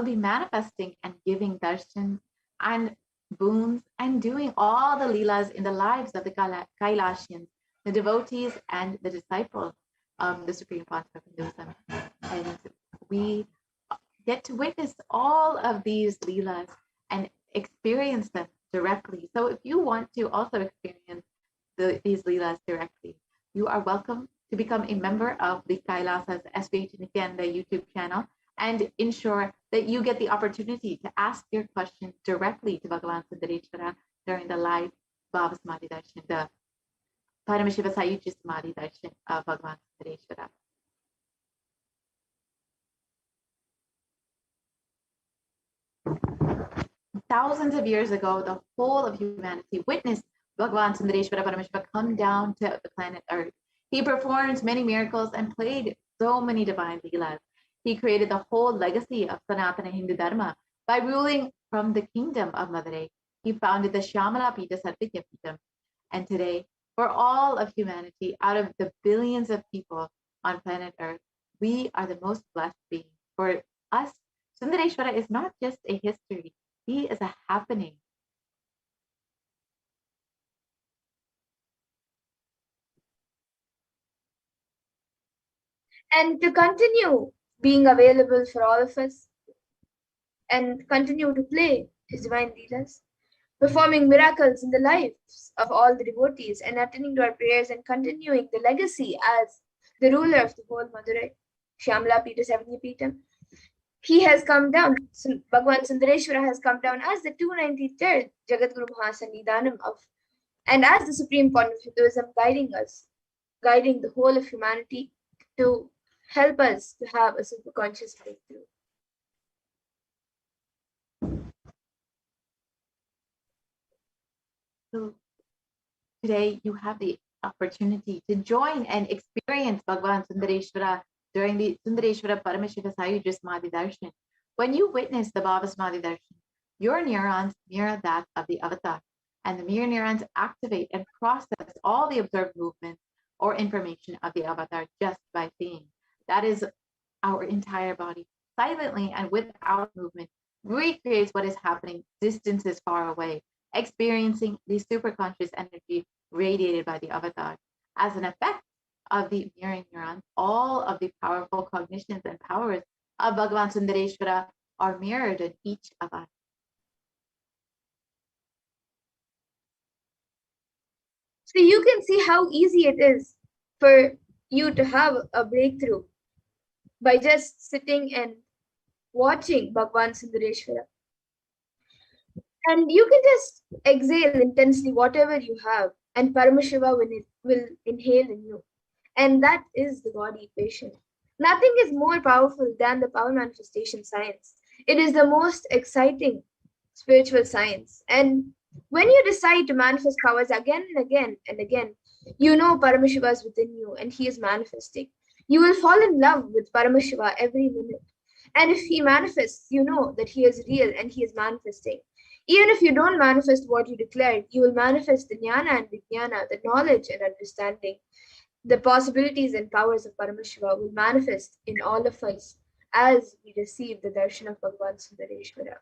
be manifesting and giving darshan and boons and doing all the leelas in the lives of the Kailashians, the devotees and the disciples of the Supreme Pontiff of Hinduism. And we get to witness all of these leelas and experience them directly. So if you want to also experience these leelas directly, you are welcome to become a member of the Kailasa's HDH Nithyananda YouTube channel and ensure that you get the opportunity to ask your questions directly to Bhagavan Sundareshwara during the live Bhava Samadhi Darshan, the Paramashiva Sayuja Samadhi Darshan of Bhagavan Sundareshwara. Thousands of years ago, the whole of humanity witnessed Bhagavan Sundareshwara Paramashiva come down to the planet Earth. He performed many miracles and played so many divine leelas. He created the whole legacy of Sanatana Hindu Dharma by ruling from the kingdom of Madurai. He founded the Shyamala Pita Sarvitya Pitam. And today, for all of humanity, out of the billions of people on planet Earth, we are the most blessed beings. For us, Sundareshwara is not just a history, he is a happening. And to continue being available for all of us and continue to play his divine leelas, performing miracles in the lives of all the devotees and attending to our prayers and continuing the legacy as the ruler of the whole Madurai, Shyamala Pita Sarvitya Pitam. He has come down, Bhagavan Sundareshwara has come down as the 293rd Jagadguru Mahasannidhanam of, and as the Supreme Pontiff of Hinduism, guiding us, guiding the whole of humanity to help us to have a super conscious breakthrough. So today you have the opportunity to join and experience Bhagavan Sundareshwara during the Sundareshwara Paramashiva Sayuja Samadhi Darshan, when you witness the Bhava Samadhi Darshan, your neurons mirror that of the avatar, and the mirror neurons activate and process all the observed movements or information of the avatar just by seeing. That is our entire body, silently and without movement, recreates what is happening distances far away, experiencing the superconscious energy radiated by the avatar. As an effect of the mirroring neurons, all of the powerful cognitions and powers of Bhagavan Sundareshwara are mirrored in each of us. So you can see how easy it is for you to have a breakthrough by just sitting and watching Bhagavan Sundareshwara. And you can just exhale intensely whatever you have, and Paramashiva will inhale in you. And that is the God equation. Nothing is more powerful than the power manifestation science. It is the most exciting spiritual science. And when you decide to manifest powers again and again and again, you know Paramashiva is within you and he is manifesting. You will fall in love with Paramashiva every minute. And if he manifests, you know that he is real and he is manifesting. Even if you don't manifest what you declared, you will manifest the jnana and vijnana, the knowledge and understanding. The possibilities and powers of Paramashiva will manifest in all of us as we receive the darshan of Bhagavan Sundareshwara.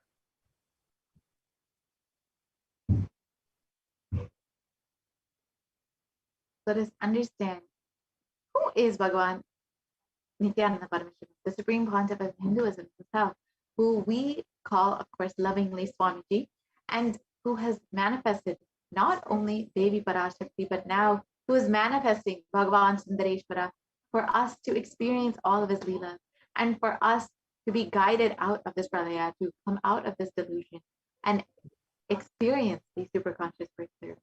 Let us understand who is Bhagavan Nithyananda Paramashivam, the Supreme Pontiff of Hinduism himself, who we call, of course, lovingly Swamiji, and who has manifested not only Devi Parashakti, but now who is manifesting Bhagavan Sundareshwara for us to experience all of his leelas and for us to be guided out of this pralaya, to come out of this delusion and experience the superconscious breakthrough.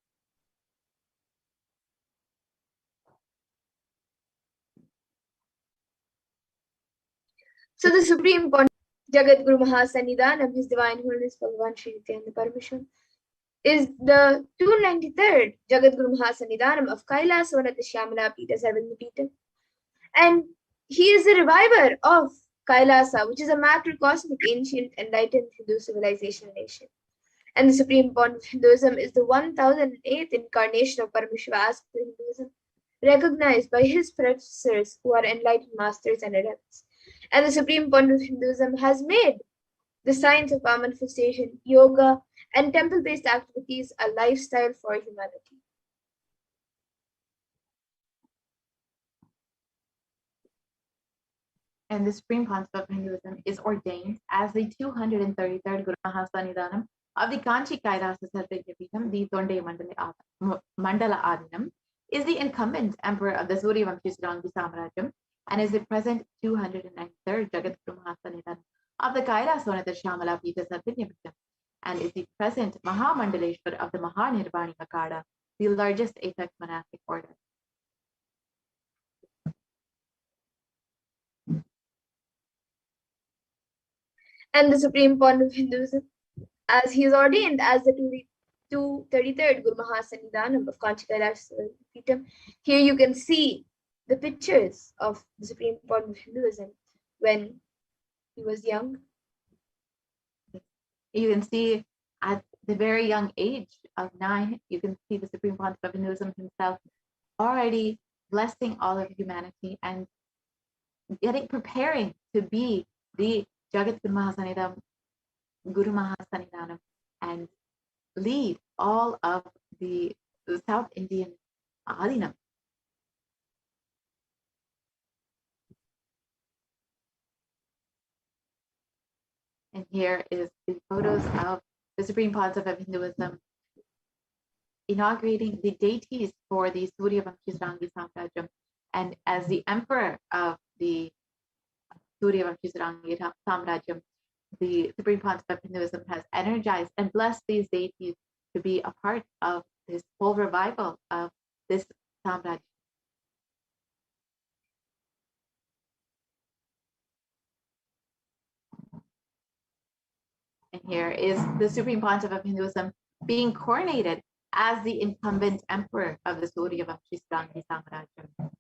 So the Supreme Pontiff, Jagat Guru Mahasannidhanam, His Divine Holiness Bhagavan Sri Nithyananda Paramashivam, is the 293rd Jagat Guru Mahasannidhanam of Kailasavana Shyamala Pita Sarvanya Pita. And he is the reviver of Kailasa, which is a macrocosmic, ancient, enlightened Hindu civilization nation. And the Supreme Pontiff of Hinduism is the 1008th incarnation of Paramashiva as per Hinduism, recognized by his predecessors who are enlightened masters and adepts. And the Supreme Pontiff of Hinduism has made the science of power manifestation, yoga, and temple-based activities a lifestyle for humanity. And the Supreme Pontiff of Hinduism is ordained as the 233rd Guru Mahasannidhanam of the Kanchi Kailasa Sarvanya Peetham, the Tonde Mandala Adinam, is the incumbent emperor of the Suryavamshi Srangi Samrajyam, and is the present 293rd Jagat Guru Mahasannidhanam of the Kailasavana Shyamala Pita Sarvanya Peetham, and is the present Mahamandaleshwar of the Mahanirvani Makada, the largest apex monastic order. And the Supreme Pontiff of Hinduism, as he is ordained as the 233rd Guru Mahasannidhanam of Kanchi Kailasa Peetham, here you can see the pictures of the Supreme Pontiff of Hinduism when he was young. You can see at the very young age of 9, you can see the Supreme Pontiff of Hinduism himself already blessing all of humanity and preparing to be the Jagat Guru Mahasannidhanam and lead all of the South Indian Adinam. And here is the photos of the Supreme Pontiff of Hinduism inaugurating the deities for the Suryavamshi Srangi Samrajyam. And as the emperor of the Suryavamshi Srangi Samrajyam, the Supreme Pontiff of Hinduism has energized and blessed these deities to be a part of this whole revival of this Samrajyam. And here is the Supreme Pontiff of Hinduism being coronated as the incumbent emperor of the Suryavamshi Srangi Samrajyam.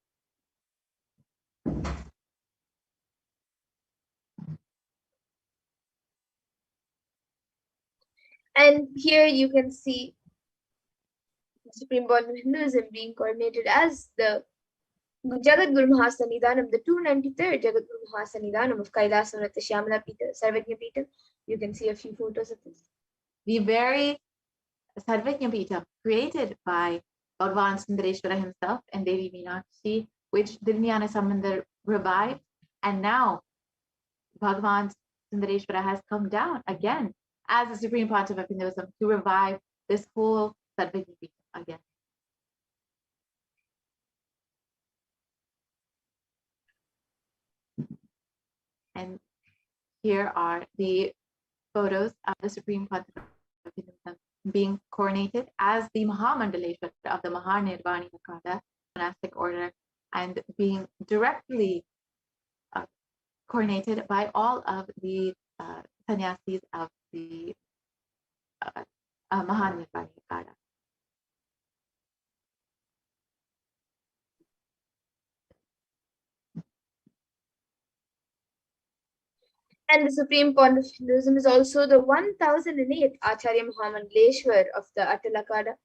And here you can see the Supreme Bond of Hinduism being coordinated as the Jagat Guru Mahasannidhanam, the 293rd Jagat Guru Mahasannidhanam of Kailasanatha Shyamala Pita, Sarvajna Pita. You can see a few photos of this. The very Sarvajna Pita created by Bhagavan Sundareshwara himself and Devi Meenakshi, which Dhyana Sambandar revived, and now Bhagavan Sundareshwara has come down again as the Supreme Pontiff of Hinduism to revive this whole Sarvajna Pita again. And here are the photos of the Supreme Pontiff of Hinduism being coronated as the Mahamandaleshwara of the Mahanirvani Akada monastic order, and being directly coronated by all of the sannyasis of the Mahanirvani Akada. And the Supreme Pontiff of Hinduism is also the 1008 Acharya Mahamandaleshwar of the Atalakada,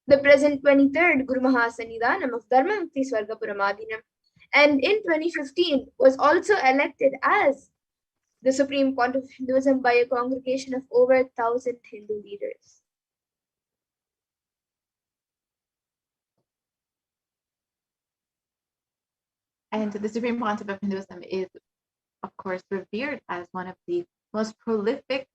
the present 23rd Guru Mahasannidhanam of Dharmamukti Swargapuram, and in 2015 was also elected as the Supreme Pontiff of Hinduism by a congregation of over 1,000 Hindu leaders. And the Supreme Pontiff of Hinduism is, of course, revered as one of the most prolific,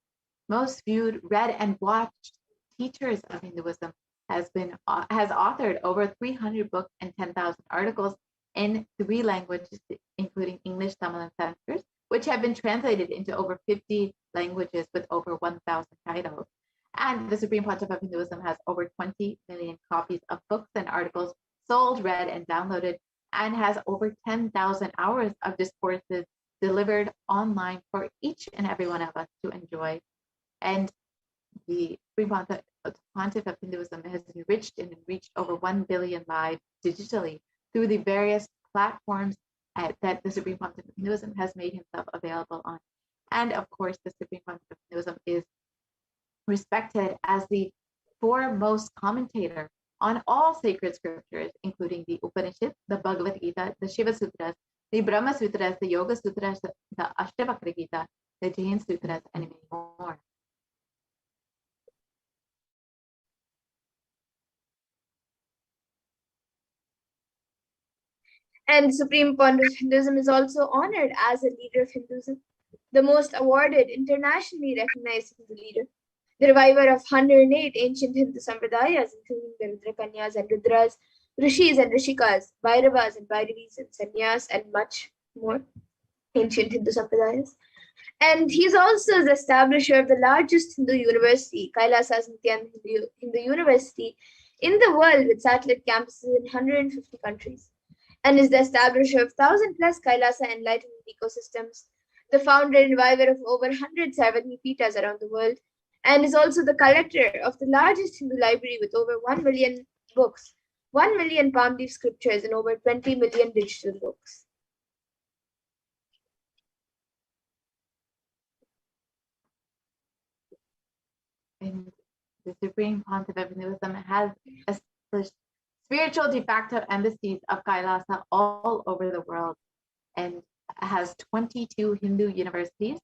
most viewed, read, and watched teachers of Hinduism. Has authored over 300 books and 10,000 articles in 3 languages, including English, Tamil, and Sanskrit, which have been translated into over 50 languages with over 1,000 titles. And the Supreme Pontiff of Hinduism has over 20 million copies of books and articles sold, read, and downloaded, and has over 10,000 hours of discourses delivered online for each and every one of us to enjoy. And the Supreme Pontiff of Hinduism has enriched and reached over 1 billion lives digitally through the various platforms that the Supreme Pontiff of Hinduism has made himself available on. And of course, the Supreme Pontiff of Hinduism is respected as the foremost commentator on all sacred scriptures, including the Upanishads, the Bhagavad Gita, the Shiva Sutras, the Brahma Sutras, the Yoga Sutras, the Ashtavakra Gita, the Jain Sutras, and many more. And Supreme Pontiff of Hinduism is also honored as a leader of Hinduism, the most awarded, internationally recognized Hindu leader, the reviver of 108 ancient Hindu sampradayas, including the Rudrakanyas and Rudras, Rishis and Rishikas, Bhairavas and Bhairavis, and Sannyas, and much more ancient Hindu sampradayas. And he's also the establisher of the largest Hindu university, Kailasa's Nithyananda Hindu University, in the world, with satellite campuses in 150 countries, and is the establisher of 1,000+ Kailasa enlightenment ecosystems, the founder and reviver of over 100 Sarvajna Pitas around the world, and is also the collector of the largest Hindu library with over 1 million books, 1 million palm leaf scriptures, and over 20 million digital books. And the Supreme Pontiff of Hinduism has established spiritual de facto embassies of Kailasa all over the world, and has 22 Hindu universities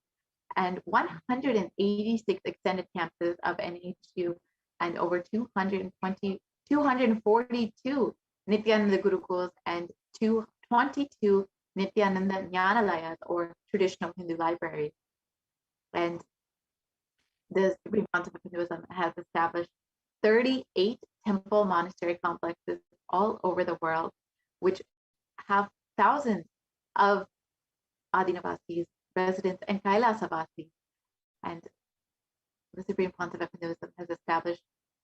and 186 extended campuses of NHU, and over 242 Nithyananda Gurukuls and 22 Nithyananda Jnanalayas, or traditional Hindu libraries. And the Supreme Pontiff of Hinduism has established 38 temple monastery complexes all over the world, which have thousands of Adinavasis, residents, and Kailasavasis. And the Supreme Pontiff of Hinduism has established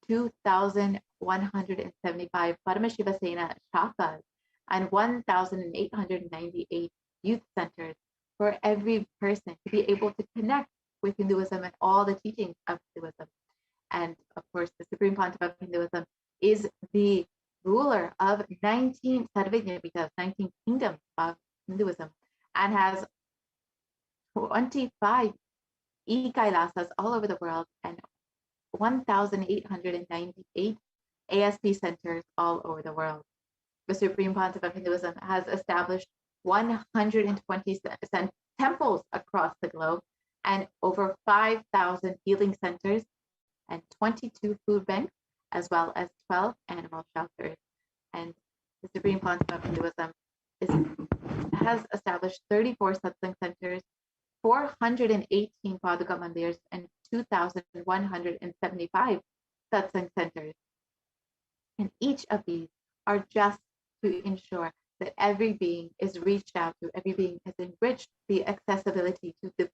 2,175 Paramashivasena shakas and 1,898 youth centers for every person to be able to connect with Hinduism and all the teachings of Hinduism. And of course, the Supreme Pontiff of Hinduism is the ruler of 19 Sarvajna Pitas, 19 kingdoms of Hinduism, and has 25 e-Kailasas all over the world, and 1,898 ASP centers all over the world. The Supreme Pontiff of Hinduism has established 120 temples across the globe and over 5,000 healing centers and 22 food banks, as well as 12 animal shelters. And the Supreme Pontiff of Hinduism has established 34 satsang centers, 418 Paduka Mandirs, and 2,175 satsang centers. And each of these are just to ensure that every being is reached out to, every being has enriched the accessibility to the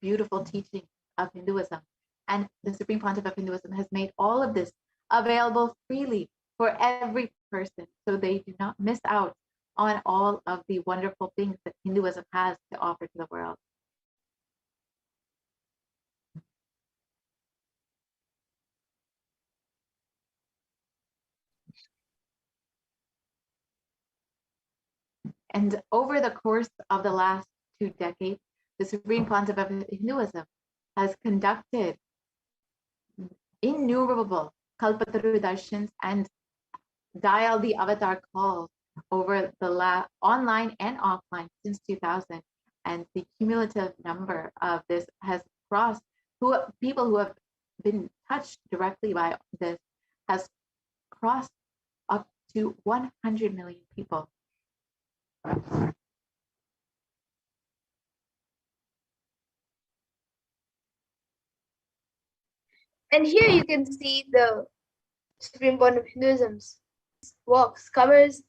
beautiful teaching of Hinduism. And the Supreme Pontiff of Hinduism has made all of this available freely for every person, so they do not miss out on all of the wonderful things that Hinduism has to offer to the world. And over the course of the last 2 decades, the Supreme Pontiff of Hinduism has conducted innumerable Kalpataru Darshans and dialed the avatar calls over the online and offline since 2000. And the cumulative number of this has crossed, people who have been touched directly by this has crossed up to 100 million people. And here you can see the Supreme Pontiff of Hinduism's walks, covers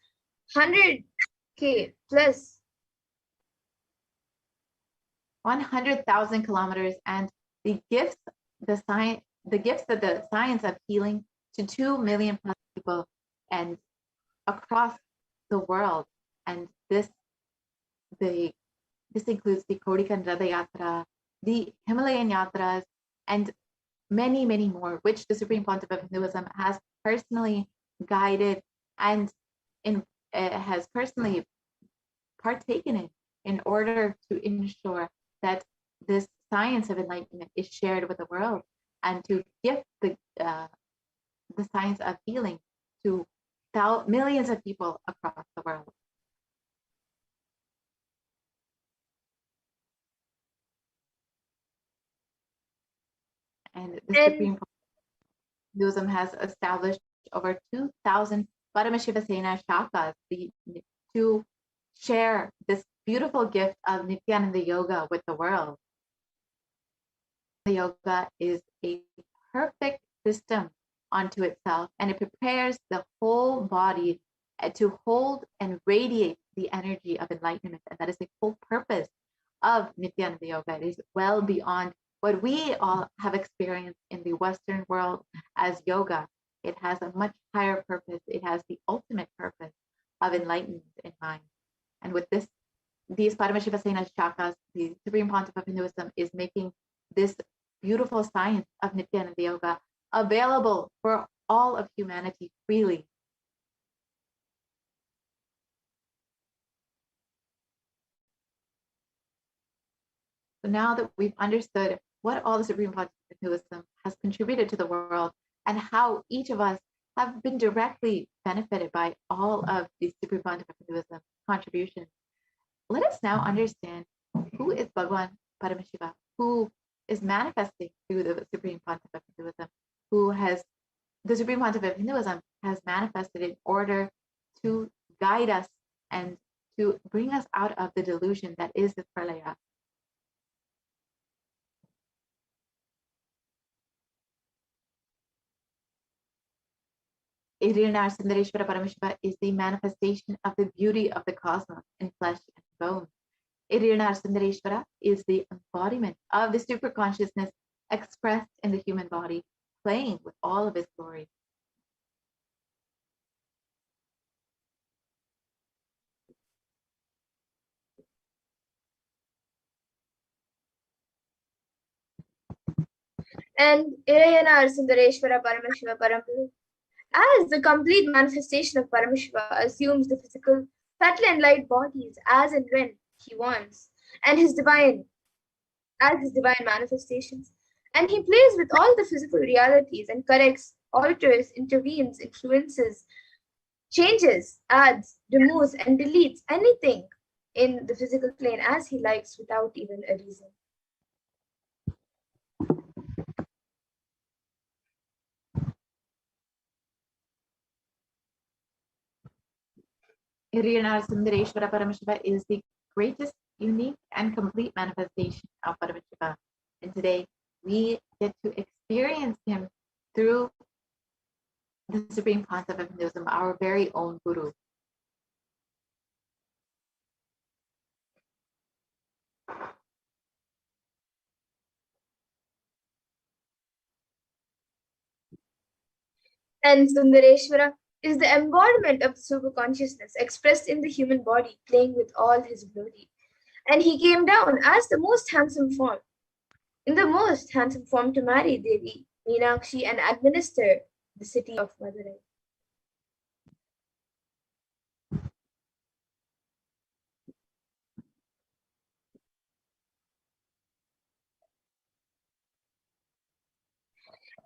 100K plus 100,000 kilometers, and the gifts that the science of healing to 2 million plus people and across the world. And this includes the Kodikan Radha Yatra, the Himalayan Yatras, and many, many more, which the Supreme Pontiff of Hinduism has personally guided and has personally partaken in order to ensure that this science of enlightenment is shared with the world, and to gift the science of healing to millions of people across the world. And the Supreme Pontiff of Hinduism has established over 2,000 Paramashivoham shakas to share this beautiful gift of Nithyananda Yoga with the world. The yoga is a perfect system unto itself, and it prepares the whole body to hold and radiate the energy of enlightenment. And that is the whole purpose of Nithyananda Yoga. It is well beyond what we all have experienced in the Western world as yoga. It has a much higher purpose. It has the ultimate purpose of enlightenment in mind. And with these Paramashivoham shakas, the Supreme Pontiff of Hinduism is making this beautiful science of Nithyananda Yoga available for all of humanity freely. So now that we've understood what all the Supreme Pontiff of Hinduism has contributed to the world, and how each of us have been directly benefited by all of the Supreme Pontiff of Hinduism contributions, let us now understand who is Bhagwan Paramashiva, who is manifesting through the Supreme Pontiff of Hinduism, the Supreme Pontiff of Hinduism has manifested in order to guide us and to bring us out of the delusion that is the pralaya. Irinar Sundareshwara Paramashiva is the manifestation of the beauty of the cosmos in flesh and bone. Irinar Sundareshwara is the embodiment of the super consciousness expressed in the human body, playing with all of its glory. and Irayanar Sundareshwara Paramashiva Paramguru, as the complete manifestation of Paramashiva, assumes the physical, subtle and light bodies as and when he wants, and his divine manifestations, And he plays with all the physical realities and corrects, alters, intervenes, influences, changes, adds, removes, and deletes anything in the physical plane as he likes without even a reason. Iriyanaar Sundareshwara Paramashiva is the greatest, unique, and complete manifestation of Paramashiva. And today we get to experience him through the supreme concept of Hinduism, our very own Guru. And Sundareshwara is the embodiment of the super consciousness expressed in the human body, playing with all his glory. And he came down as the most handsome form, in the most handsome form to marry Devi Meenakshi and administer the city of Madurai.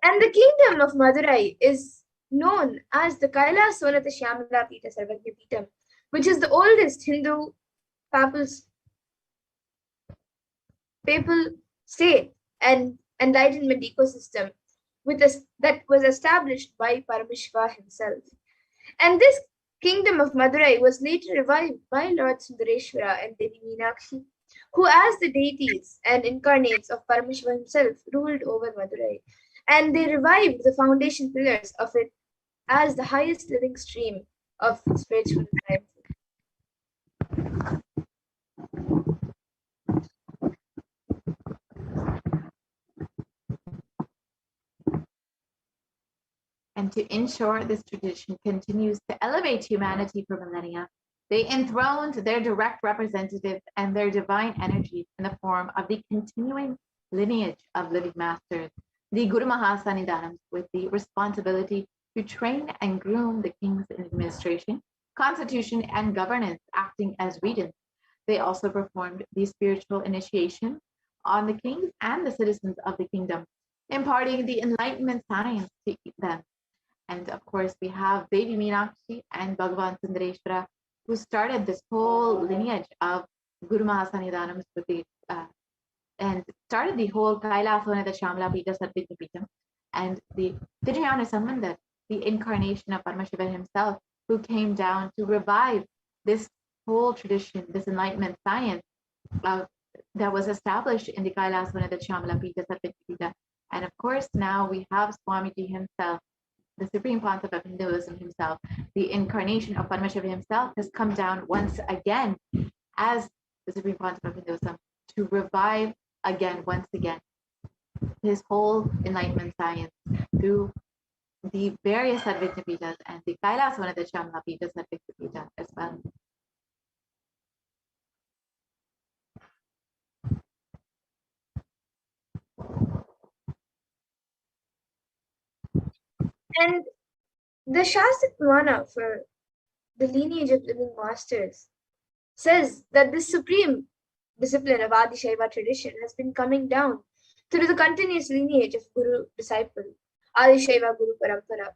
And the kingdom of Madurai is known as the Kailasonatha Shyamala Pita Sarvagya Pitam, which is the oldest Hindu papal state and enlightenment ecosystem that was established by Paramashiva himself. And this kingdom of Madurai was later revived by Lord Sundareshwara and Devi Meenakshi, who as the deities and incarnates of Paramashiva himself ruled over Madurai. And they revived the foundation pillars of it as the highest living stream of spiritual life. And to ensure this tradition continues to elevate humanity for millennia, they enthroned their direct representatives and their divine energies in the form of the continuing lineage of living masters, the Guru Mahasannidhanams, with the responsibility to train and groom the kings in administration, constitution, and governance, acting as regents. They also performed the spiritual initiation on the kings and the citizens of the kingdom, imparting the enlightenment science to them. And of course, we have Devi Meenakshi and Bhagavan Sundareshwara, who started this whole lineage of Guru Mahasannidhanams with the and started the whole Kailasonatha Shyamala Pita Sarvagya Pitam, and the Vijayana Sambandha, the incarnation of Paramashiva himself, who came down to revive this whole tradition, this enlightenment science that was established in the Kailasonatha Shyamala Pita Sarvagya Pita. And of course, now we have Swamiji himself, the supreme concept of Hinduism himself, the incarnation of Paramashiva himself, has come down once again as the supreme concept of Hinduism to revive once again, his whole enlightenment science through the various Sarvagya Pitas and the Kailasonatha Shyamala Pita Sarvagya Pita as well. And the Shastra Purana for the lineage of living masters says that this supreme discipline of Adi Shaiva tradition has been coming down through the continuous lineage of Guru disciple, Adi Shaiva Guru Parampara,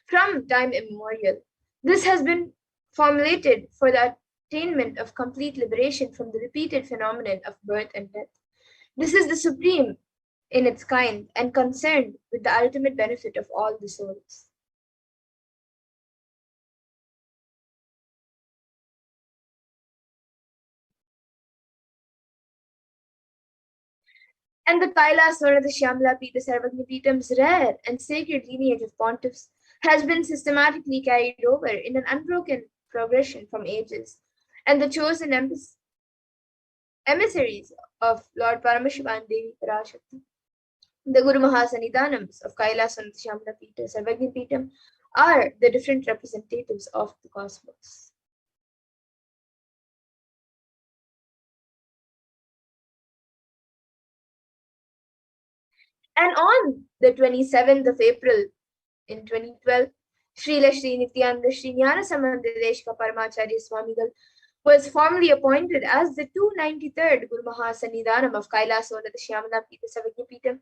from time immemorial. This has been formulated for the attainment of complete liberation from the repeated phenomenon of birth and death. This is the supreme in its kind and concerned with the ultimate benefit of all the souls. And the Kailasonatha Shyamala Pita Sarvagya Pitam's rare and sacred lineage of pontiffs has been systematically carried over in an unbroken progression from ages, and the chosen emissaries of Lord Paramashiva and Devi Parashakti, the Guru Mahasannidhanams of Kailasonatha Shyamala Pita Sarvagya Pitam, are the different representatives of the cosmos. And on the 27th of April in 2012, Srila Shri Nithyananda Sri Jnana Samandha Deshika Paramacharya Swamigal was formally appointed as the 293rd Guru Mahasannidhanam of Kailasona, the Shyamala Pita Savagyapitam,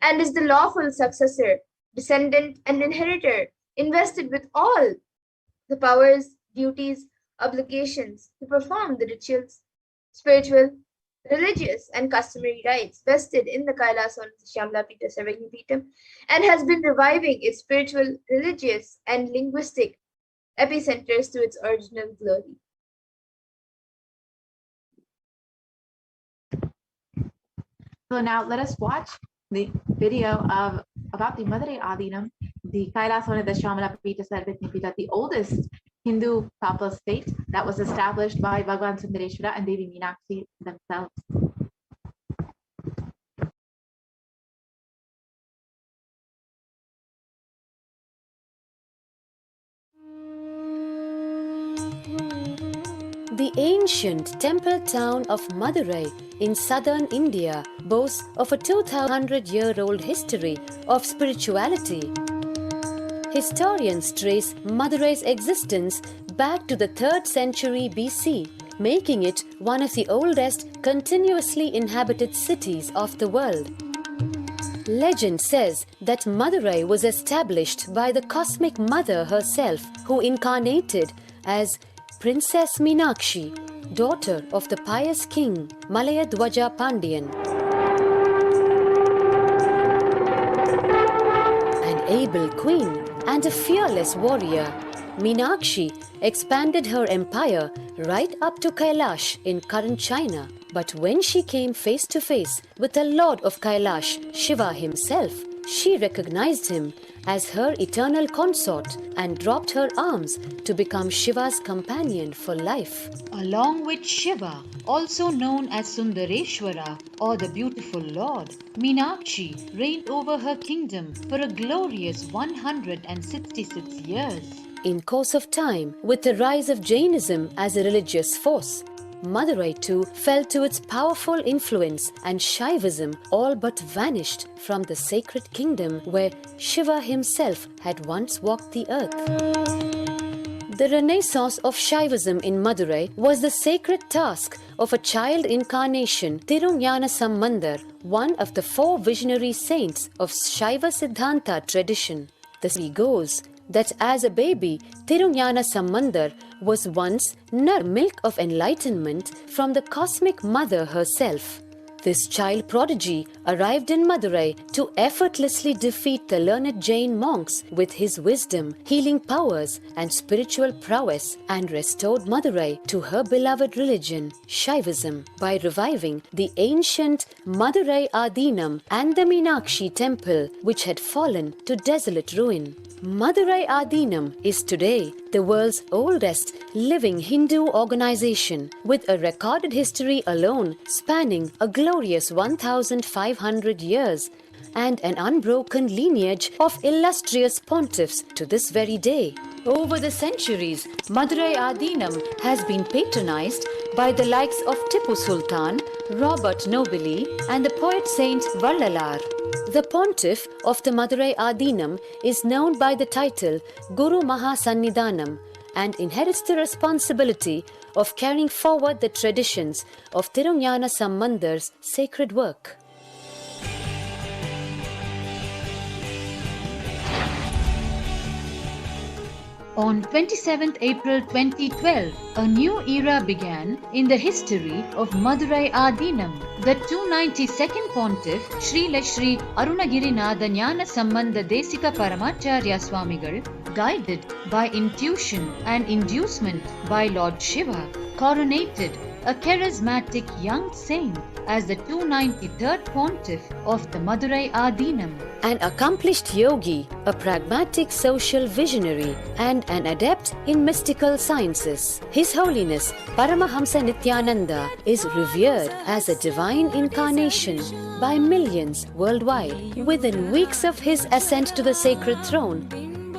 and is the lawful successor, descendant, and inheritor, invested with all the powers, duties, obligations to perform the rituals, spiritual, religious, and customary rites vested in the Kailasona Shyamala Pita Savagyapitam, and has been reviving its spiritual, religious, and linguistic epicenters to its original glory. So now let us watch the video about the Madurai Adinam, the Kailasona the Shyamala Pita Sarvajñapita, the oldest Hindu papal state that was established by Bhagavan Sundareshwara and Devi Meenakshi themselves. The ancient temple town of Madurai in southern India boasts of a 2,200-year-old history of spirituality. Historians trace Madurai's existence back to the 3rd century BC, making it one of the oldest continuously inhabited cities of the world. Legend says that Madurai was established by the cosmic mother herself, who incarnated as Princess Meenakshi, daughter of the pious king Malayadwaja Pandian. An able queen and a fearless warrior, Meenakshi expanded her empire right up to Kailash in current China. But when she came face to face with the Lord of Kailash, Shiva himself, she recognized him as her eternal consort and dropped her arms to become Shiva's companion for life. Along with Shiva, also known as Sundareshwara or the Beautiful Lord, Meenakshi reigned over her kingdom for a glorious 166 years. In course of time, with the rise of Jainism as a religious force, Madurai too fell to its powerful influence, and Shaivism all but vanished from the sacred kingdom where Shiva himself had once walked the earth. The renaissance of Shaivism in Madurai was the sacred task of a child incarnation, Tirunjana Sambandar, one of the 4 visionary saints of Shaiva Siddhanta tradition. The story goes that as a baby, Tirunjana Sambandar was once milk of enlightenment from the cosmic mother herself. This child prodigy arrived in Madurai to effortlessly defeat the learned Jain monks with his wisdom, healing powers, and spiritual prowess, and restored Madurai to her beloved religion, Shaivism, by reviving the ancient Madurai Adinam and the Meenakshi temple, which had fallen to desolate ruin. Madurai Adinam is today the world's oldest living Hindu organization, with a recorded history alone spanning a glorious 1,500 years and an unbroken lineage of illustrious pontiffs to this very day. Over the centuries, Madurai Adinam has been patronized by the likes of Tipu Sultan, Robert Nobili, and the poet saint Vallalar. The pontiff of the Madurai Adinam is known by the title Guru Mahasannidhanam and inherits the responsibility of carrying forward the traditions of Tirunjana Sambandar's sacred work. On 27th April 2012, a new era began in the history of Madurai Adinam. The 292nd Pontiff, Srila Sri Arunagirinatha Jnana Sambandha Desika Paramacharya Swamigal, guided by intuition and inducement by Lord Shiva, coronated a charismatic young saint as the 293rd Pontiff of the Madurai Adinam. An accomplished yogi, a pragmatic social visionary, and an adept in mystical sciences. His Holiness Paramahamsa Nithyananda is revered as a divine incarnation by millions worldwide. Within weeks of his ascent to the sacred throne,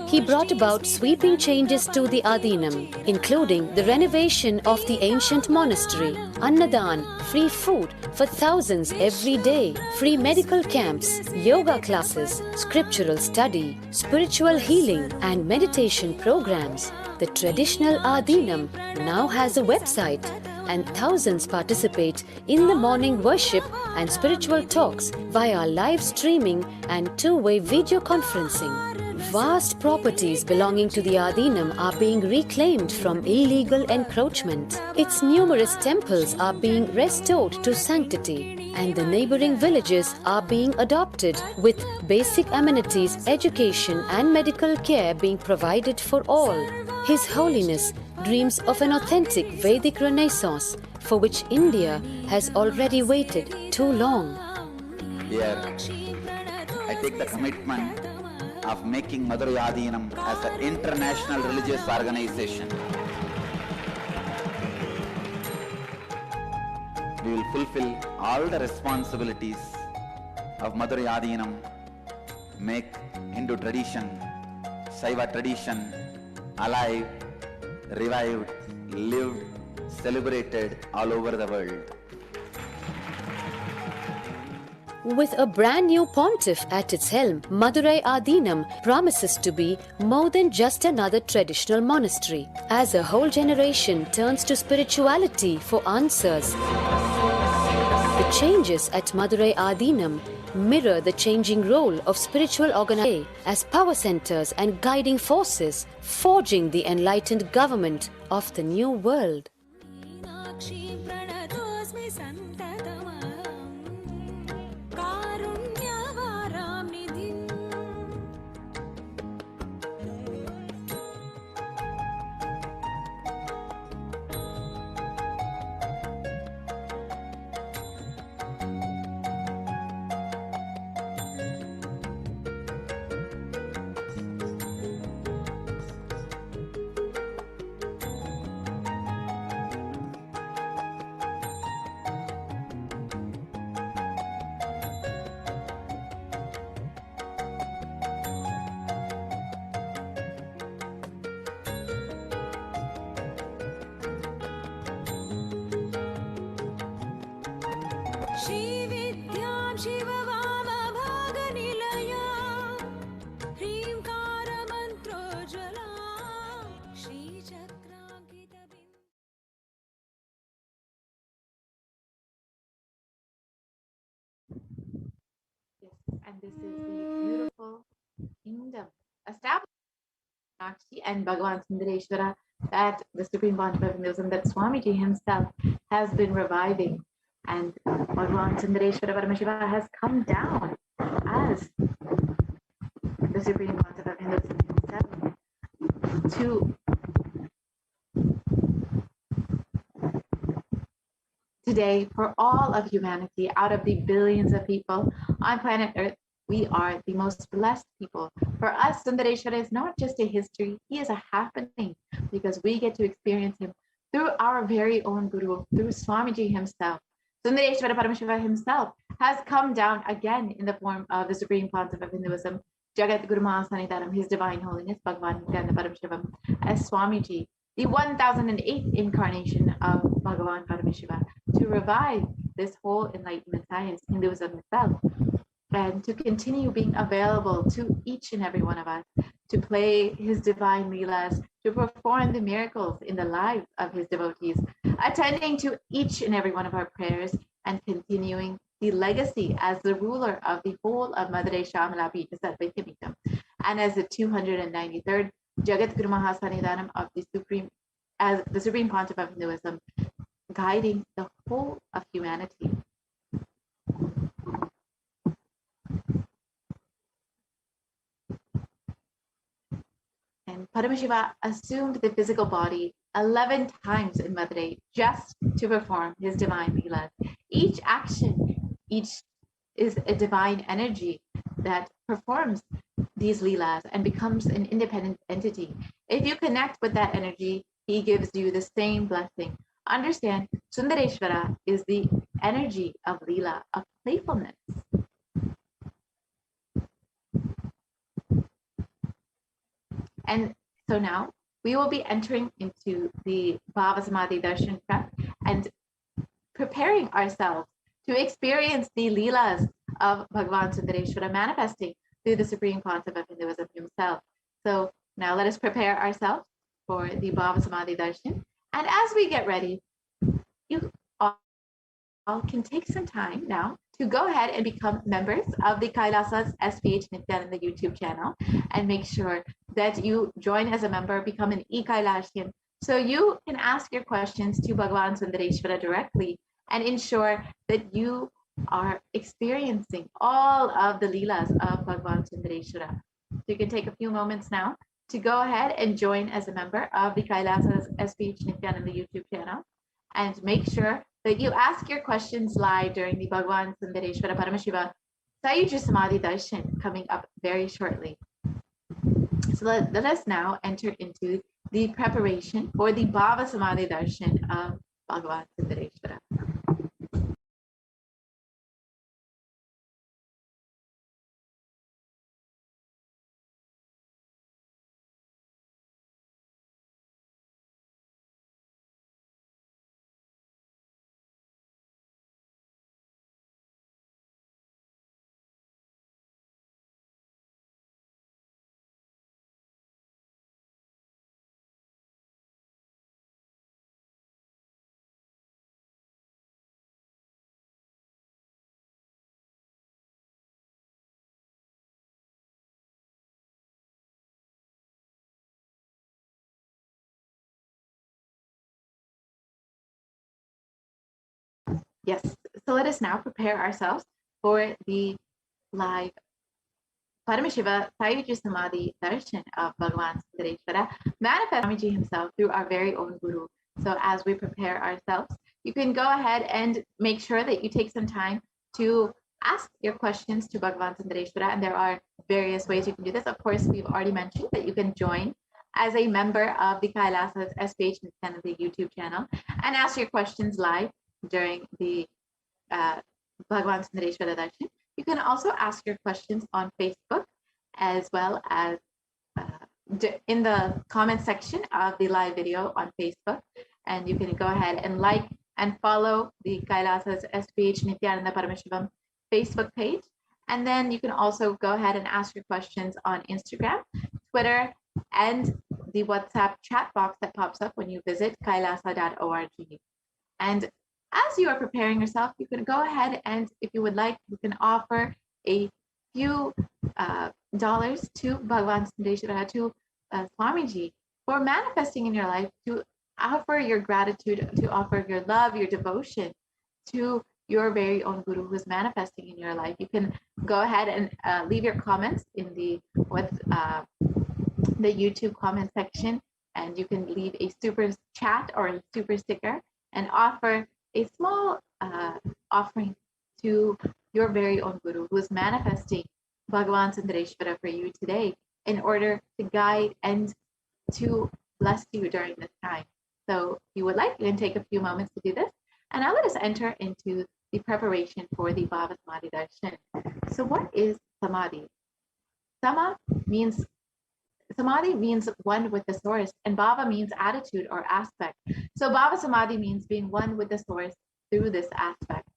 he brought about sweeping changes to the Adinam, including the renovation of the ancient monastery, Annadan, free food for thousands every day, free medical camps, yoga classes, scriptural study, spiritual healing, and meditation programs. The traditional Adinam now has a website, and thousands participate in the morning worship and spiritual talks via live streaming and two-way video conferencing. Vast properties belonging to the Adinam are being reclaimed from illegal encroachment. Its numerous temples are being restored to sanctity, and the neighboring villages are being adopted, with basic amenities, education and medical care being provided for all. His Holiness dreams of an authentic Vedic Renaissance, for which India has already waited too long. Here, I take the commitment of making Madurai Adinam as an international religious organization. We will fulfill all the responsibilities of Madurai Adinam, make Hindu tradition, Saiva tradition alive, revived, lived, celebrated all over the world. With a brand new pontiff at its helm, Madurai Adinam promises to be more than just another traditional monastery. As a whole generation turns to spirituality for answers, the changes at Madurai Adinam mirror the changing role of spiritual organizations as power centers and guiding forces, forging the enlightened government of the new world. And this is the beautiful kingdom established by Akashic and Bhagavan Sundareshwara that the Supreme Pontiff that Swamiji himself has been reviving. And Bhagavan Sundareshwara Paramashiva has come down as the Supreme Pontiff himself to today, for all of humanity, out of the billions of people on planet Earth, we are the most blessed people. For us, Sundareshwara is not just a history, he is a happening, because we get to experience him through our very own Guru, through Swamiji himself. Sundareshwara Paramashiva himself has come down again in the form of the Supreme Pontiff of Hinduism, Jagat Guru Mahasanidaram, His Divine Holiness, Bhagavan Nithyananda Paramashivam, as Swamiji, the 1008th incarnation of Bhagavan Paramashiva, to revive this whole enlightenment science, Hinduism itself, and to continue being available to each and every one of us, to play his divine leelas, to perform the miracles in the lives of his devotees, attending to each and every one of our prayers, and continuing the legacy as the ruler of the whole of Madurai Shamala Pita Sarvaikyamikam, and as the 293rd Jagat Guru Mahasanidanam of the Supreme Pontiff of Hinduism, guiding the whole of humanity. And Paramashiva assumed the physical body 11 times in Madurai just to perform his divine leelas. Each action, each is a divine energy that performs these leelas and becomes an independent entity. If you connect with that energy, he gives you the same blessing. Understand, Sundareshwara is the energy of leela, of playfulness. And so now we will be entering into the Bhava Samadhi Darshan prep and preparing ourselves to experience the leelas of Bhagavan Sundareshwara manifesting through the Supreme Pontiff of Hinduism himself. So now let us prepare ourselves for the Bhava Samadhi Darshan. And as we get ready, you all can take some time now to go ahead and become members of the Kailasa's HDH Nithyananda YouTube channel, and make sure that you join as a member, become an e-Kailashian, so you can ask your questions to Bhagavan Sundareshwara directly and ensure that you are experiencing all of the Leelas of Bhagavan Sundareshwara. So you can take a few moments now to go ahead and join as a member of the Kailasa's HDH Nithyananda YouTube channel, and make sure that you ask your questions live during the Bhagavan Sundareshwara Paramashiva Sayuja Samadhi Darshan coming up very shortly. So let us now enter into the preparation for the Bhava Samadhi Darshan of Bhagavan Sundareshwara. Yes, so let us now prepare ourselves for the live Paramashiva Sayuja Samadhi Darshan of Bhagavan Sundareshwara, manifest Swamiji himself through our very own Guru. So as we prepare ourselves, you can go ahead and make sure that you take some time to ask your questions to Bhagavan Sundareshwara, and there are various ways you can do this. Of course, we've already mentioned that you can join as a member of the Kailasa's HDH Nithyananda YouTube channel and ask your questions live during the Bhagavan Sundareshwara Darshan. You can also ask your questions on Facebook, as well as in the comment section of the live video on Facebook. And you can go ahead and like and follow the Kailasa's HDH Nithyananda Paramashivam Facebook page. And then you can also go ahead and ask your questions on Instagram, Twitter, and the WhatsApp chat box that pops up when you visit kailasa.org. And as you are preparing yourself, you can go ahead and, if you would like, you can offer a few dollars to Bhagavan Sundareshwara, to Swamiji, for manifesting in your life, to offer your gratitude, to offer your love, your devotion to your very own Guru who is manifesting in your life. You can go ahead and leave your comments in the YouTube comment section, and you can leave a super chat or a super sticker and offer a small offering to your very own Guru who is manifesting Bhagavan Sundareshwara for you today, in order to guide and to bless you during this time. So if you would like, you can take a few moments to do this. And now let us enter into the preparation for the Bhava Samadhi Darshan. So what is Samadhi? Samadhi means one with the source, and Bhava means attitude or aspect. So Bhava Samadhi means being one with the source through this aspect.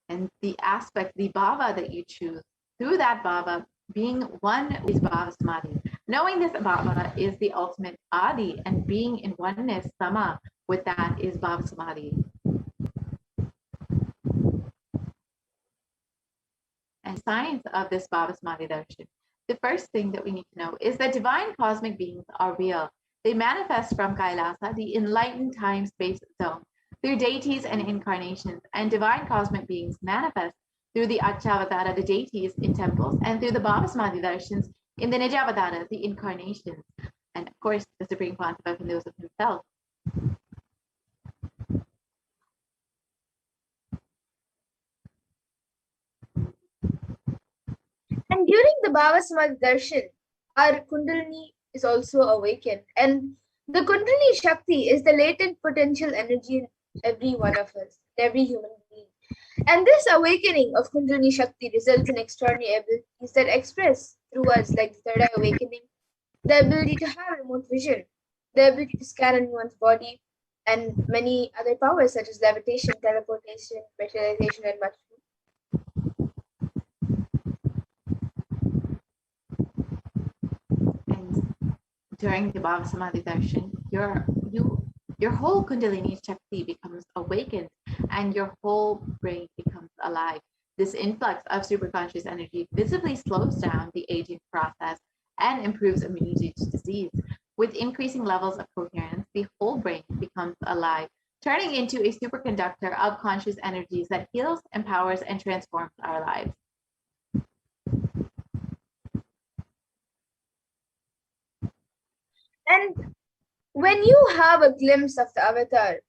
And the aspect, the Bhava that you choose, through that Bhava, being one is Bhava Samadhi. Knowing this Bhava is the ultimate Adi, and being in oneness, Sama, with that is Bhava Samadhi. And science of this Bhava Samadhi Darshan. The first thing that we need to know is that divine cosmic beings are real. They manifest from Kailasa, the enlightened time-space zone, through deities and incarnations, and divine cosmic beings manifest through the Acchavatara, the deities in temples, and through the Bhava Samadhi Darshans in the Nijavatara, the incarnations, and of course the Supreme Pontiff of Hinduism himself. And during the Bhava Samadhi Darshan, our Kundalini is also awakened. And the Kundalini Shakti is the latent potential energy in every one of us, every human being. And this awakening of Kundalini Shakti results in extraordinary abilities that express through us, like the third eye awakening, the ability to have remote vision, the ability to scan anyone's body, and many other powers such as levitation, teleportation, visualization, and much more. during the Bhava Samadhi darshan, your whole Kundalini Shakti becomes awakened and your whole brain becomes alive. This influx of superconscious energy visibly slows down the aging process and improves immunity to disease. With increasing levels of coherence, the whole brain becomes alive, turning into a superconductor of conscious energies that heals, empowers, and transforms our lives. And when you have a glimpse of the avatar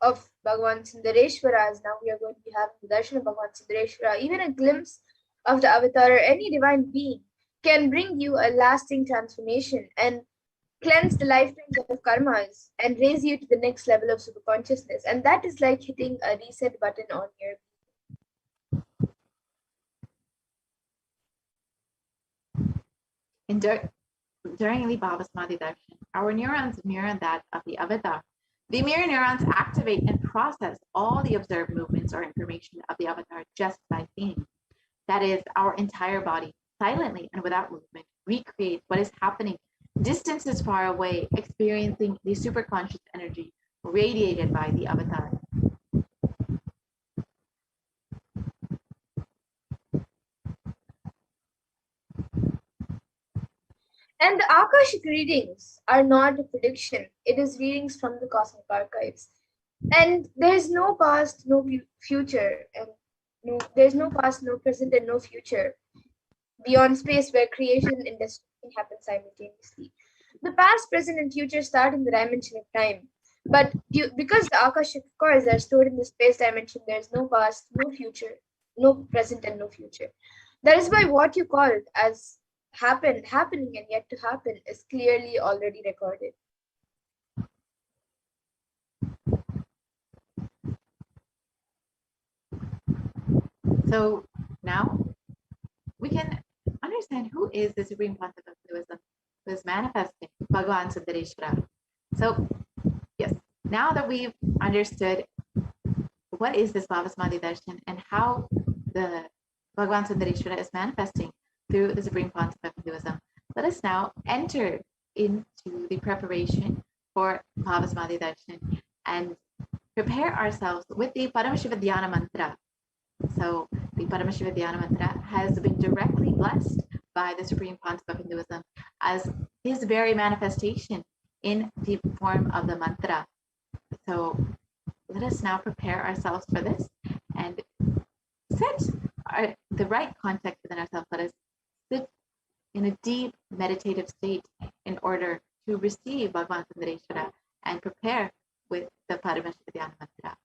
of Bhagavan Sundareshwara, as now we are going to be having the darshan of Bhagavan Sundareshwara, even a glimpse of the avatar or any divine being can bring you a lasting transformation and cleanse the lifetimes of karmas and raise you to the next level of super consciousness. And that is like hitting a reset button on your During the Bhava Samadhi darshan, our neurons mirror that of the avatar. The mirror neurons activate and process all the observed movements or information of the avatar just by seeing. That is, our entire body, silently and without movement, recreates what is happening distances far away, experiencing the superconscious energy radiated by the avatar. And the Akashic readings are not a prediction, it is readings from the cosmic archives. And there is no past, no future, and there's no past, no present, and no future beyond space where creation and destruction happen simultaneously. The past, present, and future start in the dimension of time. But because the Akashic scores are stored in the space dimension, there's no past, no future, no present, and no future. That is why what you called as happening, and yet to happen is clearly already recorded. So now we can understand who is the Supreme Concept of Hinduism who is manifesting Bhagavan Sundareshwara. So yes, now that we've understood what is this Bhava Samadhi darshan and how the Bhagavan Sundareshwara is manifesting through the Supreme Concept of Hinduism, let us now enter into the preparation for Bhava Samadhi darshan and prepare ourselves with the Paramashiva Dhyana mantra. So the Paramashiva Dhyana mantra has been directly blessed by the Supreme Concept of Hinduism as his very manifestation in the form of the mantra. So let us now prepare ourselves for this and set the right context within ourselves. Let us sit in a deep meditative state in order to receive Bhagavan Sundareshwara and prepare with the Paramashiva Dhyana mantra.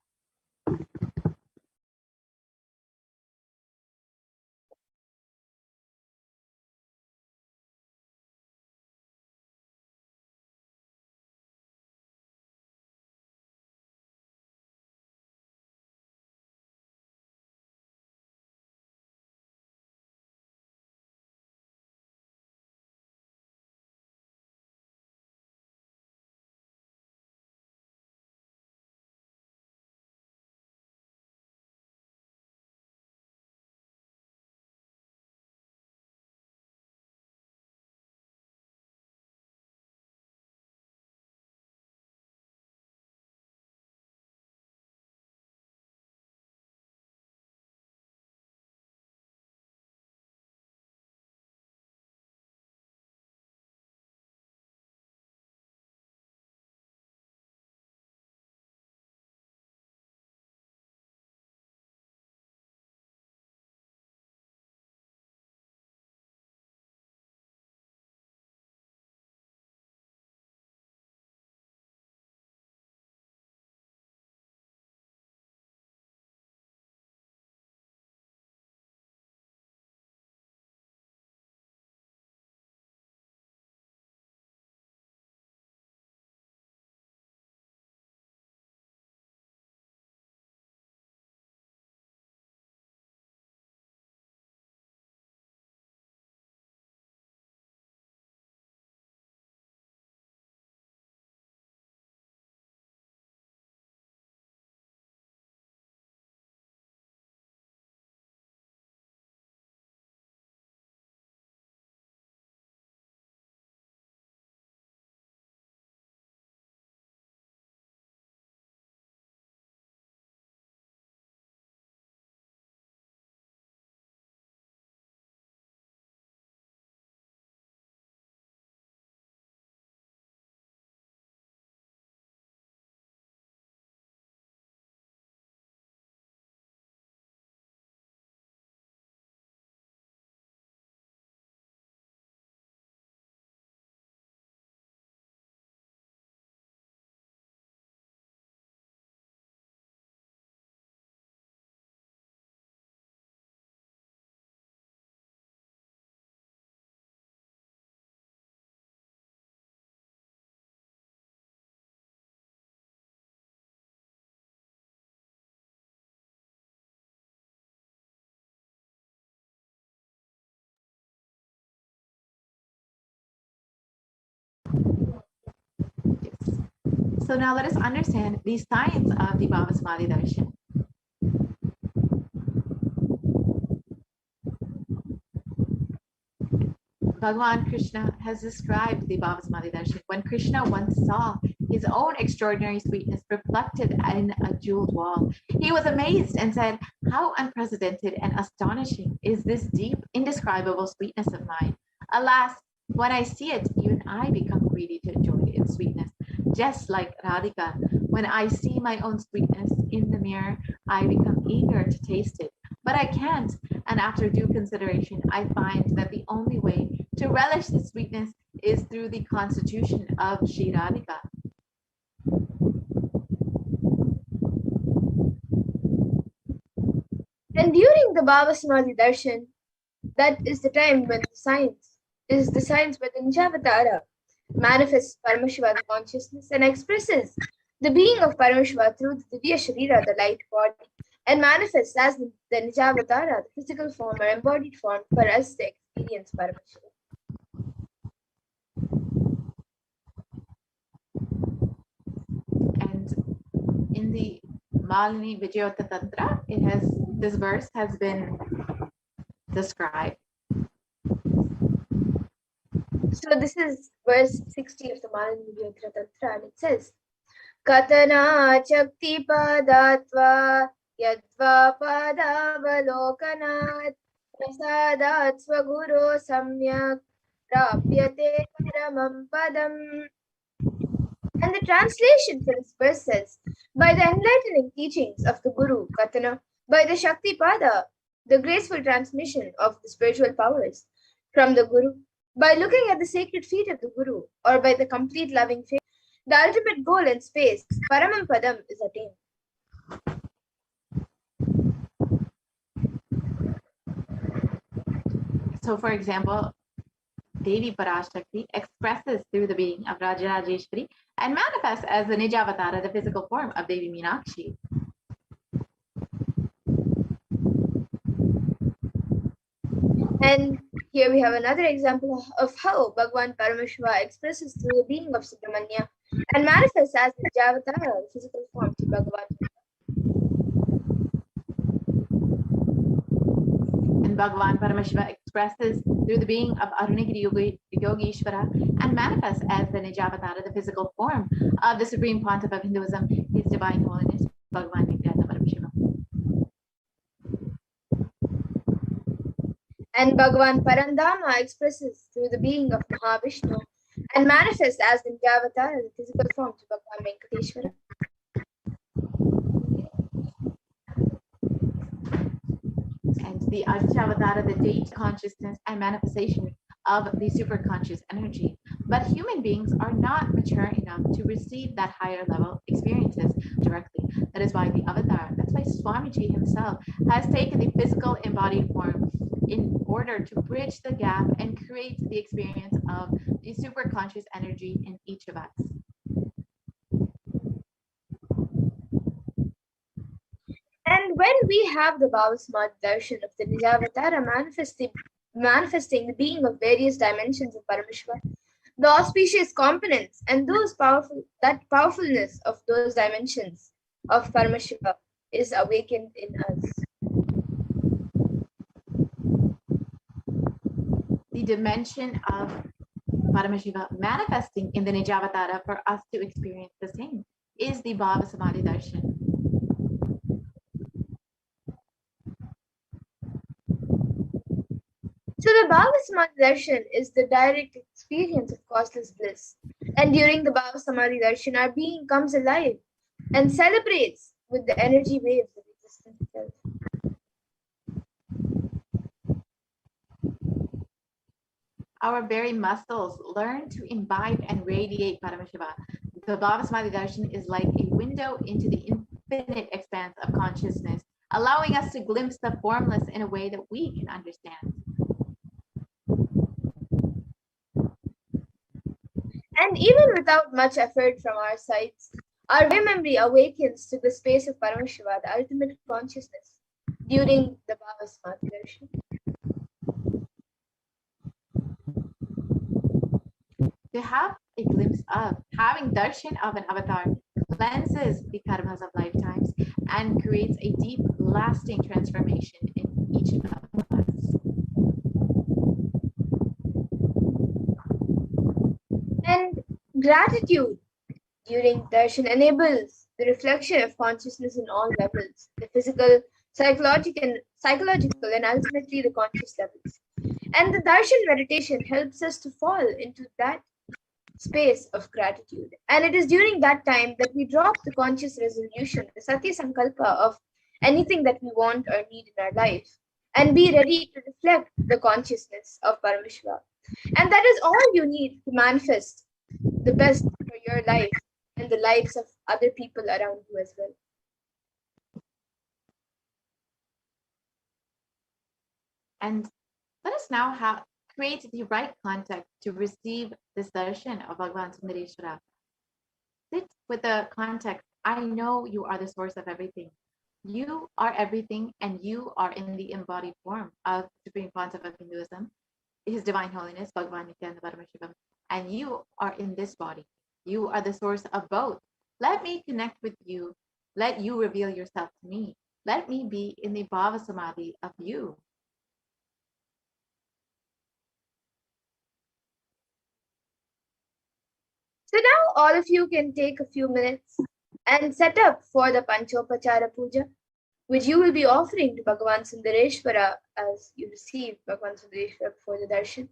So now let us understand the science of the Bhava Samadhi Darshan. Bhagavan Krishna has described the Bhava Samadhi Darshan when Krishna once saw his own extraordinary sweetness reflected in a jeweled wall. He was amazed and said, "How unprecedented and astonishing is this deep, indescribable sweetness of mine. Alas, when I see it, even I become greedy to enjoy its sweetness. Just like Radhika, when I see my own sweetness in the mirror, I become eager to taste it. But I can't, and after due consideration, I find that the only way to relish this sweetness is through the constitution of Shri Radhika." And during the Bhava Samadhi Darshan, that is the time when the science where the Nijavatara manifests Paramashiva's consciousness and expresses the being of Paramashiva through the Divya Sharira, the light body, and manifests as the Nijavatara, the physical form or embodied form, for us to experience Paramashiva. And in the Malini Vijayota Tantra, this verse has been described. So this is verse 60 of the Malini Vijayota Tantra, and it says, Katana Chakti Padatva Yadva Padavalokanat Prasadat Swaguro Samyak Prapyate Paramam Padam. And the translation for this verse says, by the enlightening teachings of the Guru, Katana, by the Shakti Pada, the graceful transmission of the spiritual powers from the Guru, by looking at the sacred feet of the Guru, or by the complete loving faith, the ultimate goal in space, Paramam Padam, is attained. So, for example, Devi Parashakti expresses through the being of Rajarajeshwari and manifests as the Nijavatara, the physical form of Devi Meenakshi. And here we have another example of how Bhagavan Paramashiva expresses through the being of Subramanya and manifests as the Nijavatara, the physical form to Bhagavan. And Bhagavan Paramashiva expresses through the being of Arunagiri Yogeshwara and manifests as the Nijavatara, the physical form of the Supreme Pontiff of Hinduism, His Divine Holiness, Bhagavan Nithyananda Paramashivam. And Bhagavan Parandama expresses through the being of Mahavishnu and manifests as the Nijavatara, the physical form to Bhagavan Venkateshwara. And the Archavatara, the date, consciousness, and manifestation of the superconscious energy. But human beings are not mature enough to receive that higher level experiences directly. That is why the avatar, that's why Swamiji himself has taken the physical embodied form in order to bridge the gap and create the experience of the superconscious energy in each of us. And when we have the Bhava Samadhi Darshan of the Nijavatara manifesting the being of various dimensions of Paramashiva, the auspicious components and that powerfulness of those dimensions of Paramashiva is awakened in us. The dimension of Paramashiva manifesting in the Nijavatara for us to experience the same is the Bhava Samadhi Darshan. So the Bhava Samadhi Darshan is the direct experience of causeless bliss. And during the Bhava Samadhi Darshan, our being comes alive and celebrates with the energy waves of existence itself. Our very muscles learn to imbibe and radiate Paramashiva. The Bhava Samadhi Darshan is like a window into the infinite expanse of consciousness, allowing us to glimpse the formless in a way that we can understand. And even without much effort from our sides, our memory awakens to the space of Paramashiva, the ultimate consciousness, during the Bhava Samadhi Darshan. To have a glimpse of. Having darshan of an avatar cleanses the karmas of lifetimes and creates a deep, lasting transformation in each of us. And gratitude during darshan enables the reflection of consciousness in all levels, the physical, psychological, and ultimately the conscious levels. And the darshan meditation helps us to fall into that space of gratitude. And it is during that time that we drop the conscious resolution, the Satya Sankalpa of anything that we want or need in our life, and be ready to reflect the consciousness of Paramashiva. And that is all you need to manifest the best for your life and the lives of other people around you as well. And let us now create the right context to receive this darshan of Bhagavan Sundareshwara. Sit with the context. I know you are the source of everything. You are everything, and you are in the embodied form of Supreme Concept of Hinduism, His Divine Holiness, Bhagavan Nithyananda Paramashivam. And you are in this body. You are the source of both. Let me connect with you. Let you reveal yourself to me. Let me be in the Bhava Samadhi of you. So now all of you can take a few minutes and set up for the Panchopachara Puja, which you will be offering to Bhagavan Sundareshwara as you receive Bhagavan Sundareshwara before the darshan.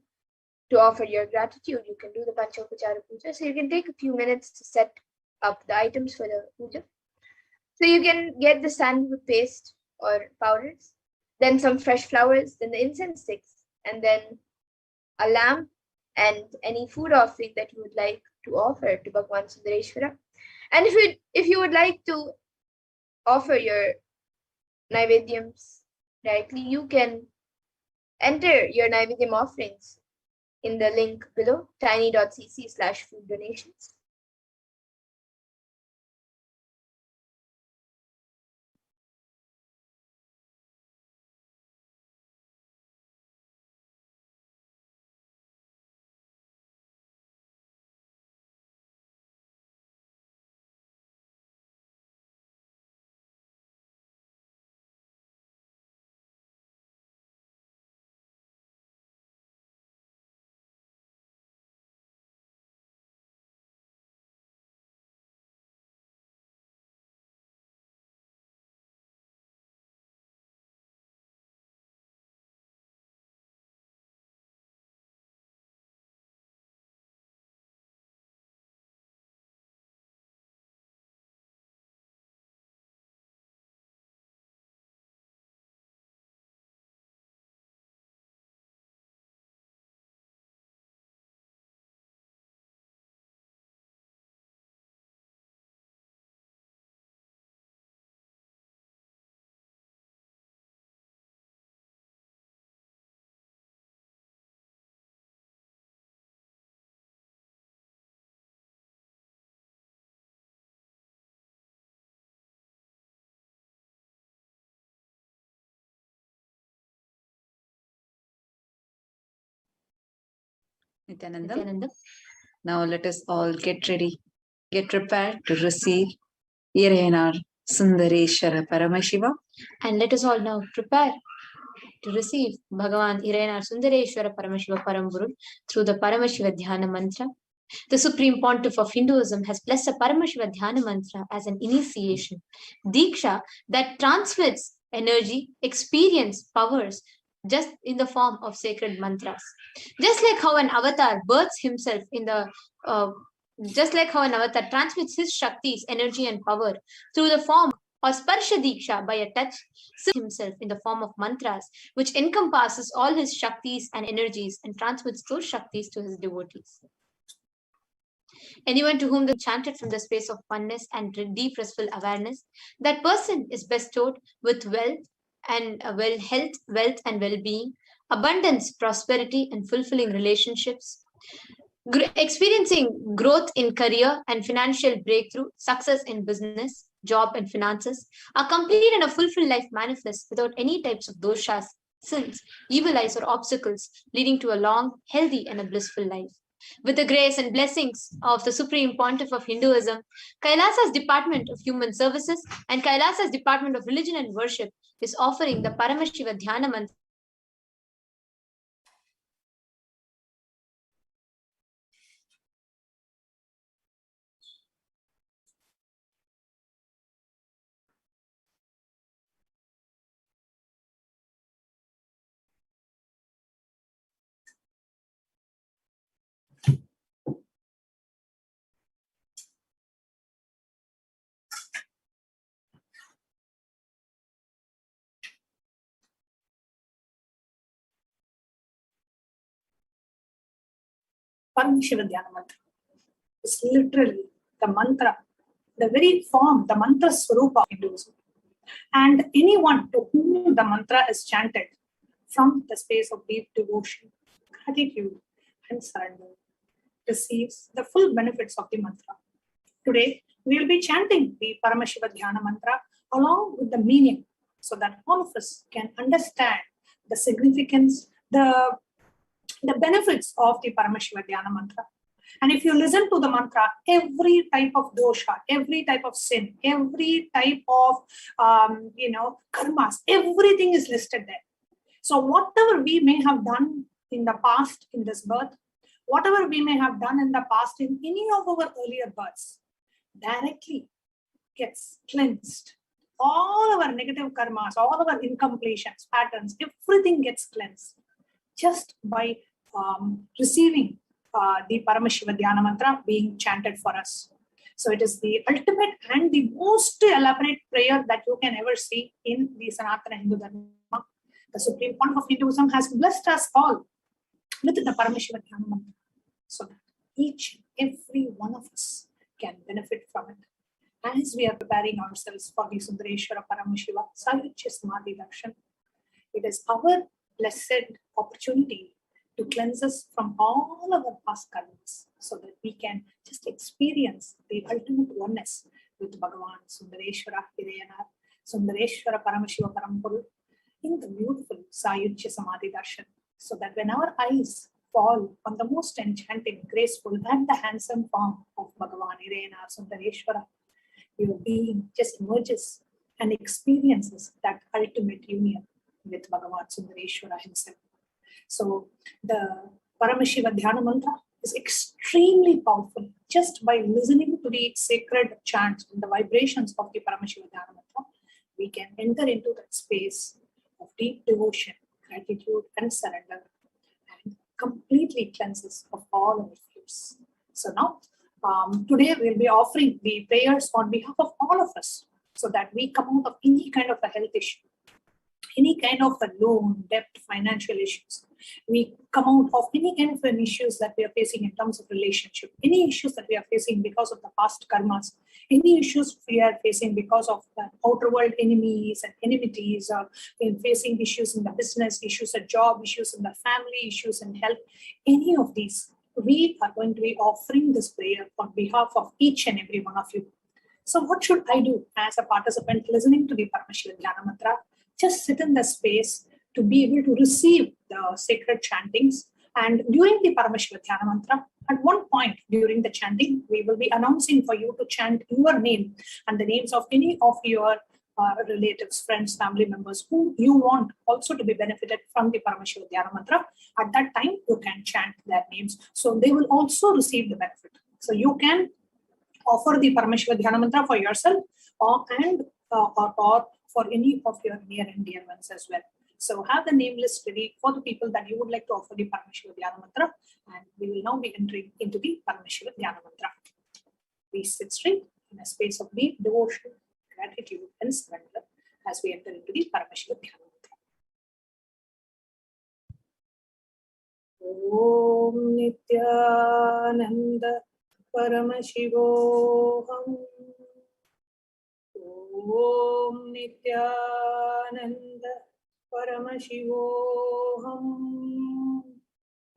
To offer your gratitude, you can do the Panchopachara Puja. So you can take a few minutes to set up the items for the puja. So you can get the sandalwood paste or powders, then some fresh flowers, then the incense sticks, and then a lamp and any food offering that you would like to offer to Bhagavan Sundareshwara. And if you would like to offer your Naivedyams directly, you can enter your Naivedyam offerings in the link below, tiny.cc/food donations. Nithyananda. Now let us all get ready, get prepared to receive Irayanar Sundareshwara Paramashiva. And let us all now prepare to receive Bhagavan Irayanar Sundareshwara Paramashiva Paramburu through the Paramashiva Dhyana Mantra. The Supreme Pontiff of Hinduism has blessed the Paramashiva Dhyana Mantra as an initiation, Diksha, that transmits energy, experience, powers, just in the form of sacred mantras. Just like how an avatar births himself in the just like how an avatar transmits his Shakti's energy and power through the form or Sparsha Diksha by a touch, himself in the form of mantras, which encompasses all his Shaktis and energies and transmits those Shaktis to his devotees. Anyone to whom they chanted from the space of oneness and deep restful awareness, that person is bestowed with wealth and health, wealth and well-being, abundance, prosperity, and fulfilling relationships, experiencing growth in career and financial breakthrough, success in business, job and finances, a complete and a fulfilled life manifest without any types of doshas, sins, evil eyes, or obstacles, leading to a long, healthy, and a blissful life. With the grace and blessings of the Supreme Pontiff of Hinduism, Kailasa's Department of Human Services and Kailasa's Department of Religion and Worship is offering the Paramashiva Dhyana Mantra. Paramashiva Dhyana Mantra is literally the mantra, the very form, the mantra swarupa of Hinduism. And anyone to whom the mantra is chanted from the space of deep devotion, gratitude, and surrender receives the full benefits of the mantra. Today, we will be chanting the Paramashiva Dhyana Mantra along with the meaning so that all of us can understand the significance, the benefits of the Paramashiva Dhyana Mantra. And if you listen to the mantra, every type of dosha, every type of sin, every type of karmas, everything is listed there. So whatever we may have done in the past in this birth, whatever we may have done in the past in any of our earlier births, directly gets cleansed. All our negative karmas, all our incompletions, patterns, everything gets cleansed just by receiving the Paramashiva Dhyana Mantra being chanted for us. So it is the ultimate and the most elaborate prayer that you can ever see in the Sanatana Hindu Dharma. The Supreme Pontiff of Hinduism has blessed us all with the Paramashiva Dhyana Mantra so that each and every one of us can benefit from it. As we are preparing ourselves for the Sundareshwara Paramashiva Sayuchya Samadhi Darshan, it is our blessed opportunity to cleanse us from all our past karmas so that we can just experience the ultimate oneness with Bhagavan Sundareshwara Hirayanar, Sundareshwara Paramashiva Parampuru in the beautiful Sayuchya Samadhi Darshan, so that when our eyes fall on the most enchanting, graceful and the handsome form of Bhagavan Hirayanar Sundareshwara, your being just emerges and experiences that ultimate union with Bhagavan Sundareshwara himself. So the Paramashiva Dhyana Mantra is extremely powerful. Just by listening to the sacred chants and the vibrations of the Paramashiva Dhyana Mantra, we can enter into that space of deep devotion, gratitude, and surrender, and completely cleanses of all our fears. So now, today we'll be offering the prayers on behalf of all of us so that we come out of any kind of a health issue, any kind of a loan, debt, financial issues. We come out of any kind of an issues that we are facing in terms of relationship, any issues that we are facing because of the past karmas, any issues we are facing because of the outer world enemies and enmities, or in facing issues in the business, issues at job, issues in the family, issues in health, any of these, we are going to be offering this prayer on behalf of each and every one of you. So what should I do as a participant listening to the Paramashiva Dhyana Mantra? Just sit in the space to be able to receive the sacred chantings. And during the Paramashiva Dhyana Mantra, at one point during the chanting, we will be announcing for you to chant your name and the names of any of your relatives, friends, family members whom you want also to be benefited from the Paramashiva Dhyana Mantra. At that time, you can chant their names. So they will also receive the benefit. So you can offer the Paramashiva Dhyana Mantra for yourself or for any of your near and dear ones as well. So have the name list ready for the people that you would like to offer the Paramashiva Dhyana Mantra, and we will now be entering into the Paramashiva Dhyana Mantra. Please sit straight in a space of deep devotion, gratitude, and surrender as we enter into the Paramashiva Dhyana Mantra. Om Nithyananda Paramashivoham. Om Nithyananda Paramashivoham.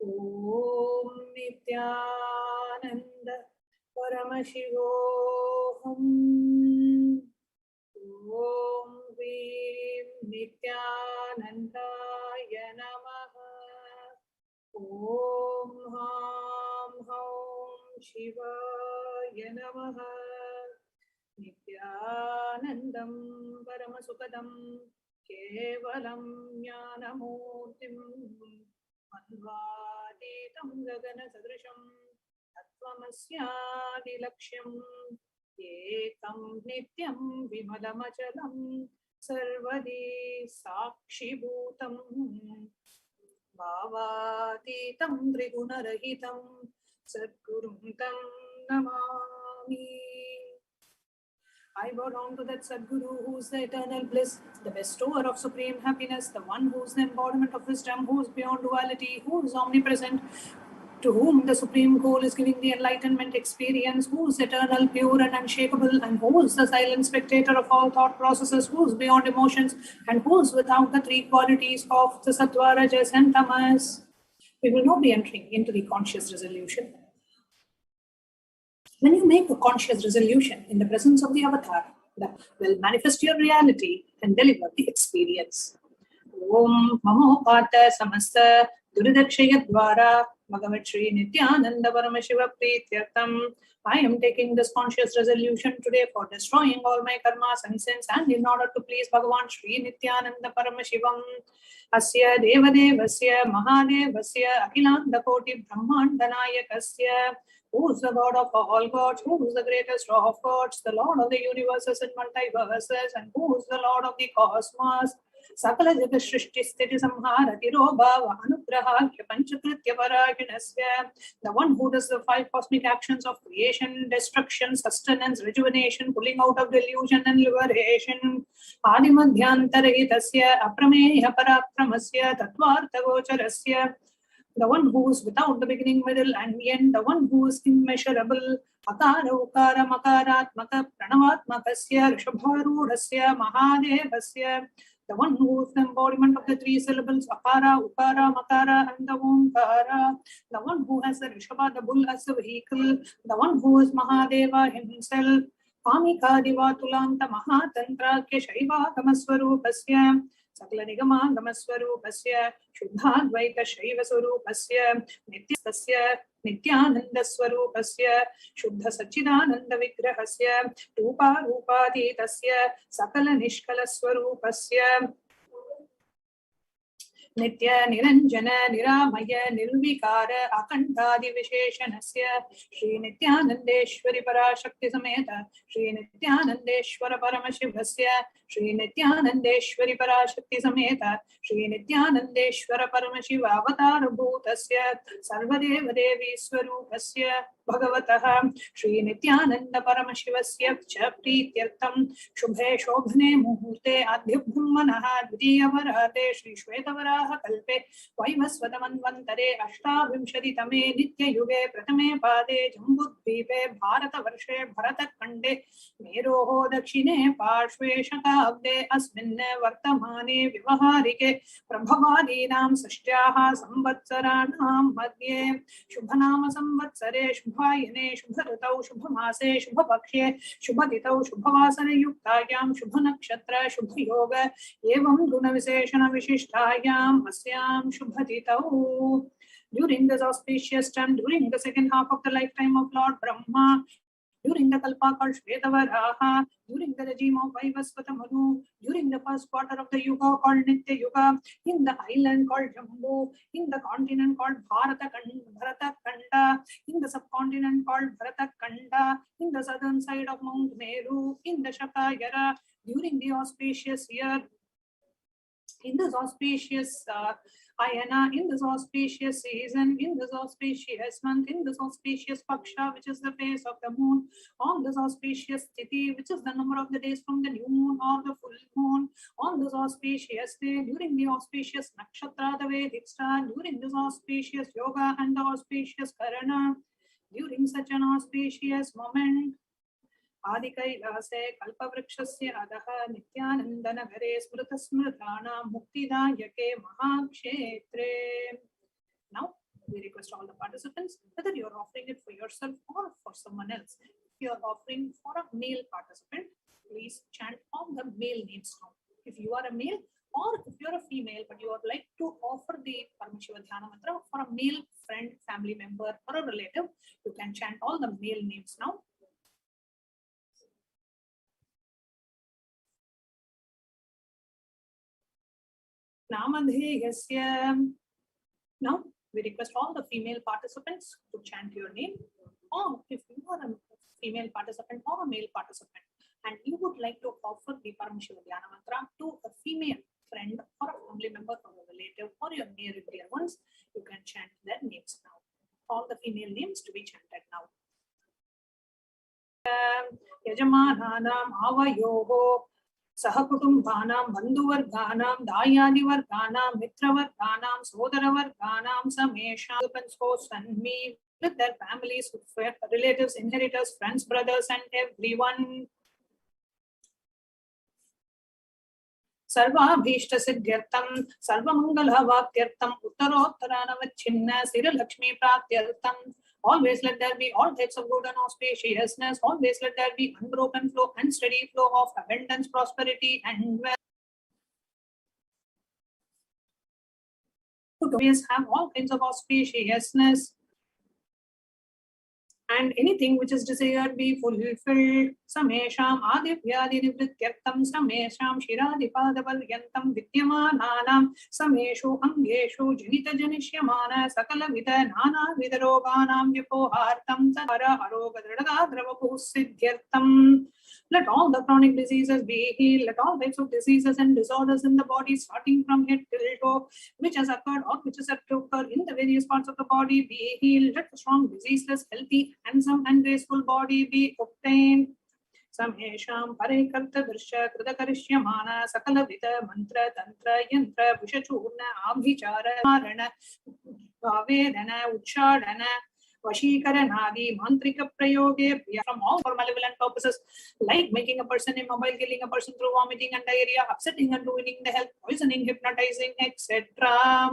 Om Nithyananda Paramashivoham. Om Vim Nithyanandaya Namaha. Om Ham Shivaya Namaha. Nithyanandam Paramasukadam Kevalam Jnanamurtim Manvaditam Gagana Sadrisham Tattvamasyaadilaksham Ekam Nityam Vimalamachalam Sarvadi Sakshibhutam Bhavatitam Trigunarahitam Sadgurum Tam Namami. I bow down to that Sadguru who is the eternal bliss, the bestower of supreme happiness, the one who is the embodiment of wisdom, who is beyond duality, who is omnipresent, to whom the supreme goal is giving the enlightenment experience, who is eternal, pure and unshakable, and who is the silent spectator of all thought processes, who is beyond emotions, and who is without the three qualities of the Sattva, Rajas and Tamas. We will now be entering into the conscious resolution. When you make a conscious resolution in the presence of the avatar, that will manifest your reality and deliver the experience. Om Mamopata Samasta Duridakshaya Dwara Bhagavat Shri Nithyananda Paramashiva Prityartham. I am taking this conscious resolution today for destroying all my karmas and sins, and in order to please Bhagavan Shri Nithyananda Paramashivam. Asya Devadevasya Mahadevasya Akhilanda Koti Brahmandanayakasya. Who is the God of all gods? Who is the greatest of gods? The Lord of the universes and multiverses, and who is the Lord of the cosmos? Sakala Jagat Shrishti Sthiti Samhara Tiro Bhava Anugraha Panchakritya Paraginasya. The one who does the five cosmic actions of creation, destruction, sustenance, rejuvenation, pulling out of delusion and liberation. Adimadhyantarahitasya Aprameya Parakramasya Tattvartha Gocharasya. The one who is without the beginning, middle, and end, the one who is immeasurable. Akara, Ukara, Makaratmaka, Pranavatmakasya, Rishabharurasya, Mahadevasya. The one who is the embodiment of the three syllables, Akara, Ukara, Makara, and the Omkara. The one who has the Rishabha, the bull, as a vehicle. The one who is Mahadeva himself. Kamika Divatulanta Mahatantra Keshaiva Kamaswarupasya. Sakala Nigama Gamaswarupasya. Shuddhadvaita Shaiva Swarupasya. Nityastasya Nithyananda Swarupasya. Shuddha Sachidananda Vigrahasya. Rupa Rupaditasya. Sakala Nishkala Swarupasya. Nitya Niranjana Niramaya Nirvikara Akantadi Visheshanasya. Shri Nithyanandeshwari Parashakti Sameta. Shri Nithyanandeshwara Paramashivasya. Shri Nithyanandeshwari Parashakti Sameta. Shri Nithyanandeshwara Paramashiva Avatar Bhutasya. Sarvadeva Devi Swarupasya. Bhagavataha Shri Nithyananda Paramashivasya Prityartham Shubhe Shobhane Muhurte Adhyabhumanaha Dviyavarate Shri Shvetavaraha Kalpe Vaivasvatamanvantare Ashtavimshati Tame Nitya Yuge Pratame Pade Jambudvipe Bharata Varshe Bharata Kande Meroho Dakshine Parshve Shatabde Asminne Vartamane Vivaharike Prabhavadinam Sashtyaha Samvatsaranam Madhye Shubhanama Samvatsare Shubhayane Shubharatau Shubhamase Shubhapakshe Shubhatitau Shubhavasana Yuktayam Shubhanakshatra Shubhayoga Evam Gunavisheshana Vishishtayam Asyam Shubhatitau. During this auspicious time, during the second half of the lifetime of Lord Brahma, during the Kalpa called Shvetavaraha, during the regime of Vaivasvata Manu, during the first quarter of the Yuga called Nitya Yuga, in the island called Jambu, in the continent called Bharata Kanda, in the subcontinent called Bharata Kanda, in the southern side of Mount Meru, in the Shakayara, during the auspicious year, in this auspicious Ayana, in this auspicious season, in this auspicious month, in this auspicious Paksha, which is the phase of the moon, on this auspicious Tithi, which is the number of the days from the new moon or the full moon, on this auspicious day, during the auspicious Nakshatra, the Vedic star, during this auspicious Yoga and the auspicious Karana, during such an auspicious moment, Adikailase Kalpavrikshasya Adaha Nithyanandanagare Smritasmritana Muktidayake Mahakshetre. Now, we request all the participants, whether you are offering it for yourself or for someone else. If you are offering for a male participant, please chant all the male names now. If you are a male, or if you are a female but you would like to offer the Paramashiva Dhyana Mantra for a male friend, family member or a relative, you can chant all the the male names now. Namadheyasya. Now, we request all the female participants to chant your name, or if you are a female participant or a male participant and you would like to offer the Paramashiva Dhyana Mantra to a female friend or a family member or a relative or your near and dear ones, you can chant their names now. All the female names to be chanted now. Yajamananam avayoho Sahakutumbanam, Bandhuvarganam, Dayadivarganam, Mitravarganam, Sodaravarganam, Samesha, so Sanmi, with their families, relatives, inheritors, friends, brothers, and everyone. Sarva Bhishta Siddhyartam, Sarva Mangala Vakyartam, Uttarottaranavachinna, Sira Lakshmi Pratyartam. Always let there be all types of good and auspiciousness. Always let there be unbroken flow and steady flow of abundance, prosperity, and wealth. To always have all kinds of auspiciousness. And anything which is desired be fulfilled. Samesham adipyadi nivrityartam samesham shiradipadavayantam vidyamananam sameshu angeshu janita janishyamana sakala vida nana vidaroganam vyapohartam tara arogadradha dravapu siddhyartam. Let all the chronic diseases be healed. Let all types of diseases and disorders in the body, starting from head till toe, which has occurred or which is set to occur in the various parts of the body, be healed. Let the strong, diseaseless, healthy, handsome, and graceful body be obtained. Samesham Parekarta Drisha Kritakarishya Sakala Vita Mantra Tantra Yantra Vishachurna Abhichara Marana Vedana Uchadana Vashikaranadi, Mantrika Prayoge, from all for malevolent purposes, like making a person immobile, killing a person through vomiting and diarrhea, upsetting and ruining the health, poisoning, hypnotizing, etc.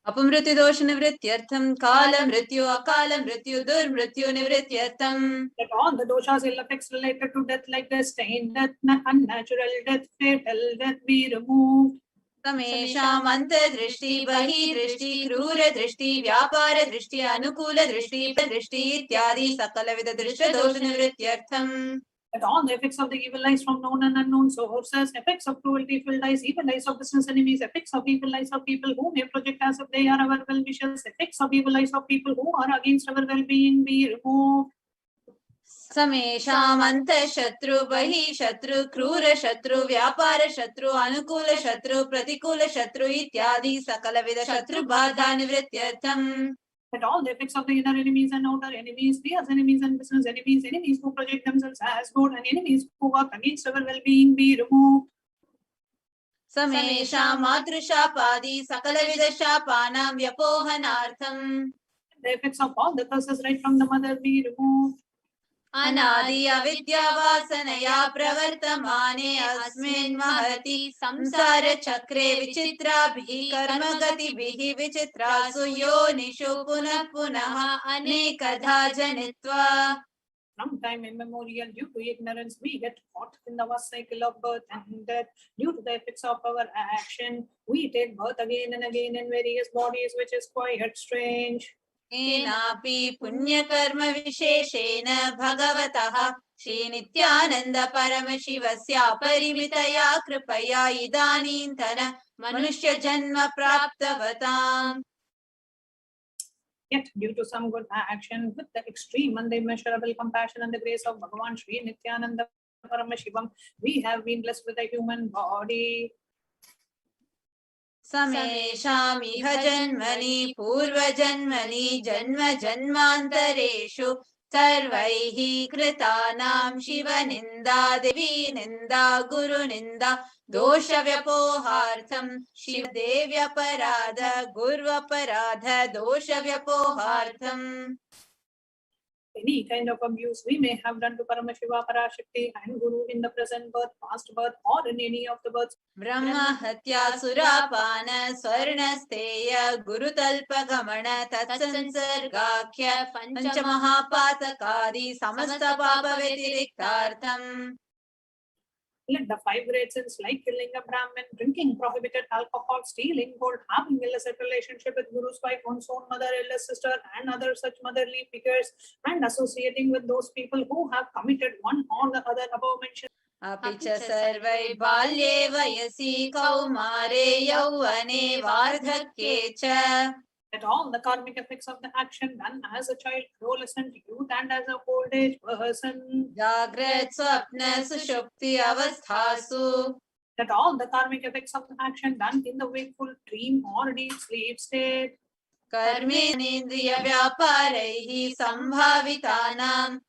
Apamriti dosha nivrityartham, kala mrityu, akala mrityu, dur mrityu nivrityartham. Let all the doshas, ill effects related to death, like the stain death, unnatural death, fatal death, be removed. Samesham anta drishti, bahi drishti, krura drishti, vyapara drishti, anukula drishti, drishti, ityadi, sakala vida drishta dosha nivrityartham. Let all the effects of the evil eyes from known and unknown sources, effects of cruelty filled eyes, evil eyes of business enemies, effects of evil eyes of people who may project as if they are our well-wishers, effects of evil eyes of people who are against our well-being be removed. Samesham anta shatru, bahi shatru, krura shatru, vyapara shatru, anukula shatru, pratikula shatru, ityadi, sakala vida shatru badha nivrityartham. Let all the effects of the inner enemies and outer enemies, peers enemies and business enemies, enemies who project themselves as good and enemies who work against our well-being be removed. Samesha matrishapadi sakala vida shapanam vyapohanartham. The effects of all the curses right from the mother be removed. Anadi avidya vasanaya pravartamane asmin mahati samsara chakre vichitra bhi karma gati bhi vichitrasu yonishu punah punah anekadha janitva. From time immemorial, due to ignorance, we get caught in the vast cycle of birth and death. Due to the effects of our action, we take birth again and again in various bodies, which is quite strange. Enapi punya karma visheshena bhagavataha Shri Nithyananda Paramashivasya parimitaya kripaya idanintana manushya janma praptavatam. Yet, due to some good action, with the extreme and the immeasurable compassion and the grace of Bhagavan Shri Nithyananda Paramashivam, we have been blessed with a human body. Samesham iha janmani purva janmani janma janmantareshu sarvaihi kritanam shiva ninda devi ninda guru ninda dosha vyapohartham shiva devya parada gurva parada dosha vyapohartham. Any kind of abuse we may have done to Paramashiva, Parashakti and Guru in the present birth, past birth, or in any of the births. Brahma hatya surapana swarnasteya guru talpa gamana tatsansargakya panchamahapatakadi samasta papa vetiriktartham. Let the 5 great sins like killing a Brahmin, drinking prohibited alcohol, stealing gold, having illicit relationship with Guru's wife, one's own mother, eldest sister, and other such motherly figures, and associating with those people who have committed one or the other above mentioned. Apicha sarvai balye vayasi kaumare yauvane vardhakye cha. That all the karmic effects of the action done as a child, adolescent, youth, and as a old age person. Jagrat swapna sushupti avasthasu. That all the karmic effects of the action done in the wakeful, dream, or deep sleep state. Karmenendriya vyaparaihi sambhavitanam.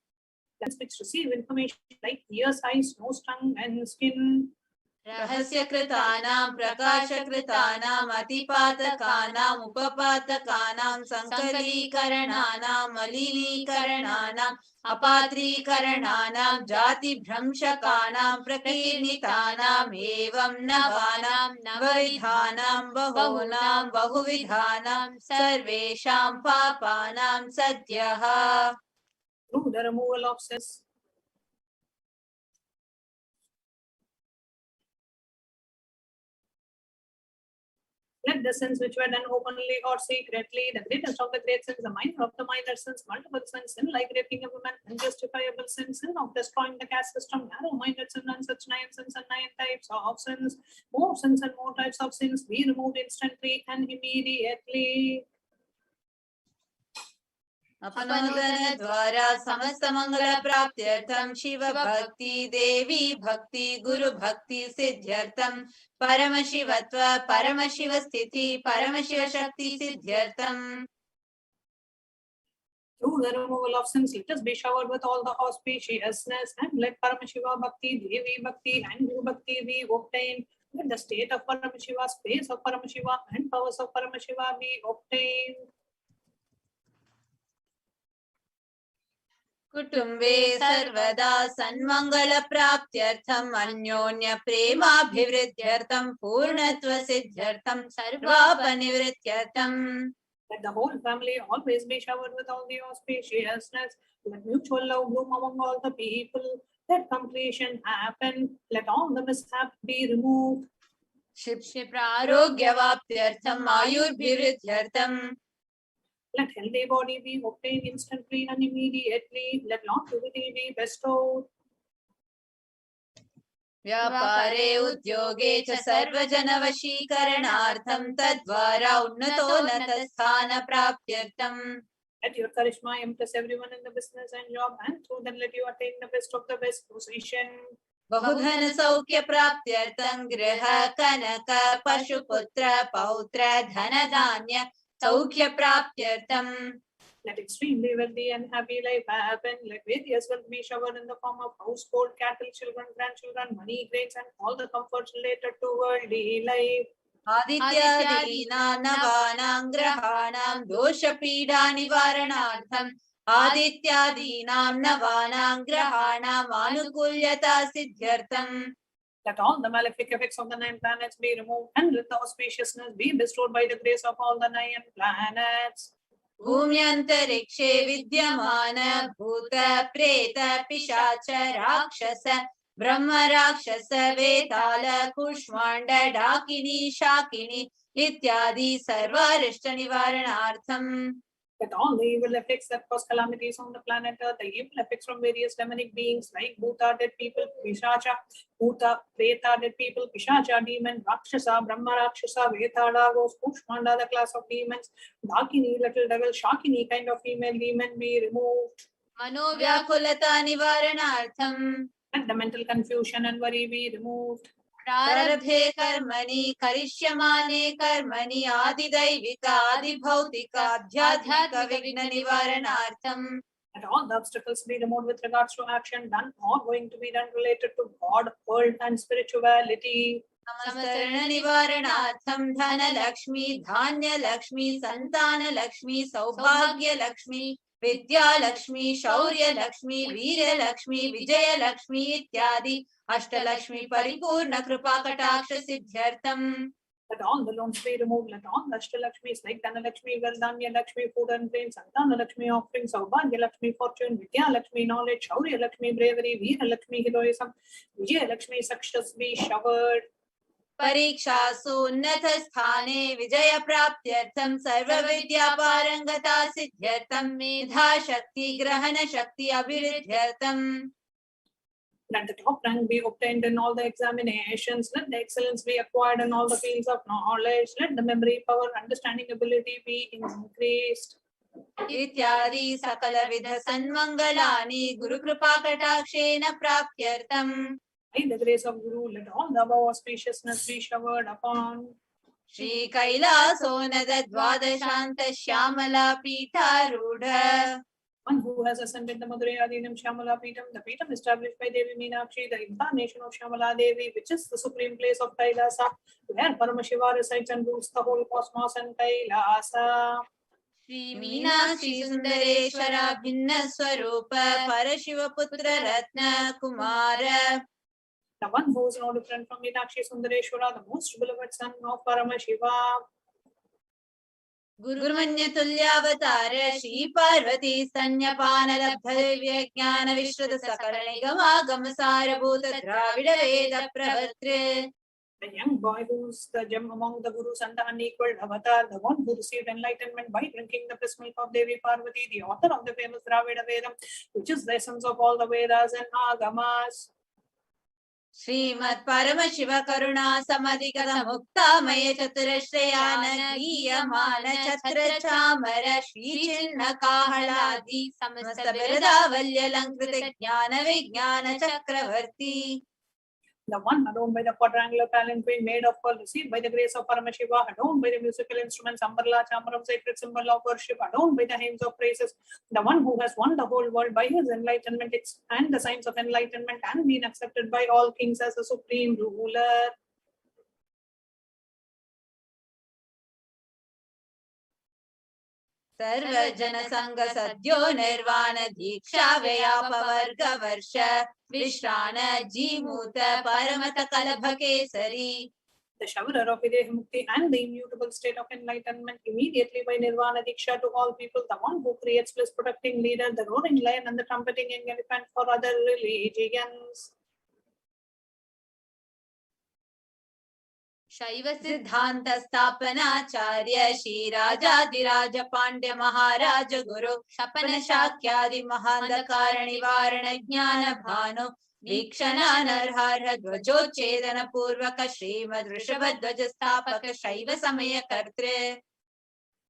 Which receive information like ears, eyes, nose, tongue, and skin. Rahasya kritanam, prakasha kritanam, atipatakanam, upapatakanam, sankalikarananam, malilikarananam, apatrikarananam, jati bhramshakanam, prakirnitanam, evam navanam, navavidhanam, bahunam, bahuvidhanam, sarvesham papanam sadyaha. Through the removal of sins. Let the sins which were done openly or secretly, the greatest of the great sins, the minor of the minor sins, multiple sins, sin like raping a woman, unjustifiable sin, sin of destroying the caste system, narrow-minded sin, and such 9 sins and 9 types of sins, more sins and more types of sins be removed instantly and immediately. अपनोदन द्वारा समस्त मंगल प्राप्त्यर्थम शिव भक्ति देवी भक्ति गुरु भक्ति सिद्ध्यर्थम परम शिवत्व परम शिव स्थिति परम Shiv Shakti सिद्ध्यर्थम. Through the removal of sins, let us be showered with all the auspiciousness, and let Paramashiva Bhakti, Devi Bhakti, and Guru Bhakti be obtained. Let the state of Paramashiva, space of Paramashiva, and powers of Paramashiva be obtained. कुटुंबे सर्वदा सन्मंगल प्राप्त्यर्थम अन्योन्य प्रेमाभिवृद्ध्यर्थम पूर्णत्व सिद्ध्यर्थम सर्वापनिवृत्त्यर्थम. Let the whole family always be showered with all the auspiciousness. Let mutual love bloom among all the people. Let completion happen. Let all the mishap be removed. क्षिप्रारोग्यवाप्त्यर्थम आयुर्भिवृद्ध्यर्थम. Let healthy body be obtained instantly and immediately. Let longevity be bestowed. व्यापारे उद्योगे च सर्वजनवशीकरणार्थं तद्वारा उन्नतोन्नतस्थान प्राप्त्यर्थं. Let your charisma impress everyone in the business and job, and through them let you attain the best of the best position. बहुधन सौख्य प्राप्त्यर्थं गृह कनक पशुपुत्र पौत्र धन धान्य सौख्य प्राप्त्यर्थं. Let extremely wealthy and happy life happen. Let various wealth be showered in the form of household, cattle, children, grandchildren, money, grains, and all the comforts related to worldly life. आदित्यादीनां नवानां ग्रहाणां दोषपीडा निवारणार्थं आदित्यादीनां नवानां ग्रहाणां आनुकूल्यता सिद्ध्यर्थं. Let all the malefic effects of the 9 planets be removed, and let the auspiciousness be bestowed by the grace of all the 9 planets. भूम्यन्तरिक्षे विद्यमान भूत प्रेत पिशाच राक्षस ब्रह्म राक्षस वेताल कुष्मांड डाकिनी शाकिनी इत्यादि सर्वारिष्ट निवारणार्थम. Let all the evil effects that cause calamities on the planet Earth, the evil effects from various demonic beings like Bhuta, dead people, Pishacha, Bhuta, Preta, dead people, Pishacha, demon, Rakshasa, Brahma Rakshasa, Vetala, ghost, Kushmanda, the class of demons, Dakini, little devil, Shakini, kind of female demon be removed. मनोव्याकुलता निवारणार्थम. Let the mental confusion and worry be removed. प्रारब्धे कर्मणि करिष्यमाणे कर्मणि आदिदैविक आदिभौतिक आध्यात्मिक विघ्न निवारणार्थम. Let all the obstacles be removed with regards to action done or going to be done related to God, world, and spirituality. समस्तरण निवारणार्थम धन लक्ष्मी धान्य लक्ष्मी संतान लक्ष्मी सौभाग्य लक्ष्मी विद्या लक्ष्मी शौर्य लक्ष्मी वीर लक्ष्मी विजय लक्ष्मी इत्यादि अष्टलक्ष्मी परिपूर्ण कृपा कटाक्ष सिद्ध्यर्थम. Let all the loans be removed. Let all the Ashtalakshmis like Dhanalakshmi, Vardhanya Lakshmi, food and grains, Santana Lakshmi offerings, Saubhagya Lakshmi, fortune, Vidya Lakshmi, knowledge, Shaurya Lakshmi, bravery, Veera Lakshmi, heroism, Vijaya Lakshmi, success be showered. परीक्षासु उन्नत स्थाने विजय प्राप्त्यर्थं सर्व विद्या पारंगता सिद्ध्यर्थं मेधा शक्ति ग्रहण शक्ति अभिवृद्ध्यर्थं. Let the top rank be obtained in all the examinations. Let the excellence be acquired in all the fields of knowledge. Let the memory, power, understanding ability be increased. इत्यादि सकल विध सन्मंगलानि गुरु कृपा कटाक्षेन प्राप्त्यर्थं. By the grace of Guru, let all the above auspiciousness be showered upon. Shri कैलासोनद द्वादशांत Shyamala पीठारूढ़. One who has ascended the Madurai Adinam Shyamala Peetam, the Peetam established by Devi Meenakshi, the incarnation of Shyamala Devi, which is the supreme place of Kailasa, where Paramashiva resides and rules the whole cosmos and Kailasa. Shri Meenakshi सुंदरेश्वरा भिन्न स्वरूप परशिव पुत्र रत्न Kumar. The one who is no different from Meenakshi Sundareshwara, the most beloved son of Paramashiva. गुरुमन्य तुल्यावतार Shri Parvati स्तन्यपान लब्ध दिव्य ज्ञान विश्रुत सकल निगमागम सारभूत द्राविड वेद प्रवर्तृ. The young boy who's the gem among the Gurus and the unequaled avatar, the one who received enlightenment by drinking the piss milk of Devi Parvati, the author of the famous Dravida Vedam, which is the essence of all the Vedas and Agamas. श्रीमत् Paramshiva करुणा समधिगत मुक्तामय चतुरश्रयान गीयमान छत्र चामर श्री चिन्ह काहलादि समस्त बिरदावल्य अलंकृत ज्ञान विज्ञान चक्रवर्ती. The one adorned by the quadrangular palanquin made of pearl, received by the grace of Paramashiva, adorned by the musical instruments, Ambarla, Chamaram, sacred symbol of worship, adorned by the hymns of praises, the one who has won the whole world by his enlightenment and the signs of enlightenment and been accepted by all kings as the supreme ruler. सर्व जन संग सद्यो निर्वाण दीक्षा व्यापवर्ग वर्ष विश्राण Jimuta परमत कलभ Kesari. The showerer of Videha Mukti and the immutable state of enlightenment immediately by Nirvana Diksha to all people, the one who creates bliss protecting leader, the roaring lion and the trumpeting young elephant for other religions. शैव सिद्धांत स्थापनाचार्य श्री राजाधिराज पांड्य महाराज गुरु शपन शाक्यादि महांधकार निवारण ज्ञान भानु वीक्षणानर्हार्ह ध्वजोच्छेदन पूर्वक श्रीमद् वृषभ ध्वज स्थापक शैव समय कर्तृ.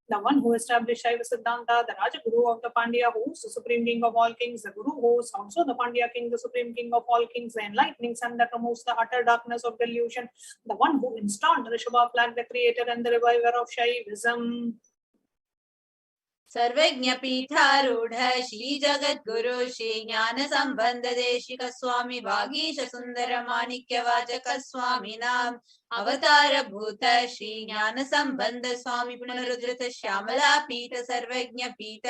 The one who established Shaiva Siddhanta, the Raja Guru of the Pandya, who is the supreme king of all kings, the Guru who is also the Pandya king, the supreme king of all kings, the enlightening sun that removes the utter darkness of delusion, the one who installed Rishabha flag, the creator and the reviver of Shaivism. सर्वज्ञ पीठारूढ़ श्री जगत गुरु श्री ज्ञान संबंध देशिक स्वामी वागीश सुंदर माणिक्य वाचक स्वामी नाम अवतार भूत श्री ज्ञान संबंध स्वामी पुनरुद्धृत श्यामला पीठ सर्वज्ञ पीठ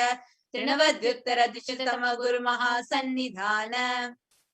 तृणवद्युत्तर द्विशतम गुरु महासन्निधान.